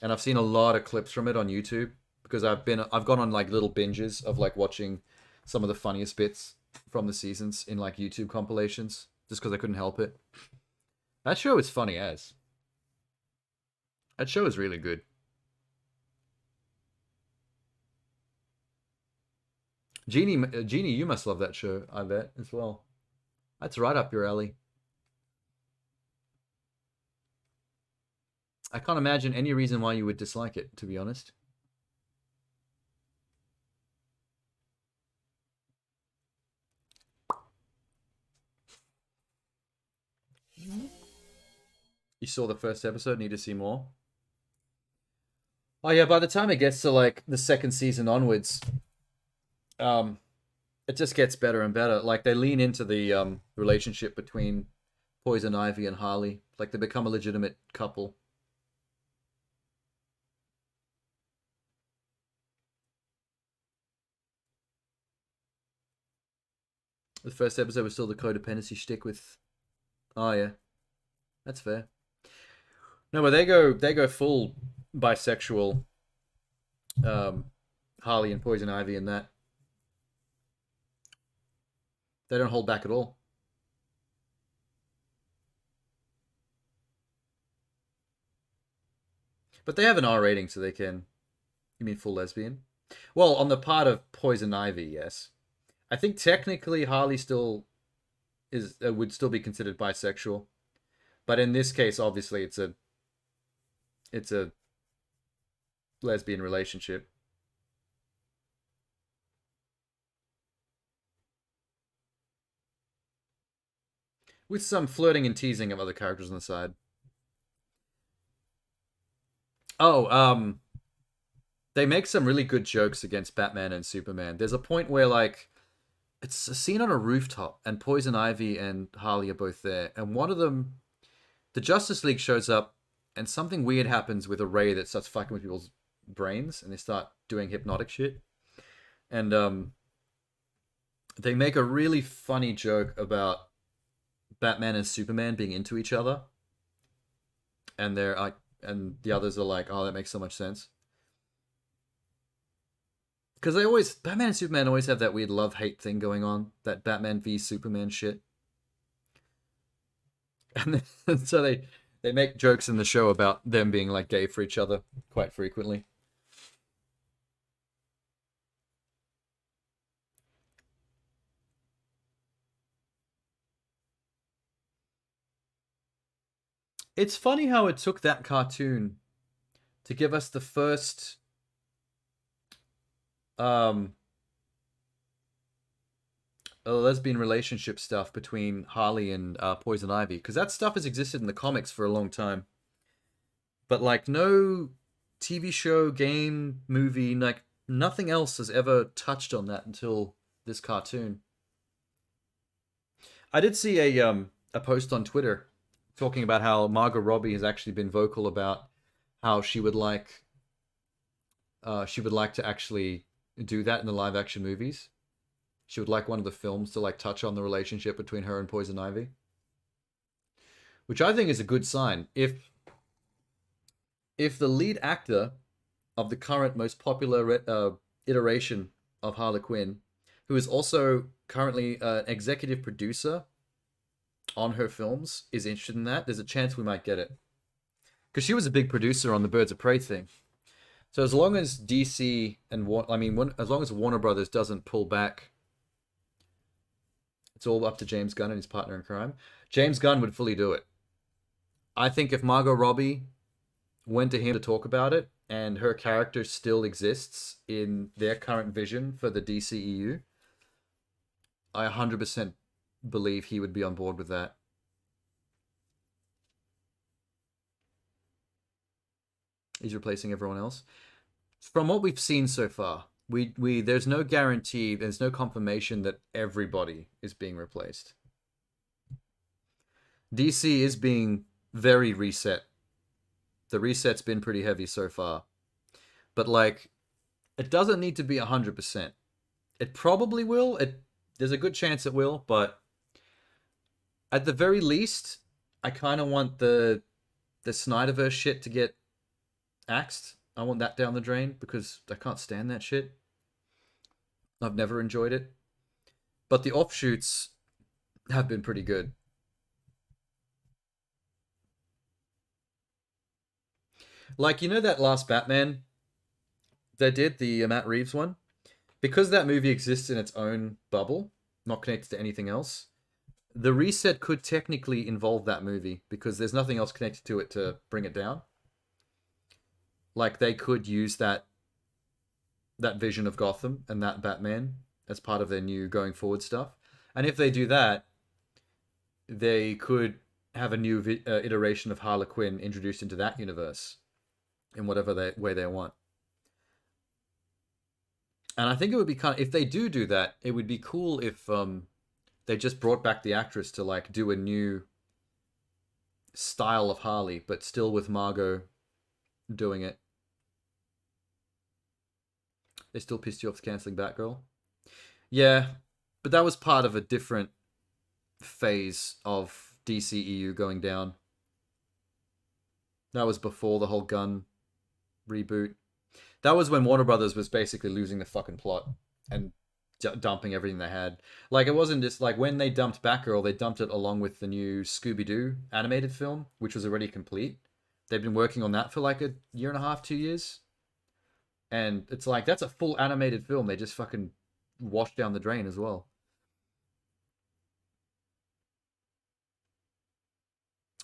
[SPEAKER 1] and I've seen a lot of clips from it on YouTube because I've gone on like little binges of like watching some of the funniest bits from the seasons in like YouTube compilations just because I couldn't help it. That show is funny as. That show is really good. Jeannie, you must love that show, I bet, as well. That's right up your alley. I can't imagine any reason why you would dislike it, to be honest. You saw the first episode, need to see more. Oh yeah, by the time it gets to like the second season onwards, um, it just gets better and better. Like they lean into the relationship between Poison Ivy and Harley. Like they become a legitimate couple. The first episode was still the codependency shtick with. Oh yeah, that's fair. No, but they go full bisexual. Um, Harley and Poison Ivy and that they don't hold back at all. But they have an R rating, so they can. You mean full lesbian? Well, on the part of Poison Ivy, yes. I think technically Harley still is would still be considered bisexual, but in this case, obviously, it's a lesbian relationship with some flirting and teasing of other characters on the side. Oh, they make some really good jokes against Batman and Superman. There's a point where like it's a scene on a rooftop, and Poison Ivy and Harley are both there, and one of them, the Justice League shows up, and something weird happens with a ray that starts fucking with people's brains, and they start doing hypnotic shit. And they make a really funny joke about Batman and Superman being into each other, and they're like, and the others are like, "Oh, that makes so much sense." Because they always Batman and Superman always have that weird love hate thing going on, that Batman v Superman shit, and so they make jokes in the show about them being like gay for each other quite frequently. It's funny how it took that cartoon to give us the first um lesbian relationship stuff between Harley and Poison Ivy, because that stuff has existed in the comics for a long time, but like no TV show, game, movie, like nothing else has ever touched on that until this cartoon. I did see a post on Twitter talking about how Margot Robbie has actually been vocal about how she would like to actually do that in the live action movies. She would like one of the films to like touch on the relationship between her and Poison Ivy, which I think is a good sign. If the lead actor of the current most popular iteration of Harley Quinn, who is also currently an executive producer on her films, is interested in that, there's a chance we might get it. Because she was a big producer on the Birds of Prey thing. So as long as DC and as long as Warner Brothers doesn't pull back, it's all up to James Gunn and his partner in crime. James Gunn would fully do it. I think if Margot Robbie went to him to talk about it, and her character still exists in their current vision for the DCEU, I 100% believe he would be on board with that. He's replacing everyone else. From what we've seen so far, we there's no guarantee, there's no confirmation that everybody is being replaced. DC is being very reset. The reset's been pretty heavy so far. But like it doesn't need to be 100%. It probably will. There's a good chance it will, but at the very least, I kind of want the Snyderverse shit to get axed. I want that down the drain because I can't stand that shit. I've never enjoyed it. But the offshoots have been pretty good. Like, you know that last Batman they did, the Matt Reeves one? Because that movie exists in its own bubble, not connected to anything else, the reset could technically involve that movie because there's nothing else connected to it to bring it down. Like they could use that vision of Gotham and that Batman as part of their new going forward stuff. And if they do that, they could have a new iteration of Harlequin introduced into that universe in whatever way they want. And I think it would be kind of, if they do that, it would be cool if they just brought back the actress to like do a new style of Harley, but still with Margot doing it. They still pissed you off canceling Batgirl. Yeah, but that was part of a different phase of DCEU going down. That was before the whole gun reboot. That was when Warner Brothers was basically losing the fucking plot and dumping everything they had. Like, it wasn't just like when they dumped Batgirl, they dumped it along with the new Scooby Doo animated film, which was already complete. They've been working on that for like a year and a half, 2 years. And it's like, that's a full animated film. They just fucking washed down the drain as well.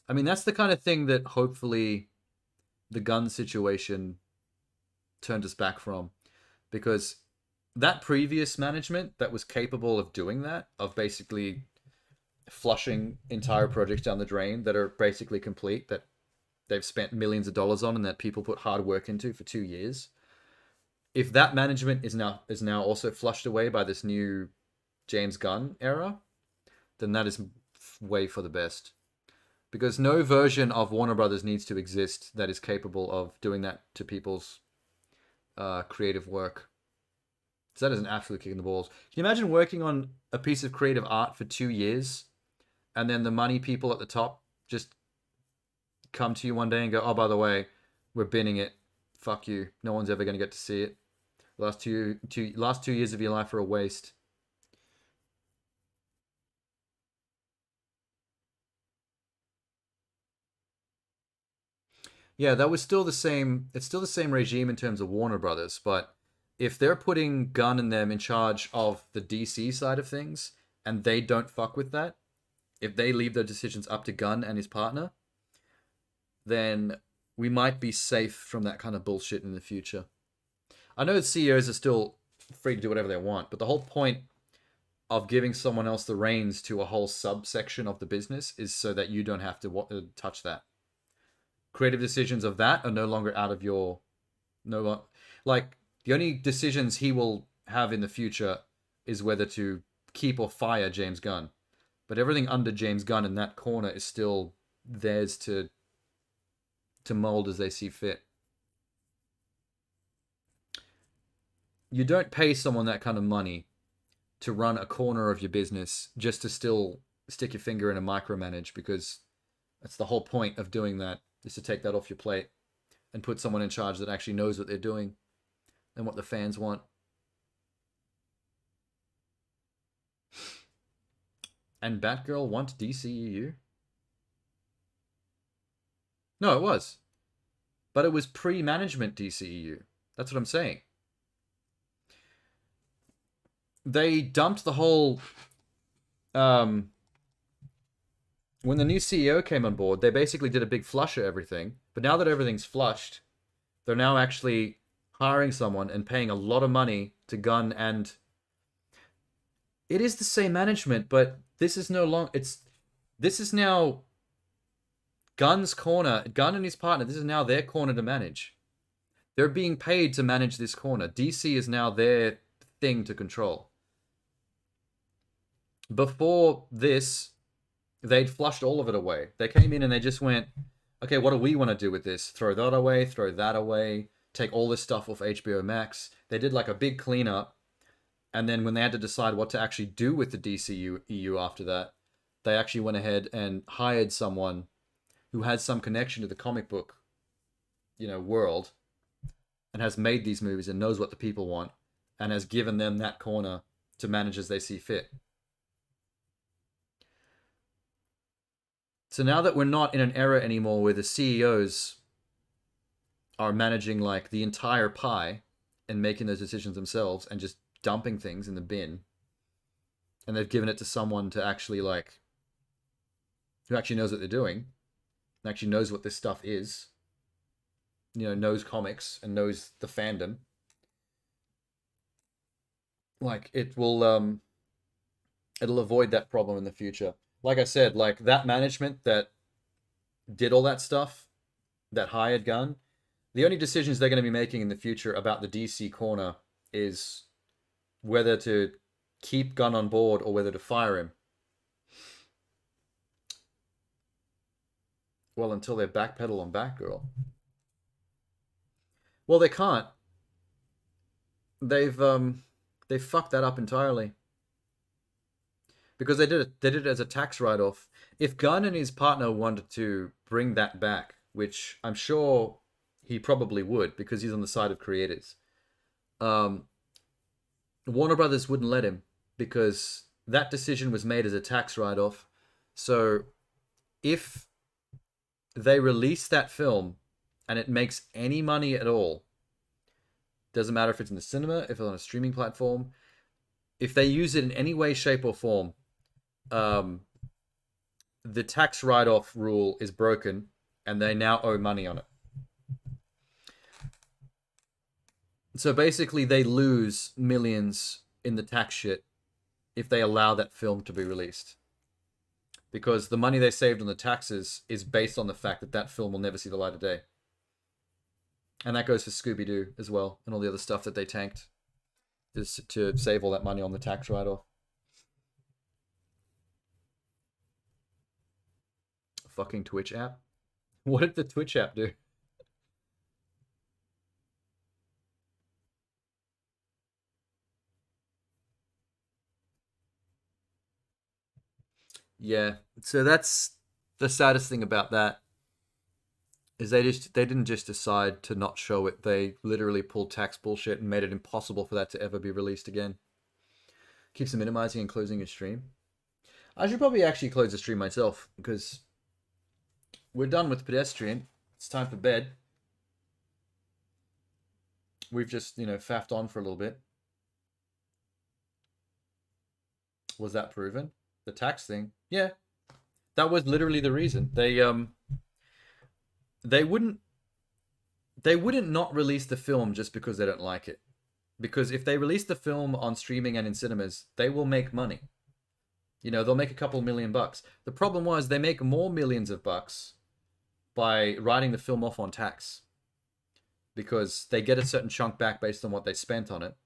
[SPEAKER 1] I mean, that's the kind of thing that hopefully the gun situation turned us back from, because that previous management that was capable of doing that, of basically flushing entire projects down the drain that are basically complete, that they've spent millions of dollars on and that people put hard work into for 2 years. If that management is now also flushed away by this new James Gunn era, then that is way for the best. Because no version of Warner Brothers needs to exist that is capable of doing that to people's creative work. So that is an absolute kick in the balls. Can you imagine working on a piece of creative art for 2 years, and then the money people at the top just come to you one day and go, "Oh, by the way, we're binning it. Fuck you. No one's ever going to get to see it. Last 2 years of your life are a waste." Yeah, that was still the same. It's still the same regime in terms of Warner Brothers, but if they're putting Gunn and them in charge of the DC side of things, and they don't fuck with that, if they leave their decisions up to Gunn and his partner, then we might be safe from that kind of bullshit in the future. I know that CEOs are still free to do whatever they want, but the whole point of giving someone else the reins to a whole subsection of the business is so that you don't have to touch that. Creative decisions of that are no longer out of your like the only decisions he will have in the future is whether to keep or fire James Gunn. But everything under James Gunn in that corner is still theirs to mold as they see fit. You don't pay someone that kind of money to run a corner of your business just to still stick your finger in and micromanage, because that's the whole point of doing that, is to take that off your plate and put someone in charge that actually knows what they're doing and what the fans want. And Batgirl want DCEU? No, it was. But it was pre-management DCEU. That's what I'm saying. They dumped the whole when the new CEO came on board, they basically did a big flush of everything. But now that everything's flushed, they're now actually hiring someone and paying a lot of money to Gunn, and it is the same management, but this is no longer this is now Gunn's corner. Gunn and his partner, this is now their corner to manage. They're being paid to manage this corner. DC is now their thing to control. Before this, they'd flushed all of it away. They came in and they just went, okay, what do we want to do with this? Throw that away, throw that away, take all this stuff off HBO Max. They did like a big cleanup. And then when they had to decide what to actually do with the DCU EU after that, they actually went ahead and hired someone who has some connection to the comic book, world, and has made these movies and knows what the people want, and has given them that corner to manage as they see fit. So now that we're not in an era anymore where the CEOs are managing like the entire pie and making those decisions themselves and just dumping things in the bin, and they've given it to someone to actually who actually knows what they're doing, and actually knows what this stuff is, knows comics and knows the fandom. Like, it'll avoid that problem in the future. Like I said, like that management that did all that stuff, that hired Gunn, the only decisions they're going to be making in the future about the DC corner is whether to keep Gunn on board or whether to fire him. Well, until they backpedal on Batgirl. Well, they can't. They've fucked that up entirely because they did it as a tax write-off. If Gunn and his partner wanted to bring that back, which I'm sure he probably would because he's on the side of creators, um, Warner Brothers wouldn't let him because that decision was made as a tax write-off. So if they release that film and it makes any money at all, doesn't matter if it's in the cinema, if it's on a streaming platform, if they use it in any way, shape, or form, the tax write-off rule is broken, and they now owe money on it. So basically, they lose millions in the tax shit if they allow that film to be released. Because the money they saved on the taxes is based on the fact that that film will never see the light of day. And that goes for Scooby-Doo as well, and all the other stuff that they tanked just to save all that money on the tax write-off. Fucking Twitch app. What did the Twitch app do? Yeah, so that's the saddest thing about that is they didn't just decide to not show it. They literally pulled tax bullshit and made it impossible for that to ever be released again. Keeps them minimizing and closing your stream. I should probably actually close the stream myself because we're done with Pedestrian. It's time for bed. We've just, faffed on for a little bit. Was that proven? The tax thing? Yeah. That was literally the reason. They wouldn't not release the film just because they don't like it. Because if they release the film on streaming and in cinemas, they will make money. They'll make a couple $1,000,000. The problem was they make more millions of bucks by writing the film off on tax. Because they get a certain chunk back based on what they spent on it.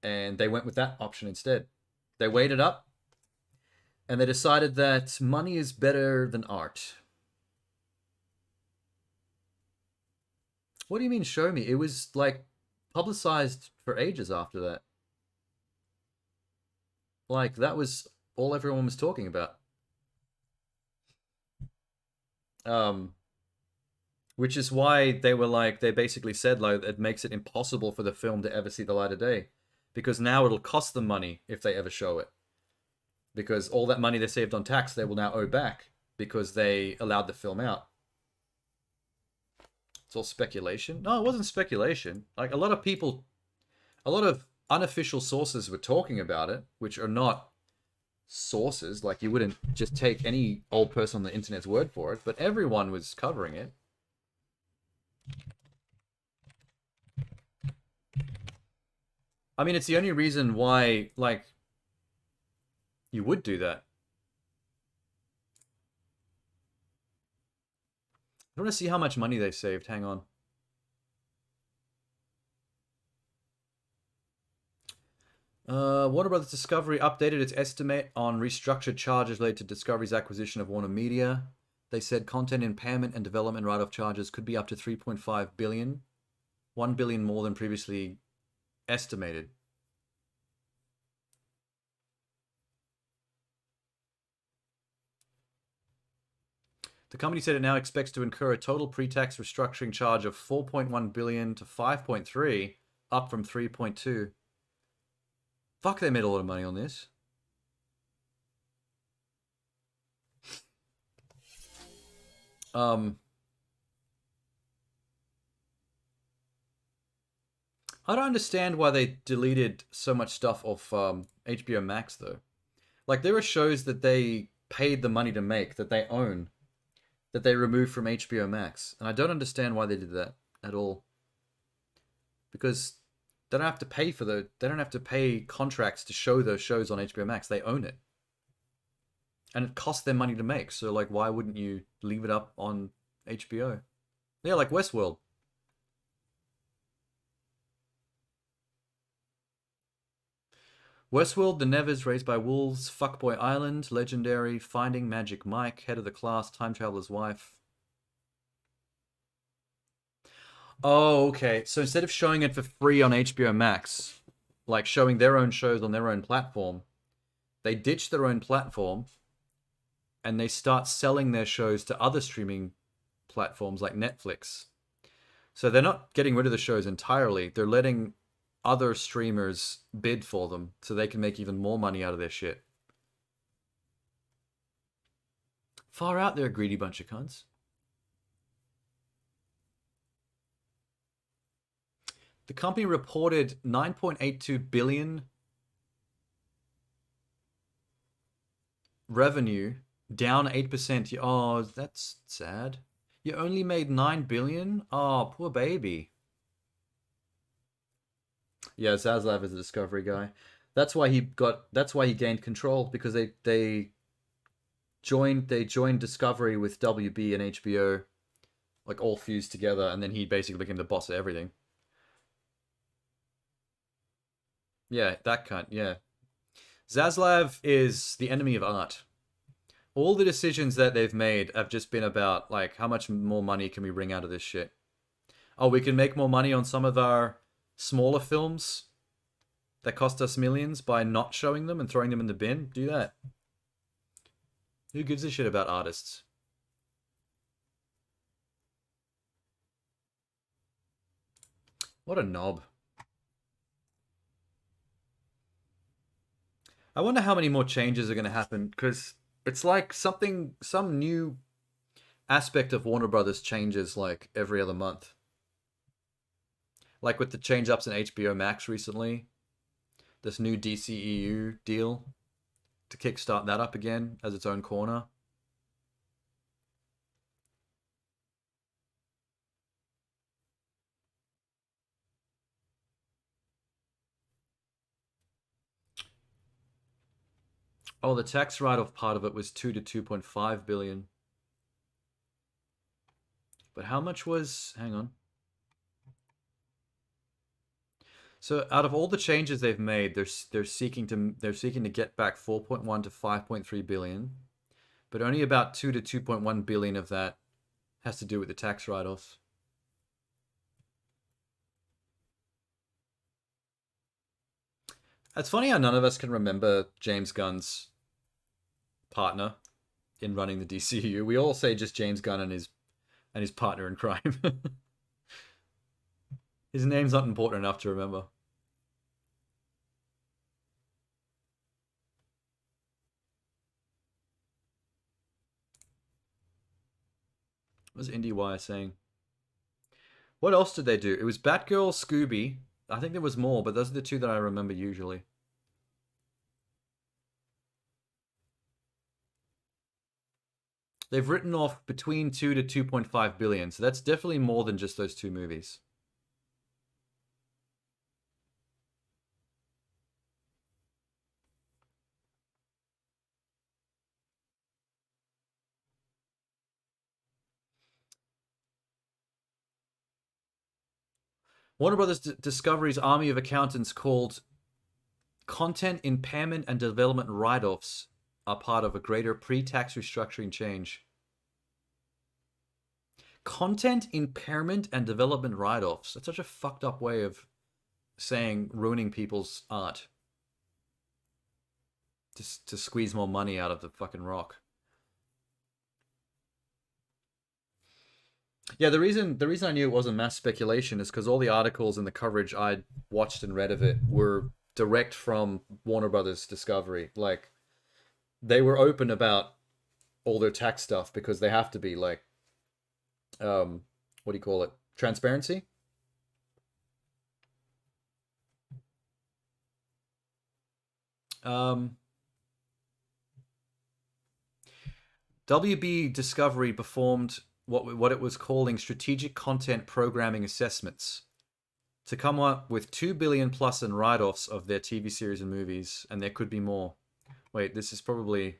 [SPEAKER 1] And they went with that option instead. They weighed it up. And they decided that money is better than art. What do you mean show me? It was publicized for ages after that. That was all everyone was talking about. Which is why they basically said it makes it impossible for the film to ever see the light of day. Because now it'll cost them money if they ever show it. Because all that money they saved on tax, they will now owe back because they allowed the film out. It's all speculation. No, it wasn't speculation. A lot of unofficial sources were talking about it, which are not sources. You wouldn't just take any old person on the internet's word for it, but everyone was covering it. I mean, it's the only reason why, you would do that. I want to see how much money they saved. Hang on. Warner Brothers Discovery updated its estimate on restructured charges related to Discovery's acquisition of Warner Media. They said content impairment and development write-off charges could be up to $3.5 billion, $1 billion more than previously estimated. The company said it now expects to incur a total pre-tax restructuring charge of $4.1 billion to $5.3 billion, up from $3.2 billion. Fuck, they made a lot of money on this. I don't understand why they deleted so much stuff off HBO Max, though. There are shows that they paid the money to make, that they own, that they removed from HBO Max. And I don't understand why they did that at all. Because they don't have to pay they don't have to pay contracts to show those shows on HBO Max. They own it. And it costs them money to make. So like, why wouldn't you leave it up on HBO? Yeah, like Westworld. Westworld, The Nevers, Raised by Wolves, Fuckboy Island, Legendary, Finding Magic Mike, Head of the Class, Time Traveler's Wife. Oh, okay. So instead of showing it for free on HBO Max, like showing their own shows on their own platform, they ditch their own platform and they start selling their shows to other streaming platforms like Netflix. So they're not getting rid of the shows entirely. They're letting other streamers bid for them so they can make even more money out of their shit. Far out, they're a greedy bunch of cunts. The company reported 9.82 billion revenue, down 8%. Oh, that's sad. You only made 9 billion? Oh, poor baby. Yeah, Zaslav is a Discovery guy. That's why he gained control because they joined Discovery with WB and HBO like all fused together, and then he basically became the boss of everything. Yeah, that cunt, yeah. Zaslav is the enemy of art. All the decisions that they've made have just been about like how much more money can we wring out of this shit. Oh, we can make more money on some of our smaller films that cost us millions by not showing them and throwing them in the bin. Do that. Who gives a shit about artists? What a knob. I wonder how many more changes are going to happen because it's like some new aspect of Warner Brothers changes like every other month. Like with the change ups in HBO Max recently, this new DCEU deal to kickstart that up again as its own corner. Oh, the tax write-off part of it was 2 to 2.5 billion. But how much was, hang on. So out of all the changes they've made, they're seeking to get back 4.1 to 5.3 billion, but only about 2 to 2.1 billion of that has to do with the tax write-offs. It's funny how none of us can remember James Gunn's partner in running the DCU. We all say just James Gunn and his partner in crime. His name's not important enough to remember. What was IndieWire saying? What else did they do? It was Batgirl, Scooby. I think there was more, but those are the two that I remember usually. They've written off between 2 to 2.5 billion, so that's definitely more than just those two movies. Warner Brothers Discovery's army of accountants called content impairment and development write-offs are part of a greater pre-tax restructuring change. Content impairment and development write-offs. That's such a fucked up way of saying ruining people's art. Just to squeeze more money out of the fucking rock. Yeah, the reason I knew it wasn't mass speculation is because all the articles and the coverage I watched and read of it were direct from Warner Brothers Discovery. Like they were open about all their tax stuff because they have to be like what do you call it? Transparency? Um WB Discovery performed what it was calling strategic content programming assessments to come up with 2 billion plus in write-offs of their TV series and movies, and there could be more. Wait, this is probably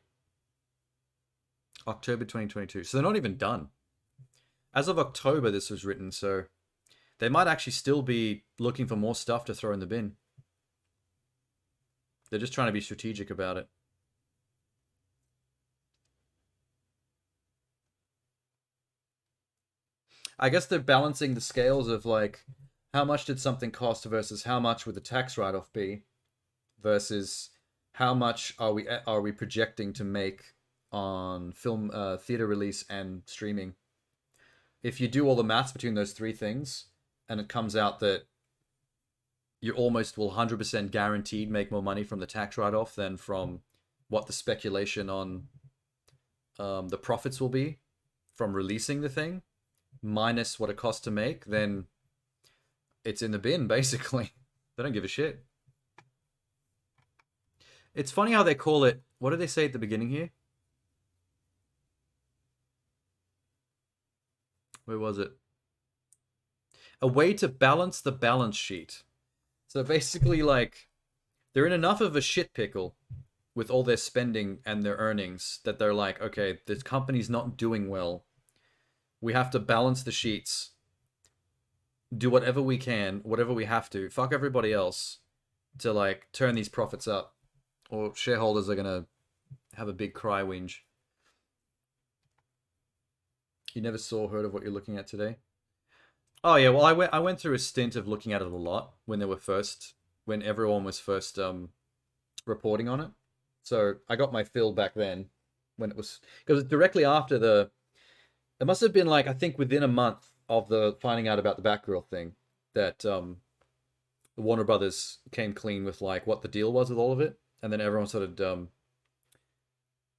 [SPEAKER 1] October 2022. So they're not even done. As of October, this was written, so they might actually still be looking for more stuff to throw in the bin. They're just trying to be strategic about it. I guess they're balancing the scales of like how much did something cost versus how much would the tax write-off be versus how much are we projecting to make on film theater release and streaming. If you do all the maths between those three things and it comes out that you almost will 100% guaranteed make more money from the tax write-off than from what the speculation on the profits will be from releasing the thing, minus what it costs to make, then it's in the bin, basically. They don't give a shit. It's funny how they call it, what did they say at the beginning here? Where was it? A way to balance the balance sheet. So basically, like, they're in enough of a shit pickle with all their spending and their earnings that they're like, okay, this company's not doing well. We have to balance the sheets, do whatever we can, whatever we have to, fuck everybody else to like turn these profits up, or shareholders are gonna have a big cry whinge. You never saw or heard of what you're looking at today? Oh yeah, well I went through a stint of looking at it a lot when when everyone was first reporting on it. So I got my fill back then when it was, because directly after it must have been like, I think within a month of the finding out about the Batgirl thing, that Warner Brothers came clean with like what the deal was with all of it, and then everyone started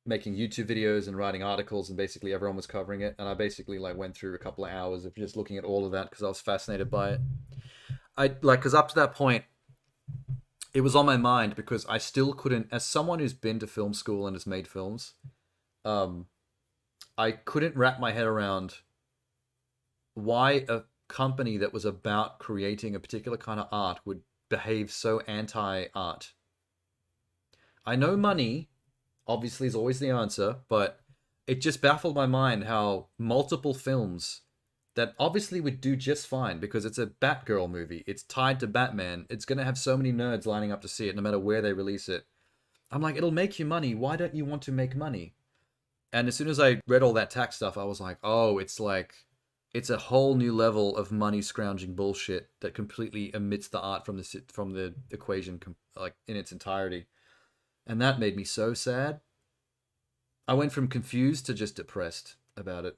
[SPEAKER 1] making YouTube videos and writing articles, and basically everyone was covering it. And I basically like went through a couple of hours of just looking at all of that because I was fascinated by it. Because up to that point, it was on my mind because I still couldn't, as someone who's been to film school and has made films, I couldn't wrap my head around why a company that was about creating a particular kind of art would behave so anti-art. I know money, obviously, is always the answer, but it just baffled my mind how multiple films that obviously would do just fine because it's a Batgirl movie, it's tied to Batman, it's going to have so many nerds lining up to see it no matter where they release it. I'm like, it'll make you money. Why don't you want to make money? And as soon as I read all that tax stuff, I was like, oh, it's a whole new level of money scrounging bullshit that completely omits the art from the equation, like in its entirety. And that made me so sad. I went from confused to just depressed about it.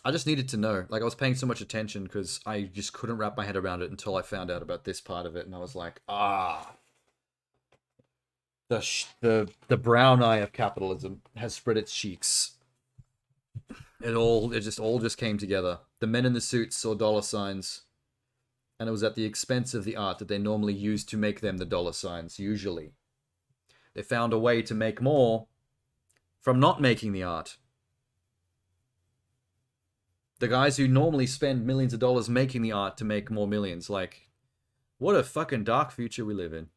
[SPEAKER 1] I just needed to know. Like, I was paying so much attention because I just couldn't wrap my head around it until I found out about this part of it, and I was like, the brown eye of capitalism has spread its cheeks. It just all came together. The men in the suits saw dollar signs, and it was at the expense of the art that they normally use to make them the dollar signs. Usually, they found a way to make more from not making the art. The guys who normally spend millions of dollars making the art to make more millions, like, what a fucking dark future we live in.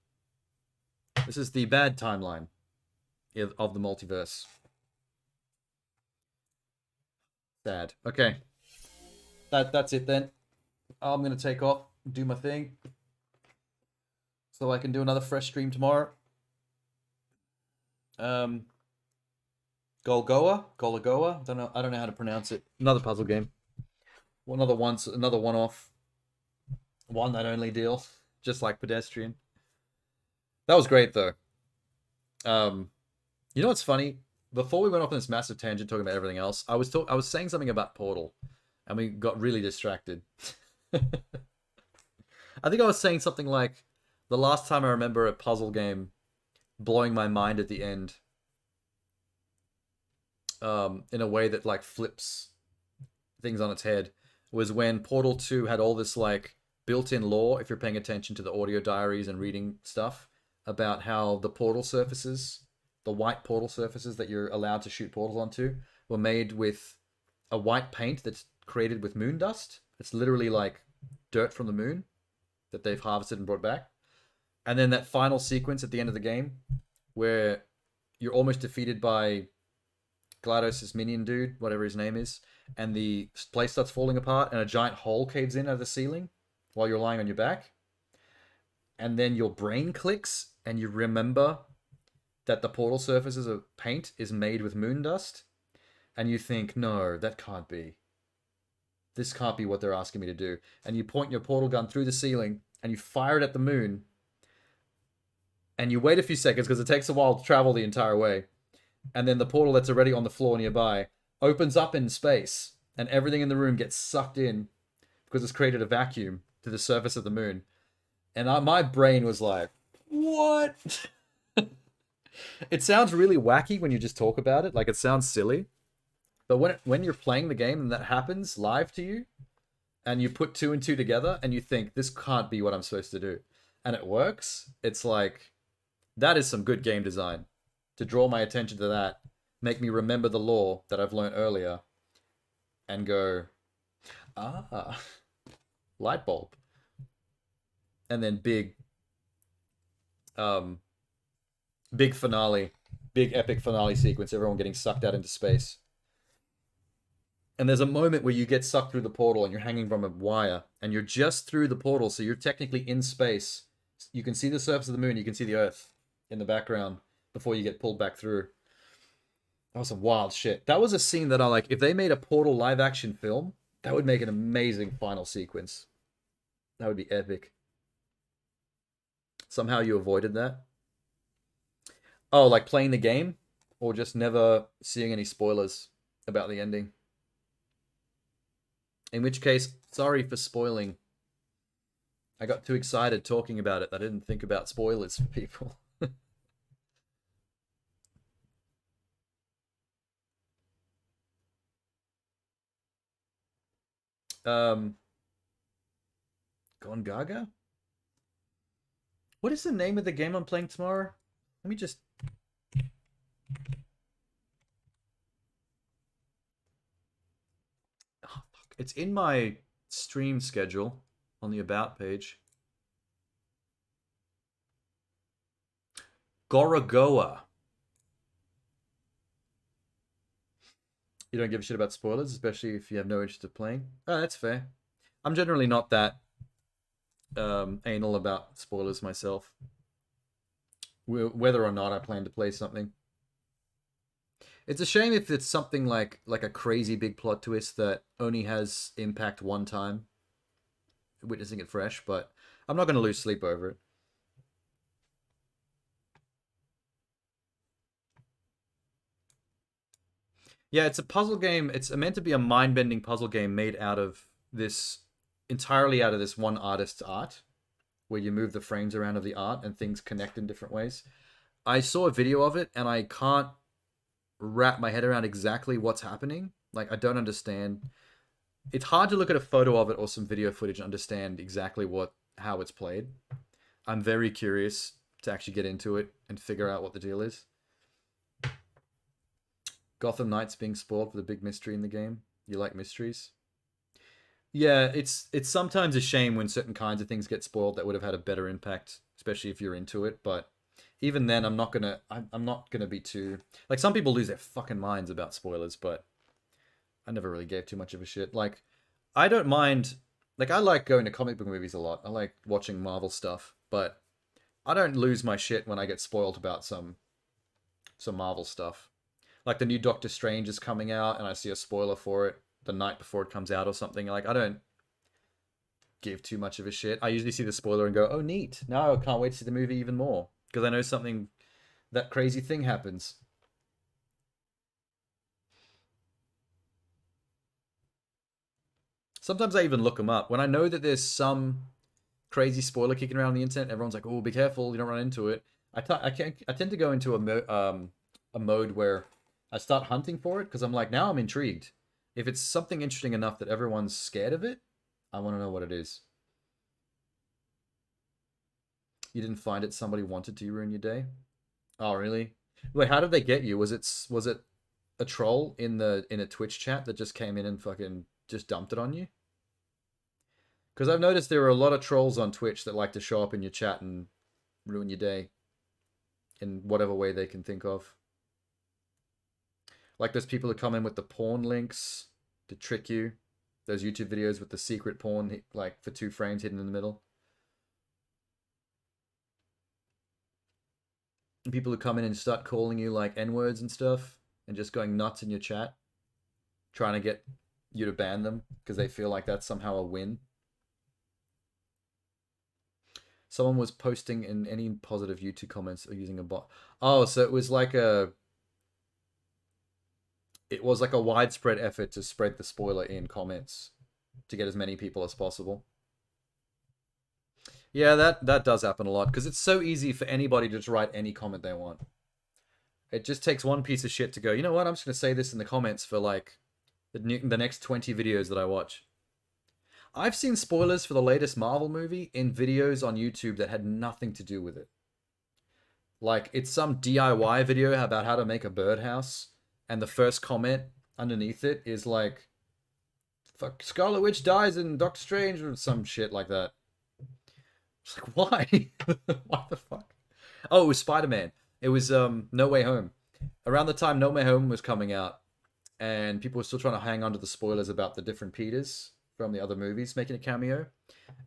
[SPEAKER 1] This is the bad timeline of the multiverse. Sad. Okay. That's it then. I'm gonna take off, do my thing, so I can do another fresh stream tomorrow. Golgoa? Golagoa? I don't know how to pronounce it. Another puzzle game. Another one-off. One that only deal. Just like Pedestrian. That was great though. You know what's funny? Before we went off on this massive tangent talking about everything else, I was saying something about Portal, and we got really distracted. I think I was saying something like, the last time I remember a puzzle game blowing my mind at the end, in a way that like flips things on its head, was when Portal 2 had all this like built-in lore, if you're paying attention to the audio diaries and reading stuff, about how the portal surfaces, the white portal surfaces that you're allowed to shoot portals onto, were made with a white paint that's created with moon dust. It's literally like dirt from the moon that they've harvested and brought back. And then that final sequence at the end of the game where you're almost defeated by GLaDOS' minion dude, whatever his name is, and the place starts falling apart, and a giant hole caves in out of the ceiling while you're lying on your back, and then your brain clicks, and you remember that the portal surfaces of paint is made with moon dust, and you think, no, that can't be. This can't be what they're asking me to do. And you point your portal gun through the ceiling, and you fire it at the moon, and you wait a few seconds because it takes a while to travel the entire way. And then the portal that's already on the floor nearby opens up in space, and everything in the room gets sucked in because it's created a vacuum to the surface of the moon. And my brain was like, what? It sounds really wacky when you just talk about it. Like, it sounds silly. But when you're playing the game and that happens live to you, and you put two and two together, and you think, this can't be what I'm supposed to do, and it works, it's like, that is some good game design. To draw my attention to that, make me remember the lore that I've learned earlier, and go, ah, light bulb. And then big finale, big epic finale sequence, everyone getting sucked out into space. And there's a moment where you get sucked through the portal and you're hanging from a wire, and you're just through the portal, so you're technically in space. You can see the surface of the moon, you can see the Earth in the background before you get pulled back through. That was some wild shit. That was a scene that I like. If they made a Portal live action film, that would make an amazing final sequence. That would be epic. Somehow you avoided that. Oh, like playing the game? Or just never seeing any spoilers about the ending? In which case, sorry for spoiling. I got too excited talking about it. I didn't think about spoilers for people. Gone Gaga? What is the name of the game I'm playing tomorrow? Let me just... Oh, fuck. It's in my stream schedule on the About page. Gorogoa. You don't give a shit about spoilers, especially if you have no interest in playing. Oh, that's fair. I'm generally not that anal about spoilers myself. Whether or not I plan to play something. It's a shame if it's something like a crazy big plot twist that only has impact one time, witnessing it fresh, but I'm not going to lose sleep over it. Yeah, it's a puzzle game. It's meant to be a mind-bending puzzle game made out of this, entirely out of this one artist's art, where you move the frames around of the art and things connect in different ways. I saw a video of it and I can't wrap my head around exactly what's happening. Like, I don't understand. It's hard to look at a photo of it or some video footage and understand exactly how it's played. I'm very curious to actually get into it and figure out what the deal is. Gotham Knights being spoiled for the big mystery in the game. You like mysteries? Yeah, it's sometimes a shame when certain kinds of things get spoiled that would have had a better impact, especially if you're into it. But even then, I'm not gonna be too, like, some people lose their fucking minds about spoilers, but I never really gave too much of a shit. Like, I don't mind. Like, I like going to comic book movies a lot. I like watching Marvel stuff, but I don't lose my shit when I get spoiled about some Marvel stuff. Like, the new Doctor Strange is coming out, and I see a spoiler for it the night before it comes out or something. Like, I don't give too much of a shit. I usually see the spoiler and go, oh, neat. Now I can't wait to see the movie even more. Because I know something, that crazy thing happens. Sometimes I even look them up. When I know that there's some crazy spoiler kicking around the internet, everyone's like, oh, be careful, you don't run into it. I tend to go into a mode where I start hunting for it, because I'm like, now I'm intrigued. If it's something interesting enough that everyone's scared of it, I want to know what it is. You didn't find it, somebody wanted to ruin your day? Oh, really? Wait, how did they get you? Was it a troll in a Twitch chat that just came in and fucking just dumped it on you? Because I've noticed there are a lot of trolls on Twitch that like to show up in your chat and ruin your day in whatever way they can think of. Like those people who come in with the porn links to trick you. Those YouTube videos with the secret porn, like for 2 frames hidden in the middle. And people who come in and start calling you like N-words and stuff and just going nuts in your chat, trying to get you to ban them because they feel like that's somehow a win. Someone was posting in any positive YouTube comments or using a bot. Oh, so it was like a widespread effort to spread the spoiler in comments to get as many people as possible. Yeah, that does happen a lot because it's so easy for anybody to just write any comment they want. It just takes one piece of shit to go, you know what, I'm just going to say this in the comments for like the next 20 videos that I watch. I've seen spoilers for the latest Marvel movie in videos on YouTube that had nothing to do with it. Like, it's some DIY video about how to make a birdhouse, and the first comment underneath it is like, fuck, Scarlet Witch dies in Doctor Strange, or some shit like that. It's like, why? What the fuck? Oh, it was Spider-Man. It was No Way Home. Around the time No Way Home was coming out, and people were still trying to hang on to the spoilers about the different Peters from the other movies making a cameo.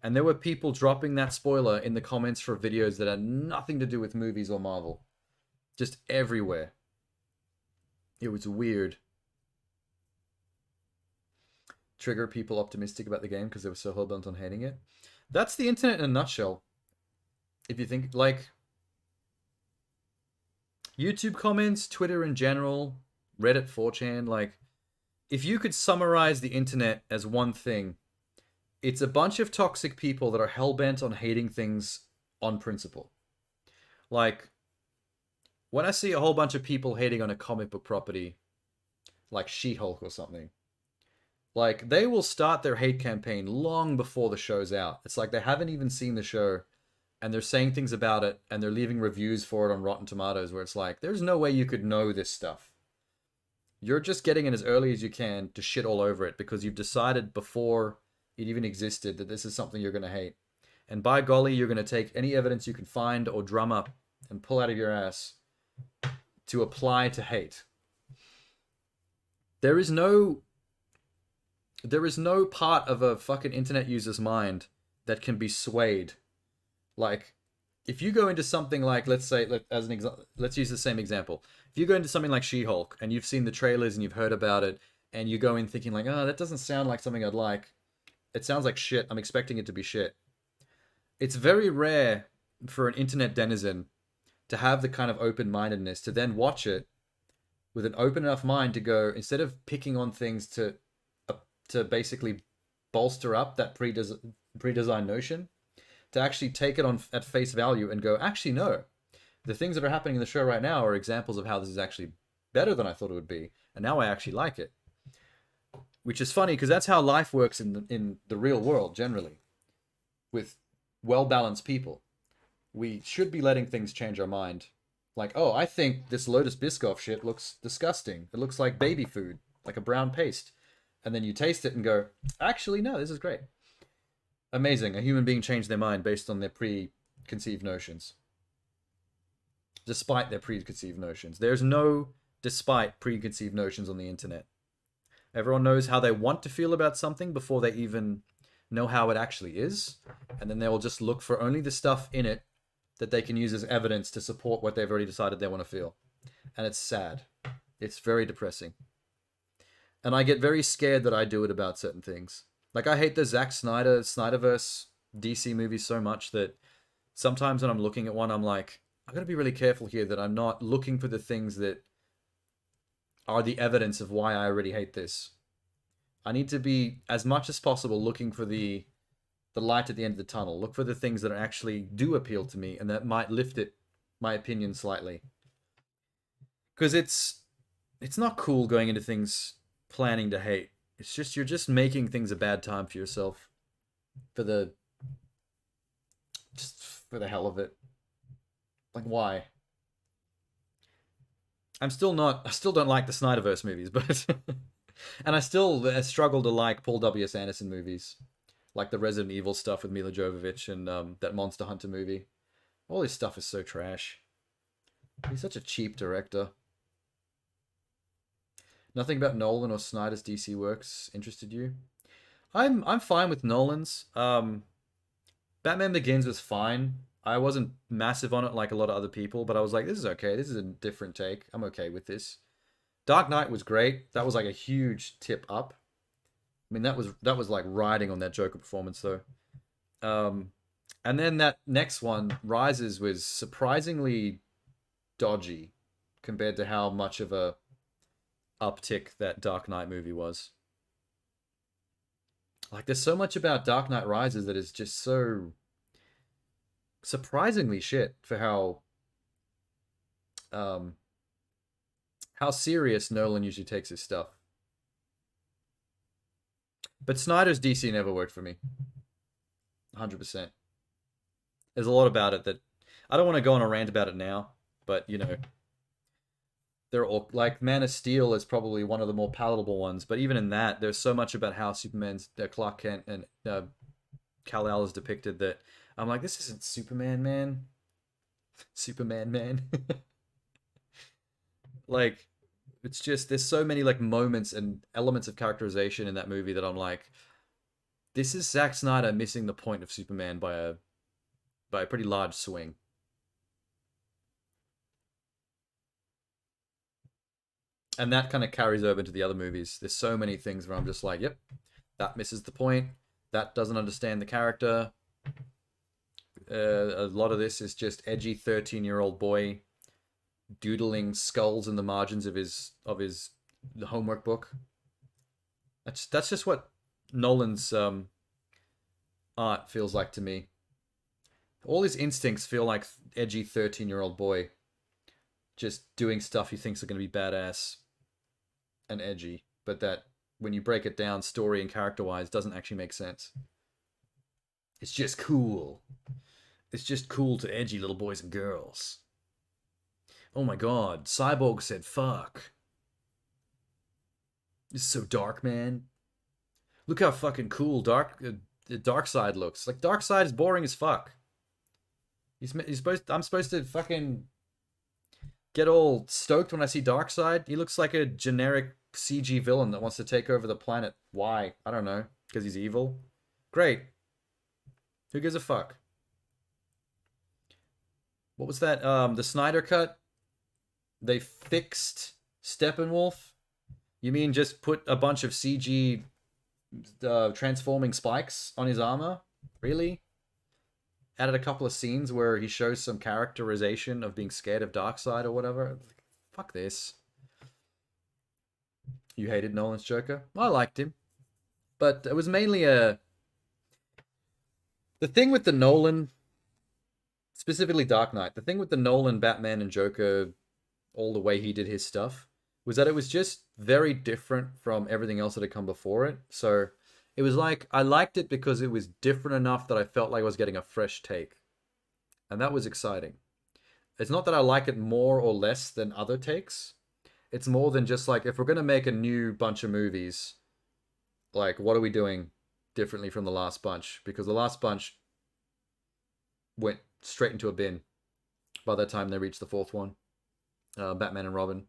[SPEAKER 1] And there were people dropping that spoiler in the comments for videos that had nothing to do with movies or Marvel. Just everywhere. It was weird. Trigger people optimistic about the game because they were so hellbent on hating it. That's the internet in a nutshell. If you think, like, YouTube comments, Twitter in general, Reddit, 4chan, like, if you could summarize the internet as one thing, it's a bunch of toxic people that are hellbent on hating things on principle. Like, when I see a whole bunch of people hating on a comic book property, like She-Hulk or something, like, they will start their hate campaign long before the show's out. It's like they haven't even seen the show, and they're saying things about it, and they're leaving reviews for it on Rotten Tomatoes, where it's like, there's no way you could know this stuff. You're just getting in as early as you can to shit all over it because you've decided before it even existed that this is something you're going to hate. And by golly, you're going to take any evidence you can find or drum up and pull out of your ass to apply to hate. There is no part of a fucking internet user's mind that can be swayed. Like, if you go into something like, let's say, let's use the same example. If you go into something like She-Hulk and you've seen the trailers and you've heard about it, and you go in thinking like, oh, that doesn't sound like something I'd like. It sounds like shit. I'm expecting it to be shit. It's very rare for an internet denizen to have the kind of open-mindedness to then watch it with an open enough mind to go, instead of picking on things to basically bolster up that pre-designed notion, to actually take it on at face value and go, actually, no. The things that are happening in the show right now are examples of how this is actually better than I thought it would be, and now I actually like it. Which is funny, because that's how life works in the real world, generally. With well-balanced people. We should be letting things change our mind. Like, oh, I think this Lotus Biscoff shit looks disgusting. It looks like baby food, like a brown paste. And then you taste it and go, actually, no, this is great. Amazing. A human being changed their mind based on their preconceived notions. Despite their preconceived notions. There's no despite preconceived notions on the internet. Everyone knows how they want to feel about something before they even know how it actually is. And then they will just look for only the stuff in it that they can use as evidence to support what they've already decided they want to feel. And it's sad. It's very depressing. And I get very scared that I do it about certain things. Like, I hate the Zack Snyder, Snyderverse DC movies so much that sometimes when I'm looking at one, I'm like, I've got to be really careful here that I'm not looking for the things that are the evidence of why I already hate this. I need to be, as much as possible, looking for the light at the end of the tunnel. Look for the things that actually do appeal to me and that might lift my opinion slightly. Because it's not cool going into things planning to hate. It's just, you're just making things a bad time for yourself. Just for the hell of it. Like, why? I still don't like the Snyderverse movies, but and I still struggle to like Paul W.S. Anderson movies. Like the Resident Evil stuff with Mila Jovovich and that Monster Hunter movie. All this stuff is so trash. He's such a cheap director. Nothing about Nolan or Snyder's DC works interested you? I'm fine with Nolan's. Batman Begins was fine. I wasn't massive on it like a lot of other people, but I was like, this is okay. This is a different take. I'm okay with this. Dark Knight was great. That was like a huge tip up. I mean, that was like riding on that Joker performance though. Um, and then that next one, Rises, was surprisingly dodgy compared to how much of a uptick that Dark Knight movie was. Like, there's so much about Dark Knight Rises that is just so surprisingly shit for um how serious Nolan usually takes his stuff. But Snyder's DC never worked for me. 100%. There's a lot about it that I don't want to go on a rant about it now, but they're all like Man of Steel is probably one of the more palatable ones, but even in that, there's so much about how Superman's Clark Kent and Kal-El is depicted that I'm like, this isn't Superman, man. Superman, man. Like, it's just there's so many like moments and elements of characterization in that movie that I'm like, this is Zack Snyder missing the point of Superman by a pretty large swing. And that kind of carries over into the other movies. There's so many things where I'm just like, yep, that misses the point. That doesn't understand the character. A lot of this is just edgy 13-year-old boy doodling skulls in the margins of his homework book. That's just what Nolan's art feels like to me. All his instincts feel like edgy 13-year-old boy just doing stuff he thinks are going to be badass and edgy, but that when you break it down story and character-wise doesn't actually make sense. It's just cool. It's just cool to edgy little boys and girls. Oh my god, Cyborg said fuck. This is so dark, man. Look how fucking cool Darkseid looks. Like, Darkseid is boring as fuck. I'm supposed to fucking get all stoked when I see Darkseid. He looks like a generic CG villain that wants to take over the planet. Why? I don't know. Because he's evil? Great. Who gives a fuck? What was that? The Snyder Cut? They fixed Steppenwolf? You mean just put a bunch of CG transforming spikes on his armor? Really? Added a couple of scenes where he shows some characterization of being scared of Darkseid or whatever. Fuck this. You hated Nolan's Joker? I liked him. But it was mainly the thing with the Nolan, specifically Dark Knight, the thing with the Nolan Batman and Joker, all the way he did his stuff, was that it was just very different from everything else that had come before it. So it was like, I liked it because it was different enough that I felt like I was getting a fresh take. And that was exciting. It's not that I like it more or less than other takes. It's more than just like, if we're going to make a new bunch of movies, like, what are we doing differently from the last bunch? Because the last bunch went straight into a bin by the time they reached the fourth one. Batman and Robin.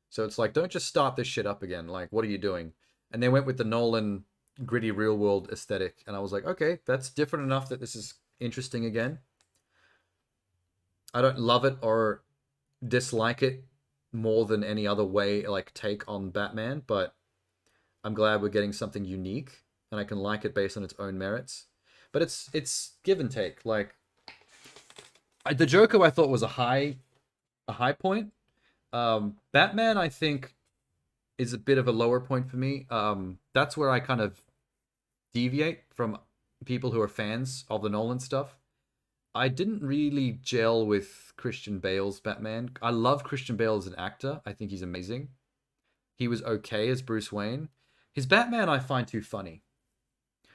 [SPEAKER 1] So it's like, don't just start this shit up again. Like, what are you doing? And they went with the Nolan gritty real world aesthetic. And I was like, okay, that's different enough that this is interesting again. I don't love it or dislike it more than any other way, like, take on Batman, but I'm glad we're getting something unique and I can like it based on its own merits. But it's give and take. Like, the Joker I thought was a high point. Batman, I think, is a bit of a lower point for me. That's where I kind of deviate from people who are fans of the Nolan stuff. I didn't really gel with Christian Bale's Batman. I love Christian Bale as an actor. I think he's amazing. He was okay as Bruce Wayne. His Batman I find too funny.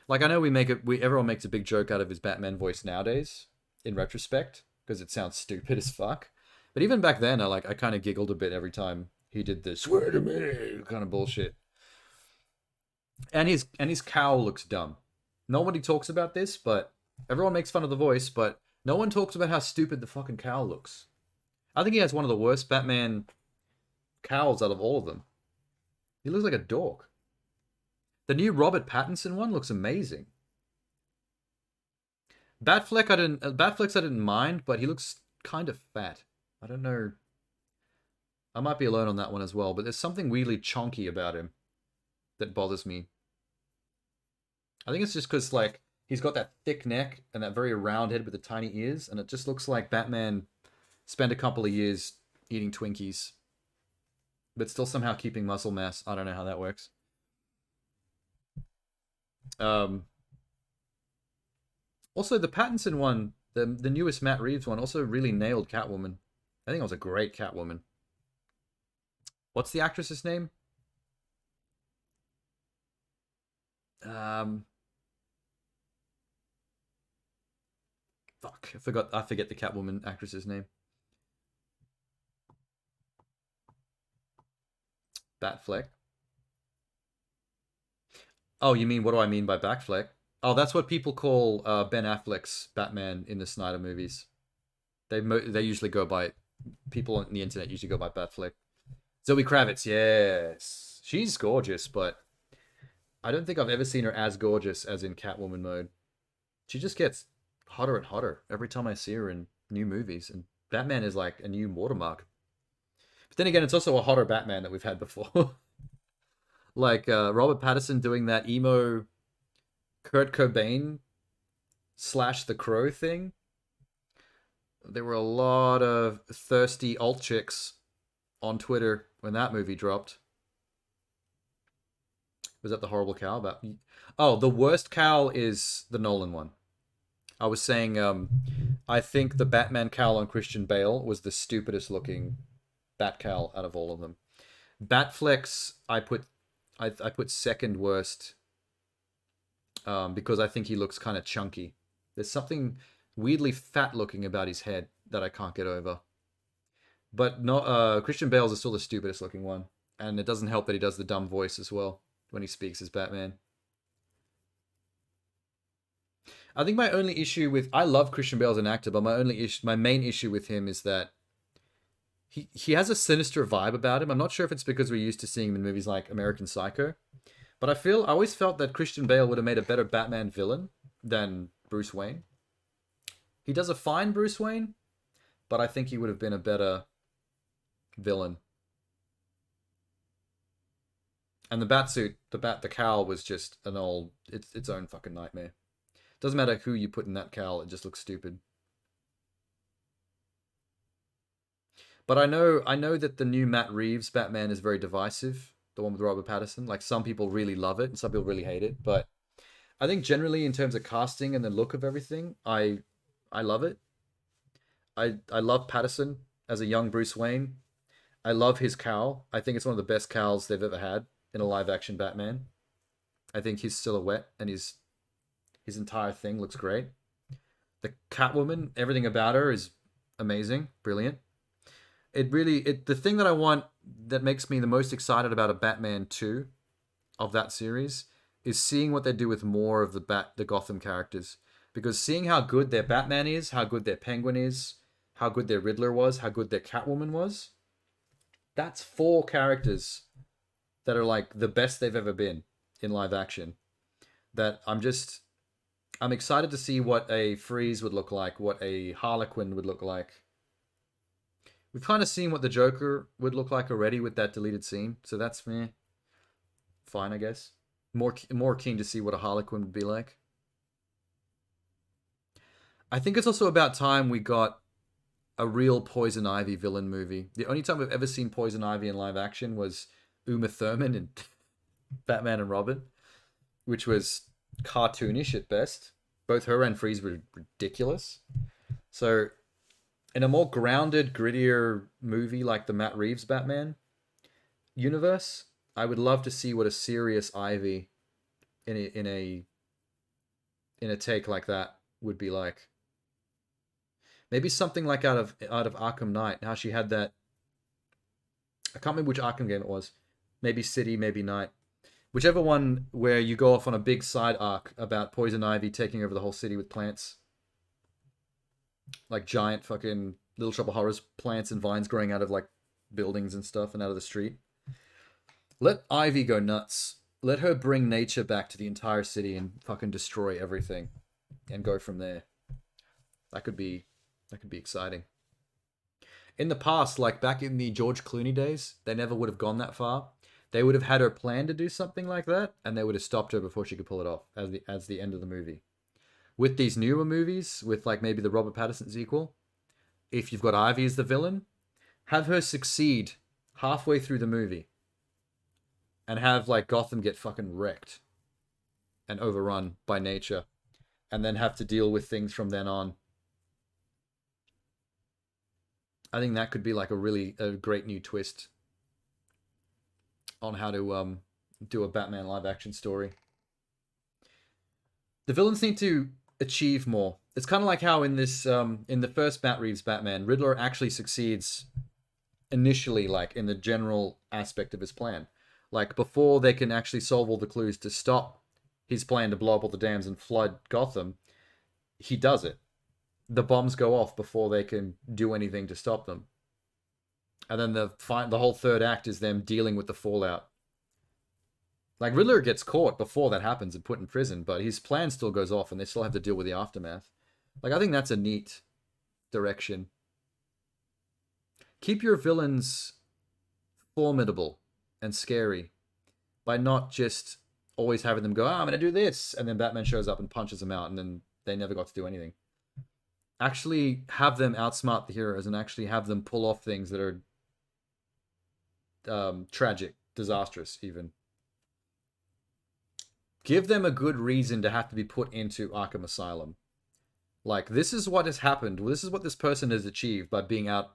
[SPEAKER 1] Like, I know everyone makes a big joke out of his Batman voice nowadays, in retrospect, because it sounds stupid as fuck. But even back then, I kind of giggled a bit every time he did this "swear to me" kind of bullshit. And his cowl looks dumb. Nobody talks about this, but everyone makes fun of the voice, but no one talks about how stupid the fucking cowl looks. I think he has one of the worst Batman cowls out of all of them. He looks like a dork. The new Robert Pattinson one looks amazing. Batflex I didn't mind, but he looks kind of fat. I don't know. I might be alone on that one as well, but there's something weirdly chonky about him that bothers me. I think it's just because like he's got that thick neck and that very round head with the tiny ears, and it just looks like Batman spent a couple of years eating Twinkies, but still somehow keeping muscle mass. I don't know how that works. Um, Also, the Pattinson one, the newest Matt Reeves one, also really nailed Catwoman. I think it was a great Catwoman. What's the actress's name? Um, Fuck, I forgot. I forget the Catwoman actress's name. Batfleck. Oh, you mean what do I mean by Batfleck? Oh, that's what people call Ben Affleck's Batman in the Snyder movies. They usually go by people on the internet usually go by Batfleck. Zoe Kravitz, yes, she's gorgeous, but I don't think I've ever seen her as gorgeous as in Catwoman mode. She just gets hotter and hotter every time I see her in new movies, and Batman is like a new watermark. But then again, it's also a hotter Batman that we've had before. Like Robert Pattinson doing that emo Kurt Cobain slash the Crow thing. There were a lot of thirsty alt chicks on Twitter when that movie dropped. Was that the horrible cowl? Oh, the worst cowl is the Nolan one. I was saying, I think the Batman cowl on Christian Bale was the stupidest looking bat cowl out of all of them. Batflex, I put second worst, because I think he looks kind of chunky. There's something weirdly fat looking about his head that I can't get over. But no, Christian Bale's is still the stupidest looking one, and it doesn't help that he does the dumb voice as well when he speaks as Batman. I think my only issue with I love Christian Bale as an actor, but my main issue with him is that he has a sinister vibe about him. I'm not sure if it's because we're used to seeing him in movies like American Psycho, but I always felt that Christian Bale would have made a better Batman villain than Bruce Wayne. He does a fine Bruce Wayne, but I think he would have been a better villain. And the batsuit, the cowl was just its own fucking nightmare. Doesn't matter who you put in that cowl, it just looks stupid. But I know that the new Matt Reeves Batman is very divisive. The one with Robert Pattinson. Like some people really love it and some people really hate it. But I think generally in terms of casting and the look of everything, I love it. I love Pattinson as a young Bruce Wayne. I love his cowl. I think it's one of the best cowls they've ever had in a live action Batman. I think his silhouette and his entire thing looks great. The Catwoman, everything about her is amazing, brilliant. The thing that I want that makes me the most excited about a Batman 2 of that series is seeing what they do with more of the Gotham characters, because seeing how good their Batman is, how good their Penguin is, how good their Riddler was, how good their Catwoman was, that's four characters that are like the best they've ever been in live action. That I'm excited to see what a Freeze would look like, what a Harlequin would look like. We've kind of seen what the Joker would look like already with that deleted scene, so that's me. Fine, I guess. More keen to see what a Harlequin would be like. I think it's also about time we got a real Poison Ivy villain movie. The only time we've ever seen Poison Ivy in live action was Uma Thurman in Batman and Robin, which was cartoonish at best. Both her and Freeze were ridiculous. So, in a more grounded, grittier movie like the Matt Reeves Batman universe, I would love to see what a serious Ivy in a take like that would be like. Maybe something like out of Arkham Knight, how she had that. I can't remember which Arkham game it was. Maybe City, maybe Night. Whichever one where you go off on a big side arc about Poison Ivy taking over the whole city with plants. Like giant fucking Little Shop of Horrors plants and vines growing out of like buildings and stuff and out of the street. Let Ivy go nuts. Let her bring nature back to the entire city and fucking destroy everything, and go from there. That could be exciting. In the past, like back in the George Clooney days, they never would have gone that far. They would have had her plan to do something like that, and they would have stopped her before she could pull it off as the end of the movie. With these newer movies, with like maybe the Robert Pattinson sequel, if you've got Ivy as the villain, have her succeed halfway through the movie, and have like Gotham get fucking wrecked and overrun by nature, and then have to deal with things from then on. I think that could be like a great new twist on how to do a Batman live action story. The villains need to achieve more. It's kind of like how in this in the first Matt Reeves Batman, Riddler actually succeeds initially, like in the general aspect of his plan. Like before they can actually solve all the clues to stop his plan to blow up all the dams and flood Gotham, he does it. The bombs go off before they can do anything to stop them. And then the whole third act is them dealing with the fallout. Like Riddler gets caught before that happens and put in prison, but his plan still goes off and they still have to deal with the aftermath. Like I think that's a neat direction. Keep your villains formidable and scary by not just always having them go, I'm going to do this, and then Batman shows up and punches them out and then they never got to do anything. Actually have them outsmart the heroes and actually have them pull off things that are tragic, disastrous even. Give them a good reason to have to be put into Arkham Asylum. Like, this is what has happened. This is what this person has achieved by being out,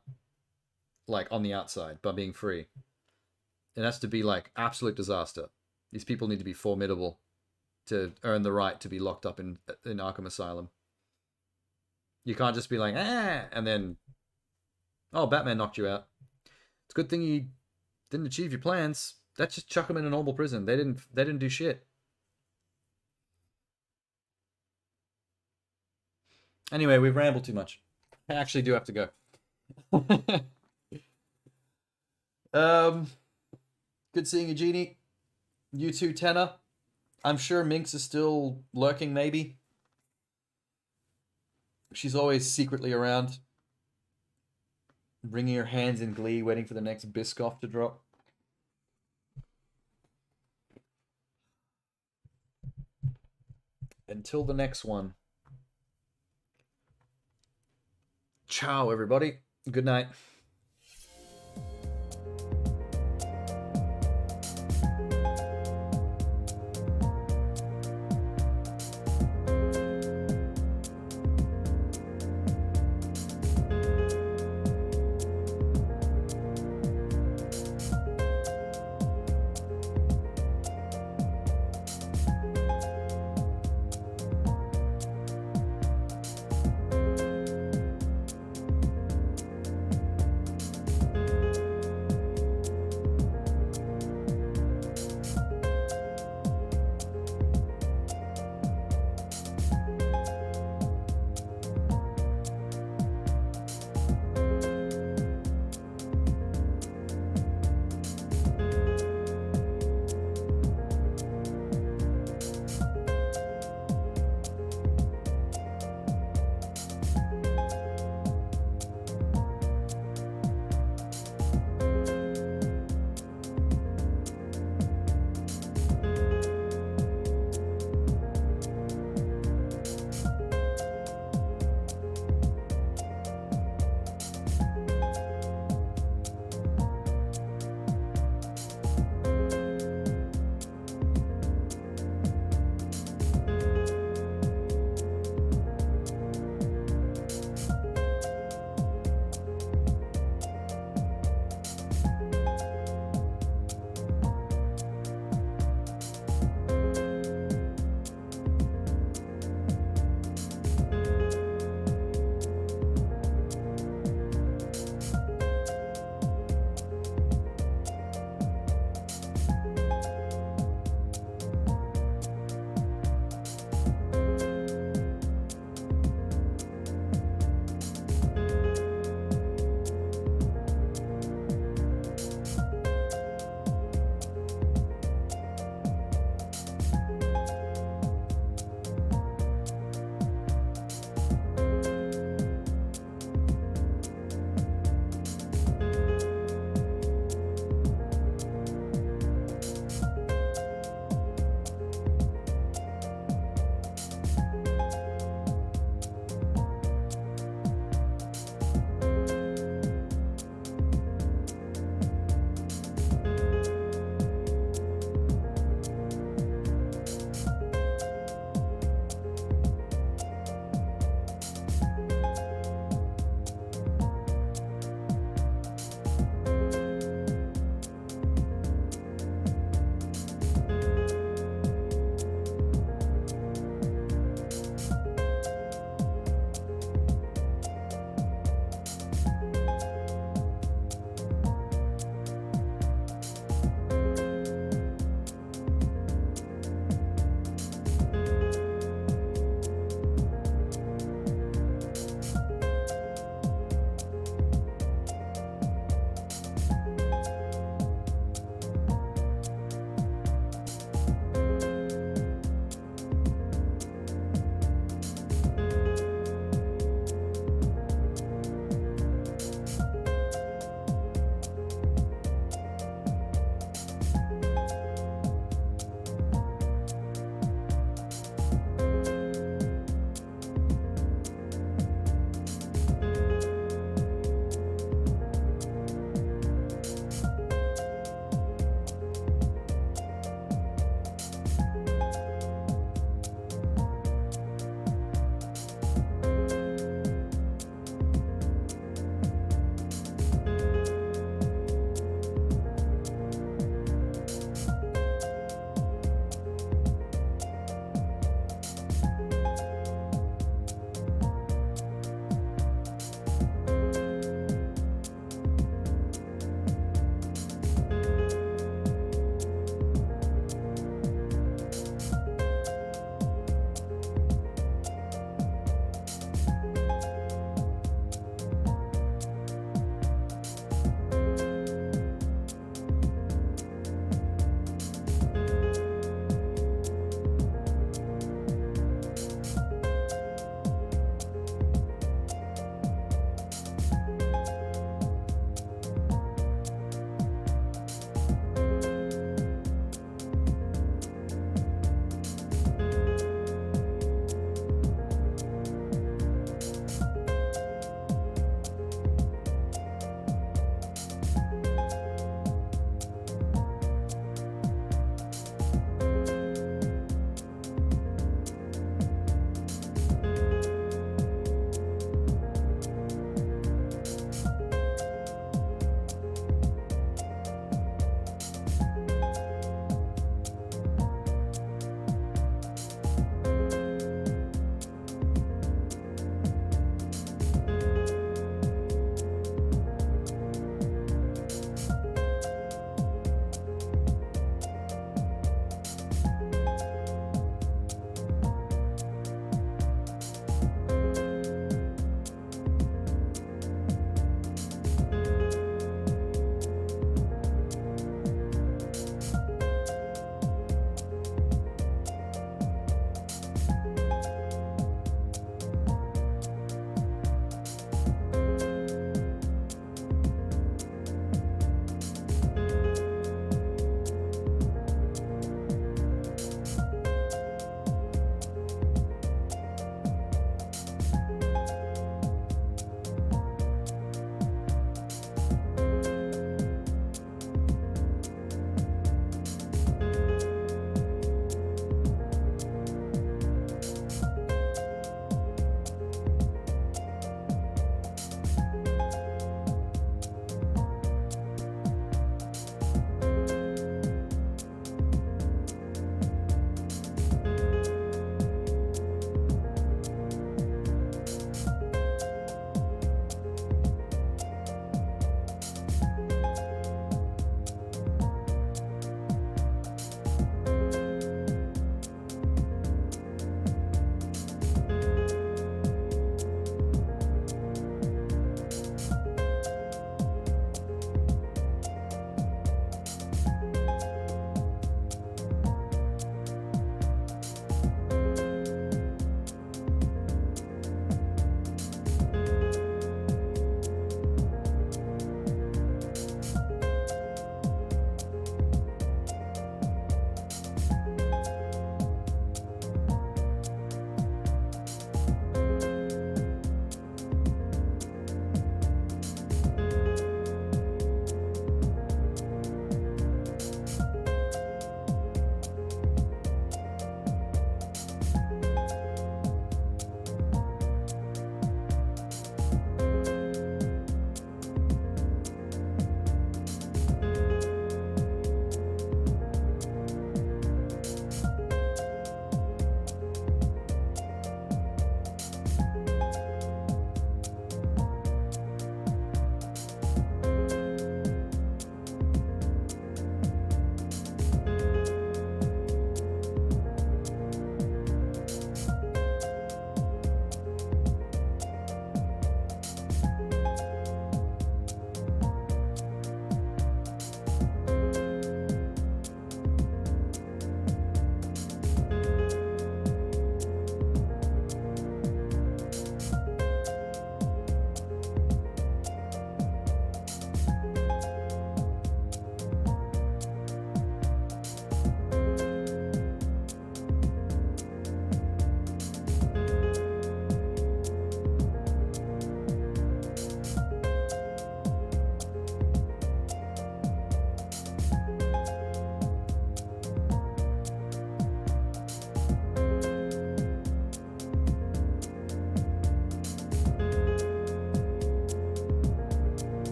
[SPEAKER 1] like, on the outside, by being free. It has to be, like, absolute disaster. These people need to be formidable to earn the right to be locked up in Arkham Asylum. You can't just be like, and then, oh, Batman knocked you out. It's a good thing you didn't achieve your plans. Let's just chuck them in a normal prison. They didn't do shit. Anyway, we've rambled too much. I actually do have to go. Good seeing you, Jeannie. You too, Tenor. I'm sure Minx is still lurking, maybe. She's always secretly around, wringing her hands in glee, waiting for the next Biscoff to drop. Until the next one. Ciao, everybody. Good night.